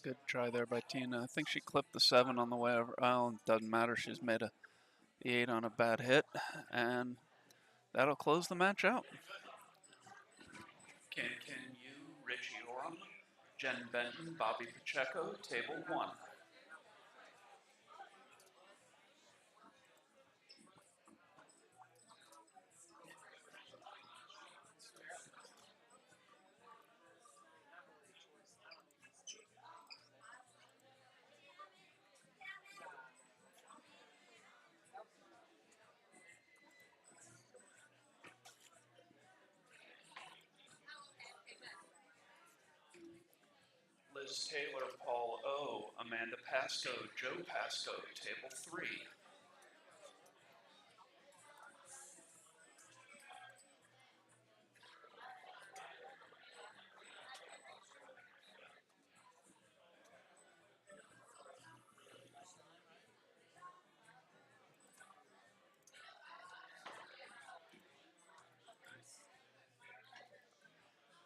Good try there by Tina. I think she clipped the 7 on the way over. Oh, doesn't matter. She's made the 8 on a bad hit, and that'll close the match out. Ken Yu, Richie Oram, Jen Benton, Bobby Pacheco, table 1. Liz Taylor, Paul O, Amanda Pasco, Joe Pasco, table 3.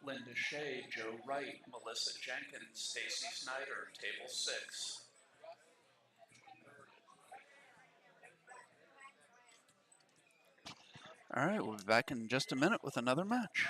Linda Shea, Joe Wright, Melissa Jenkins, Stacy Snyder, table 6. All right, we'll be back in just a minute with another match.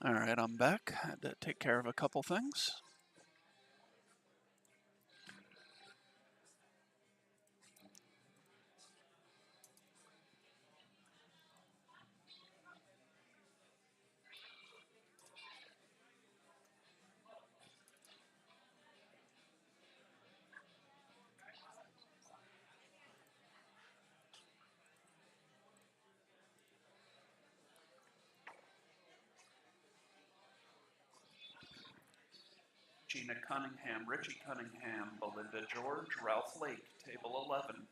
All right, I'm back. Had to take care of a couple things. Gina Cunningham, Richie Cunningham, Belinda George, Ralph Lake, table 11.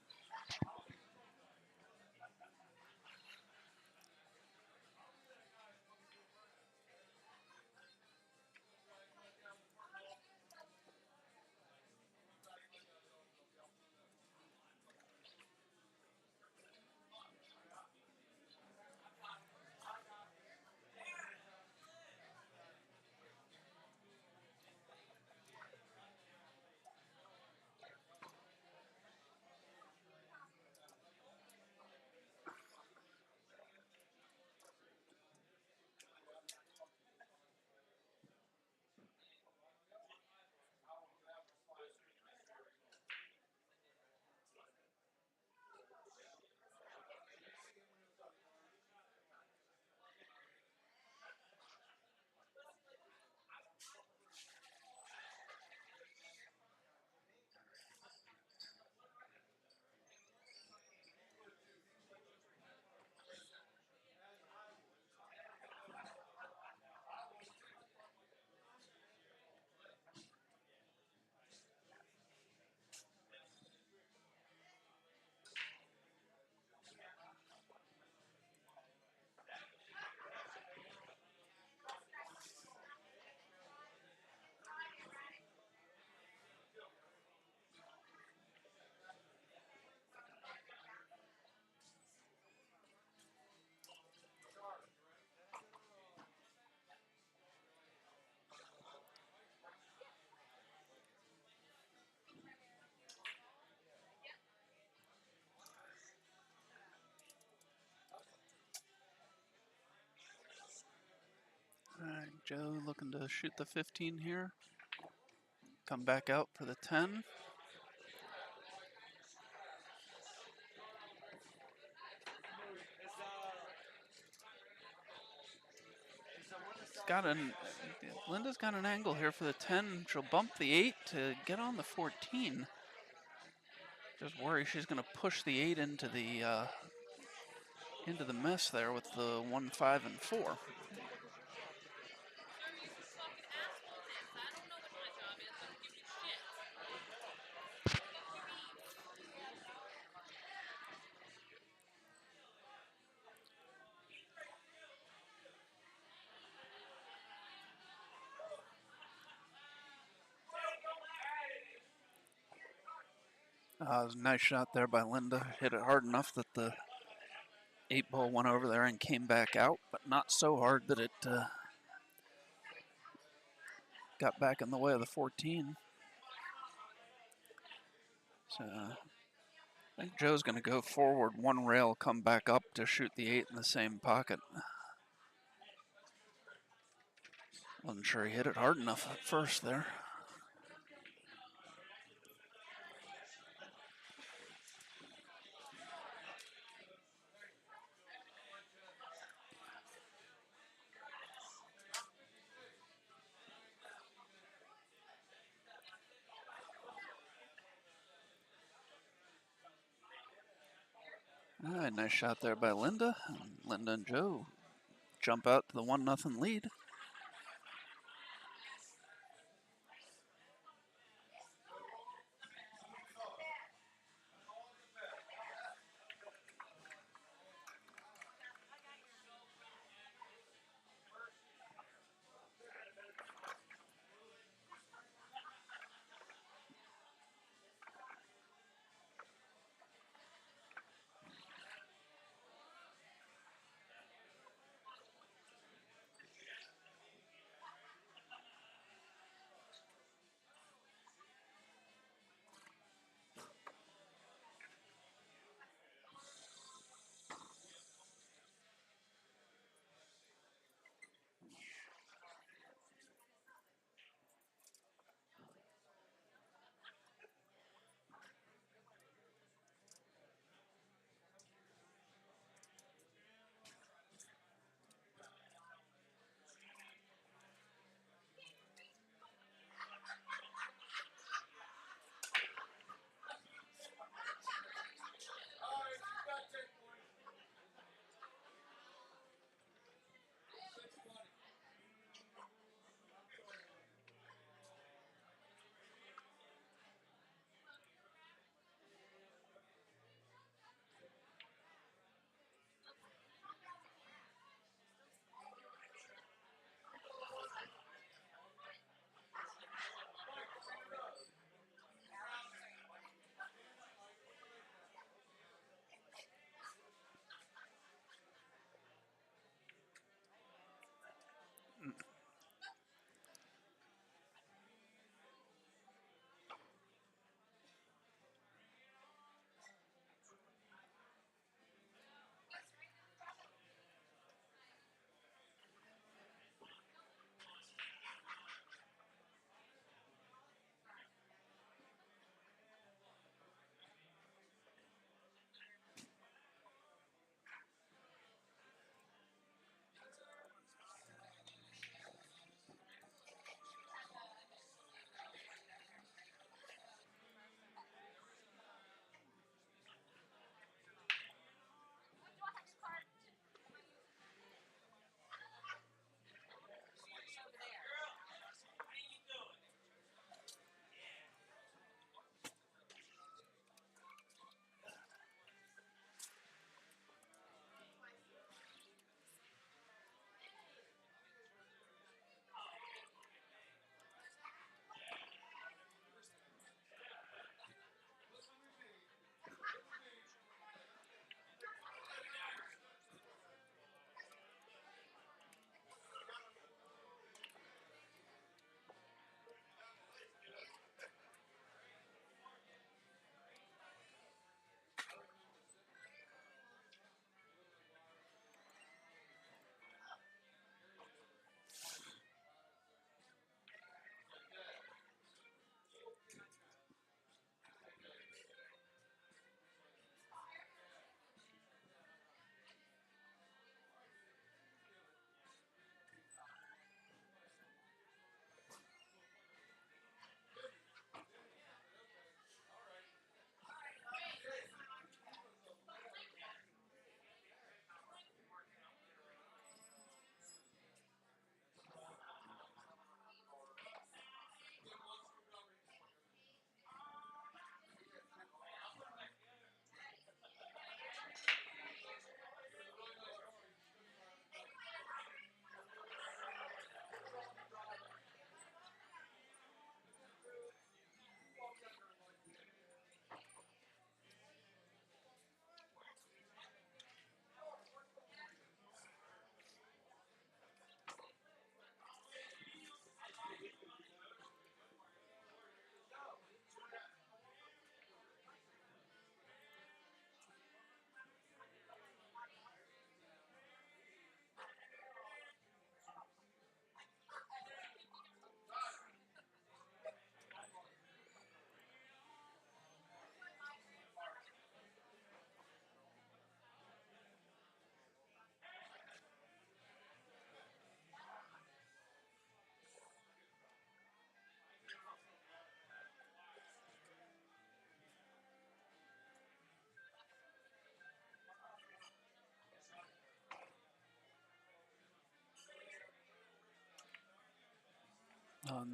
All right, Joe looking to shoot the 15 here. Come back out for the 10. Linda's got an angle here for the 10. She'll bump the 8 to get on the 14. Just worry she's going to push the 8 into the mess there with the 1, 5, and 4. It was a nice shot there by Linda. Hit it hard enough that the 8 ball went over there and came back out, but not so hard that it got back in the way of the 14. So I think Joe's going to go forward 1 rail, come back up to shoot the 8 in the same pocket. Wasn't sure he hit it hard enough at first there. All right, nice shot there by Linda. Linda and Joe jump out to the 1-0 lead.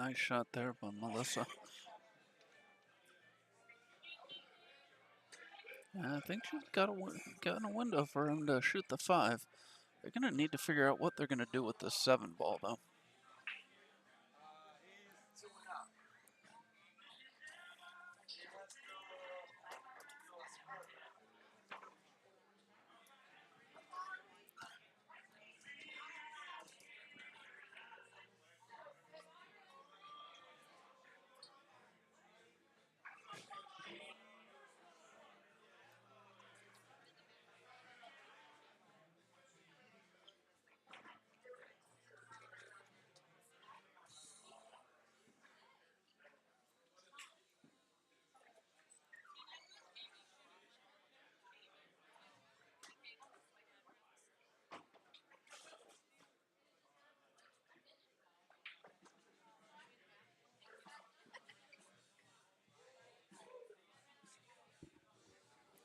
Nice shot there by Melissa. I think she's got a window for him to shoot the 5. They're going to need to figure out what they're going to do with this 7 ball, though.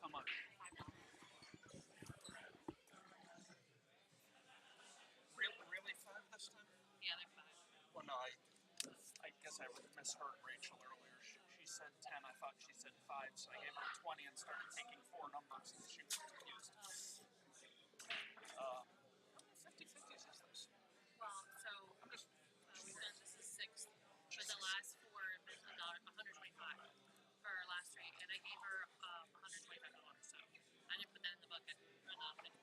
How much? Really 5 this time? Yeah, they're 5. Well, no, I guess I misheard Rachel earlier. She said 10. I thought she said 5, so I gave her 20 and started taking 4 numbers, and she was confused. 50/50s is this. Well, so we've done this is 6th, but the last 4 have been $125 for our last 3, and I gave her $125, so I didn't put that in the bucket or nothing.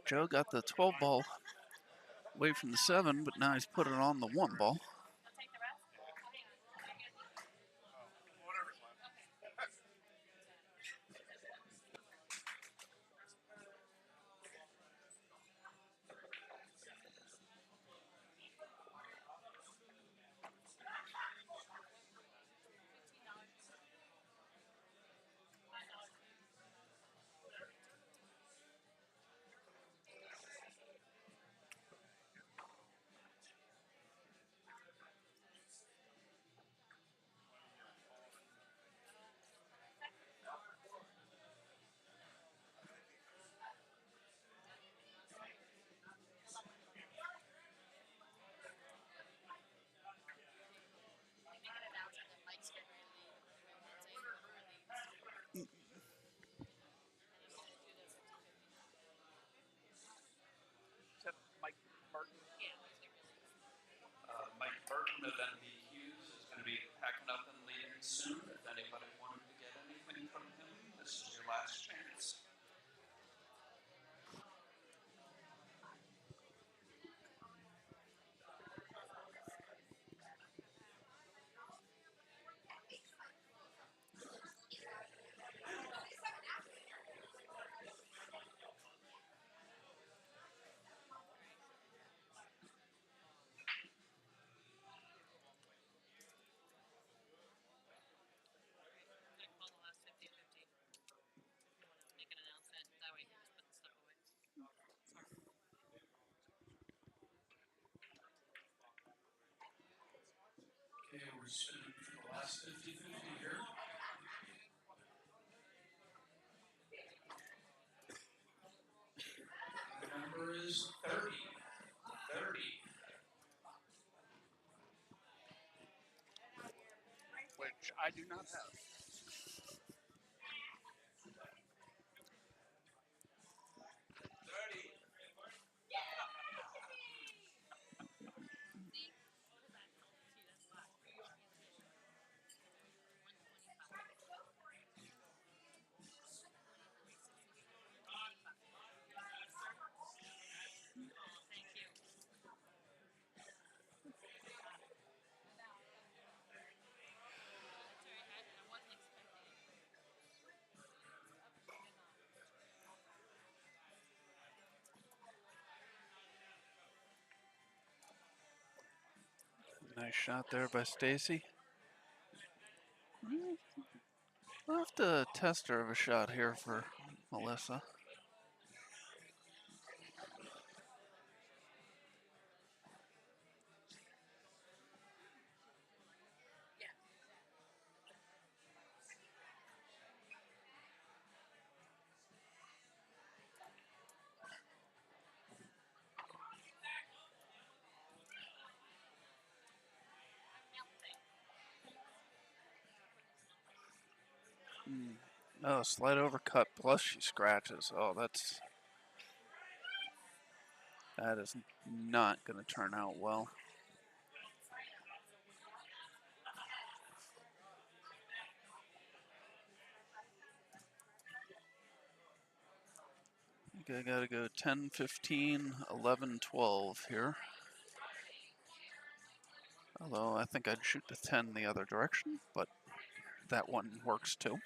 Joe got the 12 ball away from the 7, but now he's put it on the 1 ball. Whatever's left. Is that Mike Martin? Mike Burton of NBQs is going to be packing up and leaving soon. If anybody wanted to get anything from him, this is your last chance. Okay, we're spinning for the last 50-50 here. The number is 30. 30. Which I do not have. Nice shot there by Stacy. We'll have to test her of a shot here for Melissa. Oh, slight overcut plus she scratches. Oh, that is not going to turn out well. I think I got to go 10, 15, 11, 12 here. Although I think I'd shoot the 10 the other direction, but that one works too.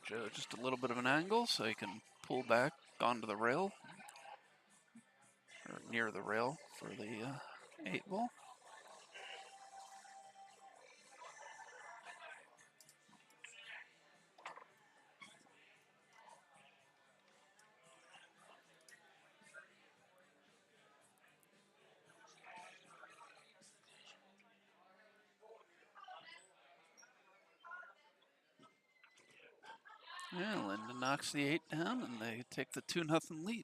Joe, just a little bit of an angle so you can pull back onto the rail, or near the rail for the 8-ball. Yeah, Linda knocks the 8 down and they take the 2-0 lead.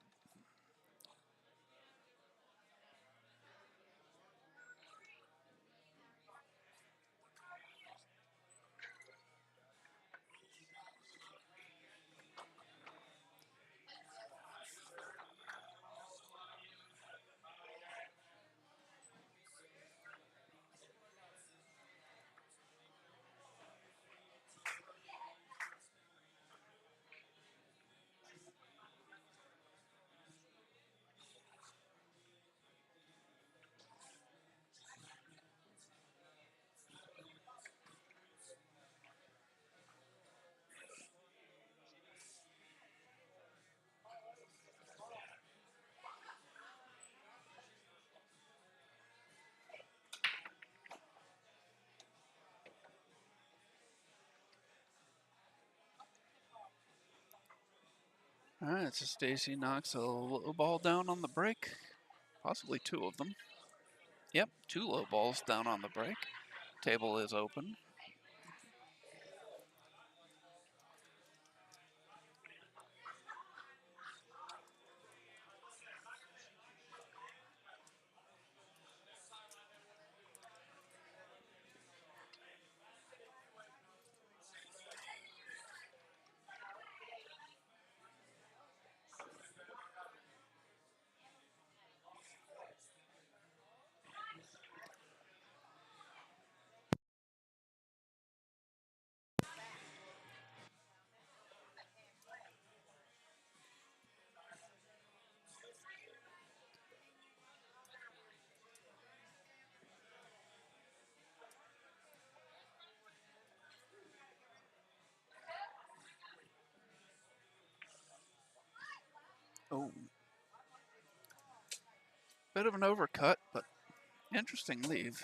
All right, so Stacy knocks a low ball down on the break, possibly 2 of them. Yep, 2 low balls down on the break. Table is open. Oh. Bit of an overcut, but interesting leave.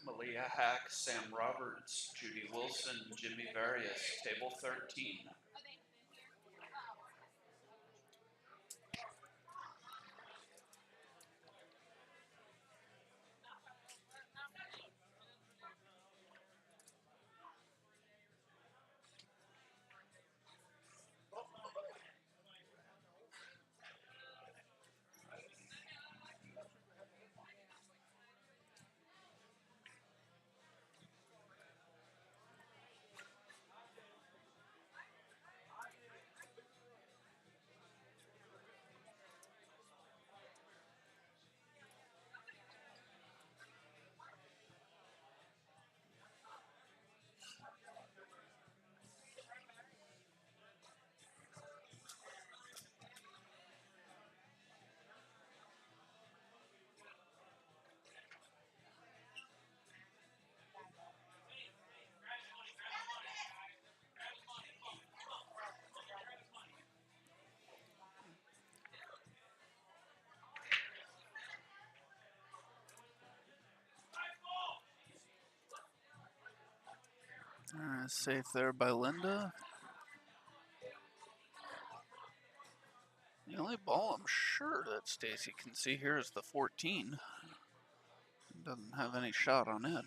Malia Hack, Sam Roberts, Judy Wilson, Jimmy Various, table 13. Safe there by Linda. The only ball I'm sure that Stacy can see here is the 14. Doesn't have any shot on it.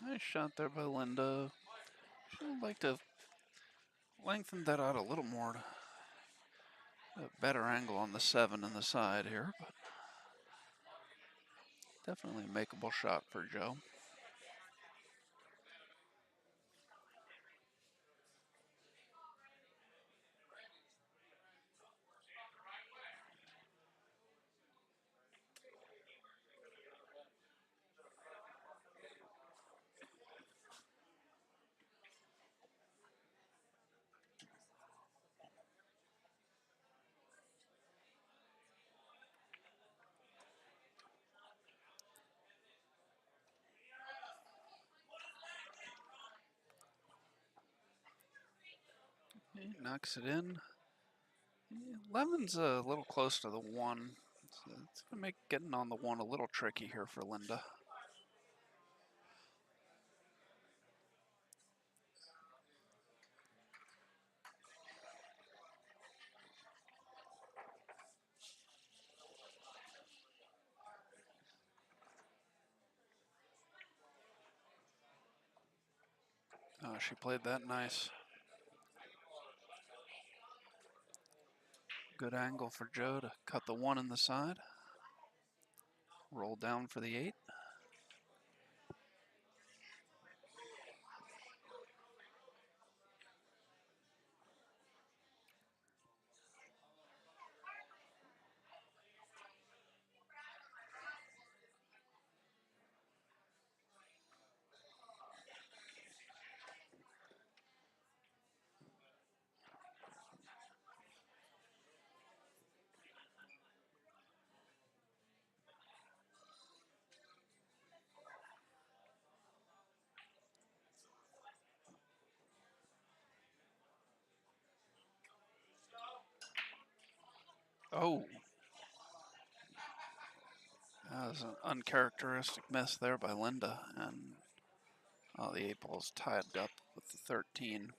Nice shot there by Linda. She would like to lengthen that out a little more. A better angle on the 7 and the side here, but definitely a makeable shot for Joe. He knocks it in. 11's a little close to the 1. So it's going to make getting on the 1 a little tricky here for Linda. Oh, she played that nice. Good angle for Joe to cut the 1 in the side. Roll down for the 8. Oh. That was an uncharacteristic miss there by Linda. And the 8 ball's tied up with the 13.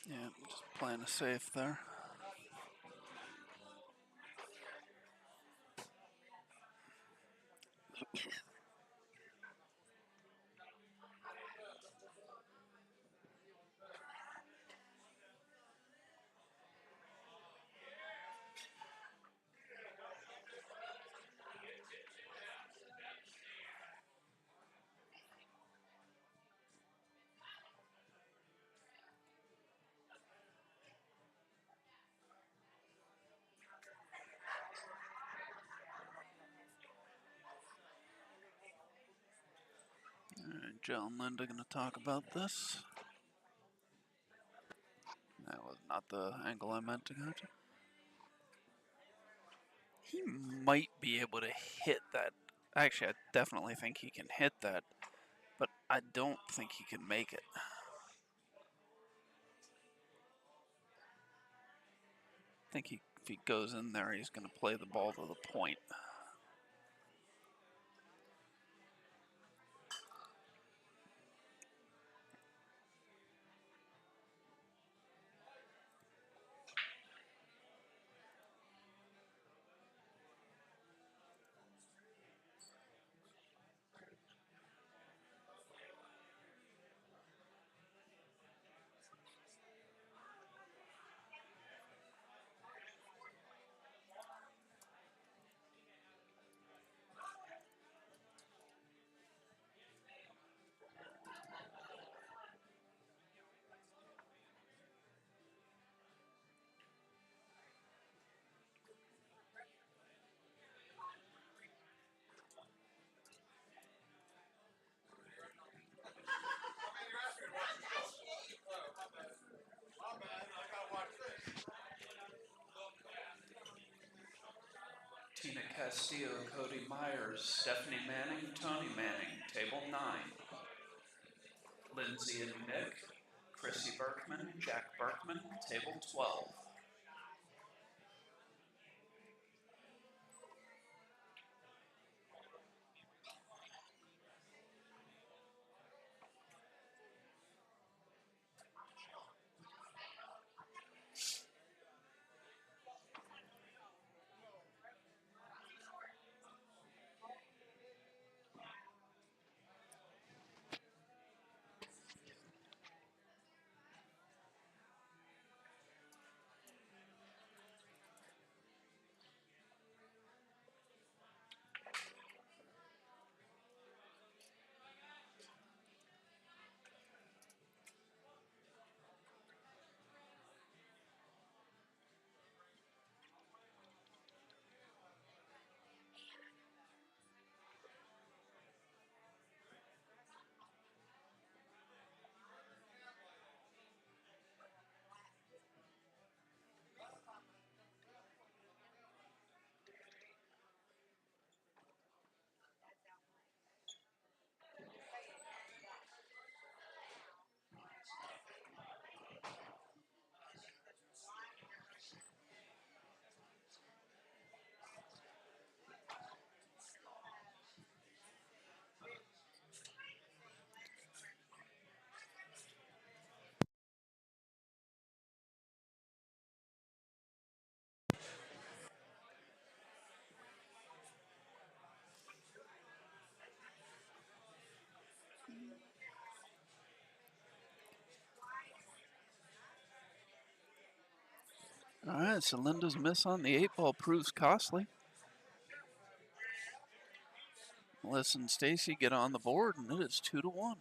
Yeah, just playing it safe there. All right, Joe and Linda going to talk about this. That was not the angle I meant to go to. He might be able to hit that. Actually, I definitely think he can hit that, but I don't think he can make it. I think if he goes in there, he's going to play the ball to the point. Tina Castillo, Cody Myers, Stephanie Manning, Tony Manning, table 9. Lindsay and Nick, Chrissy Berkman, Jack Berkman, table 12. All right, so Linda's miss on the 8 ball proves costly. Melissa and Stacy get on the board, and it is 2-1.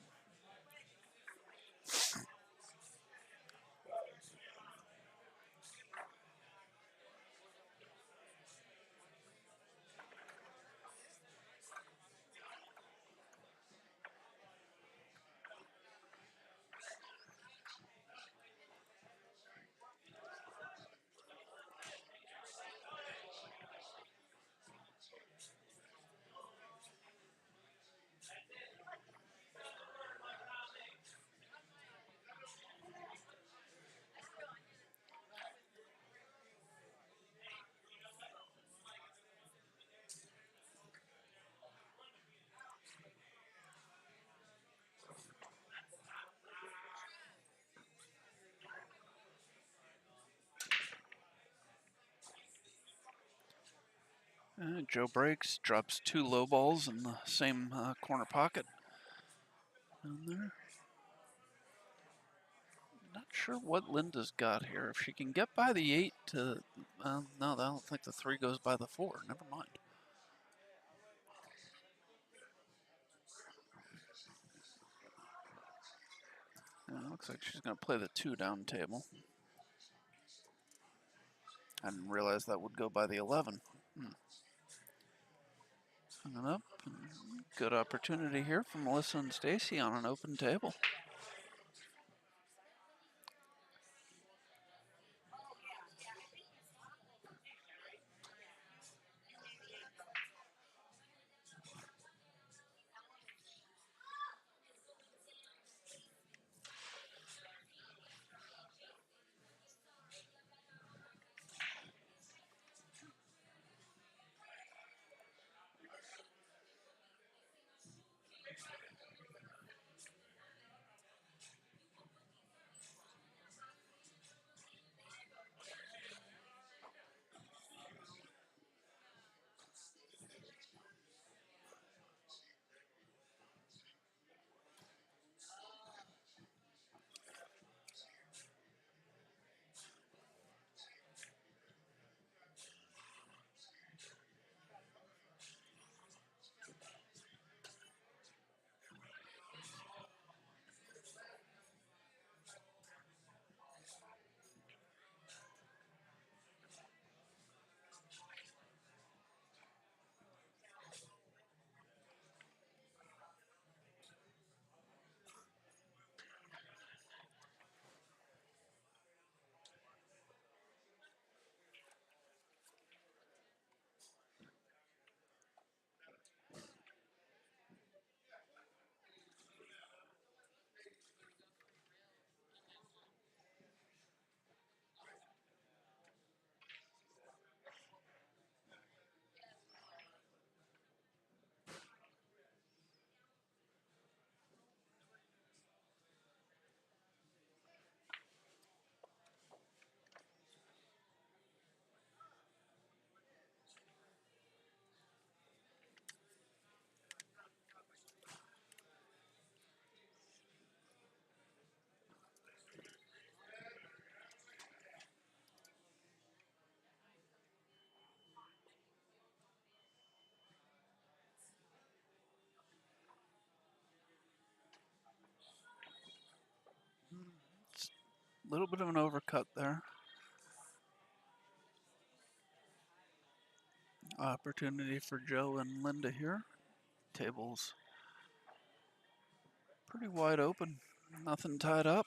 Joe breaks, drops 2 low balls in the same corner pocket. Down there. Not sure what Linda's got here. If she can get by the 8 to, no, I don't think the 3 goes by the 4. Never mind. It looks like she's going to play the 2 down table. I didn't realize that would go by the 11. Coming up, good opportunity here for Melissa and Stacy on an open table. A little bit of an overcut there. Opportunity for Joe and Linda here. Tables pretty wide open. Nothing tied up.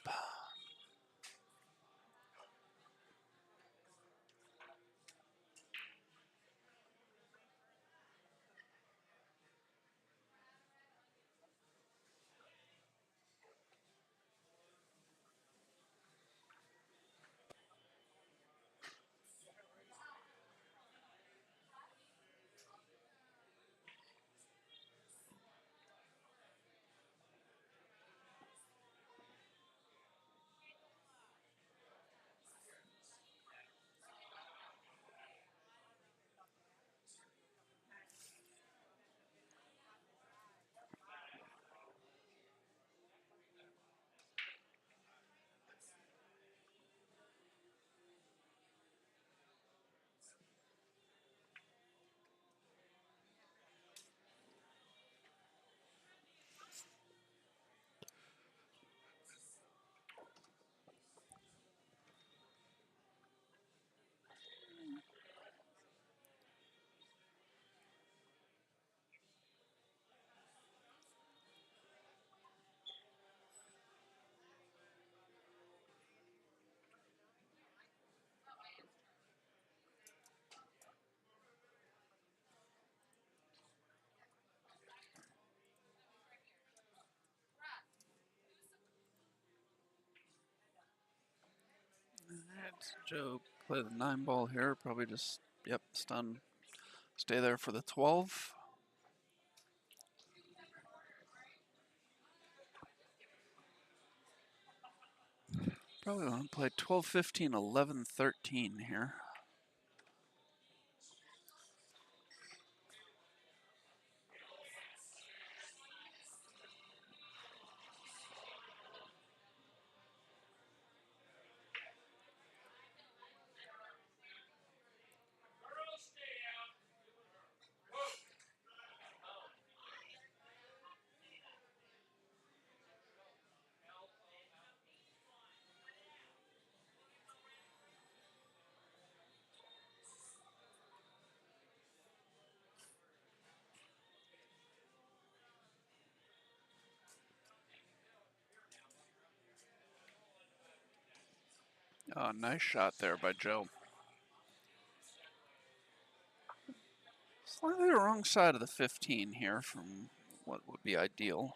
Joe play the 9 ball here. Probably just, yep, stun. Stay there for the 12. Probably want to play 12, 15, 11, 13 here. Oh, nice shot there by Joe. Slightly the wrong side of the 15 here from what would be ideal.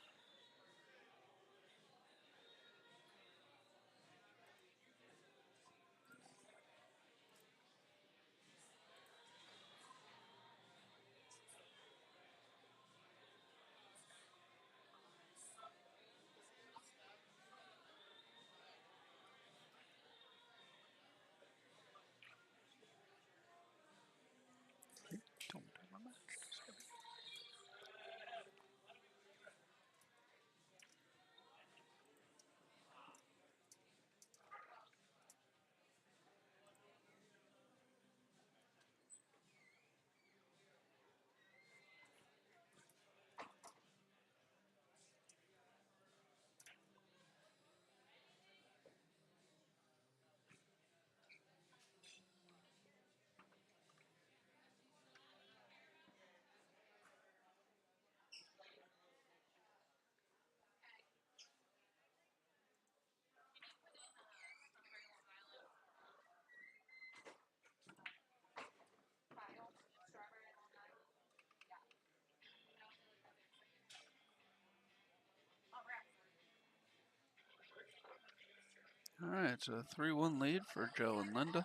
All right, it's a 3-1 lead for Joe and Linda.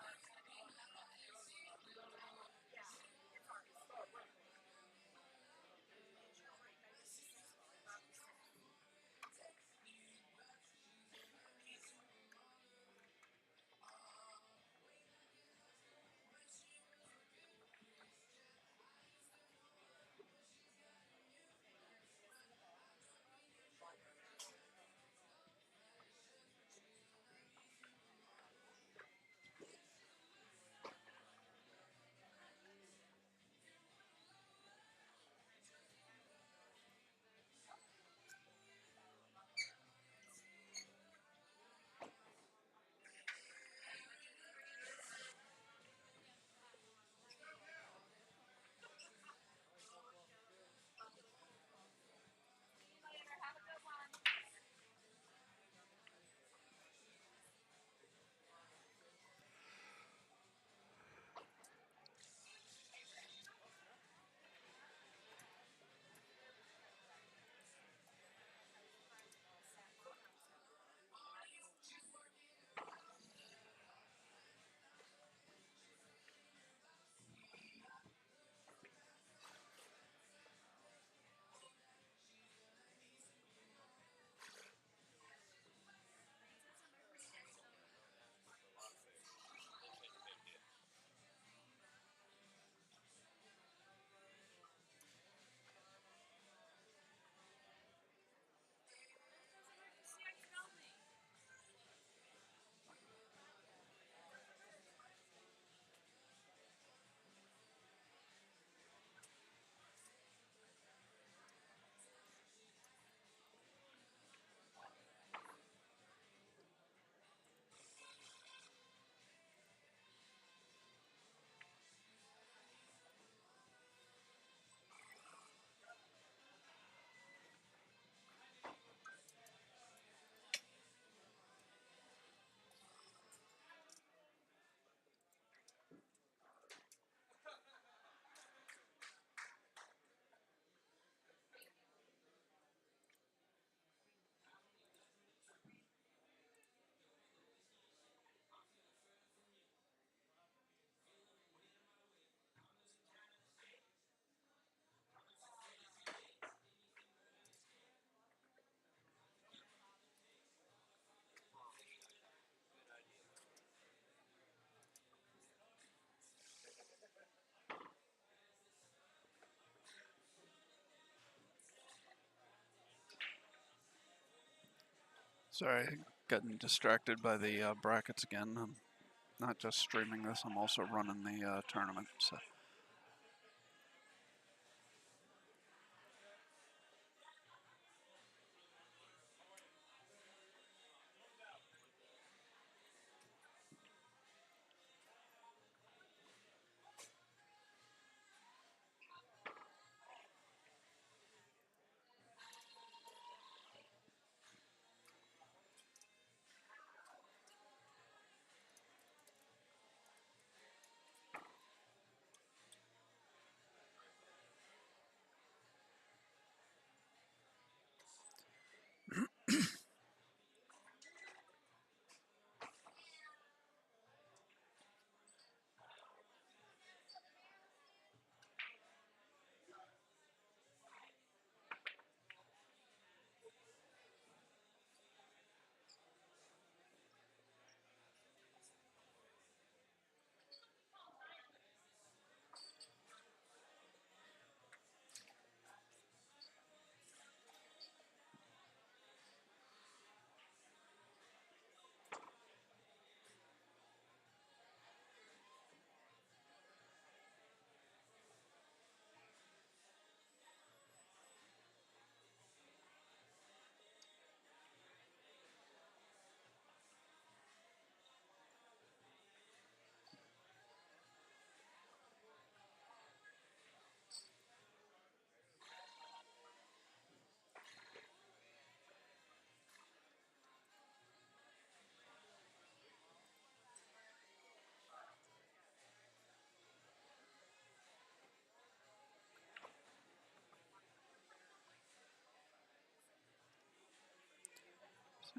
Sorry, getting distracted by the brackets again. I'm not just streaming this, I'm also running the tournament. So.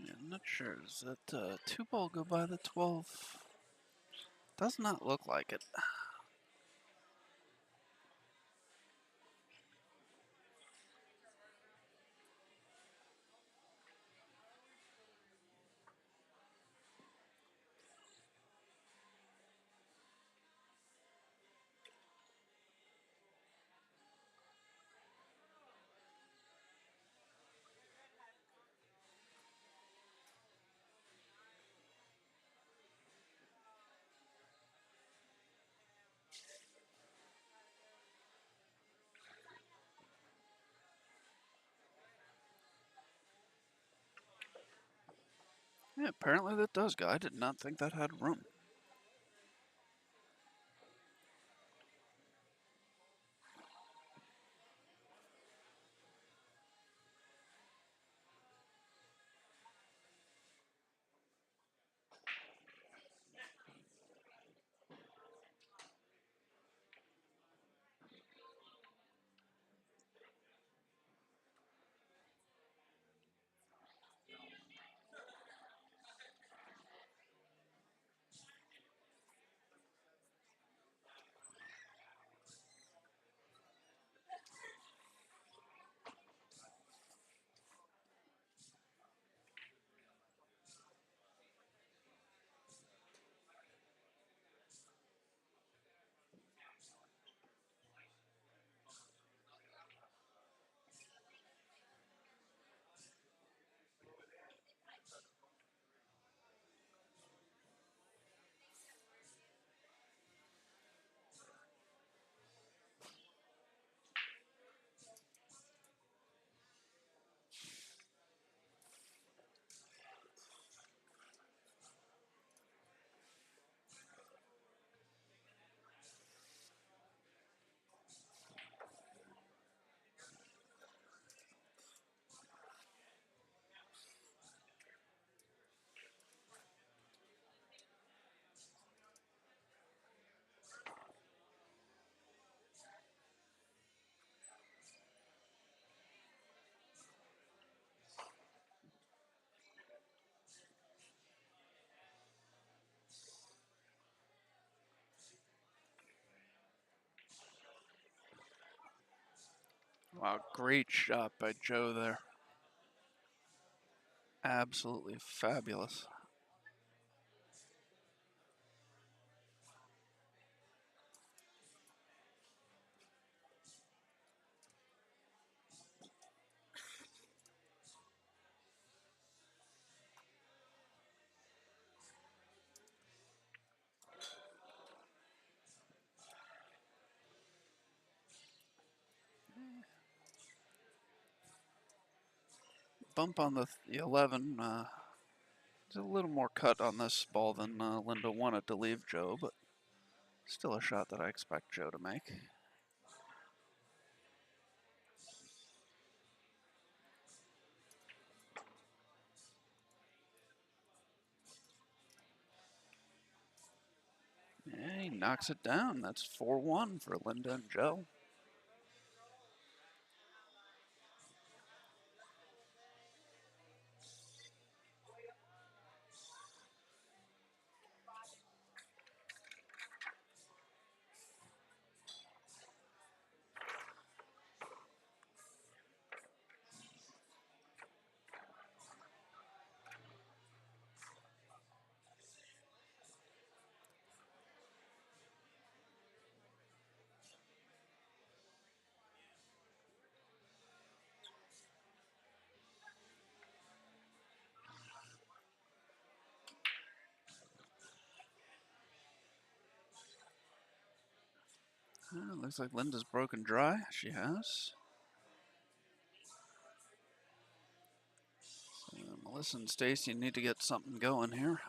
Yeah, I'm not sure. Does that 2-ball go by the 12? Does not look like it. Yeah, apparently that does go. I did not think that had room. Wow, great shot by Joe there. Absolutely fabulous. bump on the 11. There's a little more cut on this ball than Linda wanted to leave Joe, but still a shot that I expect Joe to make. Yeah, he knocks it down. That's 4-1 for Linda and Joe. Looks like Linda's broken dry. She has. So Melissa and Stacy need to get something going here.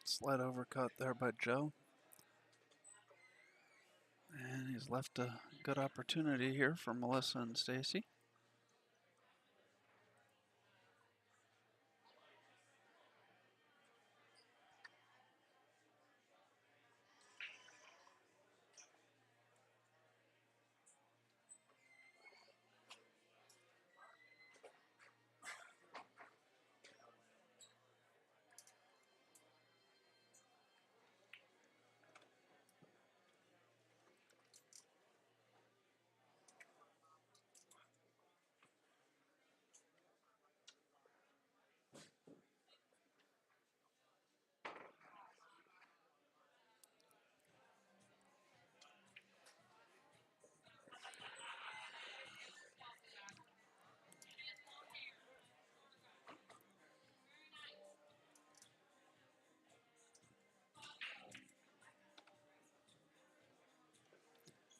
Slight overcut there by Joe. And he's left a good opportunity here for Melissa and Stacy.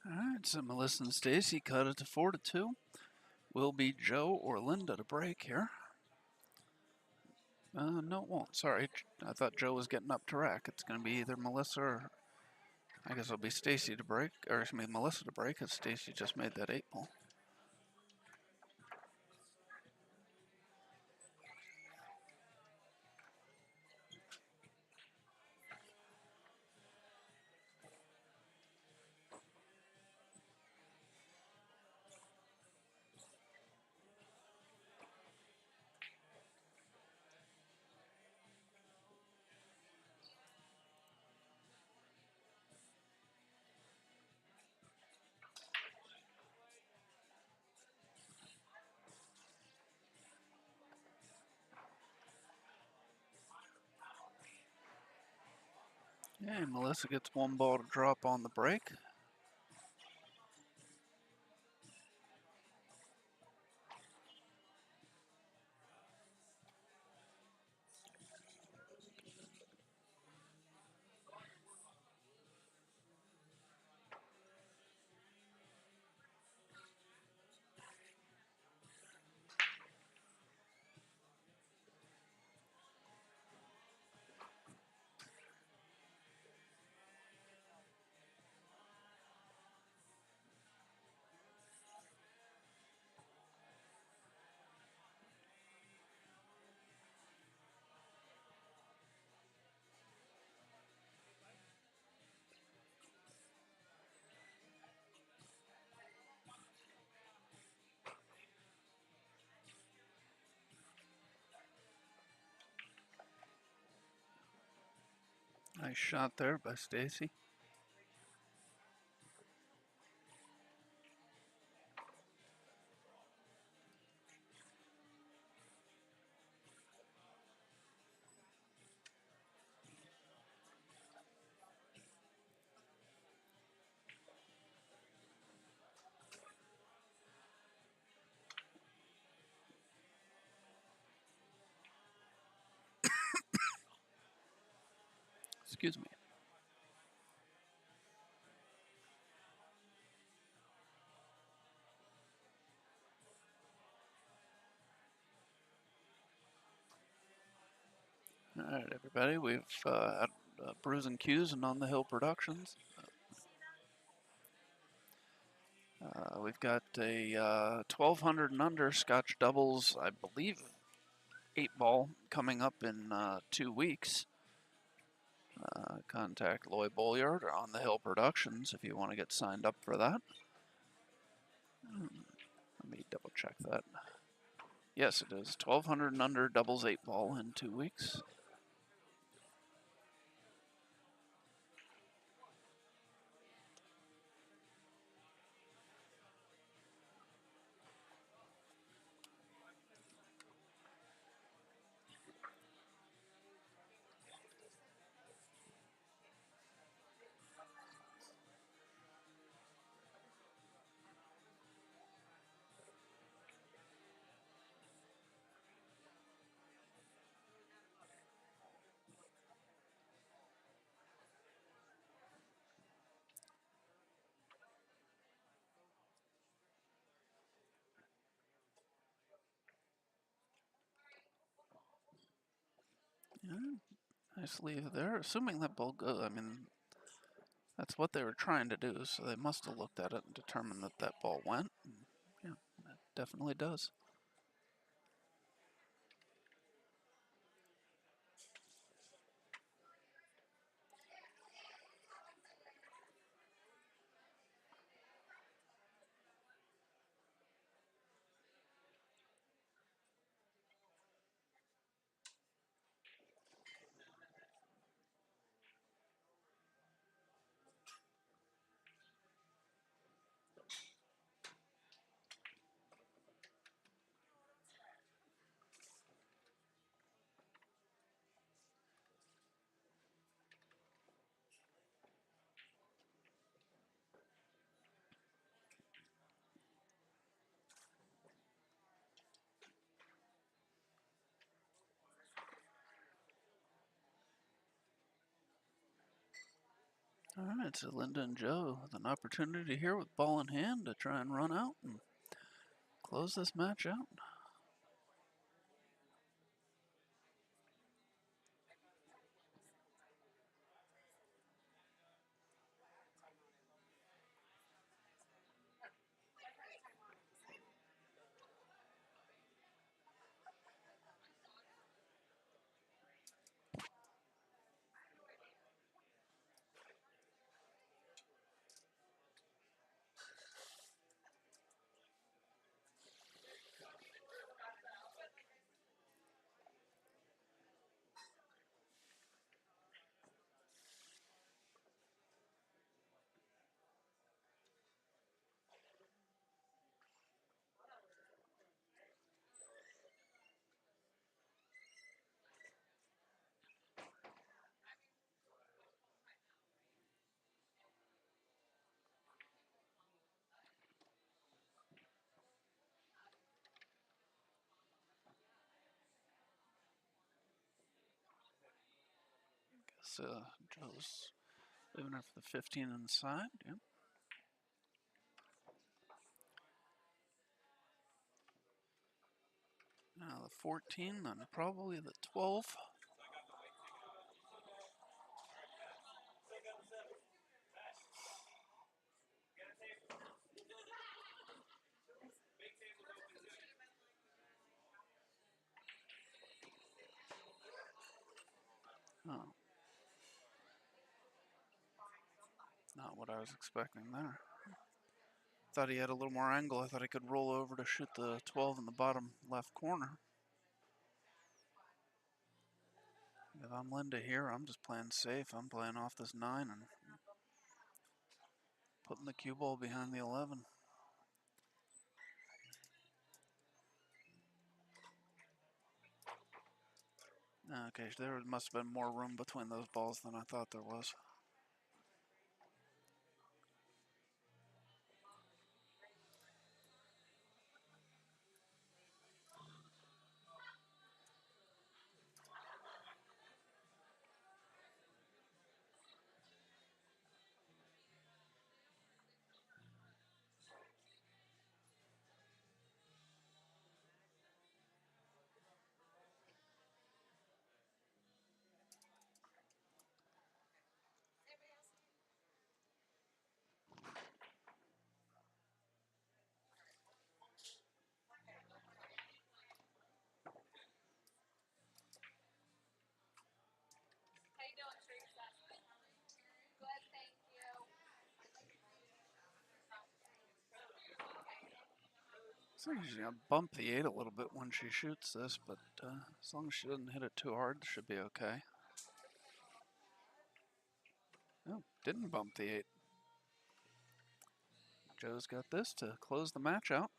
All right, so Melissa and Stacy cut it to 4-2. Will be Joe or Linda to break here. No, it won't. Sorry, I thought Joe was getting up to rack. It's going to be either Melissa or I guess it'll be Stacy to break, or excuse me, Melissa to break, because Stacy just made that 8-ball. Yeah, Melissa gets 1 ball to drop on the break. Nice shot there by Stacy. Excuse me. All right, everybody, we've had Brews and Q's and On the Hill Productions. We've got a 1200 and under Scotch doubles, I believe, 8-ball coming up in 2 weeks. Contact Loy Bolliard or On the Hill Productions if you want to get signed up for that. Let me double check that. Yes, it is 1200 and under doubles 8-ball in 2 weeks. Yeah. Nice leave there. Assuming that ball go, I mean, that's what they were trying to do, so they must have looked at it and determined that that ball went. And yeah, it definitely does. All right, so Linda and Joe with an opportunity here with ball in hand to try and run out and close this match out. So Joe's leaving her for the 15 inside. Yep. Now the 14 and probably the 12. Oh. Not what I was expecting there. Thought he had a little more angle. I thought he could roll over to shoot the 12 in the bottom left corner. If I'm Linda here, I'm just playing safe. I'm playing off this 9 and putting the cue ball behind the 11. Okay, there must have been more room between those balls than I thought there was. So she's gonna bump the 8 a little bit when she shoots this, but as long as she doesn't hit it too hard, should be okay. Oh, didn't bump the 8. Joe's got this to close the match out.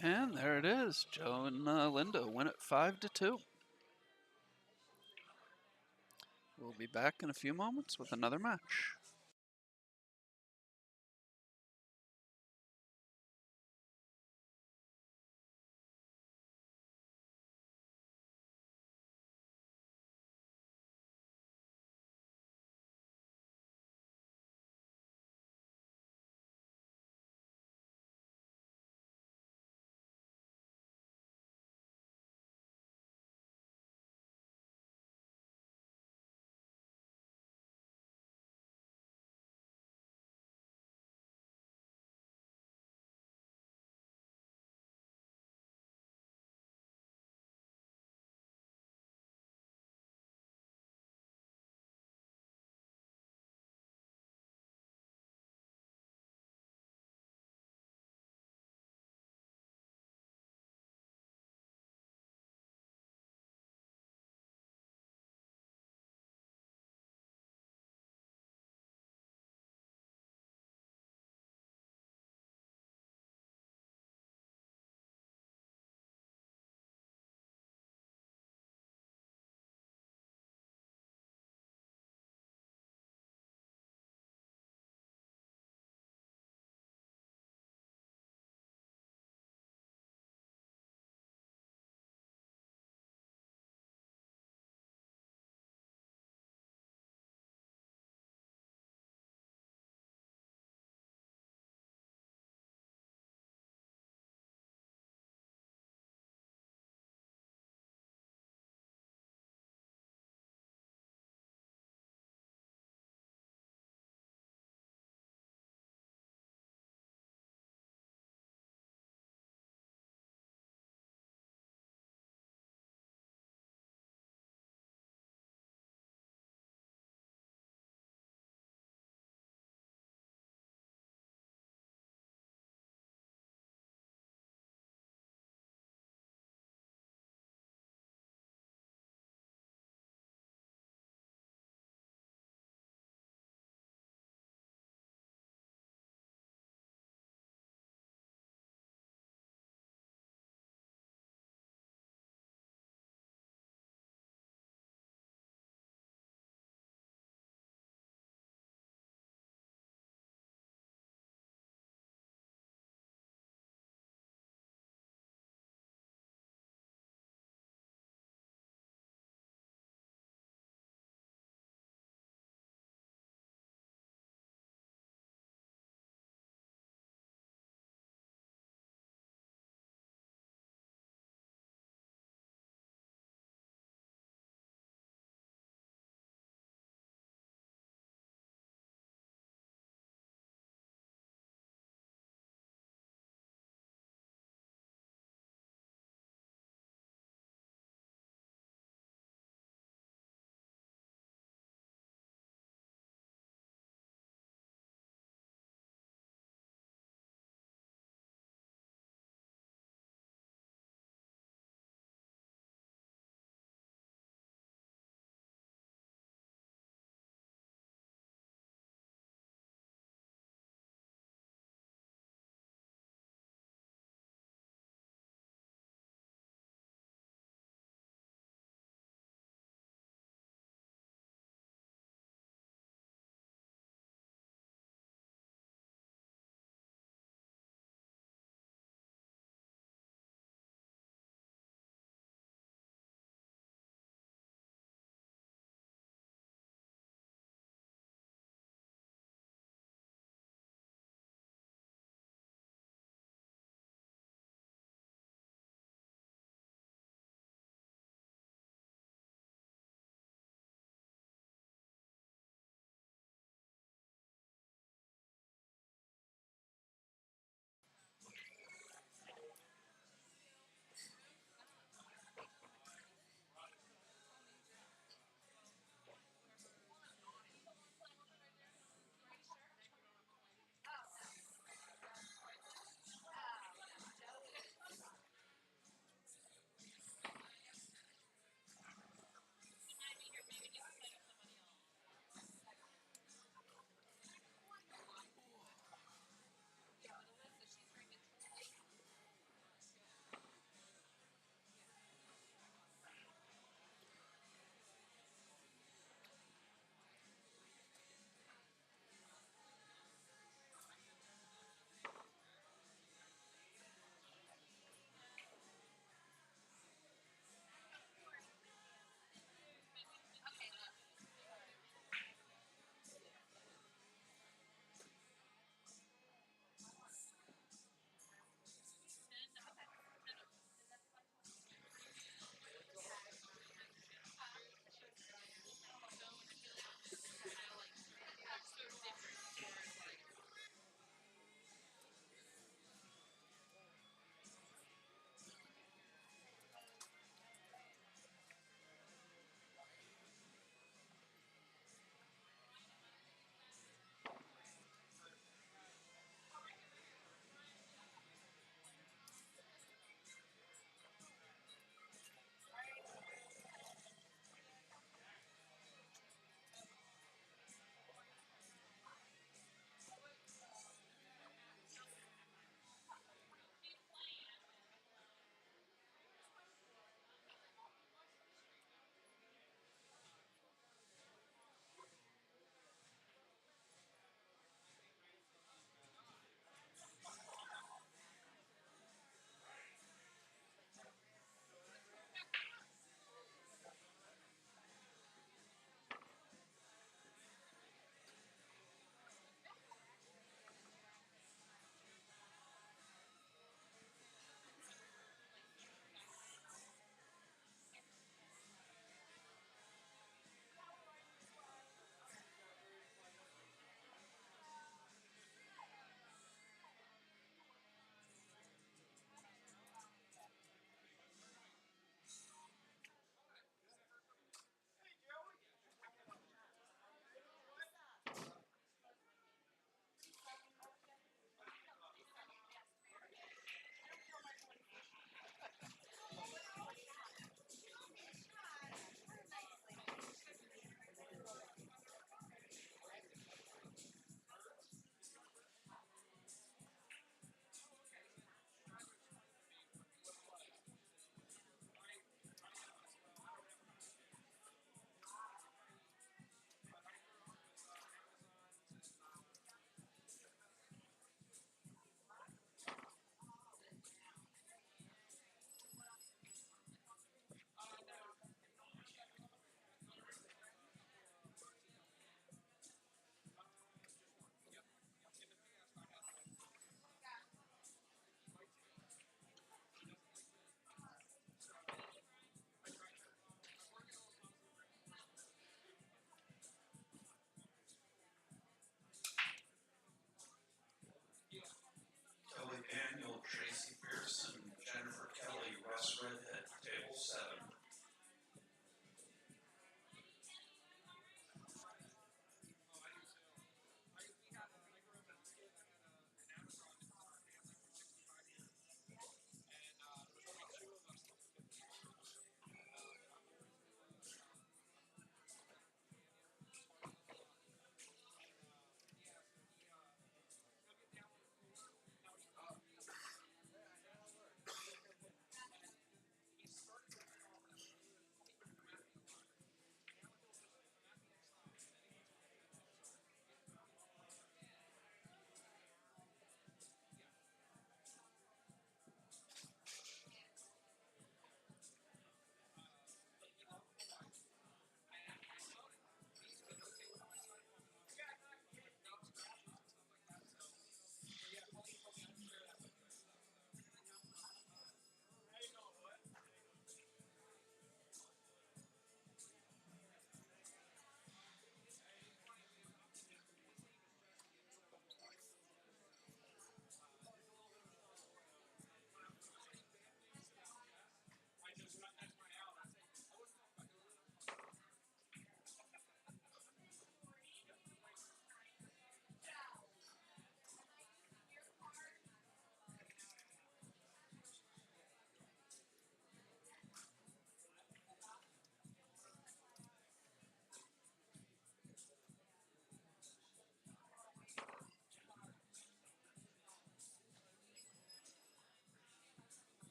And there it is. Joe and Linda win it 5-2. We'll be back in a few moments with another match.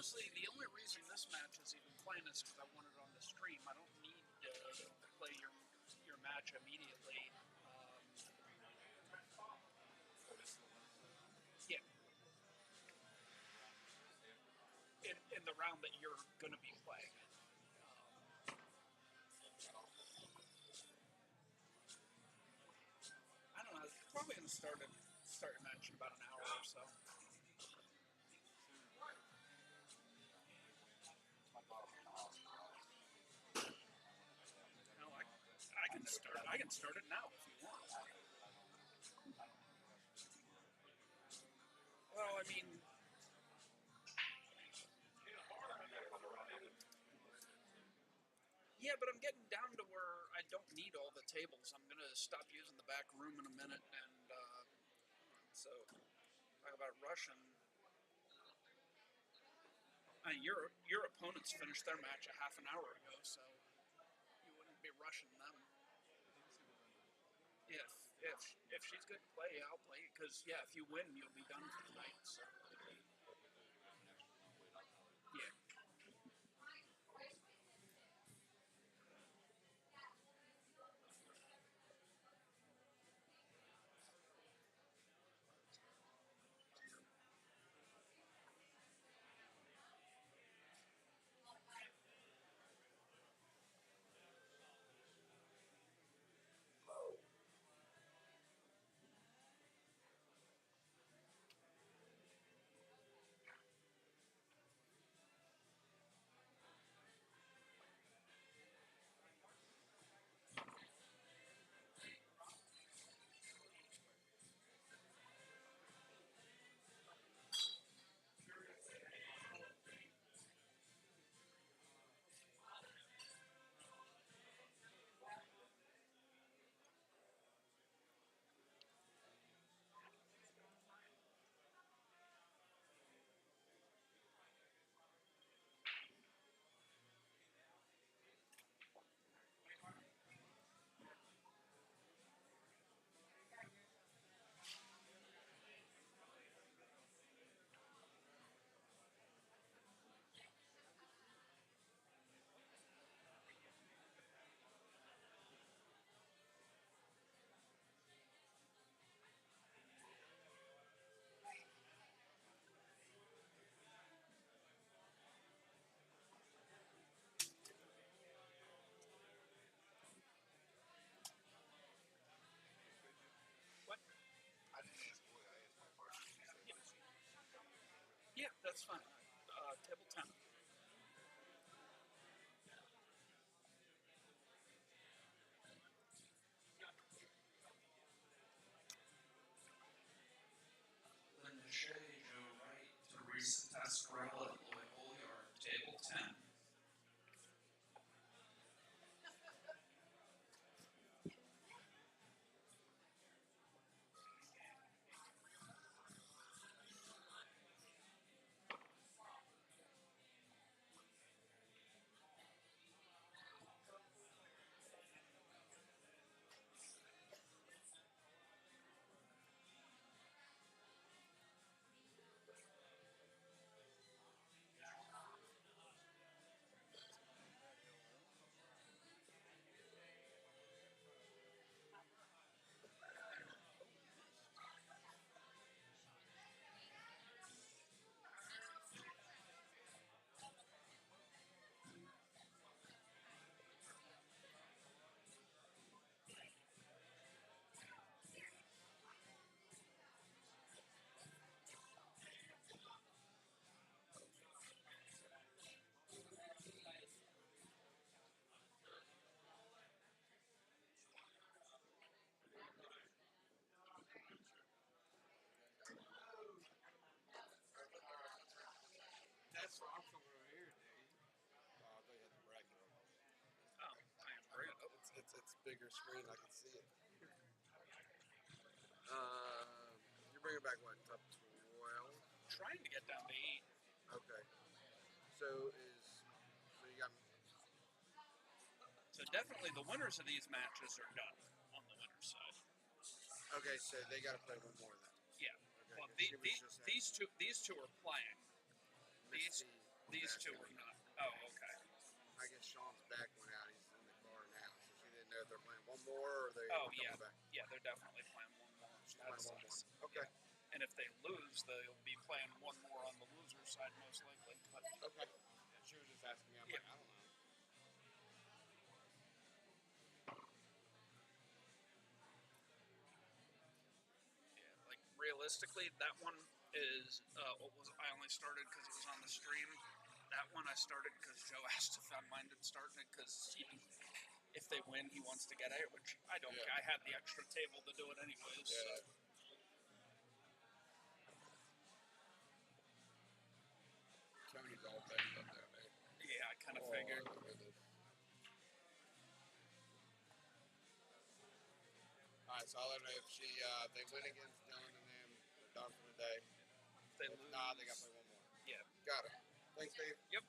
honestly, the only reason this match is even playing is because I want it on the stream. I don't need to play your match immediately. Yeah. In the round that you're going to be playing. I don't know. It's probably going to start a match in about an hour or so. No, I can start it now if you want. Well, I mean, yeah, but I'm getting down to where I don't need all the tables. I'm gonna stop using the back room in a minute, and so talk about Russian. Your opponents finished their match a half an hour ago, so you wouldn't be rushing them. If she's good to play, I'll play it. Because if you win, you'll be done for the night. So. Yeah. Yeah, that's fine. Table 10. Linda Shea, Joe Wright, Teresa Pasquarella, Lloyd Oliard, table 10. That's why I'm coming over here, Dave. Oh, I thought you had the bracket on. Oh, I am great. It's bigger screen. I can see it. You're bringing back what? Top 12? Trying to get down to 8. Okay. So you got. So definitely the winners of these matches are done on the winner's side. Okay, so they got to play one more then. Yeah. Okay. Well, She was just these two are playing. These two are not. Oh, okay. I guess Sean's back went out. He's in the car now, so she didn't know if they're playing one more or they. Oh, coming yeah. back. Yeah, they're definitely playing one more. She's That playing one more. sucks. Okay. Yeah. And if they lose, they'll be playing one more on the loser side, most likely. But Okay. She was just asking me. I'm like, I don't know. yeah, like realistically, that one is what was I only started because it was on the stream. That one I started because Joe asked if I minded starting it because if they win, he wants to get it, which I don't. Yeah. I had the extra table to do it anyways. Yeah. So. Tony's all banged up there, man. Yeah, I kind of figured. Alright, so I'll let her know if they win against Dylan and them, they're done for the day. If they lose, nah, they got to play one more. Yeah. Got it. Thanks, Dave. Yep.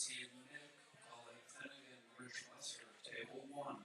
see Nick, Colin Finnegan, Rich Musser, table 1.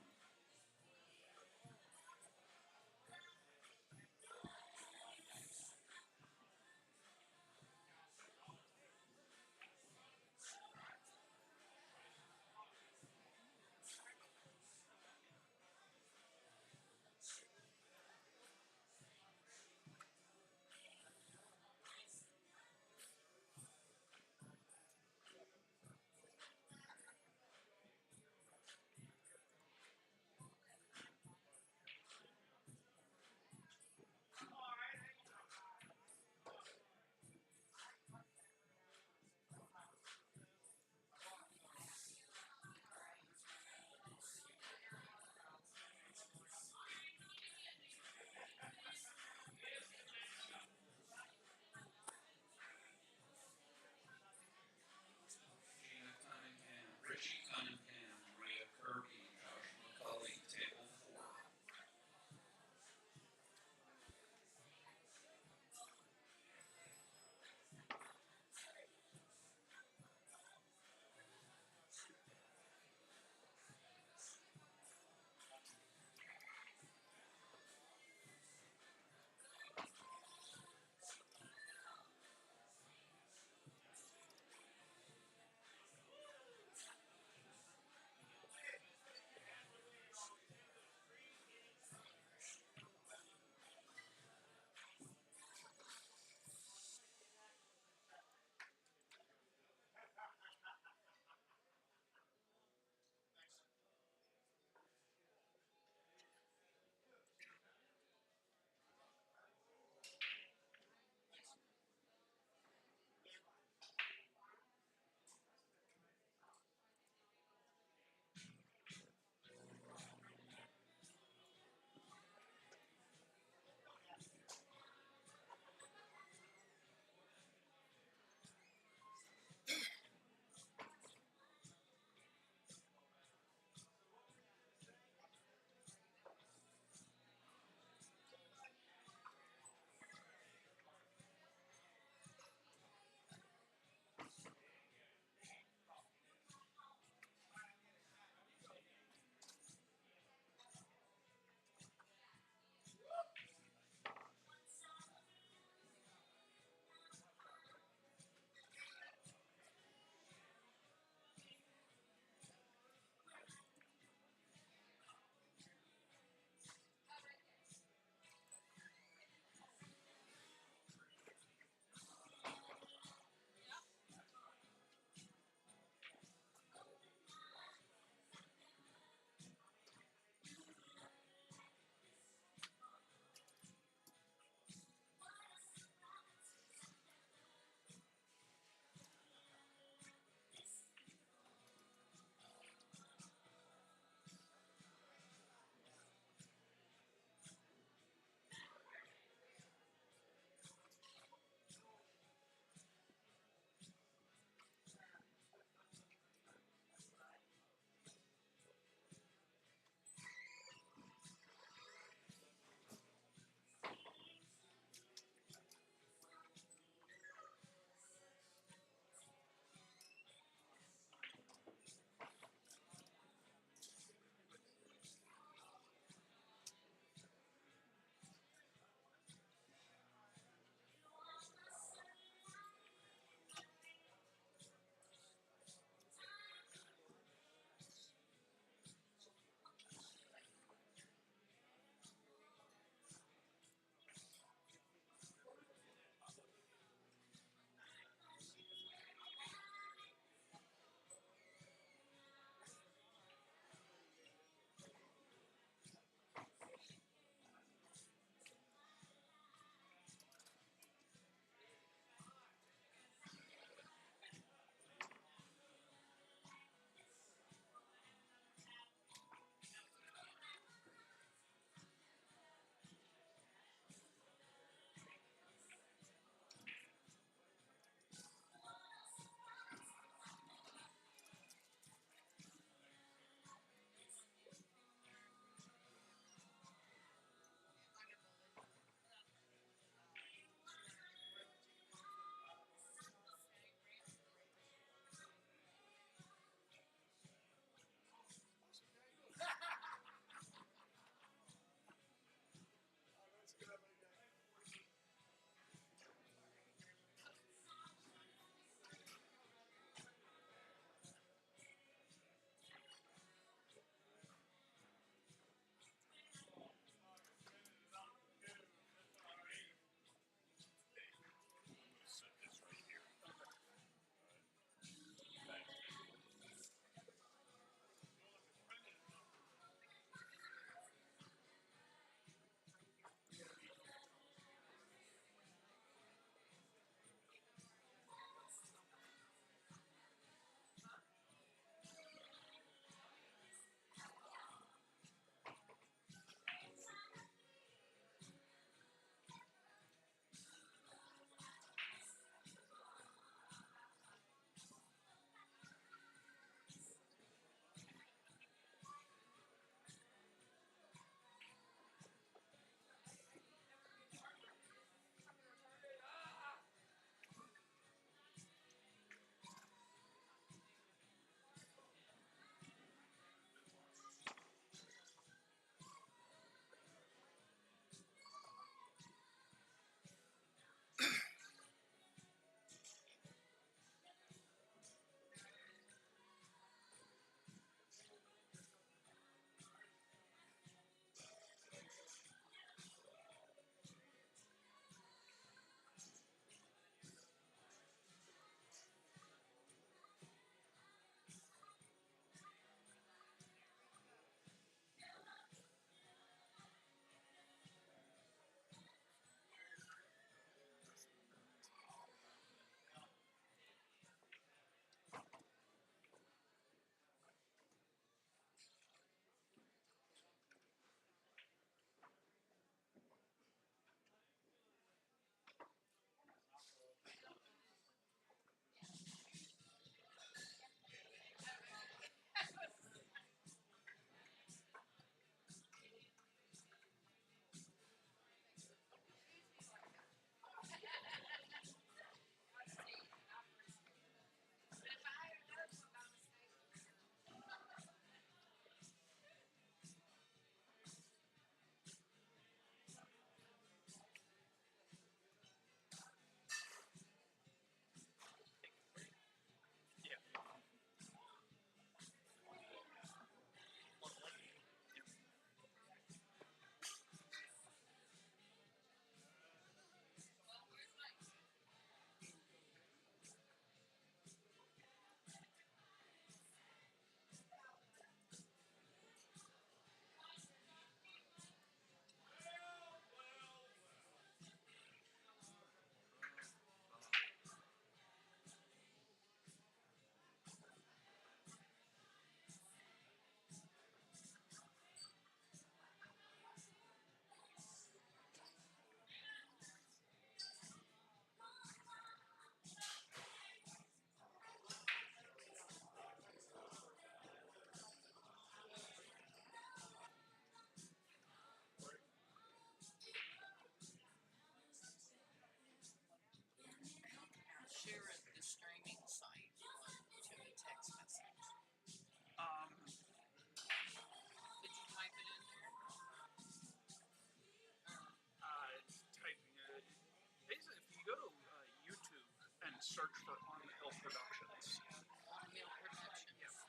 search for On the Hill Productions. On the Hill Productions. Yep.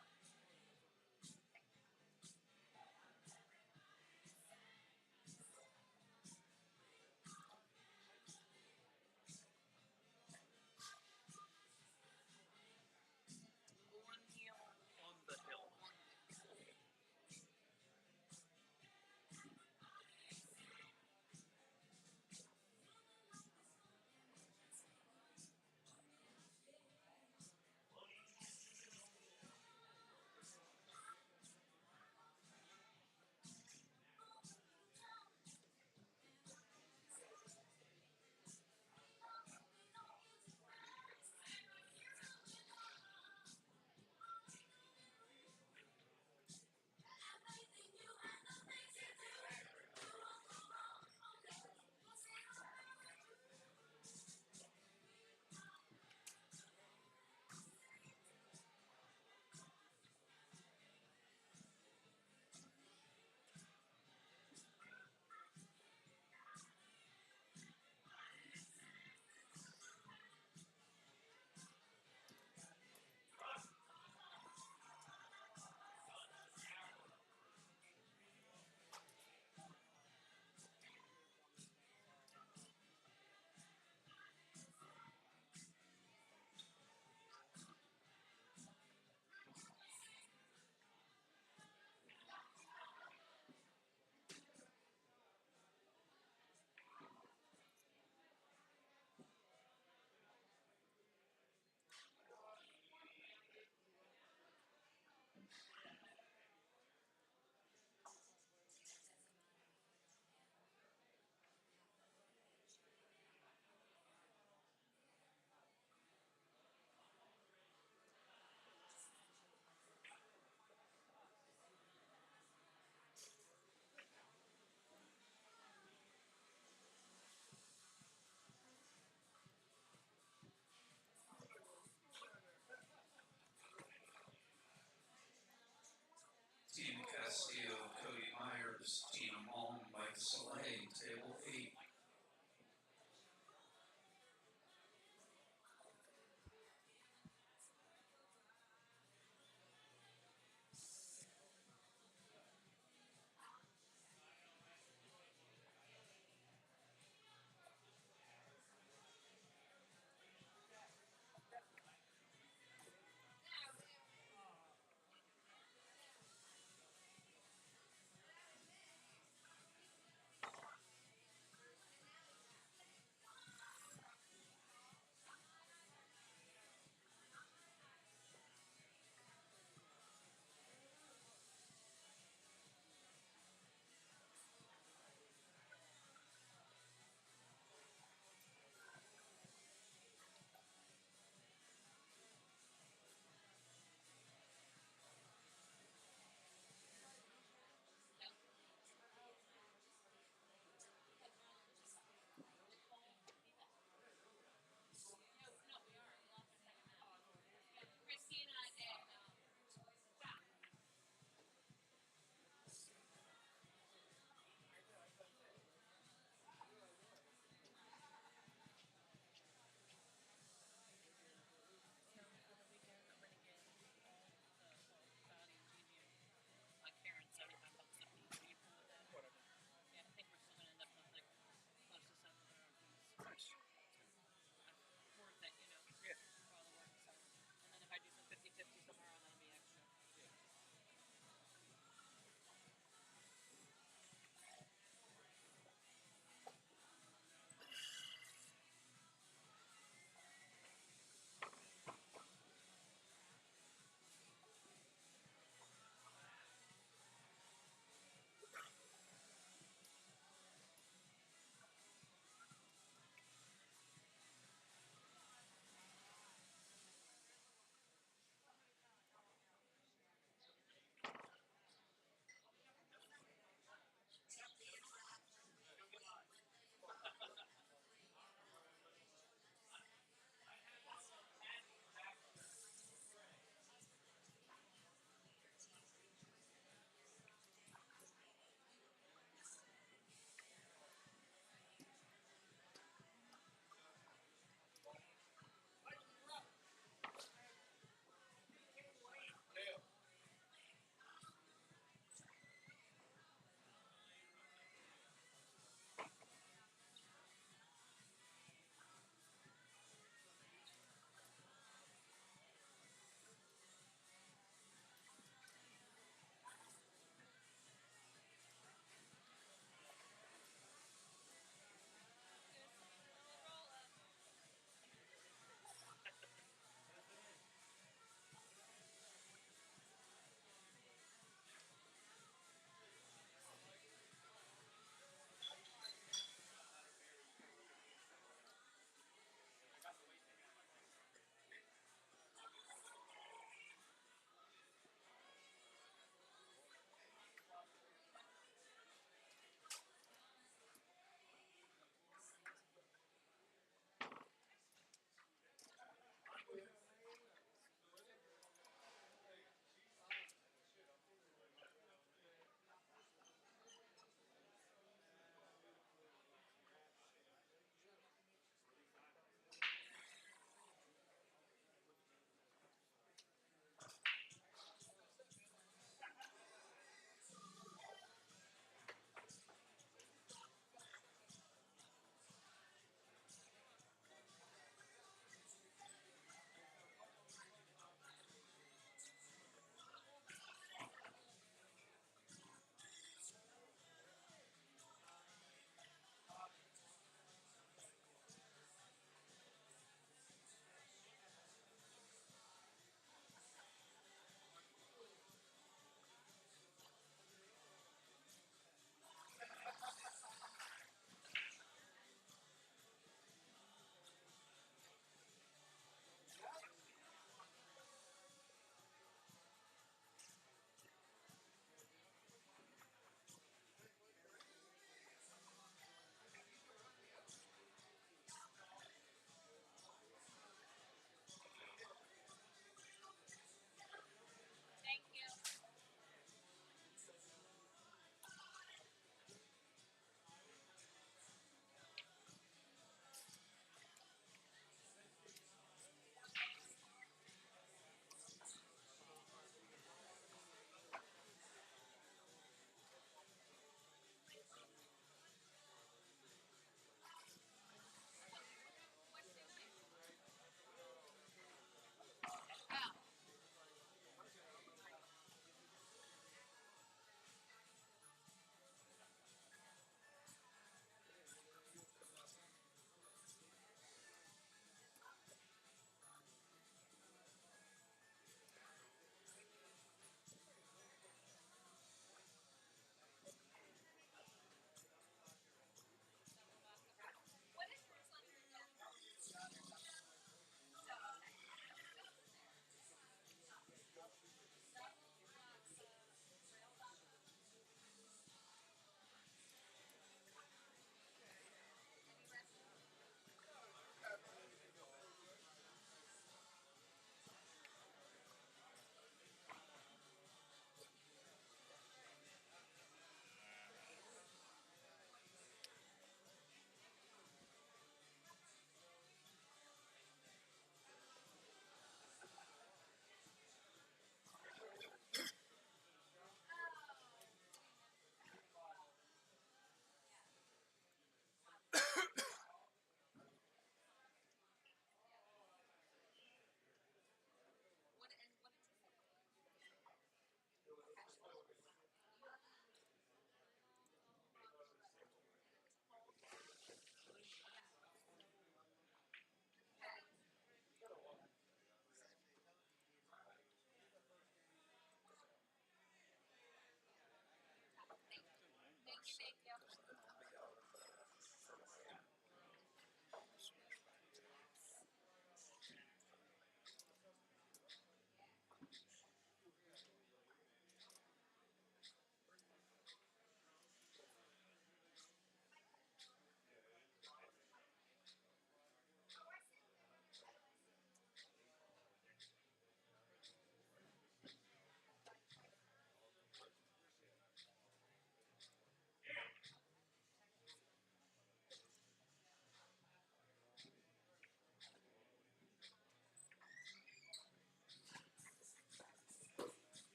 On the Hill. Team Castillo, Cody Myers, Tina Malm, Mike Soleil, table 8.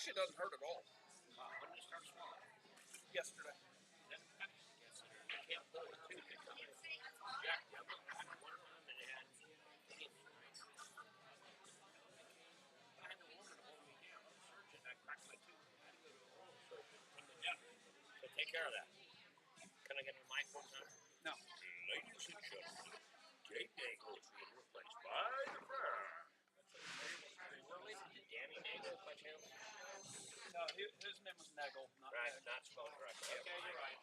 actually doesn't hurt at all. When did it start swelling? Yesterday. I can't pull it too. Jack, I had one time that it had pain. I had the woman hold me down. Surgeon, I cracked my tooth. I had to go to an oral surgeon from the devil. So take care of that. Can I get a mic one time? No. Ladies and gentlemen, Jake Nagel is being replaced by the firm. Related to Danny Nagel by chance? No, his name was Nagel, not Right, Nagel. not spelled correctly. Okay, you're right.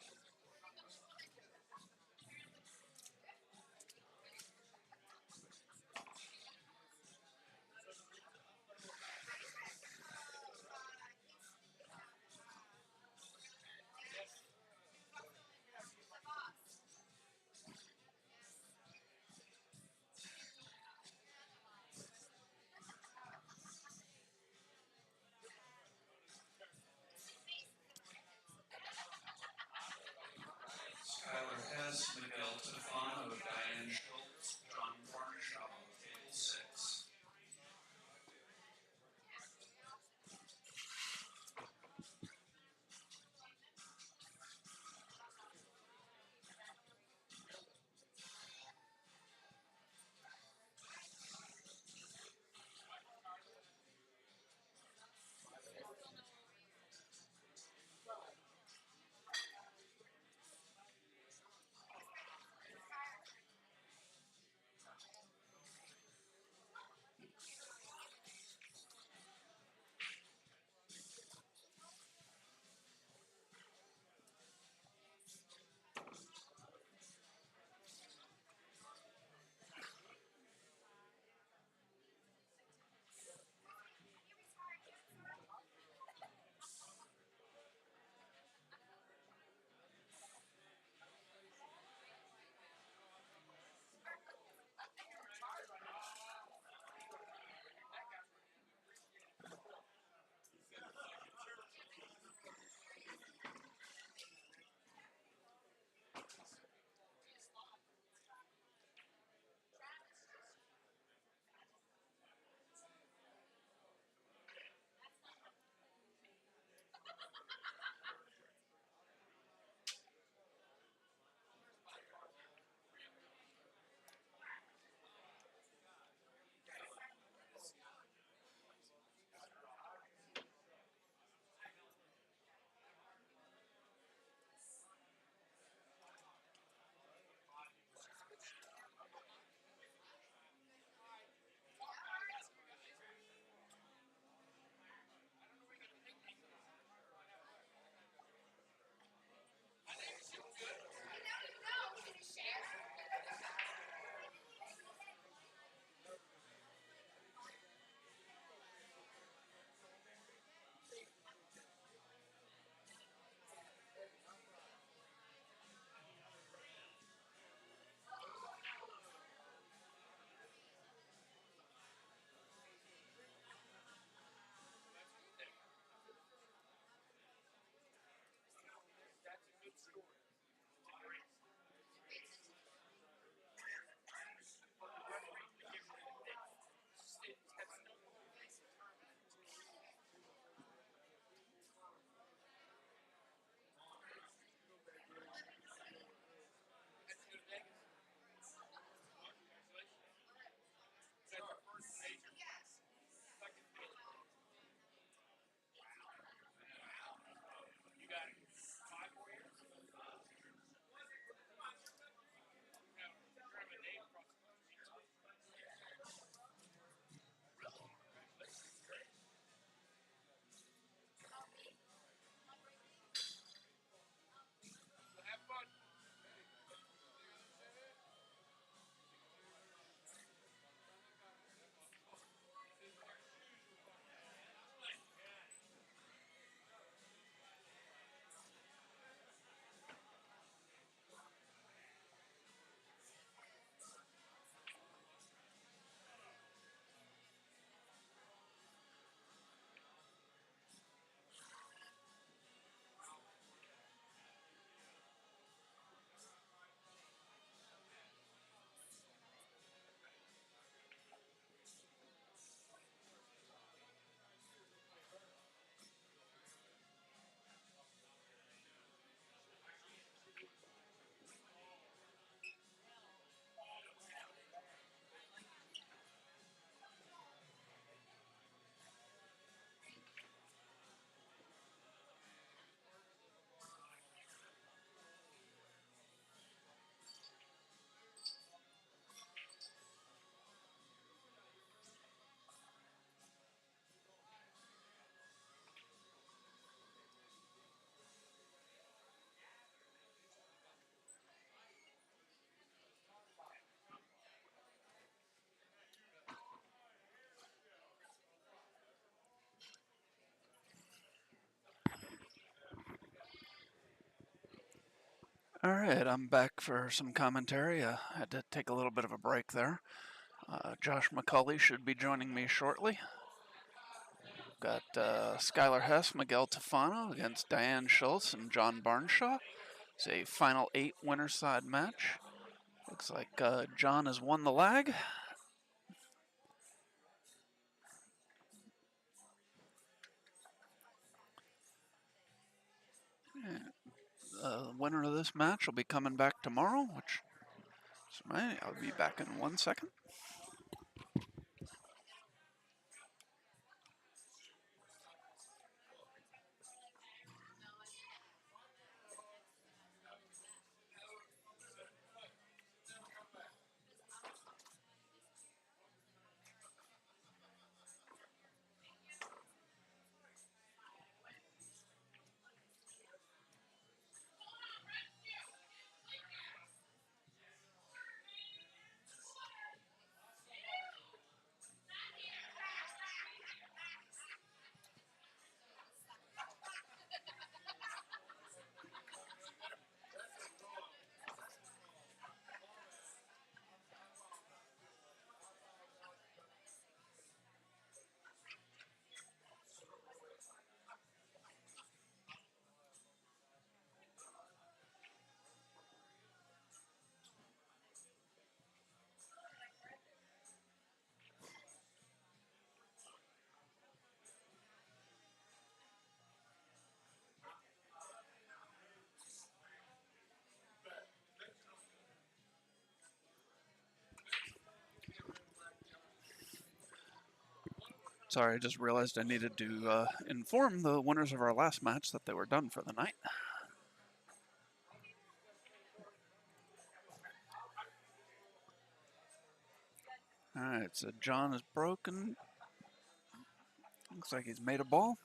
All right, I'm back for some commentary. I had to take a little bit of a break there. Josh McCulley should be joining me shortly. Got Skylar Hess, Miguel Tafano against Diane Schultz and John Barnshaw. It's a final 8 winner side match. Looks like John has won the lag. The winner of this match will be coming back tomorrow, which is right. I'll be back in 1 second. Sorry, I just realized I needed to inform the winners of our last match that they were done for the night. All right, so John is broken. Looks like he's made a ball.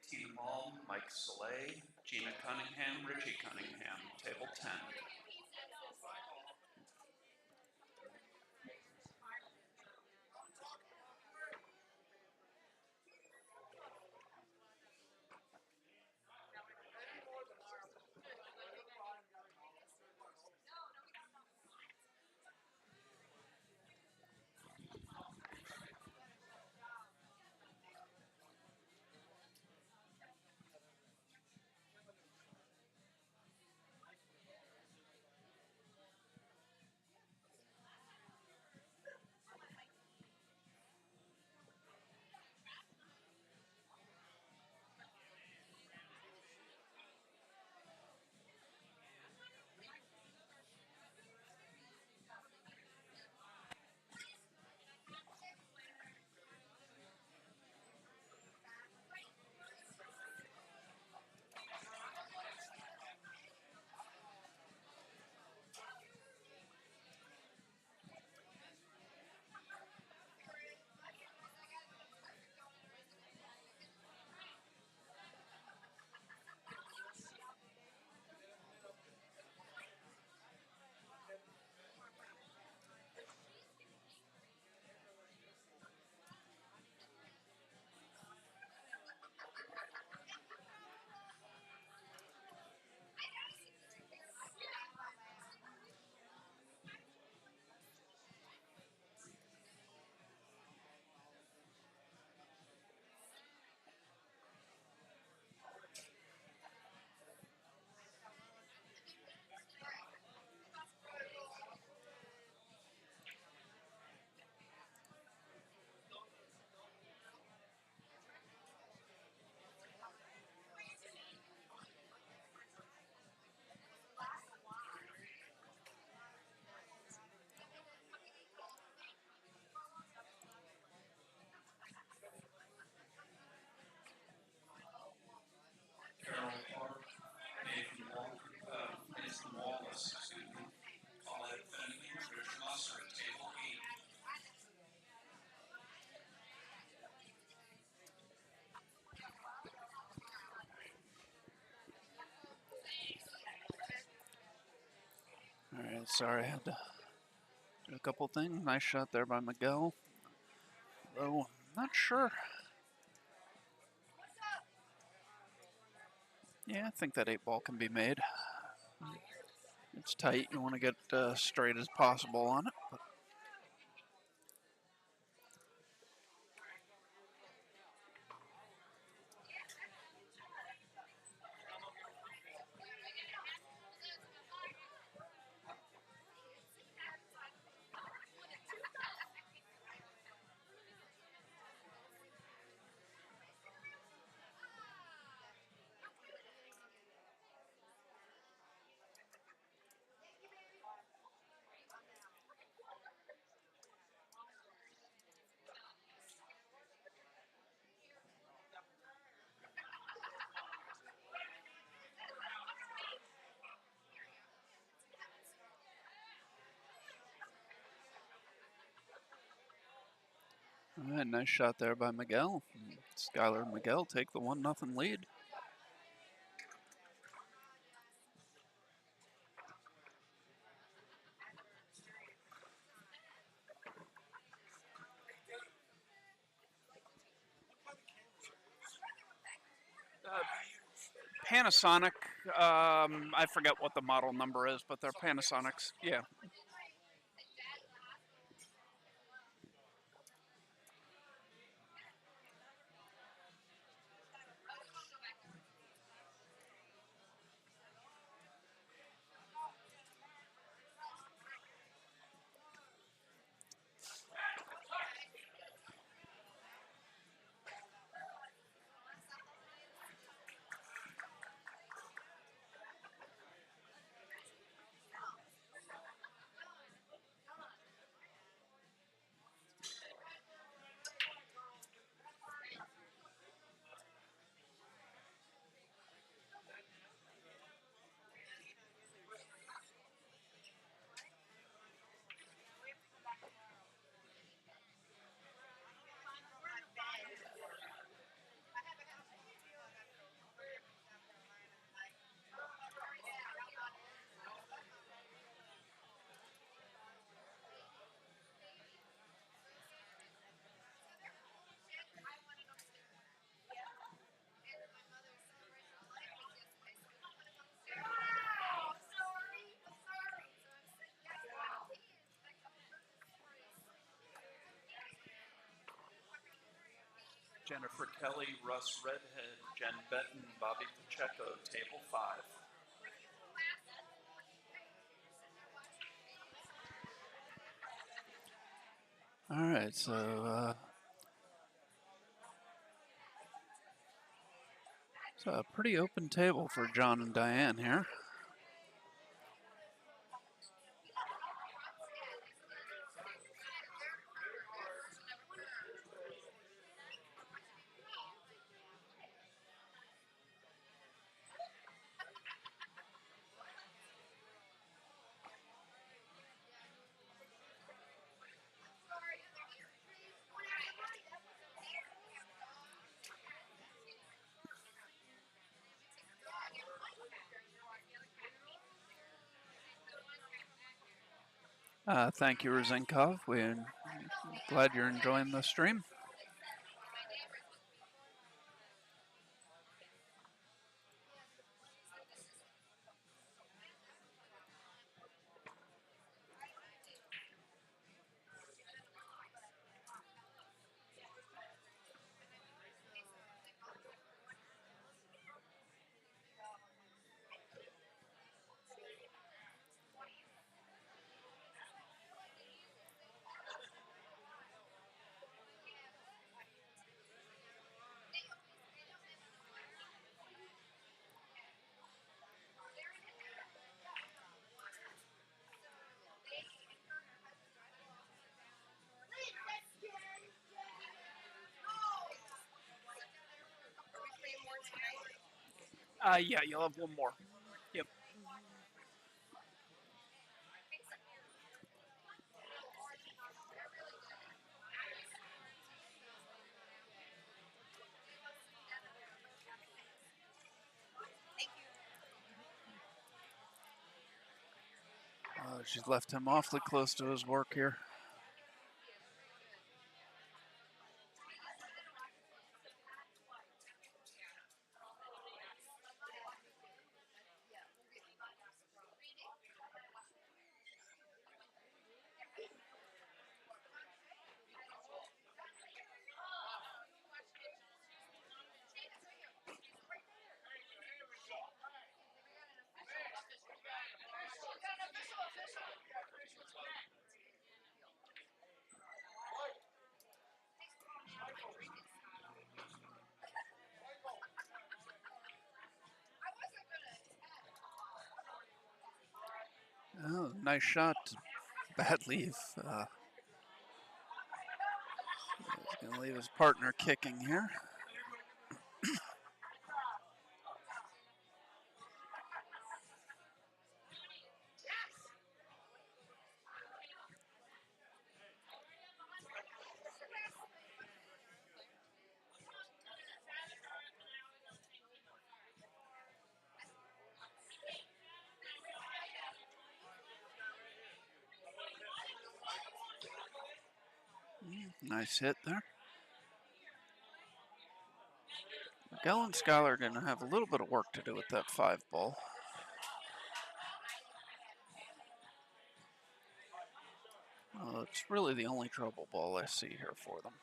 Tina Mall, Mike Soleil, Gina Cunningham, Richie Cunningham, table 10. Sorry, I had to do a couple things. Nice shot there by Miguel. Though, not sure. Yeah, I think that 8-ball can be made. It's tight. You want to get straight as possible on it. But all right, nice shot there by Miguel. Skylar and Miguel take the 1-0 lead. Panasonic, I forget what the model number is, but they're Panasonics. Yeah. Jennifer Kelly, Russ Redhead, Jen Benton, Bobby Pacheco, table 5. All right, so it's a pretty open table for John and Diane here. Thank you, Rozenkov. We're glad you're enjoying the stream. Yeah, you'll have one more. Yep. She's left him awfully close to his work here. Oh, nice shot. Bad leave. He's going to leave his partner kicking here. Nice hit there. Miguel and Skylar are going to have a little bit of work to do with that 5 ball. It's really the only trouble ball I see here for them.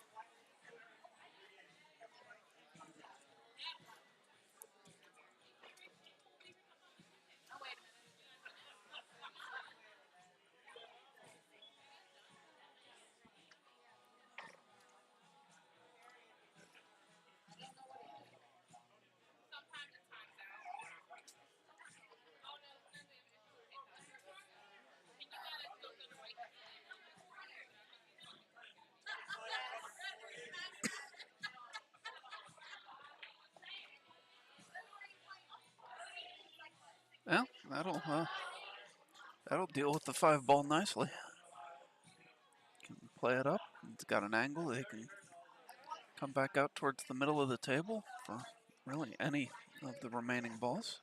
Well, that'll deal with the 5 ball nicely. Can play it up. It's got an angle. They can come back out towards the middle of the table for really any of the remaining balls.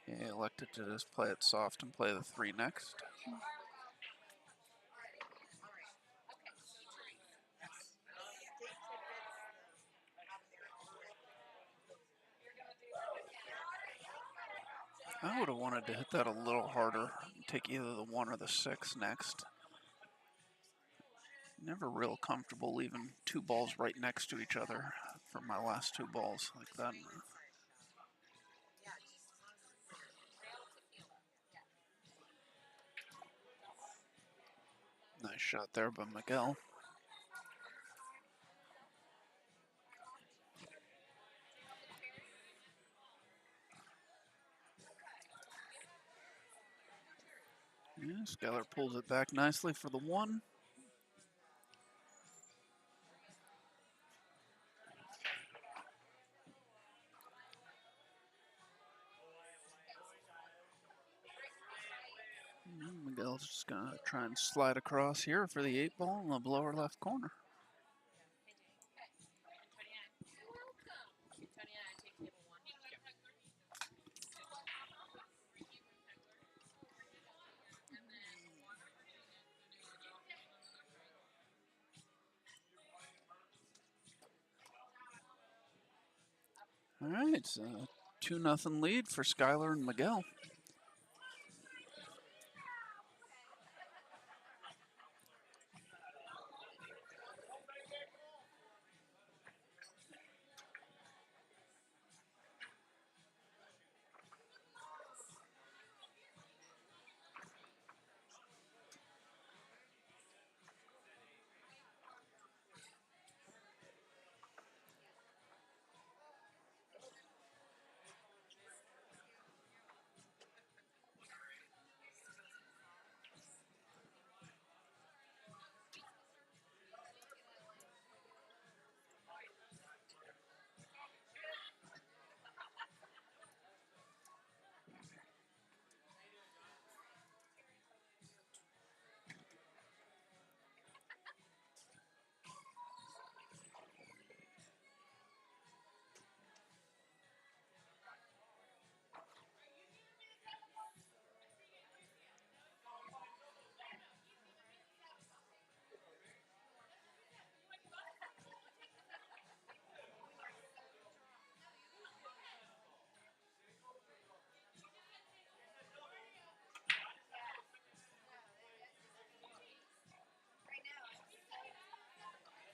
He elected to just play it soft and play the 3 next. I would have wanted to hit that a little harder. Take either the 1 or the 6 next. Never real comfortable leaving 2 balls right next to each other for my last 2 balls like that. Nice shot there by Miguel. Yeah, Skylar pulls it back nicely for the 1. Miguel's just going to try and slide across here for the 8 ball in the lower left corner. All right, it's a 2-0 lead for Skylar and Miguel.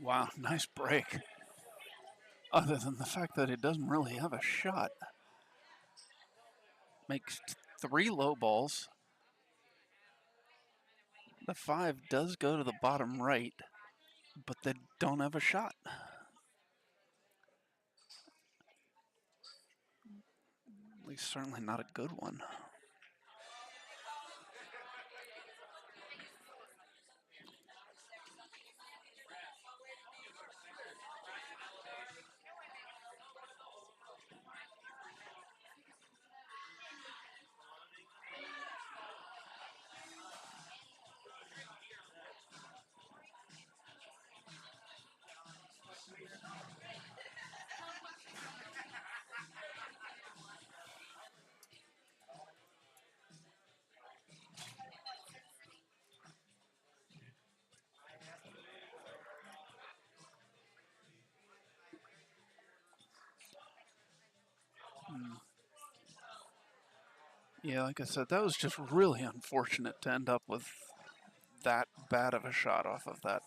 Wow, nice break. Other than the fact that it doesn't really have a shot. Makes 3 low balls. The 5 does go to the bottom right, but they don't have a shot. At least certainly not a good one. Yeah, like I said, that was just really unfortunate to end up with that bad of a shot off of that.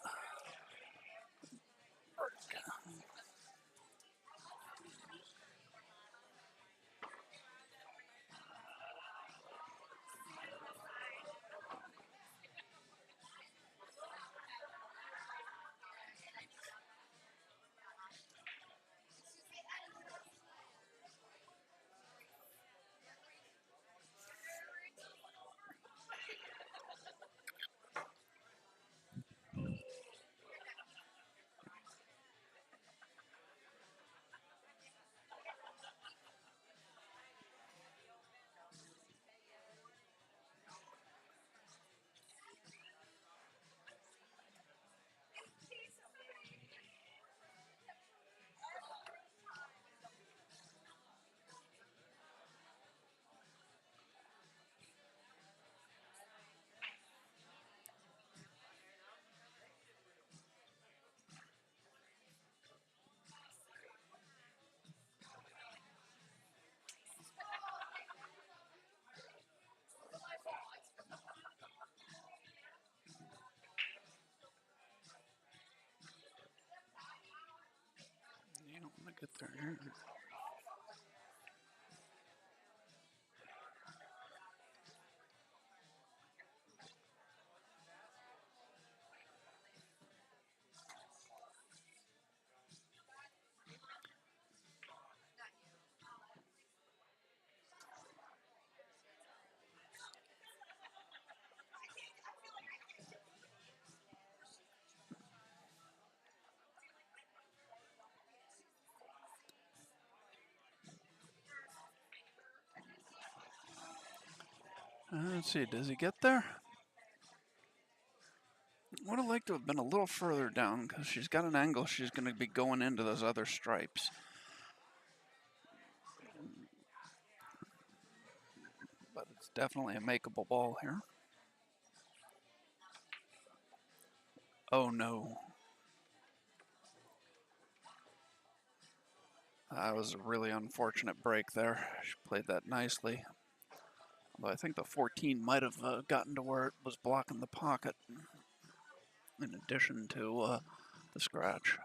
You don't want to get there. Let's see, does he get there? Would have liked to have been a little further down because she's got an angle she's going to be going into those other stripes. But it's definitely a makeable ball here. Oh no. That was a really unfortunate break there. She played that nicely. Although I think the 14 might have gotten to where it was blocking the pocket in addition to the scratch.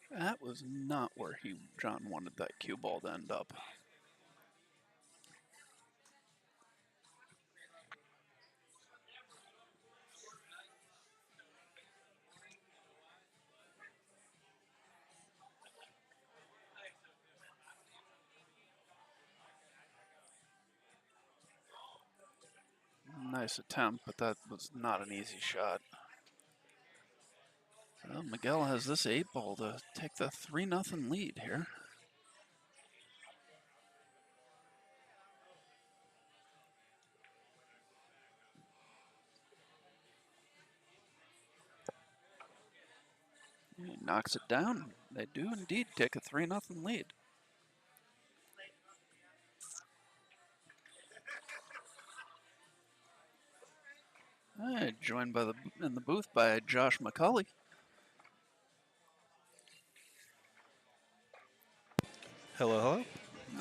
That was not where John wanted that cue ball to end up. Nice attempt, but that was not an easy shot. Well, Miguel has this 8-ball to take the 3-0 lead here. He knocks it down. They do indeed take a 3-0 lead. Joined by in the booth by Josh McCulley. Hello, hello.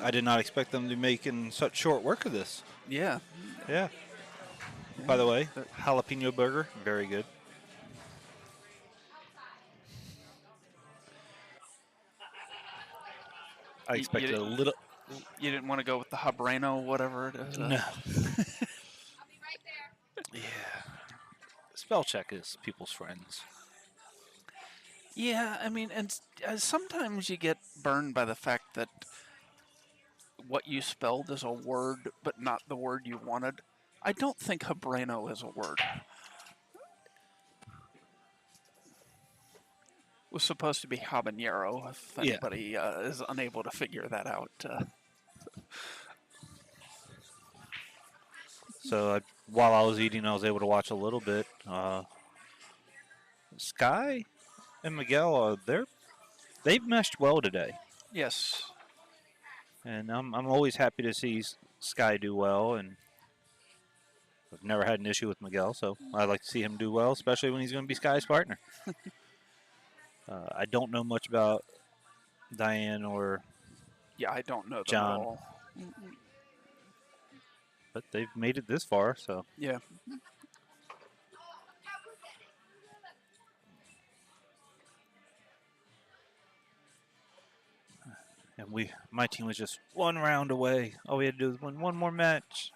I did not expect them to be making such short work of this. Yeah. Yeah. By the way, jalapeno burger, very good. I expected a little. You didn't want to go with the habanero, whatever it is. No. Yeah. Spell check is people's friends. Yeah, I mean, and sometimes you get burned by the fact that what you spelled is a word, but not the word you wanted. I don't think habanero is a word. It was supposed to be habanero, if anybody is unable to figure that out. So while I was eating, I was able to watch a little bit. Sky and Miguel, they've meshed well today. Yes. And I'm always happy to see Sky do well, and I've never had an issue with Miguel, so I'd like to see him do well, especially when he's going to be Sky's partner. I don't know much about Diane or I don't know them John, at all. but they've made it this far, so. Yeah. And my team was just one round away. All we had to do was win one more match.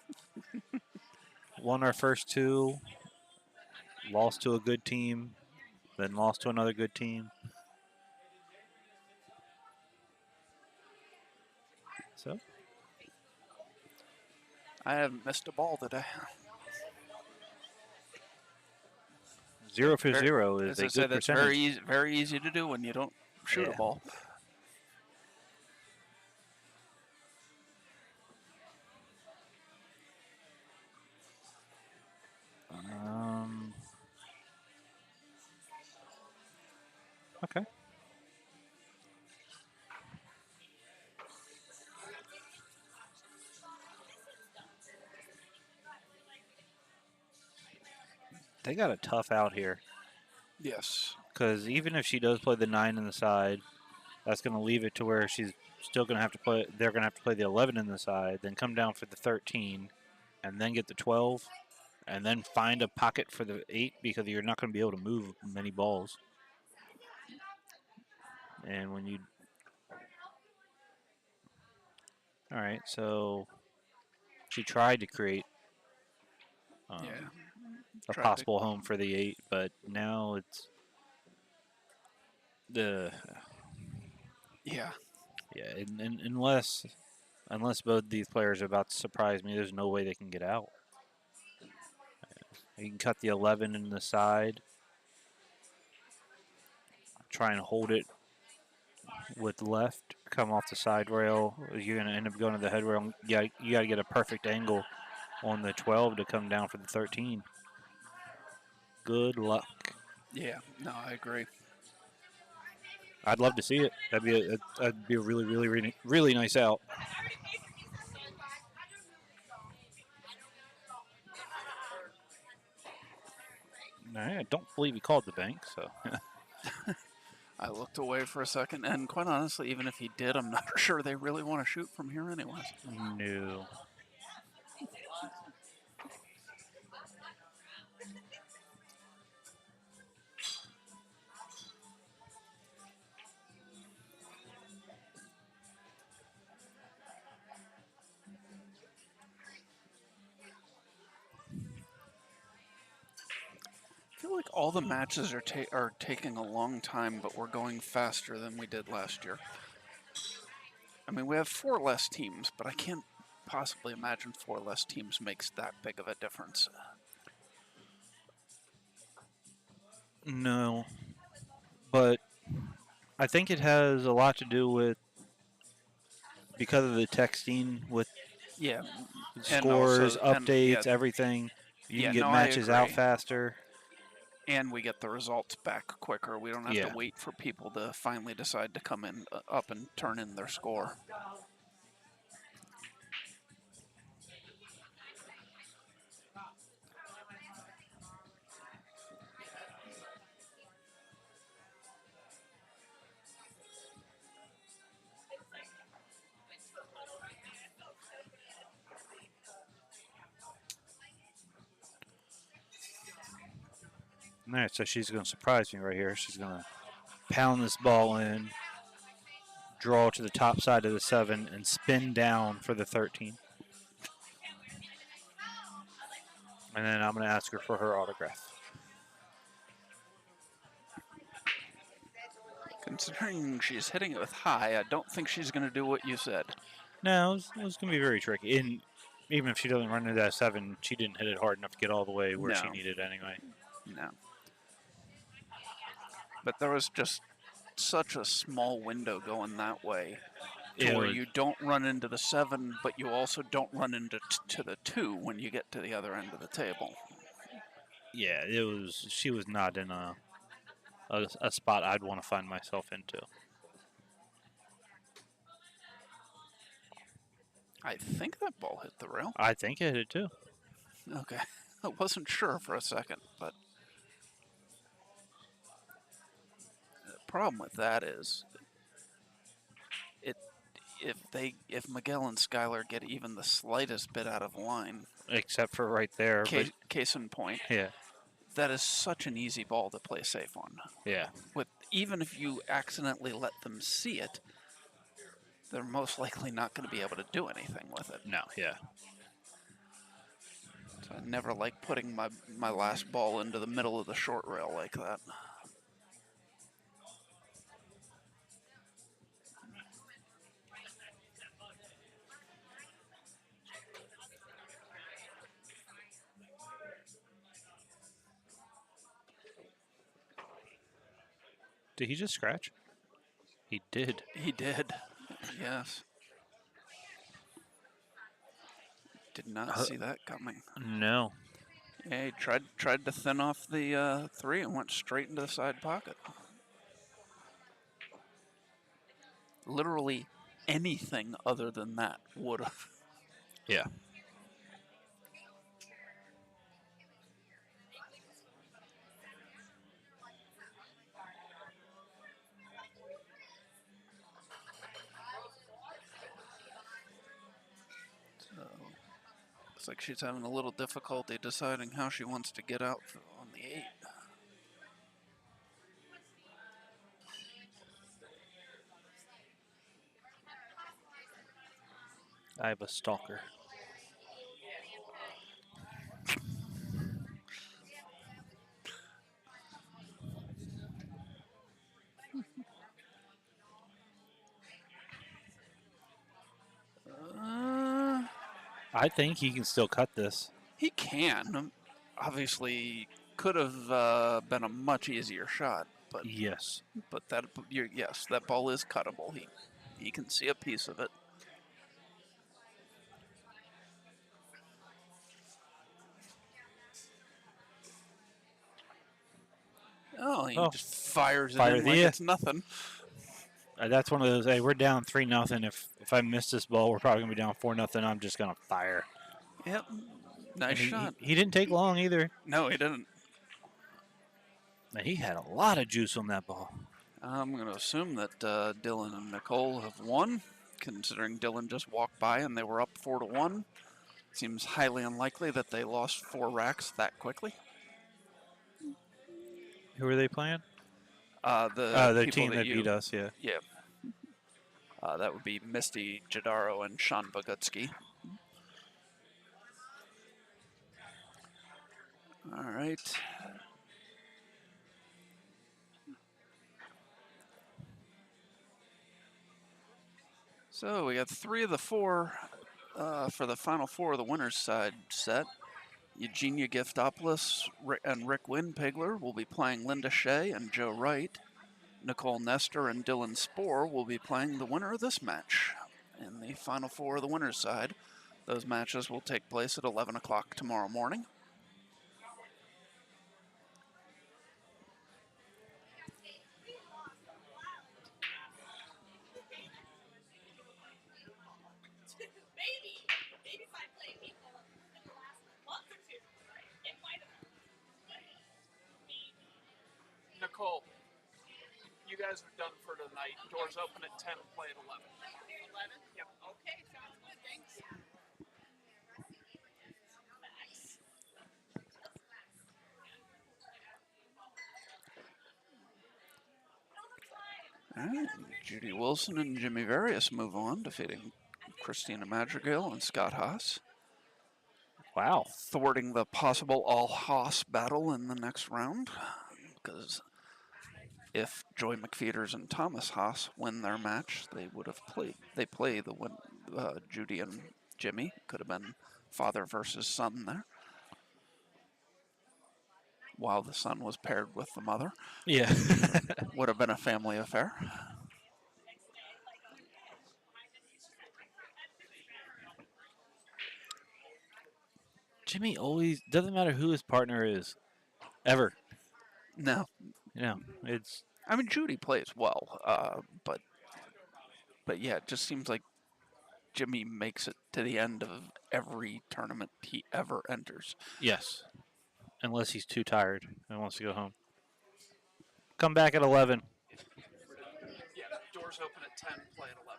Won our first two, lost to a good team, then lost to another good team. So I haven't missed a ball today. 0 for 0 is a good that's percentage. very easy to do when you don't shoot a ball. Okay. They got a tough out here. Yes. Because even if she does play the 9 in the side, that's going to leave it to where she's still going to have to play. They're going to have to play the 11 in the side, then come down for the 13, and then get the 12, and then find a pocket for the 8 because you're not going to be able to move many balls. And when you. All right, so she tried to create a possible home for the 8, but now it's the. Yeah, and unless both these players are about to surprise me, there's no way they can get out. You can cut the 11 in the side, try and hold it with left, come off the side rail. You're going to end up going to the head rail. Yeah, you got to get a perfect angle on the 12 to come down for the 13. Good luck. Yeah, no, I agree. I'd love to see it. That'd be a really, really, really, really nice out. I don't believe he called the bank, so. I looked away for a second, and quite honestly, even if he did, I'm not sure they really want to shoot from here anyways. No. feel like all the matches are taking a long time, but we're going faster than we did last year. I mean, we have 4 less teams, but I can't possibly imagine 4 less teams makes that big of a difference. No, but I think it has a lot to do with because of the texting with Yeah, scores, updates, yeah, everything. You can get no, I matches out agree. faster. And we get the results back quicker. We don't have to wait for people to finally decide to come in up and turn in their score. All right, so she's going to surprise me right here. She's going to pound this ball in, draw to the top side of the 7, and spin down for the 13. And then I'm going to ask her for her autograph. Considering she's hitting it with high, I don't think she's going to do what you said. No, it was going to be very tricky. And even if she doesn't run into that 7, she didn't hit it hard enough to get all the way where she needed anyway. No. But there was just such a small window going that way to where you don't run into the 7, but you also don't run into to the 2 when you get to the other end of the table. Yeah, it was. She was not in a spot I'd want to find myself into. I think that ball hit the rail. I think it hit it too. Okay. I wasn't sure for a second, but the problem with that is if Miguel and Skylar get even the slightest bit out of line, except for right there, case in point, yeah, that is such an easy ball to play safe on. Yeah. Even if you accidentally let them see it, they're most likely not going to be able to do anything with it. No, yeah. So I never like putting my last ball into the middle of the short rail like that. Did he just scratch? He did. He did. Yes. Did not see that coming. No. Yeah, he tried to thin off the 3 and went straight into the side pocket. Literally anything other than that would have. Yeah. Looks like she's having a little difficulty deciding how she wants to get out on the 8. I have a stalker. I think he can still cut this. He can. Obviously, could have been a much easier shot, but yes, but yes, that ball is cuttable. He can see a piece of it. Oh, he just fires it in like it's nothing. That's one of those. Hey, we're down 3-0. If I miss this ball, we're probably gonna be down 4-0. I'm just gonna fire. Yep, nice shot. He didn't take long either. No, he didn't. He had a lot of juice on that ball. I'm gonna assume that Dylan and Nicole have won, considering Dylan just walked by and they were up 4-1. Seems highly unlikely that they lost 4 racks that quickly. Who are they playing? The team that beat us, yeah. Yeah. That would be Misty Jadaro and Sean Bogutsky. All right. So we got 3 of the 4 for the final 4 of the winners side set. Eugenia Giftopoulos and Rick Winpigler will be playing Linda Shea and Joe Wright. Nicole Nestor and Dylan Spohr will be playing the winner of this match in the final 4 of the winners side. Those matches will take place at 11 o'clock tomorrow morning. Nicole, you guys are done for tonight. Doors open at 10, play at 11. 11? Yep. Okay, sounds good. Thanks. All right. Judy Wilson and Jimmy Various move on, defeating Christina Madrigal and Scott Haas. Wow. Thwarting the possible all-Haas battle in the next round, because if Joy McFeeters and Thomas Haas win their match, they would have played. They play the win. Judy and Jimmy could have been father versus son there, while the son was paired with the mother. Yeah. Would have been a family affair. Jimmy always doesn't matter who his partner is, ever. No. You know, it's. I mean, Judy plays well, but yeah, it just seems like Jimmy makes it to the end of every tournament he ever enters. Yes. Unless he's too tired and wants to go home. Come back at 11. Yeah, doors open at 10, play at 11.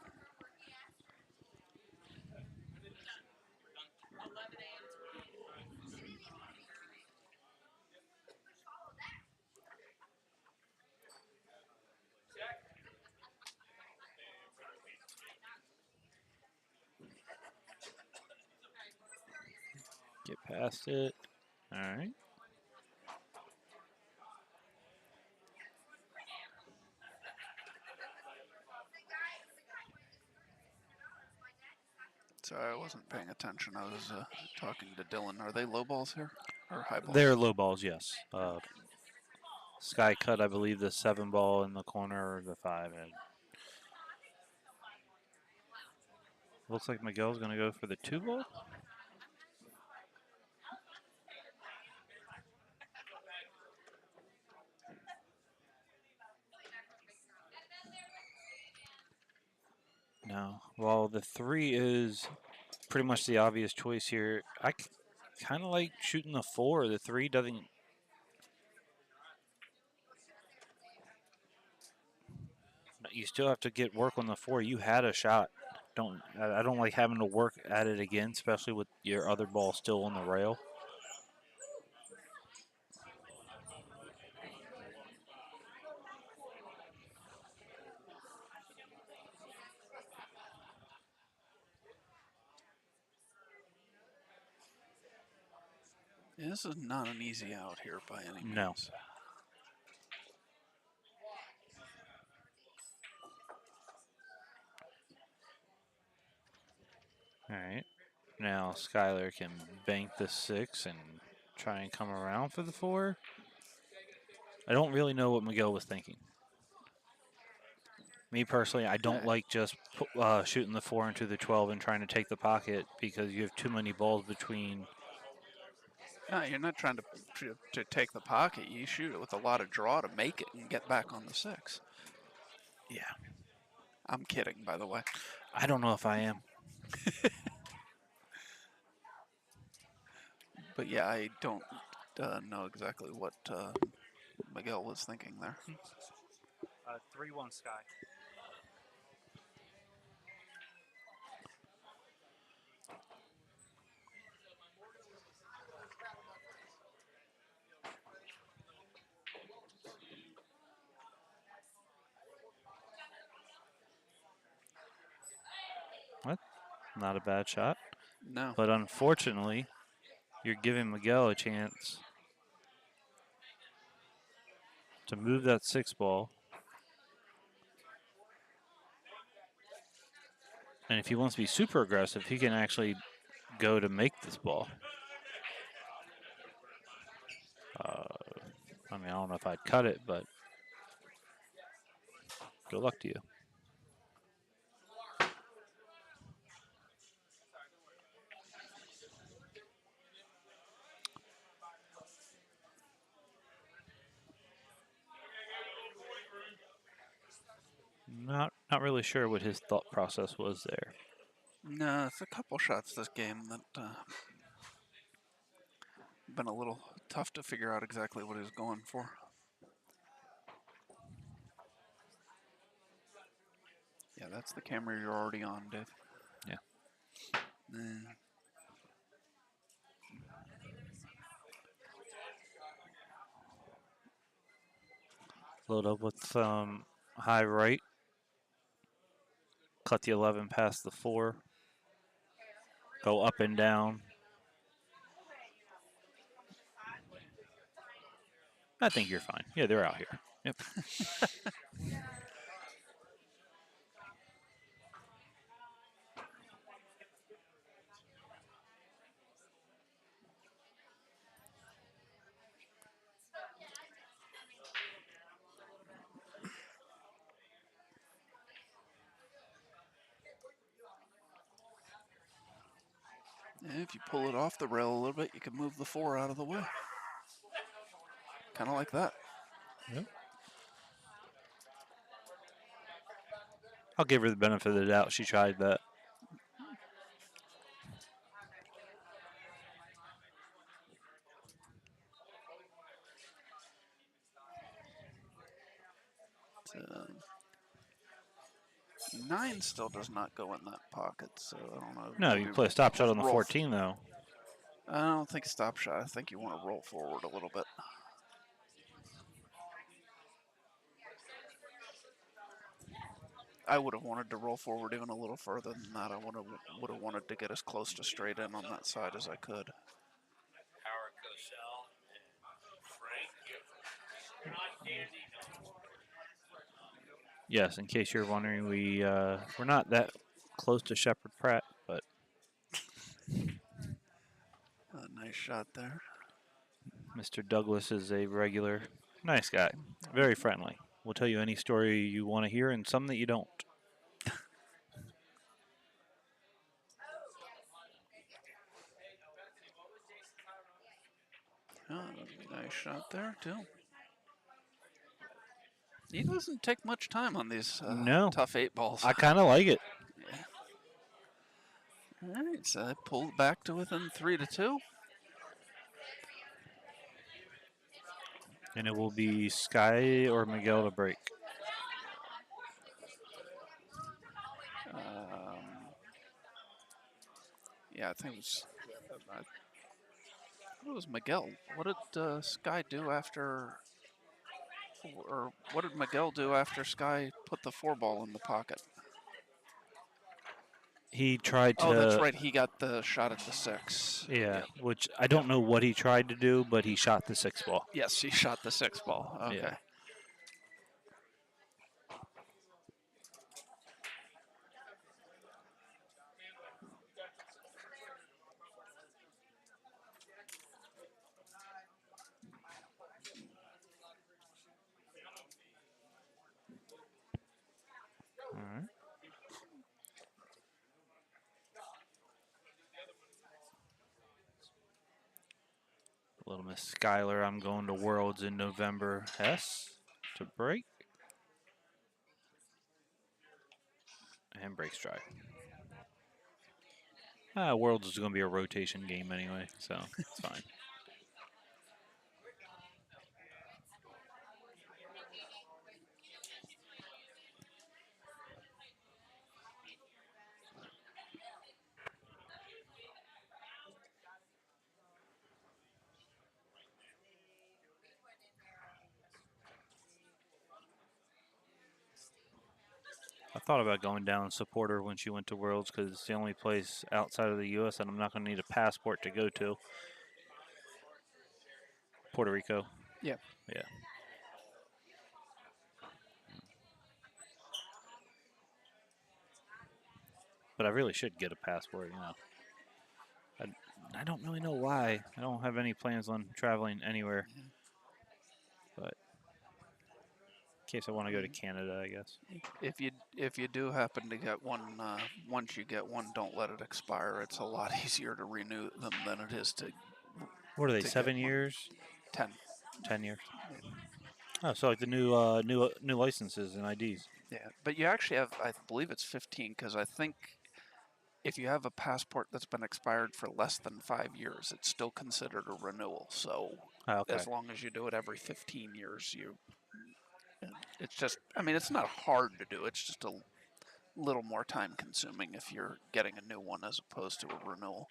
Get past it. All right. Sorry, I wasn't paying attention. I was talking to Dylan. Are they low balls here or high balls? They're low balls, yes. Sky cut, I believe, the 7 ball in the corner or the 5. And looks like Miguel's going to go for the 2 ball. No. Well, the 3 is pretty much the obvious choice here. I kind of like shooting the 4. The 3 doesn't. You still have to get work on the 4. You had a shot. I don't like having to work at it again, especially with your other ball still on the rail. Yeah, this is not an easy out here by any means. No. All right. Now Skylar can bank the 6 and try and come around for the 4. I don't really know what Miguel was thinking. Me personally, I don't like just shooting the 4 into the 12 and trying to take the pocket because you have too many balls between. No, you're not trying to take the pocket. You shoot it with a lot of draw to make it and get back on the 6. Yeah. I'm kidding, by the way. I don't know if I am. But yeah, I don't know exactly what Miguel was thinking there. 3-1 Sky. What? Not a bad shot. No. But unfortunately, you're giving Miguel a chance to move that 6 ball. And if he wants to be super aggressive, he can actually go to make this ball. I mean, I don't know if I'd cut it, but good luck to you. Not really sure what his thought process was there. No, it's a couple shots this game that been a little tough to figure out exactly what he was going for. Yeah, that's the camera you're already on, Dave. Yeah. Load up with high right. Cut the 11 past the 4. Go up and down. I think you're fine. Yeah, they're out here. Yep. Yeah, if you pull it off the rail a little bit, you can move the 4 out of the way. Kind of like that. Yep. I'll give her the benefit of the doubt. She tried that. So, 9 still does not go in that pocket, so I don't know. No, you play a stop shot on the 14, though. I don't think stop shot. I think you want to roll forward a little bit. I would have wanted to roll forward even a little further than that. I would have wanted to get as close to straight in on that side as I could. Howard Cosell and Frank Gifford. Not Dandy, no. Yes, in case you're wondering, we're not that close to Shepard Pratt, but A nice shot there. Mr. Douglas is a regular, nice guy, very friendly. Will tell you any story you want to hear and some that you don't. Oh, nice shot there too. He doesn't take much time on these No. tough 8 balls. I kind of like it. Yeah. All right, so I pulled back to within 3-2. And it will be Sky or Miguel to break. Yeah, I think it was Miguel. What did Sky do after, or what did Miguel do after Sky put the 4 ball in the pocket? He tried to... Oh, that's right. He got the shot at the 6. Yeah, which I don't know what he tried to do, but he shot the 6 ball. Yes, he shot the 6 ball. Okay. Yeah. All right. Little Miss Skylar, I'm going to Worlds in November. Hess to break. And breaks dry. Worlds is going to be a rotation game anyway, so it's fine. I thought about going down and support her when she went to Worlds because it's the only place outside of the U.S. that I'm not going to need a passport to go to. Puerto Rico. Yeah. Yeah. But but I really should get a passport. You know, I don't really know why. I don't have any plans on traveling anywhere, but in case I want to go to Canada, I guess. If you do happen to get one, once you get one, don't let it expire. It's a lot easier to renew them than it is to. What are they? to get 7 one. years? 10. 10 years. Oh, so like the new licenses and IDs. Yeah, but you actually have, I believe it's 15, because I think if you have a passport that's been expired for less than 5 years, it's still considered a renewal. So Okay. as long as you do it every 15 years, it's just, I mean, it's not hard to do. It's just a little more time consuming if you're getting a new one as opposed to a renewal.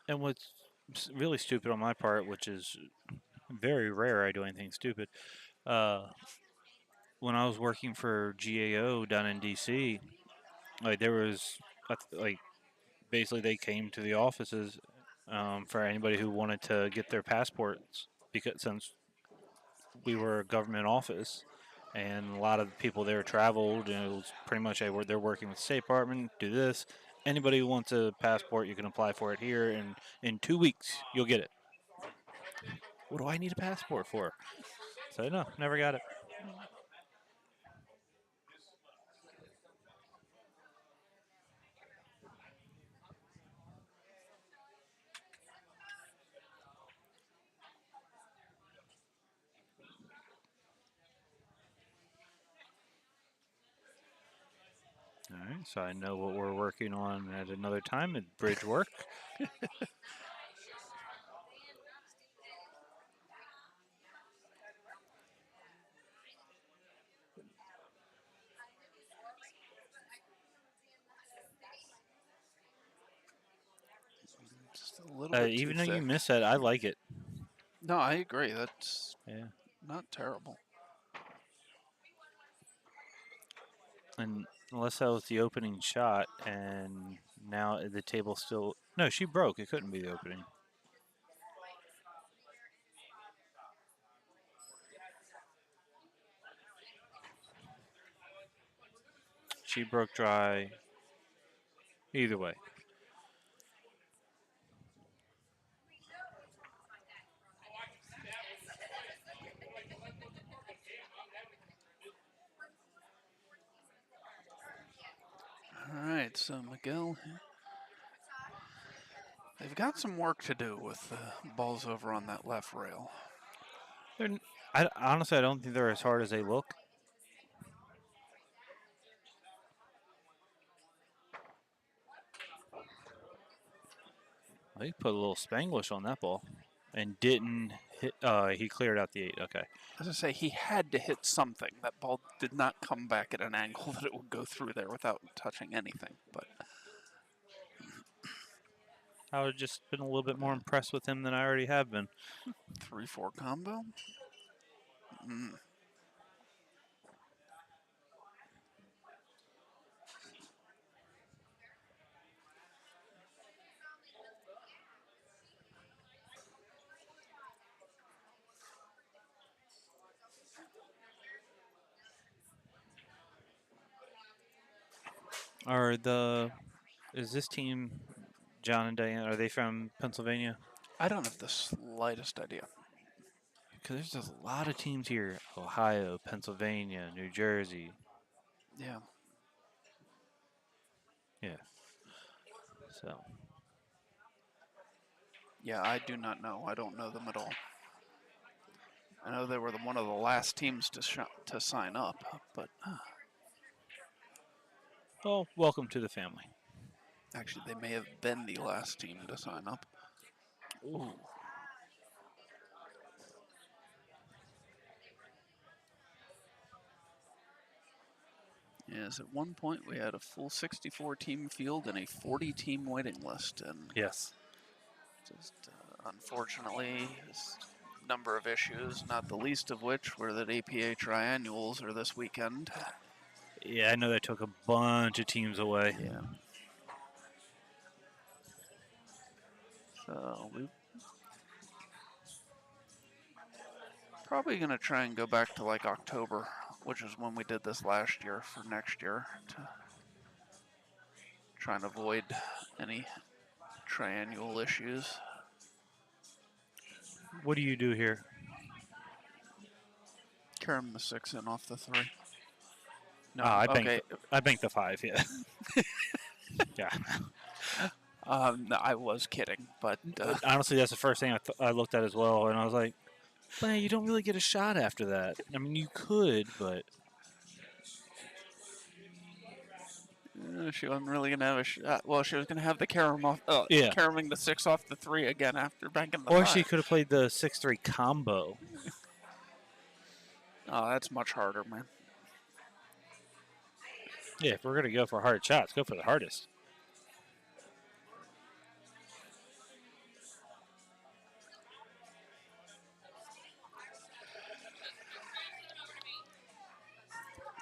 And what's really stupid on my part, which is very rare I do anything stupid, when I was working for GAO down in DC, like there was like basically they came to the offices for anybody who wanted to get their passports, because since we were a government office and a lot of the people there traveled, and it was pretty much they're working with the State Department, do this. Anybody who wants a passport, you can apply for it here, and in 2 weeks you'll get it. What do I need a passport for? So no, never got it. All right, so I know what we're working on at another time at bridge work. Just a little bit Even too though you thick. miss that, I like it. No, I agree. That's Yeah. not terrible. And unless that was the opening shot, and now the table still. No, she broke. It couldn't be the opening. She broke dry. Either way. All right, so Miguel, they've got some work to do with the balls over on that left rail. Honestly, I don't think they're as hard as they look. He put a little Spanglish on that ball and didn't hit. He cleared out the 8. Okay. As I say, he had to hit something. That ball did not come back at an angle that it would go through there without touching anything. But I would have just been a little bit more impressed with him than I already have been. 3-4 combo. Is this team, John and Diane, are they from Pennsylvania? I don't have the slightest idea. Because there's just a lot of teams here. Ohio, Pennsylvania, New Jersey. Yeah. Yeah. So. Yeah, I do not know. I don't know them at all. I know they were one of the last teams to sign up, but... Well, welcome to the family. Actually, they may have been the last team to sign up. Ooh. Yes, at one point we had a full 64-team field and a 40-team waiting list, and yes, just unfortunately, number of issues, not the least of which were that APA triannuals are this weekend. Yeah, I know that took a bunch of teams away. Yeah. So we probably going to try and go back to like October, which is when we did this last year, for next year, to Trying to avoid any triannual issues. What do you do here? Carry him the 6 in off the 3. No, I okay. banked the 5, yeah. Yeah. No, I was kidding, but honestly, that's the first thing I looked at as well, and I was like, "Man, you don't really get a shot after that. I mean, you could, but she wasn't really gonna have a shot. Well, she was gonna have the carom off, yeah." caroming the 6 off the 3 again after banking the Or 5. she could have played the 6-3 combo. Oh, that's much harder, man. Yeah, if we're gonna go for hard shots, go for the hardest.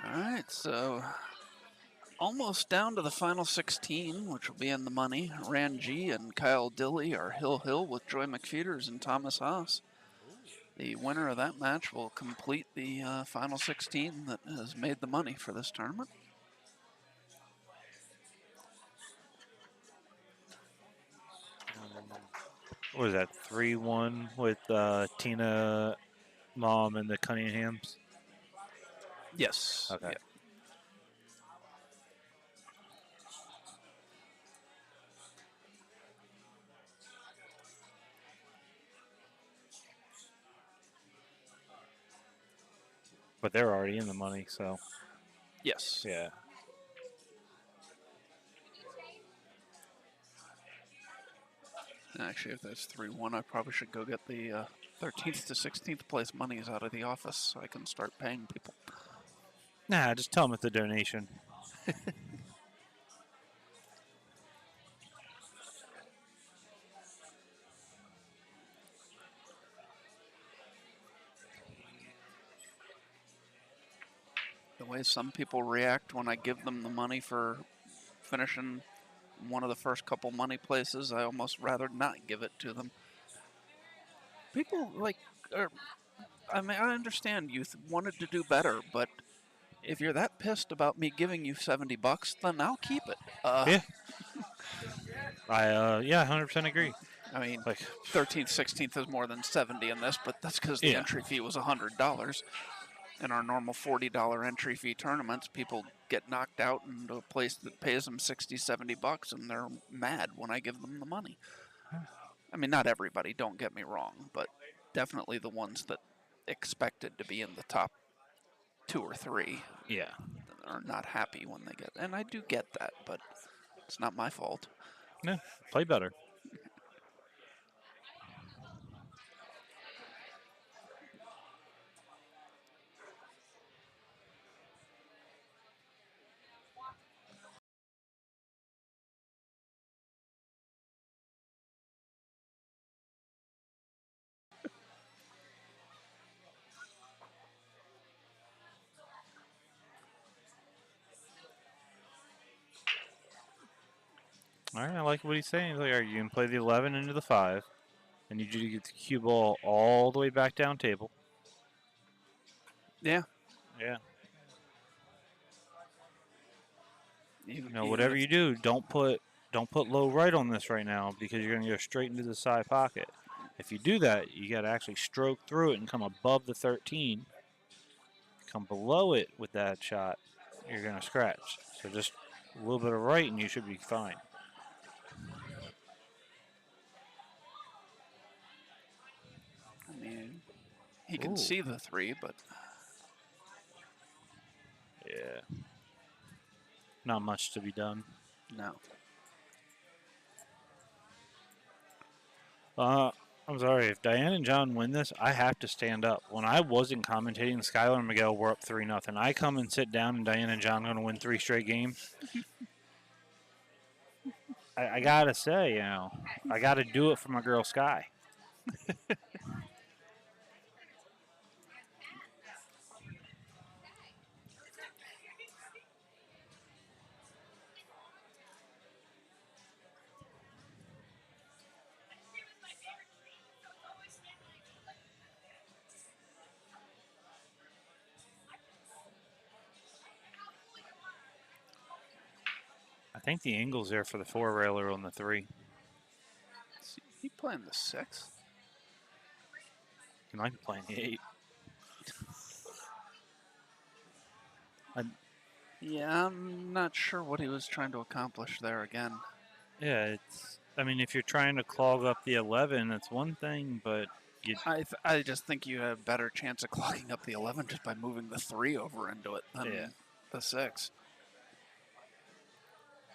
All right, so almost down to the final 16, which will be in the money. Ranji and Kyle Dilly are Hill with Joy McFeeters and Thomas Haas. The winner of that match will complete the final 16 that has made the money for this tournament. What was that, 3-1 with Tina, Mom, and the Cunninghams? Yes. Okay. Yeah. But they're already in the money, so. Yes. Yeah. Actually, if that's 3-1, I probably should go get the 13th to 16th place monies out of the office so I can start paying people. Nah, just tell them it's a donation. The way some people react when I give them the money for finishing one of the first couple money places, I almost rather not give it to them. People I mean, I understand you wanted to do better, but if you're that pissed about me giving you $70, then I'll keep it. Yeah. I 100% agree. I mean, like 13th, 16th is more than 70 in this, but that's because the entry fee was $100. In our normal $40 entry fee tournaments, people get knocked out into a place that pays them $60, $70, and they're mad when I give them the money. I mean, not everybody, don't get me wrong, but definitely the ones that expected to be in the top 2 or 3 are not happy when they get, and I do get that, but it's not my fault. Yeah, play better. All right, I like what he's saying. He's like, all right, you can play the 11 into the 5. I need you to get the cue ball all the way back down table. Yeah. Yeah. Whatever you do, don't put low right on this right now because you're going to go straight into the side pocket. If you do that, you got to actually stroke through it and come above the 13. Come below it with that shot, you're going to scratch. So just a little bit of right and you should be fine. I mean, he can see the 3, but... Yeah. Not much to be done. No. I'm sorry. If Diane and John win this, I have to stand up. When I wasn't commentating, Skylar and Miguel were up 3-0. I come and sit down, and Diane and John are going to win 3 straight games. I got to say, I got to do it for my girl Sky. I think the angle's there for the 4-railer on the 3. Is he playing the 6? He might be playing the 8. Yeah, I'm not sure what he was trying to accomplish there again. Yeah, it's. I mean, if you're trying to clog up the 11, that's one thing, but you. I just think you have a better chance of clogging up the 11 just by moving the 3 over into it than the 6.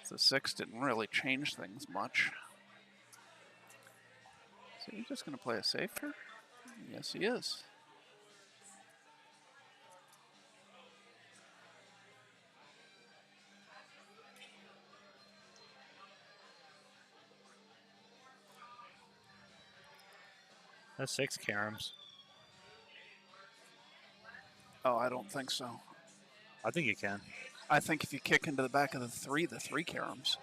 The 6 didn't really change things much. So he's just going to play a safe here? Yes, he is. That's 6 caroms. Oh, I don't think so. I think you can. I think if you kick into the back of the 3 caroms.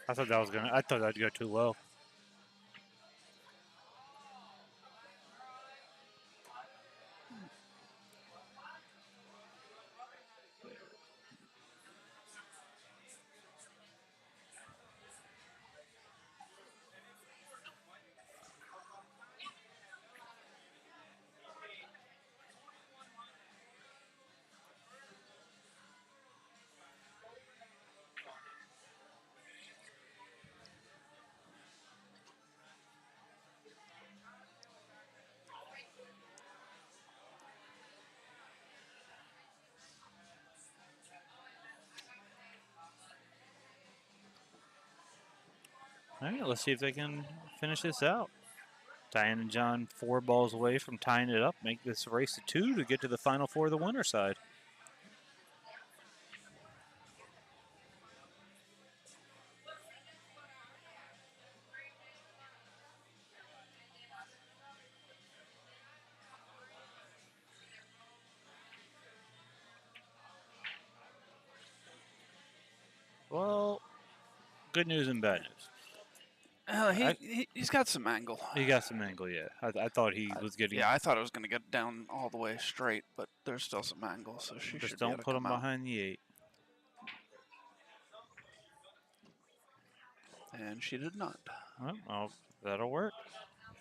I thought that was gonna. I thought that'd go too low. All right, let's see if they can finish this out. Diane and John 4 balls away from tying it up, make this race to 2 to get to the final 4 of the winner's side. Well, good news and bad news. He's got some angle. He got some angle, yeah. I thought he was getting. Yeah, I thought it was going to get down all the way straight, but there's still some angle, so she just should don't be able to put him come out. behind the 8. And she did not. Well, that'll work.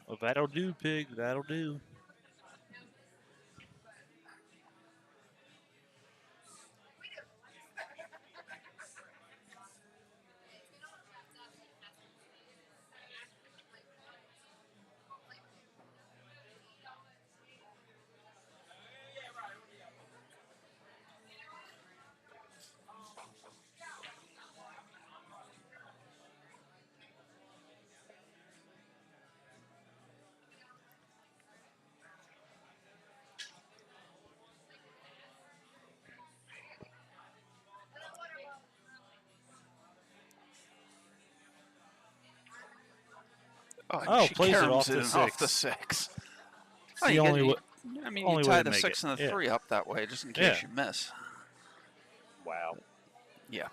Well, that'll do, pig. That'll do. Oh, she plays it caroms off the 6. Off the 6. It's the only way. I mean, only you way tie to the make 6 it. and the Yeah. 3 up that way, just in case you miss. Wow. Yeah.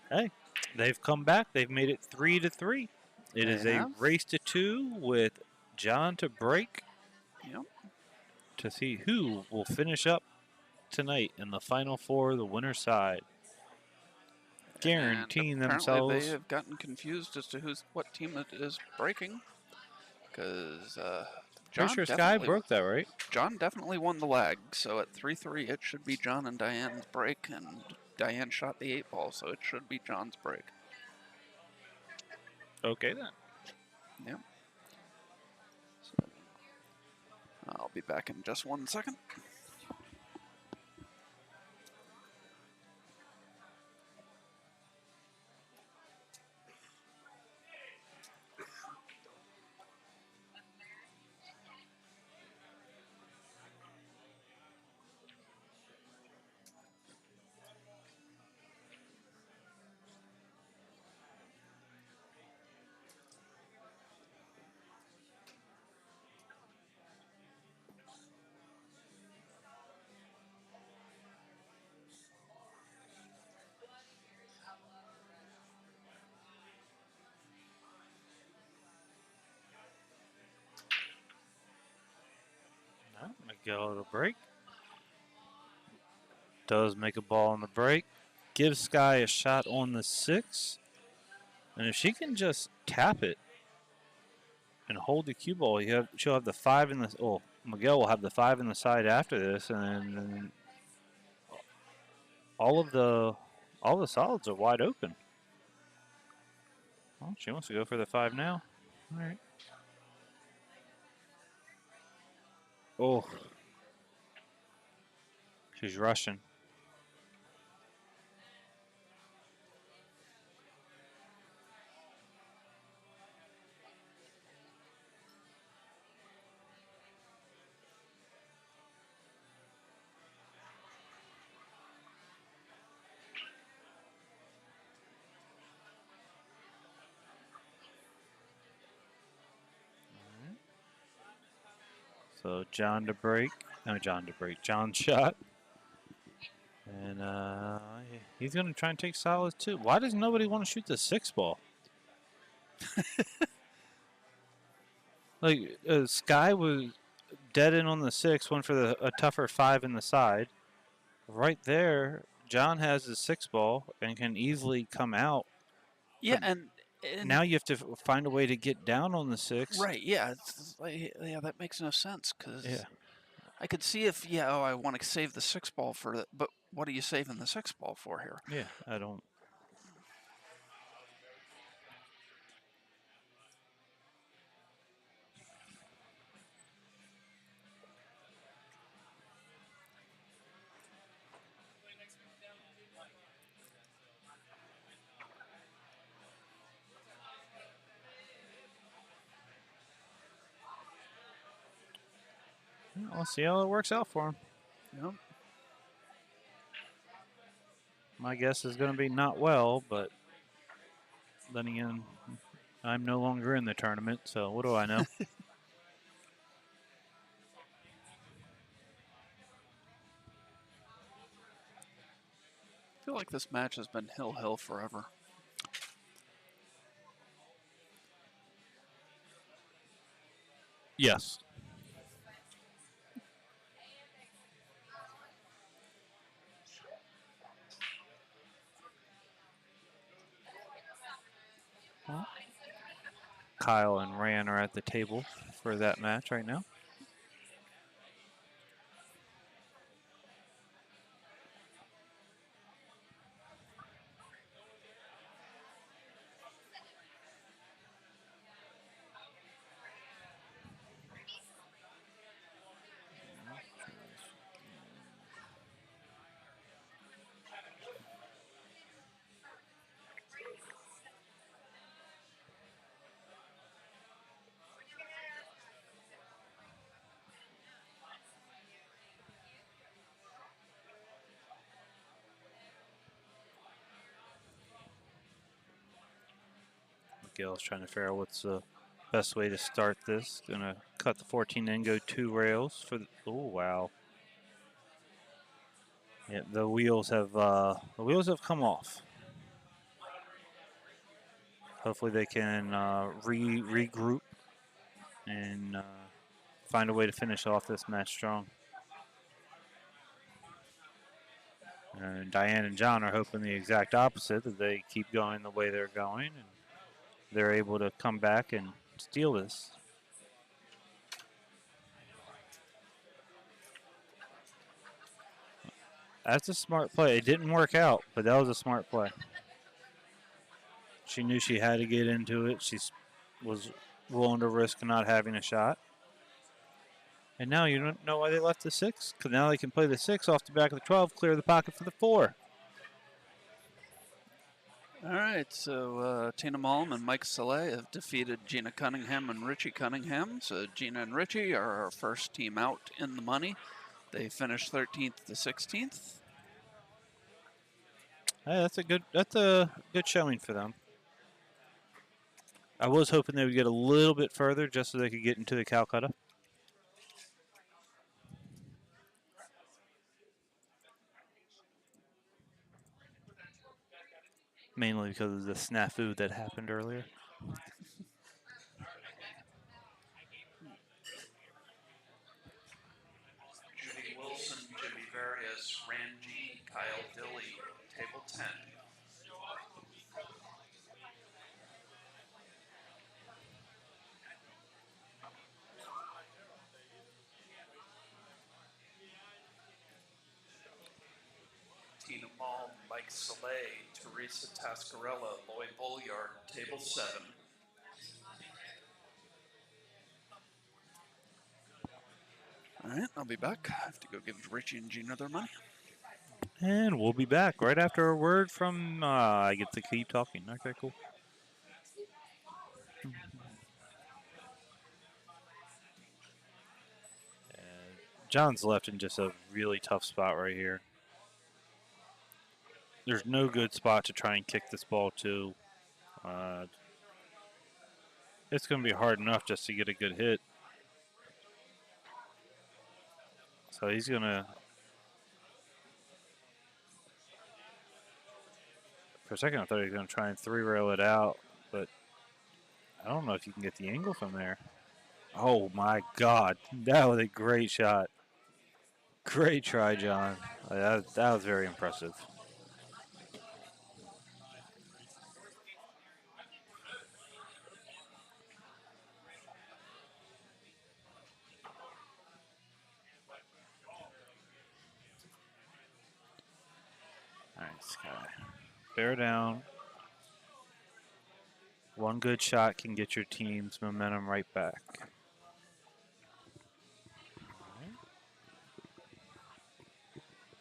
Hey, they've come back. They've made it 3-3. It is a race to 2 with John to break. Yep. To see who will finish up tonight in the final 4, the winner's side. Guaranteeing themselves. Apparently they have gotten confused as to what team it is breaking. Because John Pretty sure Sky definitely broke that, right? John definitely won the lag, so at 3-3 it should be John and Diane's break, and Diane shot the 8 ball, so it should be John's break. Okay then. Yep. So, I'll be back in just 1 second. Make a little break. Does make a ball on the break. give Sky a shot on the 6. And if she can just tap it and hold the cue ball, she'll have the 5 in the. Oh, Miguel will have the 5 in the side after this, and then all the solids are wide open. Well, she wants to go for the 5 now. All right. Oh, she's rushing. So John shot. And he's going to try and take solids too. Why does nobody want to shoot the 6 ball? Like, Sky was dead in on the 6, went for a tougher 5 in the side. Right there, John has his 6 ball and can easily come out. Yeah, and now you have to find a way to get down on the 6. Right, yeah. It's like, yeah, that makes no sense because Yeah. I could see if, I want to save the 6 ball for it, but what are you saving the 6 ball for here? Yeah, I don't. We'll see how it works out for him. Yep. My guess is going to be not well, but then again, I'm no longer in the tournament, so what do I know? I feel like this match has been hill forever. Yes. Well, Kyle and Rand are at the table for that match right now. Miguel's trying to figure out what's the best way to start this. Gonna cut the 14 and go 2 rails for the. Oh wow! Yeah, the wheels have come off. Hopefully they can regroup and find a way to finish off this match strong. And Diane and John are hoping the exact opposite, that they keep going the way they're going and they're able to come back and steal this. That's a smart play. It didn't work out, but that was a smart play. She knew she had to get into it. She was willing to risk not having a shot. And now you don't know why they left the 6, because now they can play the 6 off the back of the 12, clear the pocket for the 4. All right, so Tina Malm and Mike Saleh have defeated Gina Cunningham and Richie Cunningham. So Gina and Richie are our first team out in the money. They finished 13th to 16th. Hey, that's a good showing for them. I was hoping they would get a little bit further just so they could get into the Calcutta. Mainly because of the snafu that happened earlier. Judy Wilson, Jimmy Varias, Ranji, Kyle Dilly, table 10. Jamal, Mike Soleil, Teresa Tascarella, Lloyd Bolliard, table 7. All right, I'll be back. I have to go give Richie and Gina their money. And we'll be back right after a word from. I get to keep talking. Okay, cool. John's left in just a really tough spot right here. There's no good spot to try and kick this ball to. It's going to be hard enough just to get a good hit. So he's going to. For a second, I thought he was going to try and 3-rail it out, but I don't know if you can get the angle from there. Oh, my God. That was a great shot. Great try, John. That was very impressive. All right, Sky. Bear down. One good shot can get your team's momentum right back.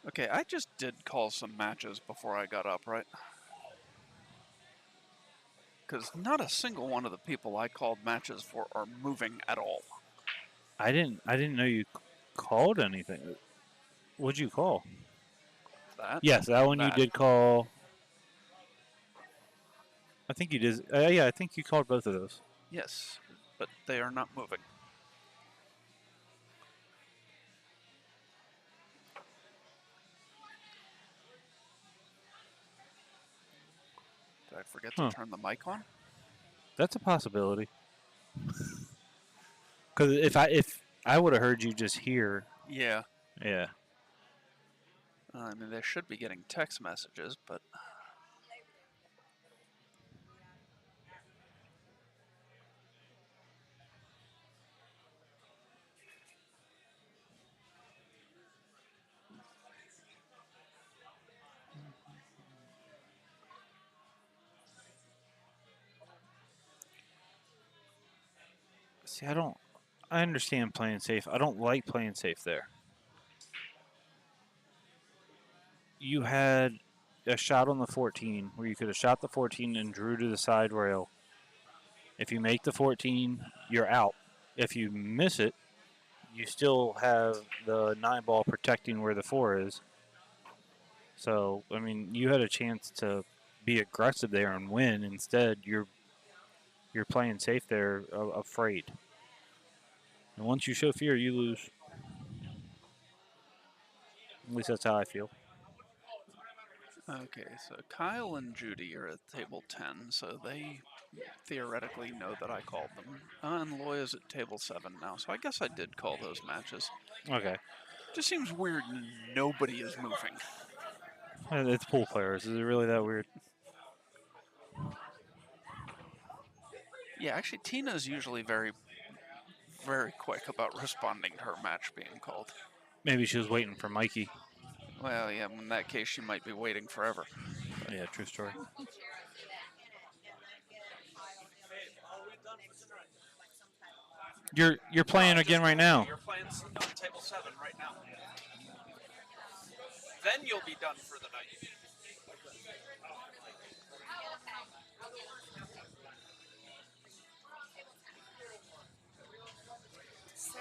Okay, I just did call some matches before I got up, right? Because not a single one of the people I called matches for are moving at all. I didn't know you called anything. What'd you call? That. Yes, that one you that. did call. I think you did. Yeah, I think you called both of those. Yes, but they are not moving. Did I forget to turn the mic on? That's a possibility. Because if I would have heard you just here. Yeah. Yeah. I mean, they should be getting text messages, but. See, I understand playing safe. I don't like playing safe there. You had a shot on the 14 where you could have shot the 14 and drew to the side rail. If you make the 14, you're out. If you miss it, you still have the 9 ball protecting where the 4 is. So, I mean, you had a chance to be aggressive there and win. Instead, you're playing safe there, afraid. And once you show fear, you lose. At least that's how I feel. Okay, so Kyle and Judy are at table 10, so they theoretically know that I called them. And Loya's at table 7 now, so I guess I did call those matches. Okay. Just seems weird nobody is moving. It's pool players. Is it really that weird? Yeah, actually, Tina's usually very, very quick about responding to her match being called. Maybe she was waiting for Mikey. Well, yeah, in that case, she might be waiting forever. But yeah, true story. You're playing again right now. You're playing on table 7 right now. Then you'll be done for the night. So,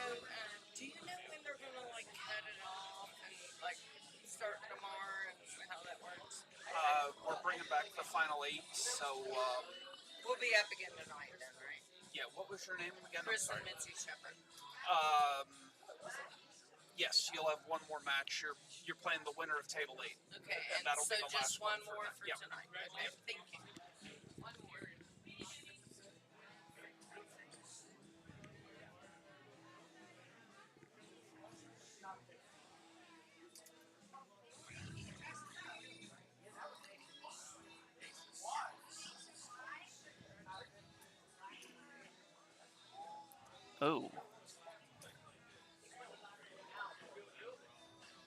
do you know when they're gonna like cut it off and like start tomorrow and how that works? We're bringing back the final 8, so We'll be up again tonight then, right? yeah. What was your name again? Chris and Mitzi Shepherd. Yes, you'll have one more match. You're playing the winner of table 8. Okay, and that'll so be the just last one for more now. for Yep. tonight. Okay, thank you. Oh.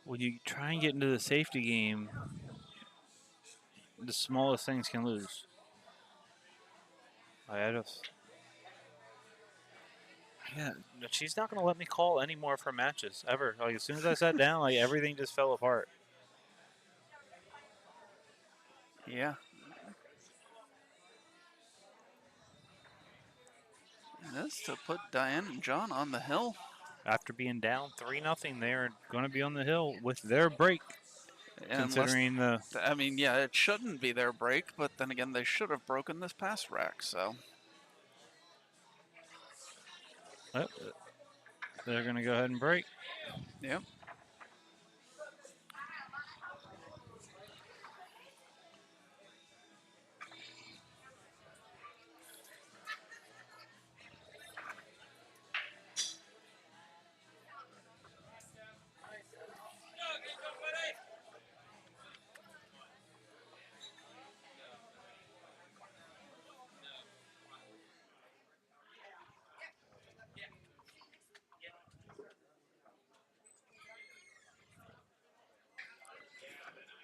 When you try and get into the safety game, the smallest things can lose. I had a. Yeah, she's not going to let me call any more of her matches ever. Like as soon as I sat down, like everything just fell apart. Yeah. And that's to put Diane and John on the hill. After being down 3-0, they're going to be on the hill with their break. Considering the. I mean, yeah, it shouldn't be their break, but then again, they should have broken this pass rack, so. They're going to go ahead and break. Yep.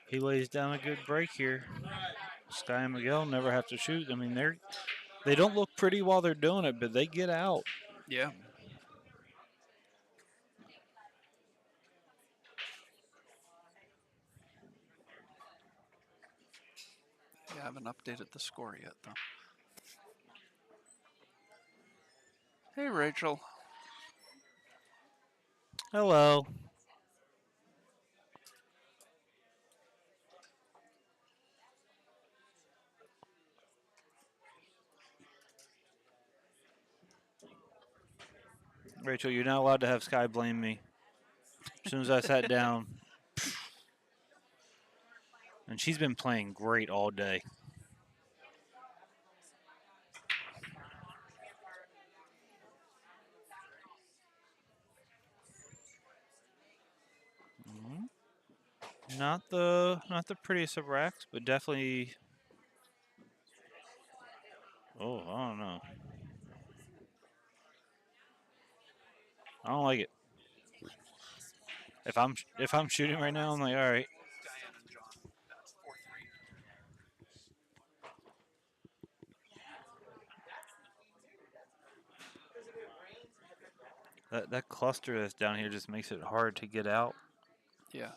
He lays down a good break here. Sky and Miguel never have to shoot. I mean, they don't look pretty while they're doing it, but they get out. Yeah. I haven't updated the score yet, though. Hey, Rachel. Hello. Rachel, you're not allowed to have Sky blame me. As soon as I sat down. And she's been playing great all day. Not the prettiest of racks, but definitely. Oh, I don't know. I don't like it. If I'm shooting right now, I'm like, all right. Diane and John. That's 4-3. That cluster that's down here just makes it hard to get out. Yeah.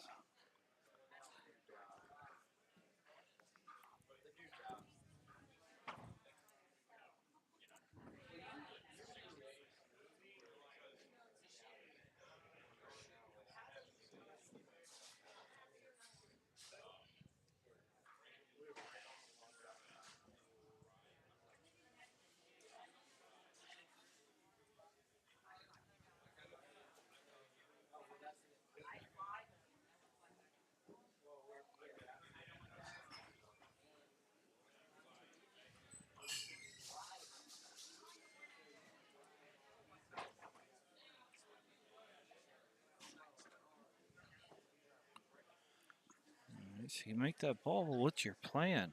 So you make that ball, but what's your plan?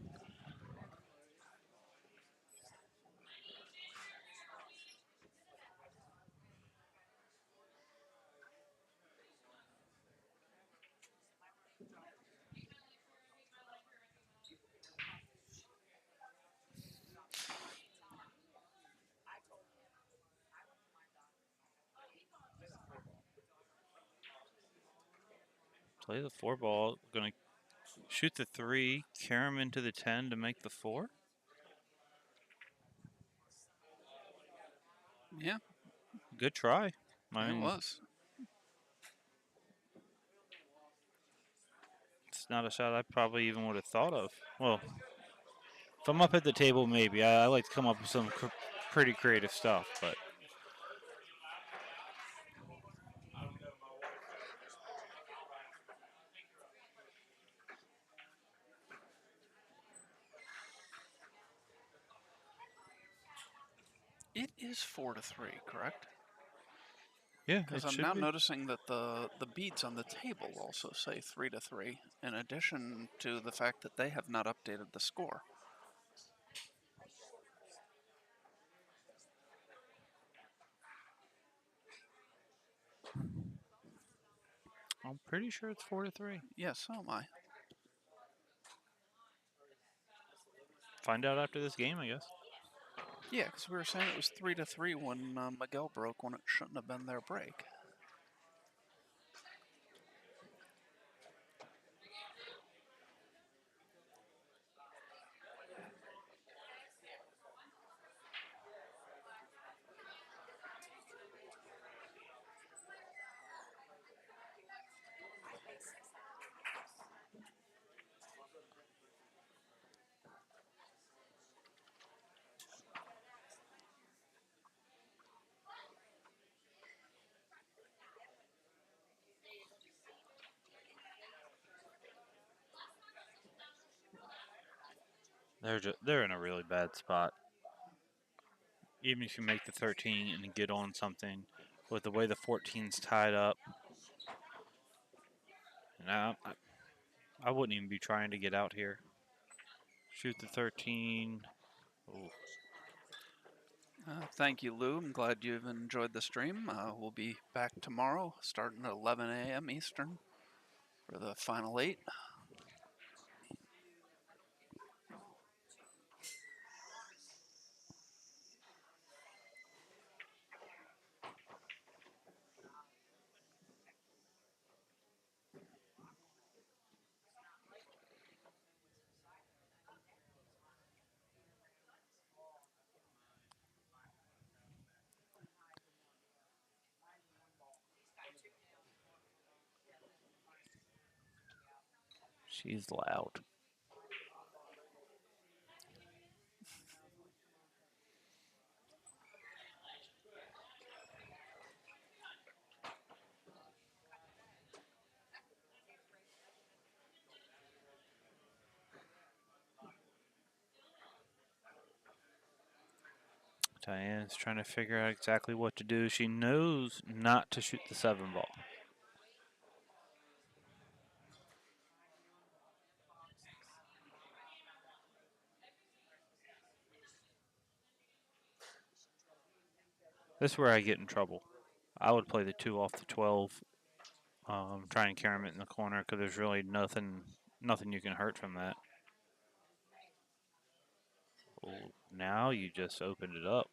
Play the 4 ball. Going to shoot the 3, carry him into the 10 to make the 4. Yeah. Good try. I It mean, was. It's not a shot I probably even would have thought of. Well, if I'm up at the table, maybe. I like to come up with some pretty creative stuff, but. It is 4-3, correct? Yeah, Because I'm now noticing that the beads on the table also say 3-3, in addition to the fact that they have not updated the score. I'm pretty sure it's 4-3. Yes, so am I. find out after this game, I guess. Yeah, because we were saying it was 3-3 when Miguel broke when it shouldn't have been their break. They're in a really bad spot. Even if you make the 13 and get on something, with the way the 14's tied up, now I wouldn't even be trying to get out here. Shoot the 13. Ooh. Thank you, Lou. I'm glad you've enjoyed the stream. We'll be back tomorrow starting at 11 a.m. Eastern for the final 8. She's loud. Diane's trying to figure out exactly what to do. She knows not to shoot the 7 ball. This is where I get in trouble. I would play the 2 off the 12, try and carry it in the corner because there's really nothing you can hurt from that. Oh, now you just opened it up.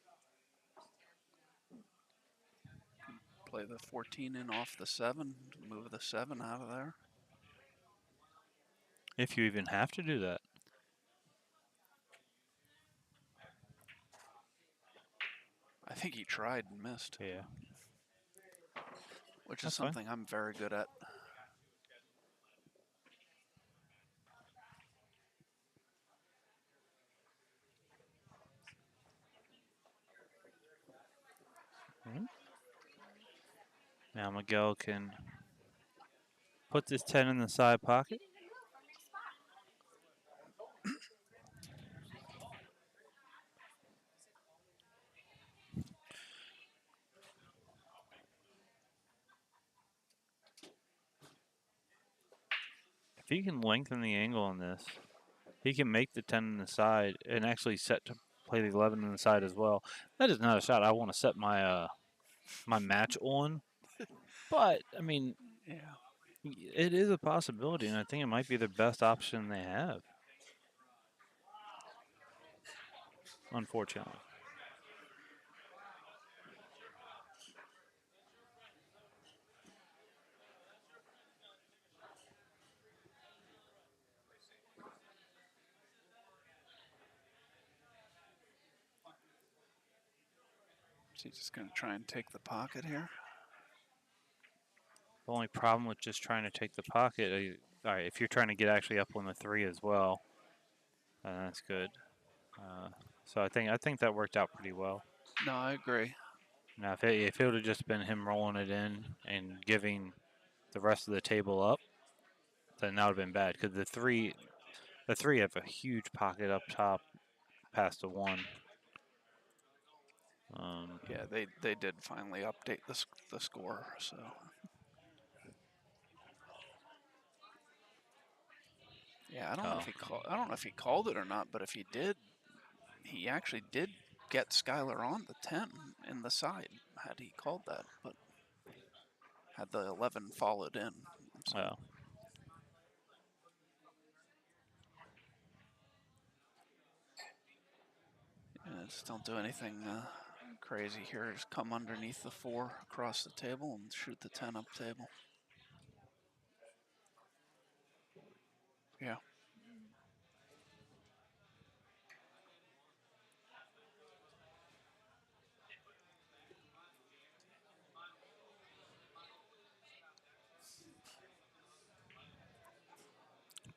Play the 14 in off the 7, move the 7 out of there. If you even have to do that. I think he tried and missed. Yeah. Which That's is fine. something I'm very good at. Now Miguel can put this 10 in the side pocket. If he can lengthen the angle on this, he can make the 10 in the side and actually set to play the 11 in the side as well. That is not a shot I want to set my my match on. But, I mean, yeah, it is a possibility, and I think it might be the best option they have. Unfortunately. Is he just going to try and take the pocket here? The only problem with just trying to take the pocket, all right, if you're trying to get actually up on the 3 as well, that's good. So I think that worked out pretty well. No, I agree. Now, if it would have just been him rolling it in and giving the rest of the table up, then that would have been bad because the three have a huge pocket up top past the 1. Yeah, they did finally update the score. So. Yeah, I don't know if he called it or not, but if he did, he actually did get Skylar on the 10 in the side had he called that, but had the 11 followed in. So. Oh. Just don't do anything crazy here. Just come underneath the 4 across the table and shoot the 10 up table. Yeah.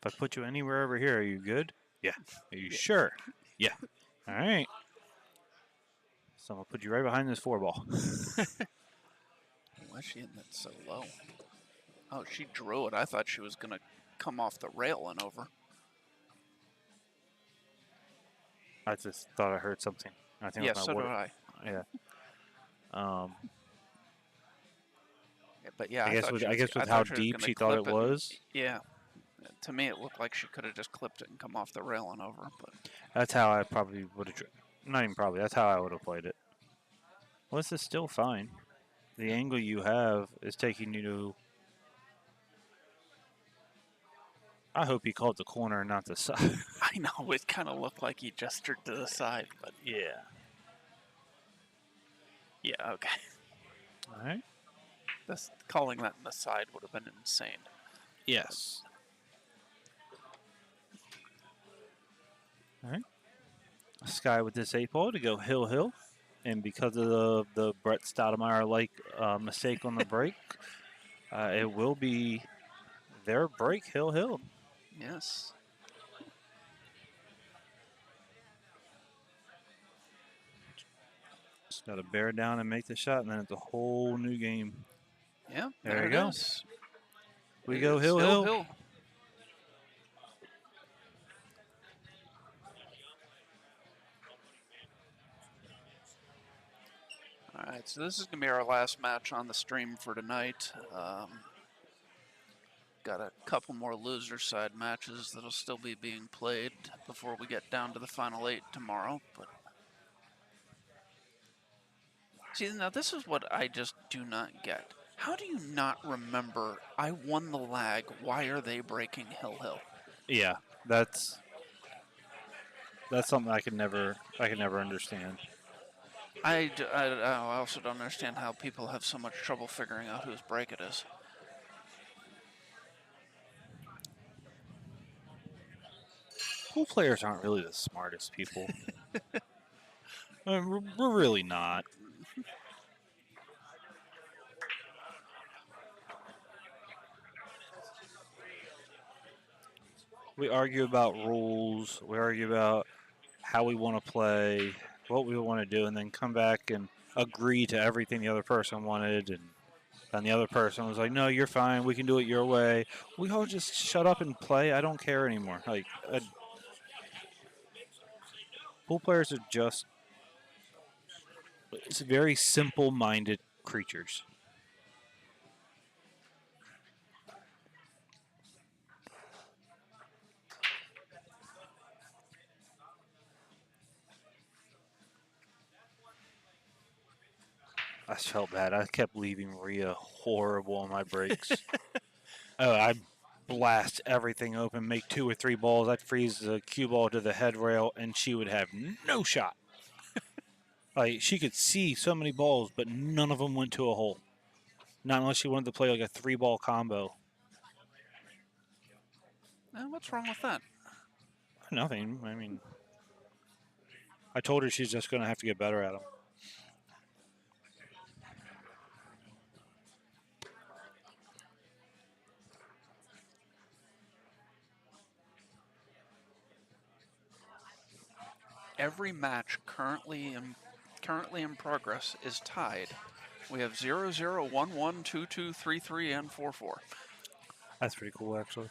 If I put you anywhere over here, are you good? Yeah. Are you sure? Yeah. All right. So I'm going to put you right behind this 4 ball. Why is she hitting that so low? Oh, she drew it. I thought she was going to come off the rail and over. I just thought I heard something. I think Yeah, it was so my do water. I. Yeah. Yeah, but yeah, I guess with I how thought she was deep gonna she thought it clip and- was. yeah. To me, it looked like she could have just clipped it and come off the rail and over. But That's how I probably would have. Not even probably. That's how I would have played it. Well, this is still fine. The angle you have is taking you to. I hope he called the corner and not the side. I know it kind of looked like he gestured to the side, but yeah. Yeah, okay. All right. Calling that in the side would have been insane. Yes. All right. Sky with this 8 ball to go hill. And because of the Brett Stoudemire-like mistake on the break, it will be their break hill. Yes. Just got to bear down and make the shot, and then it's a whole new game. Yeah, there you it go. is. We It go is hill. hill. All right, so this is going to be our last match on the stream for tonight. Got a couple more loser side matches that'll still be being played before we get down to the final 8 tomorrow. But see, now this is what I just do not get. How do you not remember I won the lag? Why are they breaking hill? Yeah, that's something I can never understand. I also don't understand how people have so much trouble figuring out whose break it is. Pool players aren't really the smartest people. We're really not. We argue about rules. We argue about how we want to play, what we want to do, and then come back and agree to everything the other person wanted. And the other person was like, no, you're fine. We can do it your way. We all just shut up and play. I don't care anymore. Pool players are just very simple-minded creatures. I felt bad. I kept leaving Rhea horrible on my breaks. I'd blast everything open, make 2 or 3 balls. I'd freeze the cue ball to the head rail, and she would have no shot. She could see so many balls, but none of them went to a hole. Not unless she wanted to play like a 3-ball combo. What's wrong with that? Nothing. I mean, I told her she's just going to have to get better at them. Every match currently in progress is tied. We have 0-0, 1-1, 2-2, 3-3, and 4-4. That's pretty cool, actually.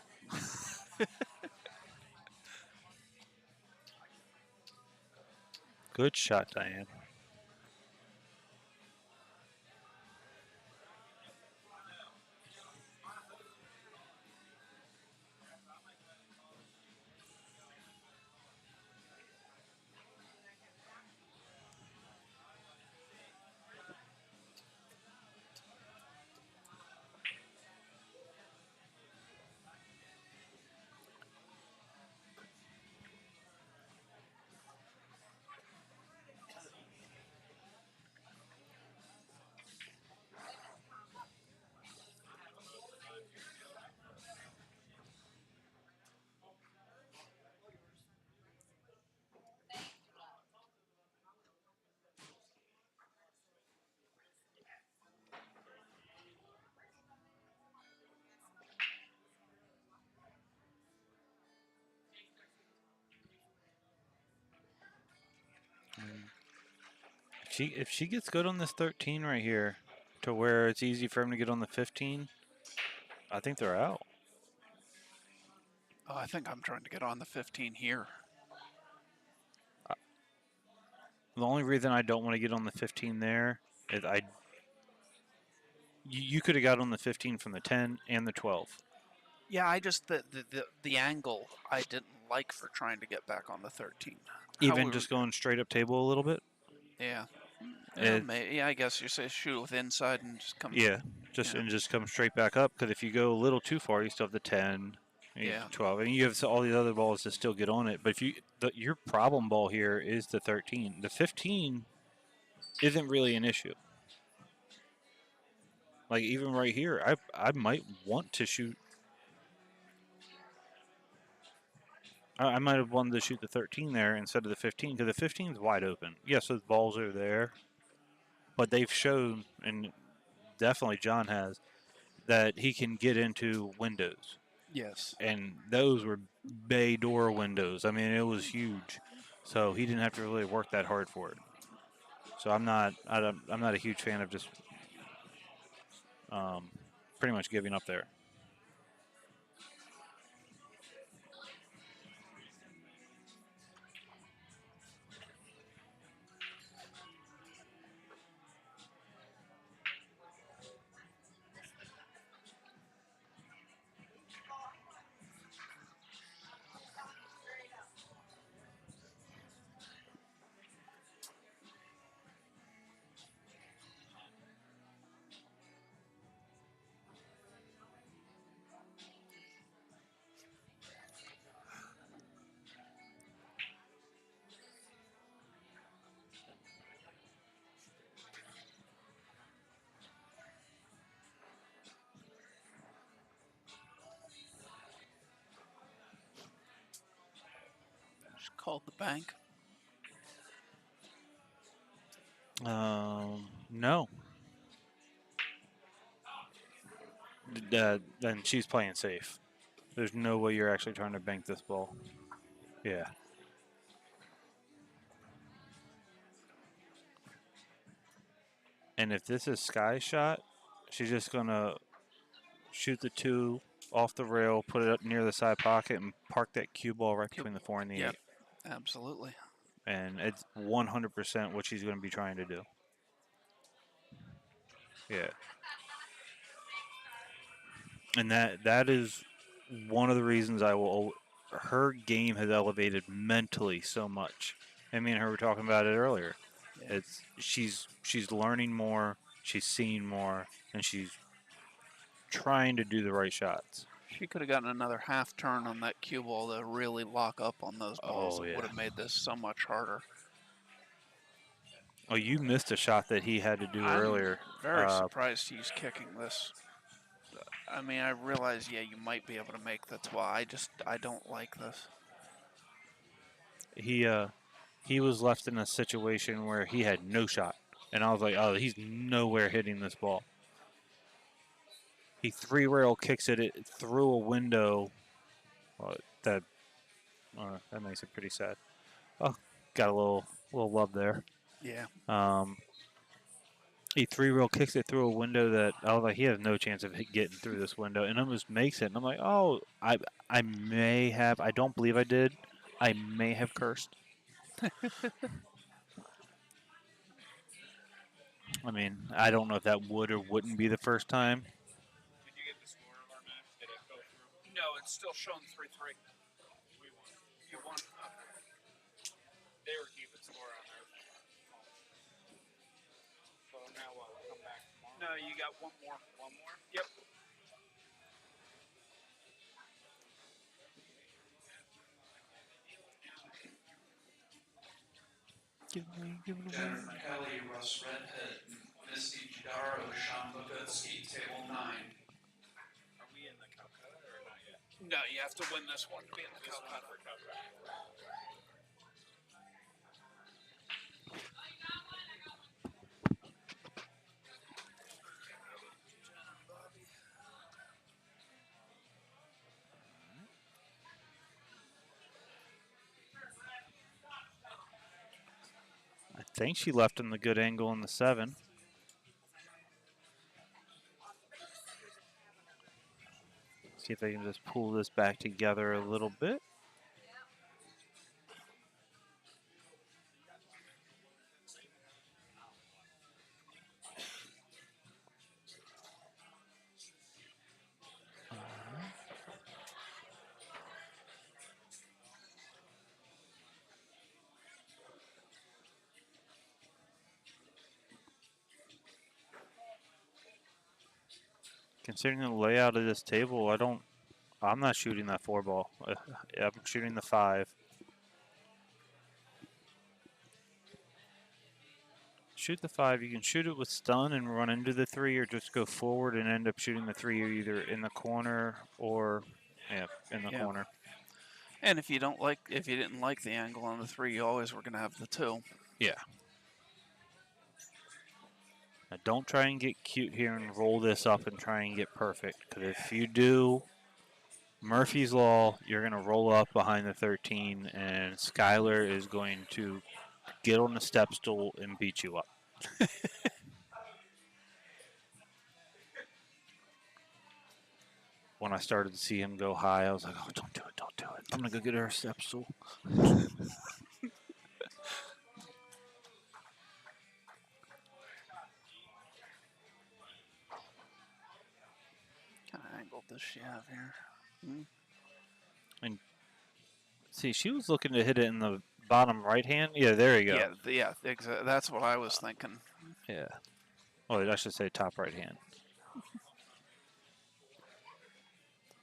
Good shot, Diane. If she gets good on this 13 right here, to where it's easy for him to get on the 15, I think they're out. Oh, I think I'm trying to get on the 15 here. The only reason I don't want to get on the 15 there is you could have got on the 15 from the 10 and the 12. Yeah, I just the angle I didn't like for trying to get back on the 13. Even just going straight up table a little bit. Yeah. It, Yeah, I guess you say shoot with inside and just come. Yeah, just come straight back up. Because if you go a little too far, you still have the 10, Yeah. 12, and you have all these other balls to still get on it. But if your problem ball here is the 13. The 15 isn't really an issue. Like even right here, I might want to shoot. I might have wanted to shoot the 13 there instead of the 15 because the 15 is wide open. Yes, those balls are there, but they've shown, and definitely John has, that he can get into windows. Yes. And those were bay door windows. I mean, it was huge, so he didn't have to really work that hard for it. So I'm not a huge fan of just pretty much giving up there. Just called the bank. No. Then she's playing safe. There's no way you're actually trying to bank this ball. Yeah. And if this is Sky's shot, she's just gonna shoot the 2 off the rail, put it up near the side pocket, and park that cue ball right between the 4 and the 8. Absolutely. And it's 100% what she's going to be trying to do. Yeah. And that is one of the reasons her game has elevated mentally so much. And me and her were talking about it earlier. Yeah. She's learning more, she's seeing more, and she's trying to do the right shots. She could have gotten another half turn on that cue ball to really lock up on those balls. It would have made this so much harder. Oh, you missed a shot that he had to do earlier. Very surprised he's kicking this. I mean, I realize, yeah, you might be able to make the 12. I don't like this. He was left in a situation where he had no shot. And I was like, oh, he's nowhere hitting this ball. He 3-rail kicks it through a window. That makes it pretty sad. Oh, got a little love there. Yeah. He 3-rail kicks it through a window that I was like, he has no chance of getting through this window, and almost makes it. And I'm like, oh, I may have. I don't believe I did. I may have cursed. I mean, I don't know if that would or wouldn't be the first time. Did you get the score of our match? Did it go through? No, it's still showing 3-3. We won. You won. They were keeping score on their phone. So now what? We'll come back tomorrow? No, you got one more. One more? Yep. Jennifer Kelly, Russ Redhead, Misty Judaro, Sean Bogutsky, table 9. Are we in the Calcutta or not yet? No, you have to win this one to be in the Calcutta. think she left him the good angle on the 7. See if I can just pull this back together a little bit. Considering the layout of this table, I'm not shooting that 4 ball. I'm shooting the 5. Shoot the 5. You can shoot it with stun and run into the 3, or just go forward and end up shooting the 3 either in the corner or in the corner. And if you didn't like the angle on the 3, you always were going to have the 2. Yeah. Now don't try and get cute here and roll this up and try and get perfect, because if you do, Murphy's Law, you're going to roll up behind the 13, and Skylar is going to get on the step stool and beat you up. When I started to see him go high, I was like, oh, don't do it, don't do it. I'm going to go get her a step stool. What kind of angle does she have here? Hmm? And see, she was looking to hit it in the bottom right hand. Yeah, there you go. Yeah, exactly. That's what I was thinking. Yeah. Oh, I should say top right hand.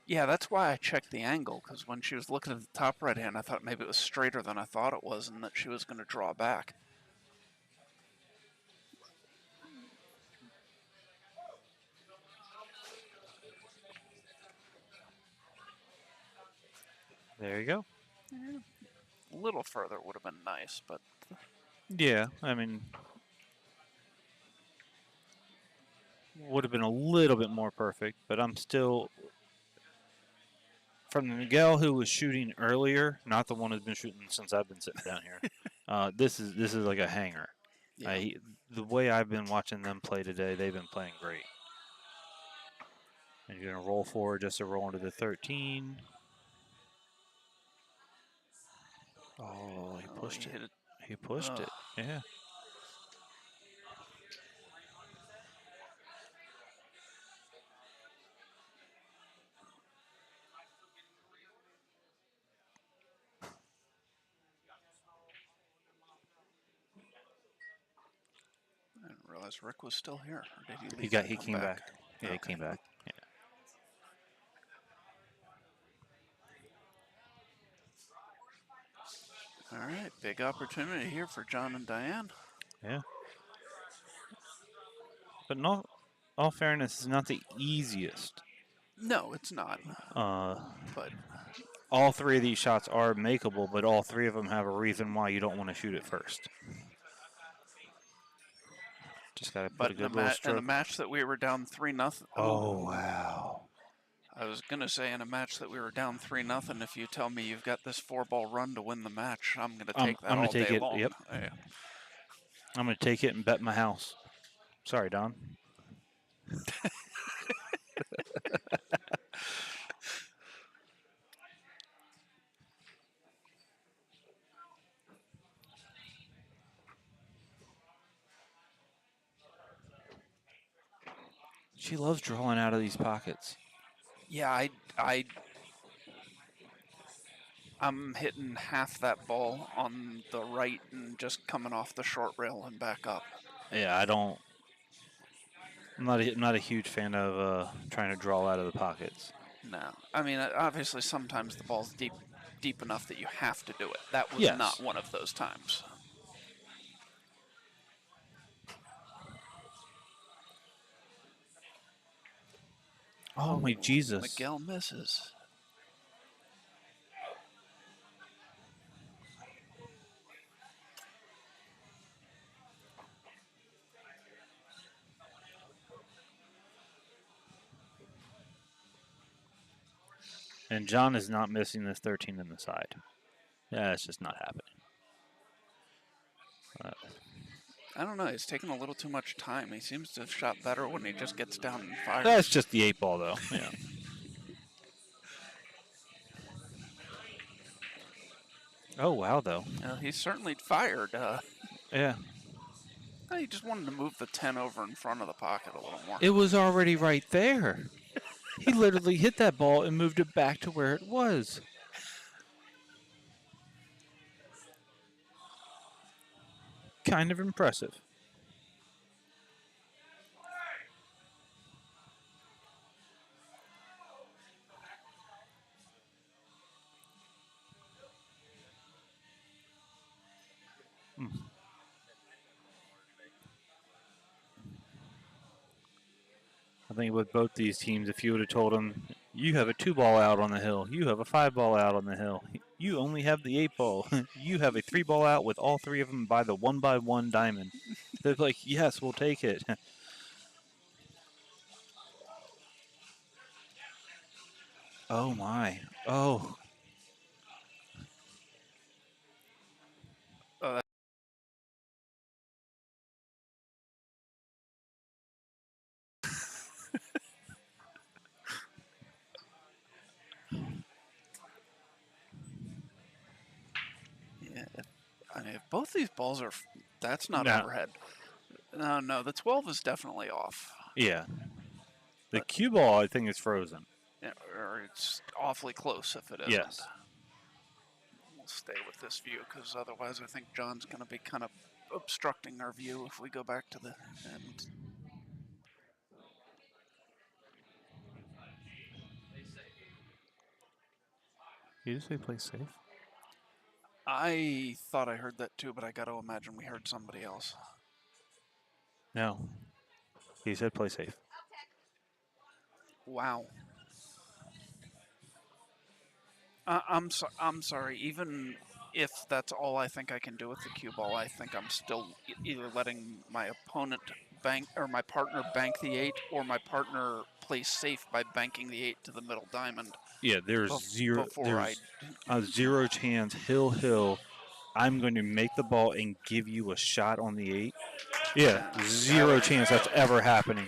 Yeah, that's why I checked the angle, because when she was looking at the top right hand, I thought maybe it was straighter than I thought it was and that she was going to draw back. There you go. Yeah. A little further would have been nice, but... Yeah, I mean, would have been a little bit more perfect, but I'm still... From the Miguel who was shooting earlier, not the one who's been shooting since I've been sitting down here. This is like a hanger. Yeah. The way I've been watching them play today, they've been playing great. And you're going to roll forward just to roll into the 13. Oh, he pushed he it. hit it. He pushed it, yeah. I didn't realize Rick was still here. Or did he leave? He came back. Yeah, Okay. he came back. Yeah. All right, big opportunity here for John and Diane. Yeah. But in all fairness, it's not the easiest. No, it's not. But all 3 of these shots are makeable, but all 3 of them have a reason why you don't want to shoot it first. Just got to put a good little stroke. In a match that we were down 3-0. Oh, wow. I was going to say in a match that we were down 3-0, if you tell me you've got this 4-ball run to win the match, I'm going to take that all day long. Yep. Yeah. I'm going to take it and bet my house. Sorry, Don. She loves drawing out of these pockets. Yeah, I'm hitting half that ball on the right and just coming off the short rail and back up. Yeah, I'm not a huge fan of trying to draw out of the pockets. No, I mean obviously sometimes the ball's deep enough that you have to do it. That was not one of those times. Oh my Jesus! Miguel misses. And John is not missing this 13 in the side. Yeah, it's just not happening. I don't know. He's taking a little too much time. He seems to have shot better when he just gets down and fires. That's just the 8-ball, though. Yeah. Oh, wow, though. He certainly fired. Yeah. He just wanted to move the 10 over in front of the pocket a little more. It was already right there. He literally hit that ball and moved it back to where it was. Kind of impressive. I think with both these teams, if you would have told them, you have a 2-ball out on the hill, you have a 5-ball out on the hill, you only have the 8-ball, you have a 3-ball out with all 3 of them by the 1x1 diamond. They're like, yes, we'll take it. Oh, my. Oh. Yeah, I mean, if both these balls are, that's not No. overhead. No, the 12 is definitely off. Yeah. The cue ball, I think, is frozen. Yeah, or it's awfully close if it isn't. Yes. We'll stay with this view because otherwise I think John's going to be kind of obstructing our view if we go back to the end. You just say play safe? I thought I heard that too, but I got to imagine we heard somebody else. No. He said play safe. Wow. I'm sorry. Even if that's all I think I can do with the cue ball, I think I'm still either letting my opponent bank or my partner bank the 8, or my partner play safe by banking the 8 to the middle diamond. Yeah, there's There's a 0 chance hill. I'm going to make the ball and give you a shot on the 8. Yeah, 0 chance that's ever happening.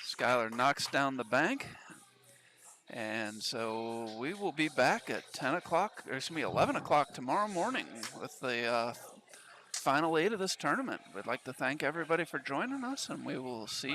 Skylar knocks down the bank. And so we will be back at 10 o'clock, or excuse me, 11 o'clock tomorrow morning with the final 8 of this tournament. We'd like to thank everybody for joining us, and we will see you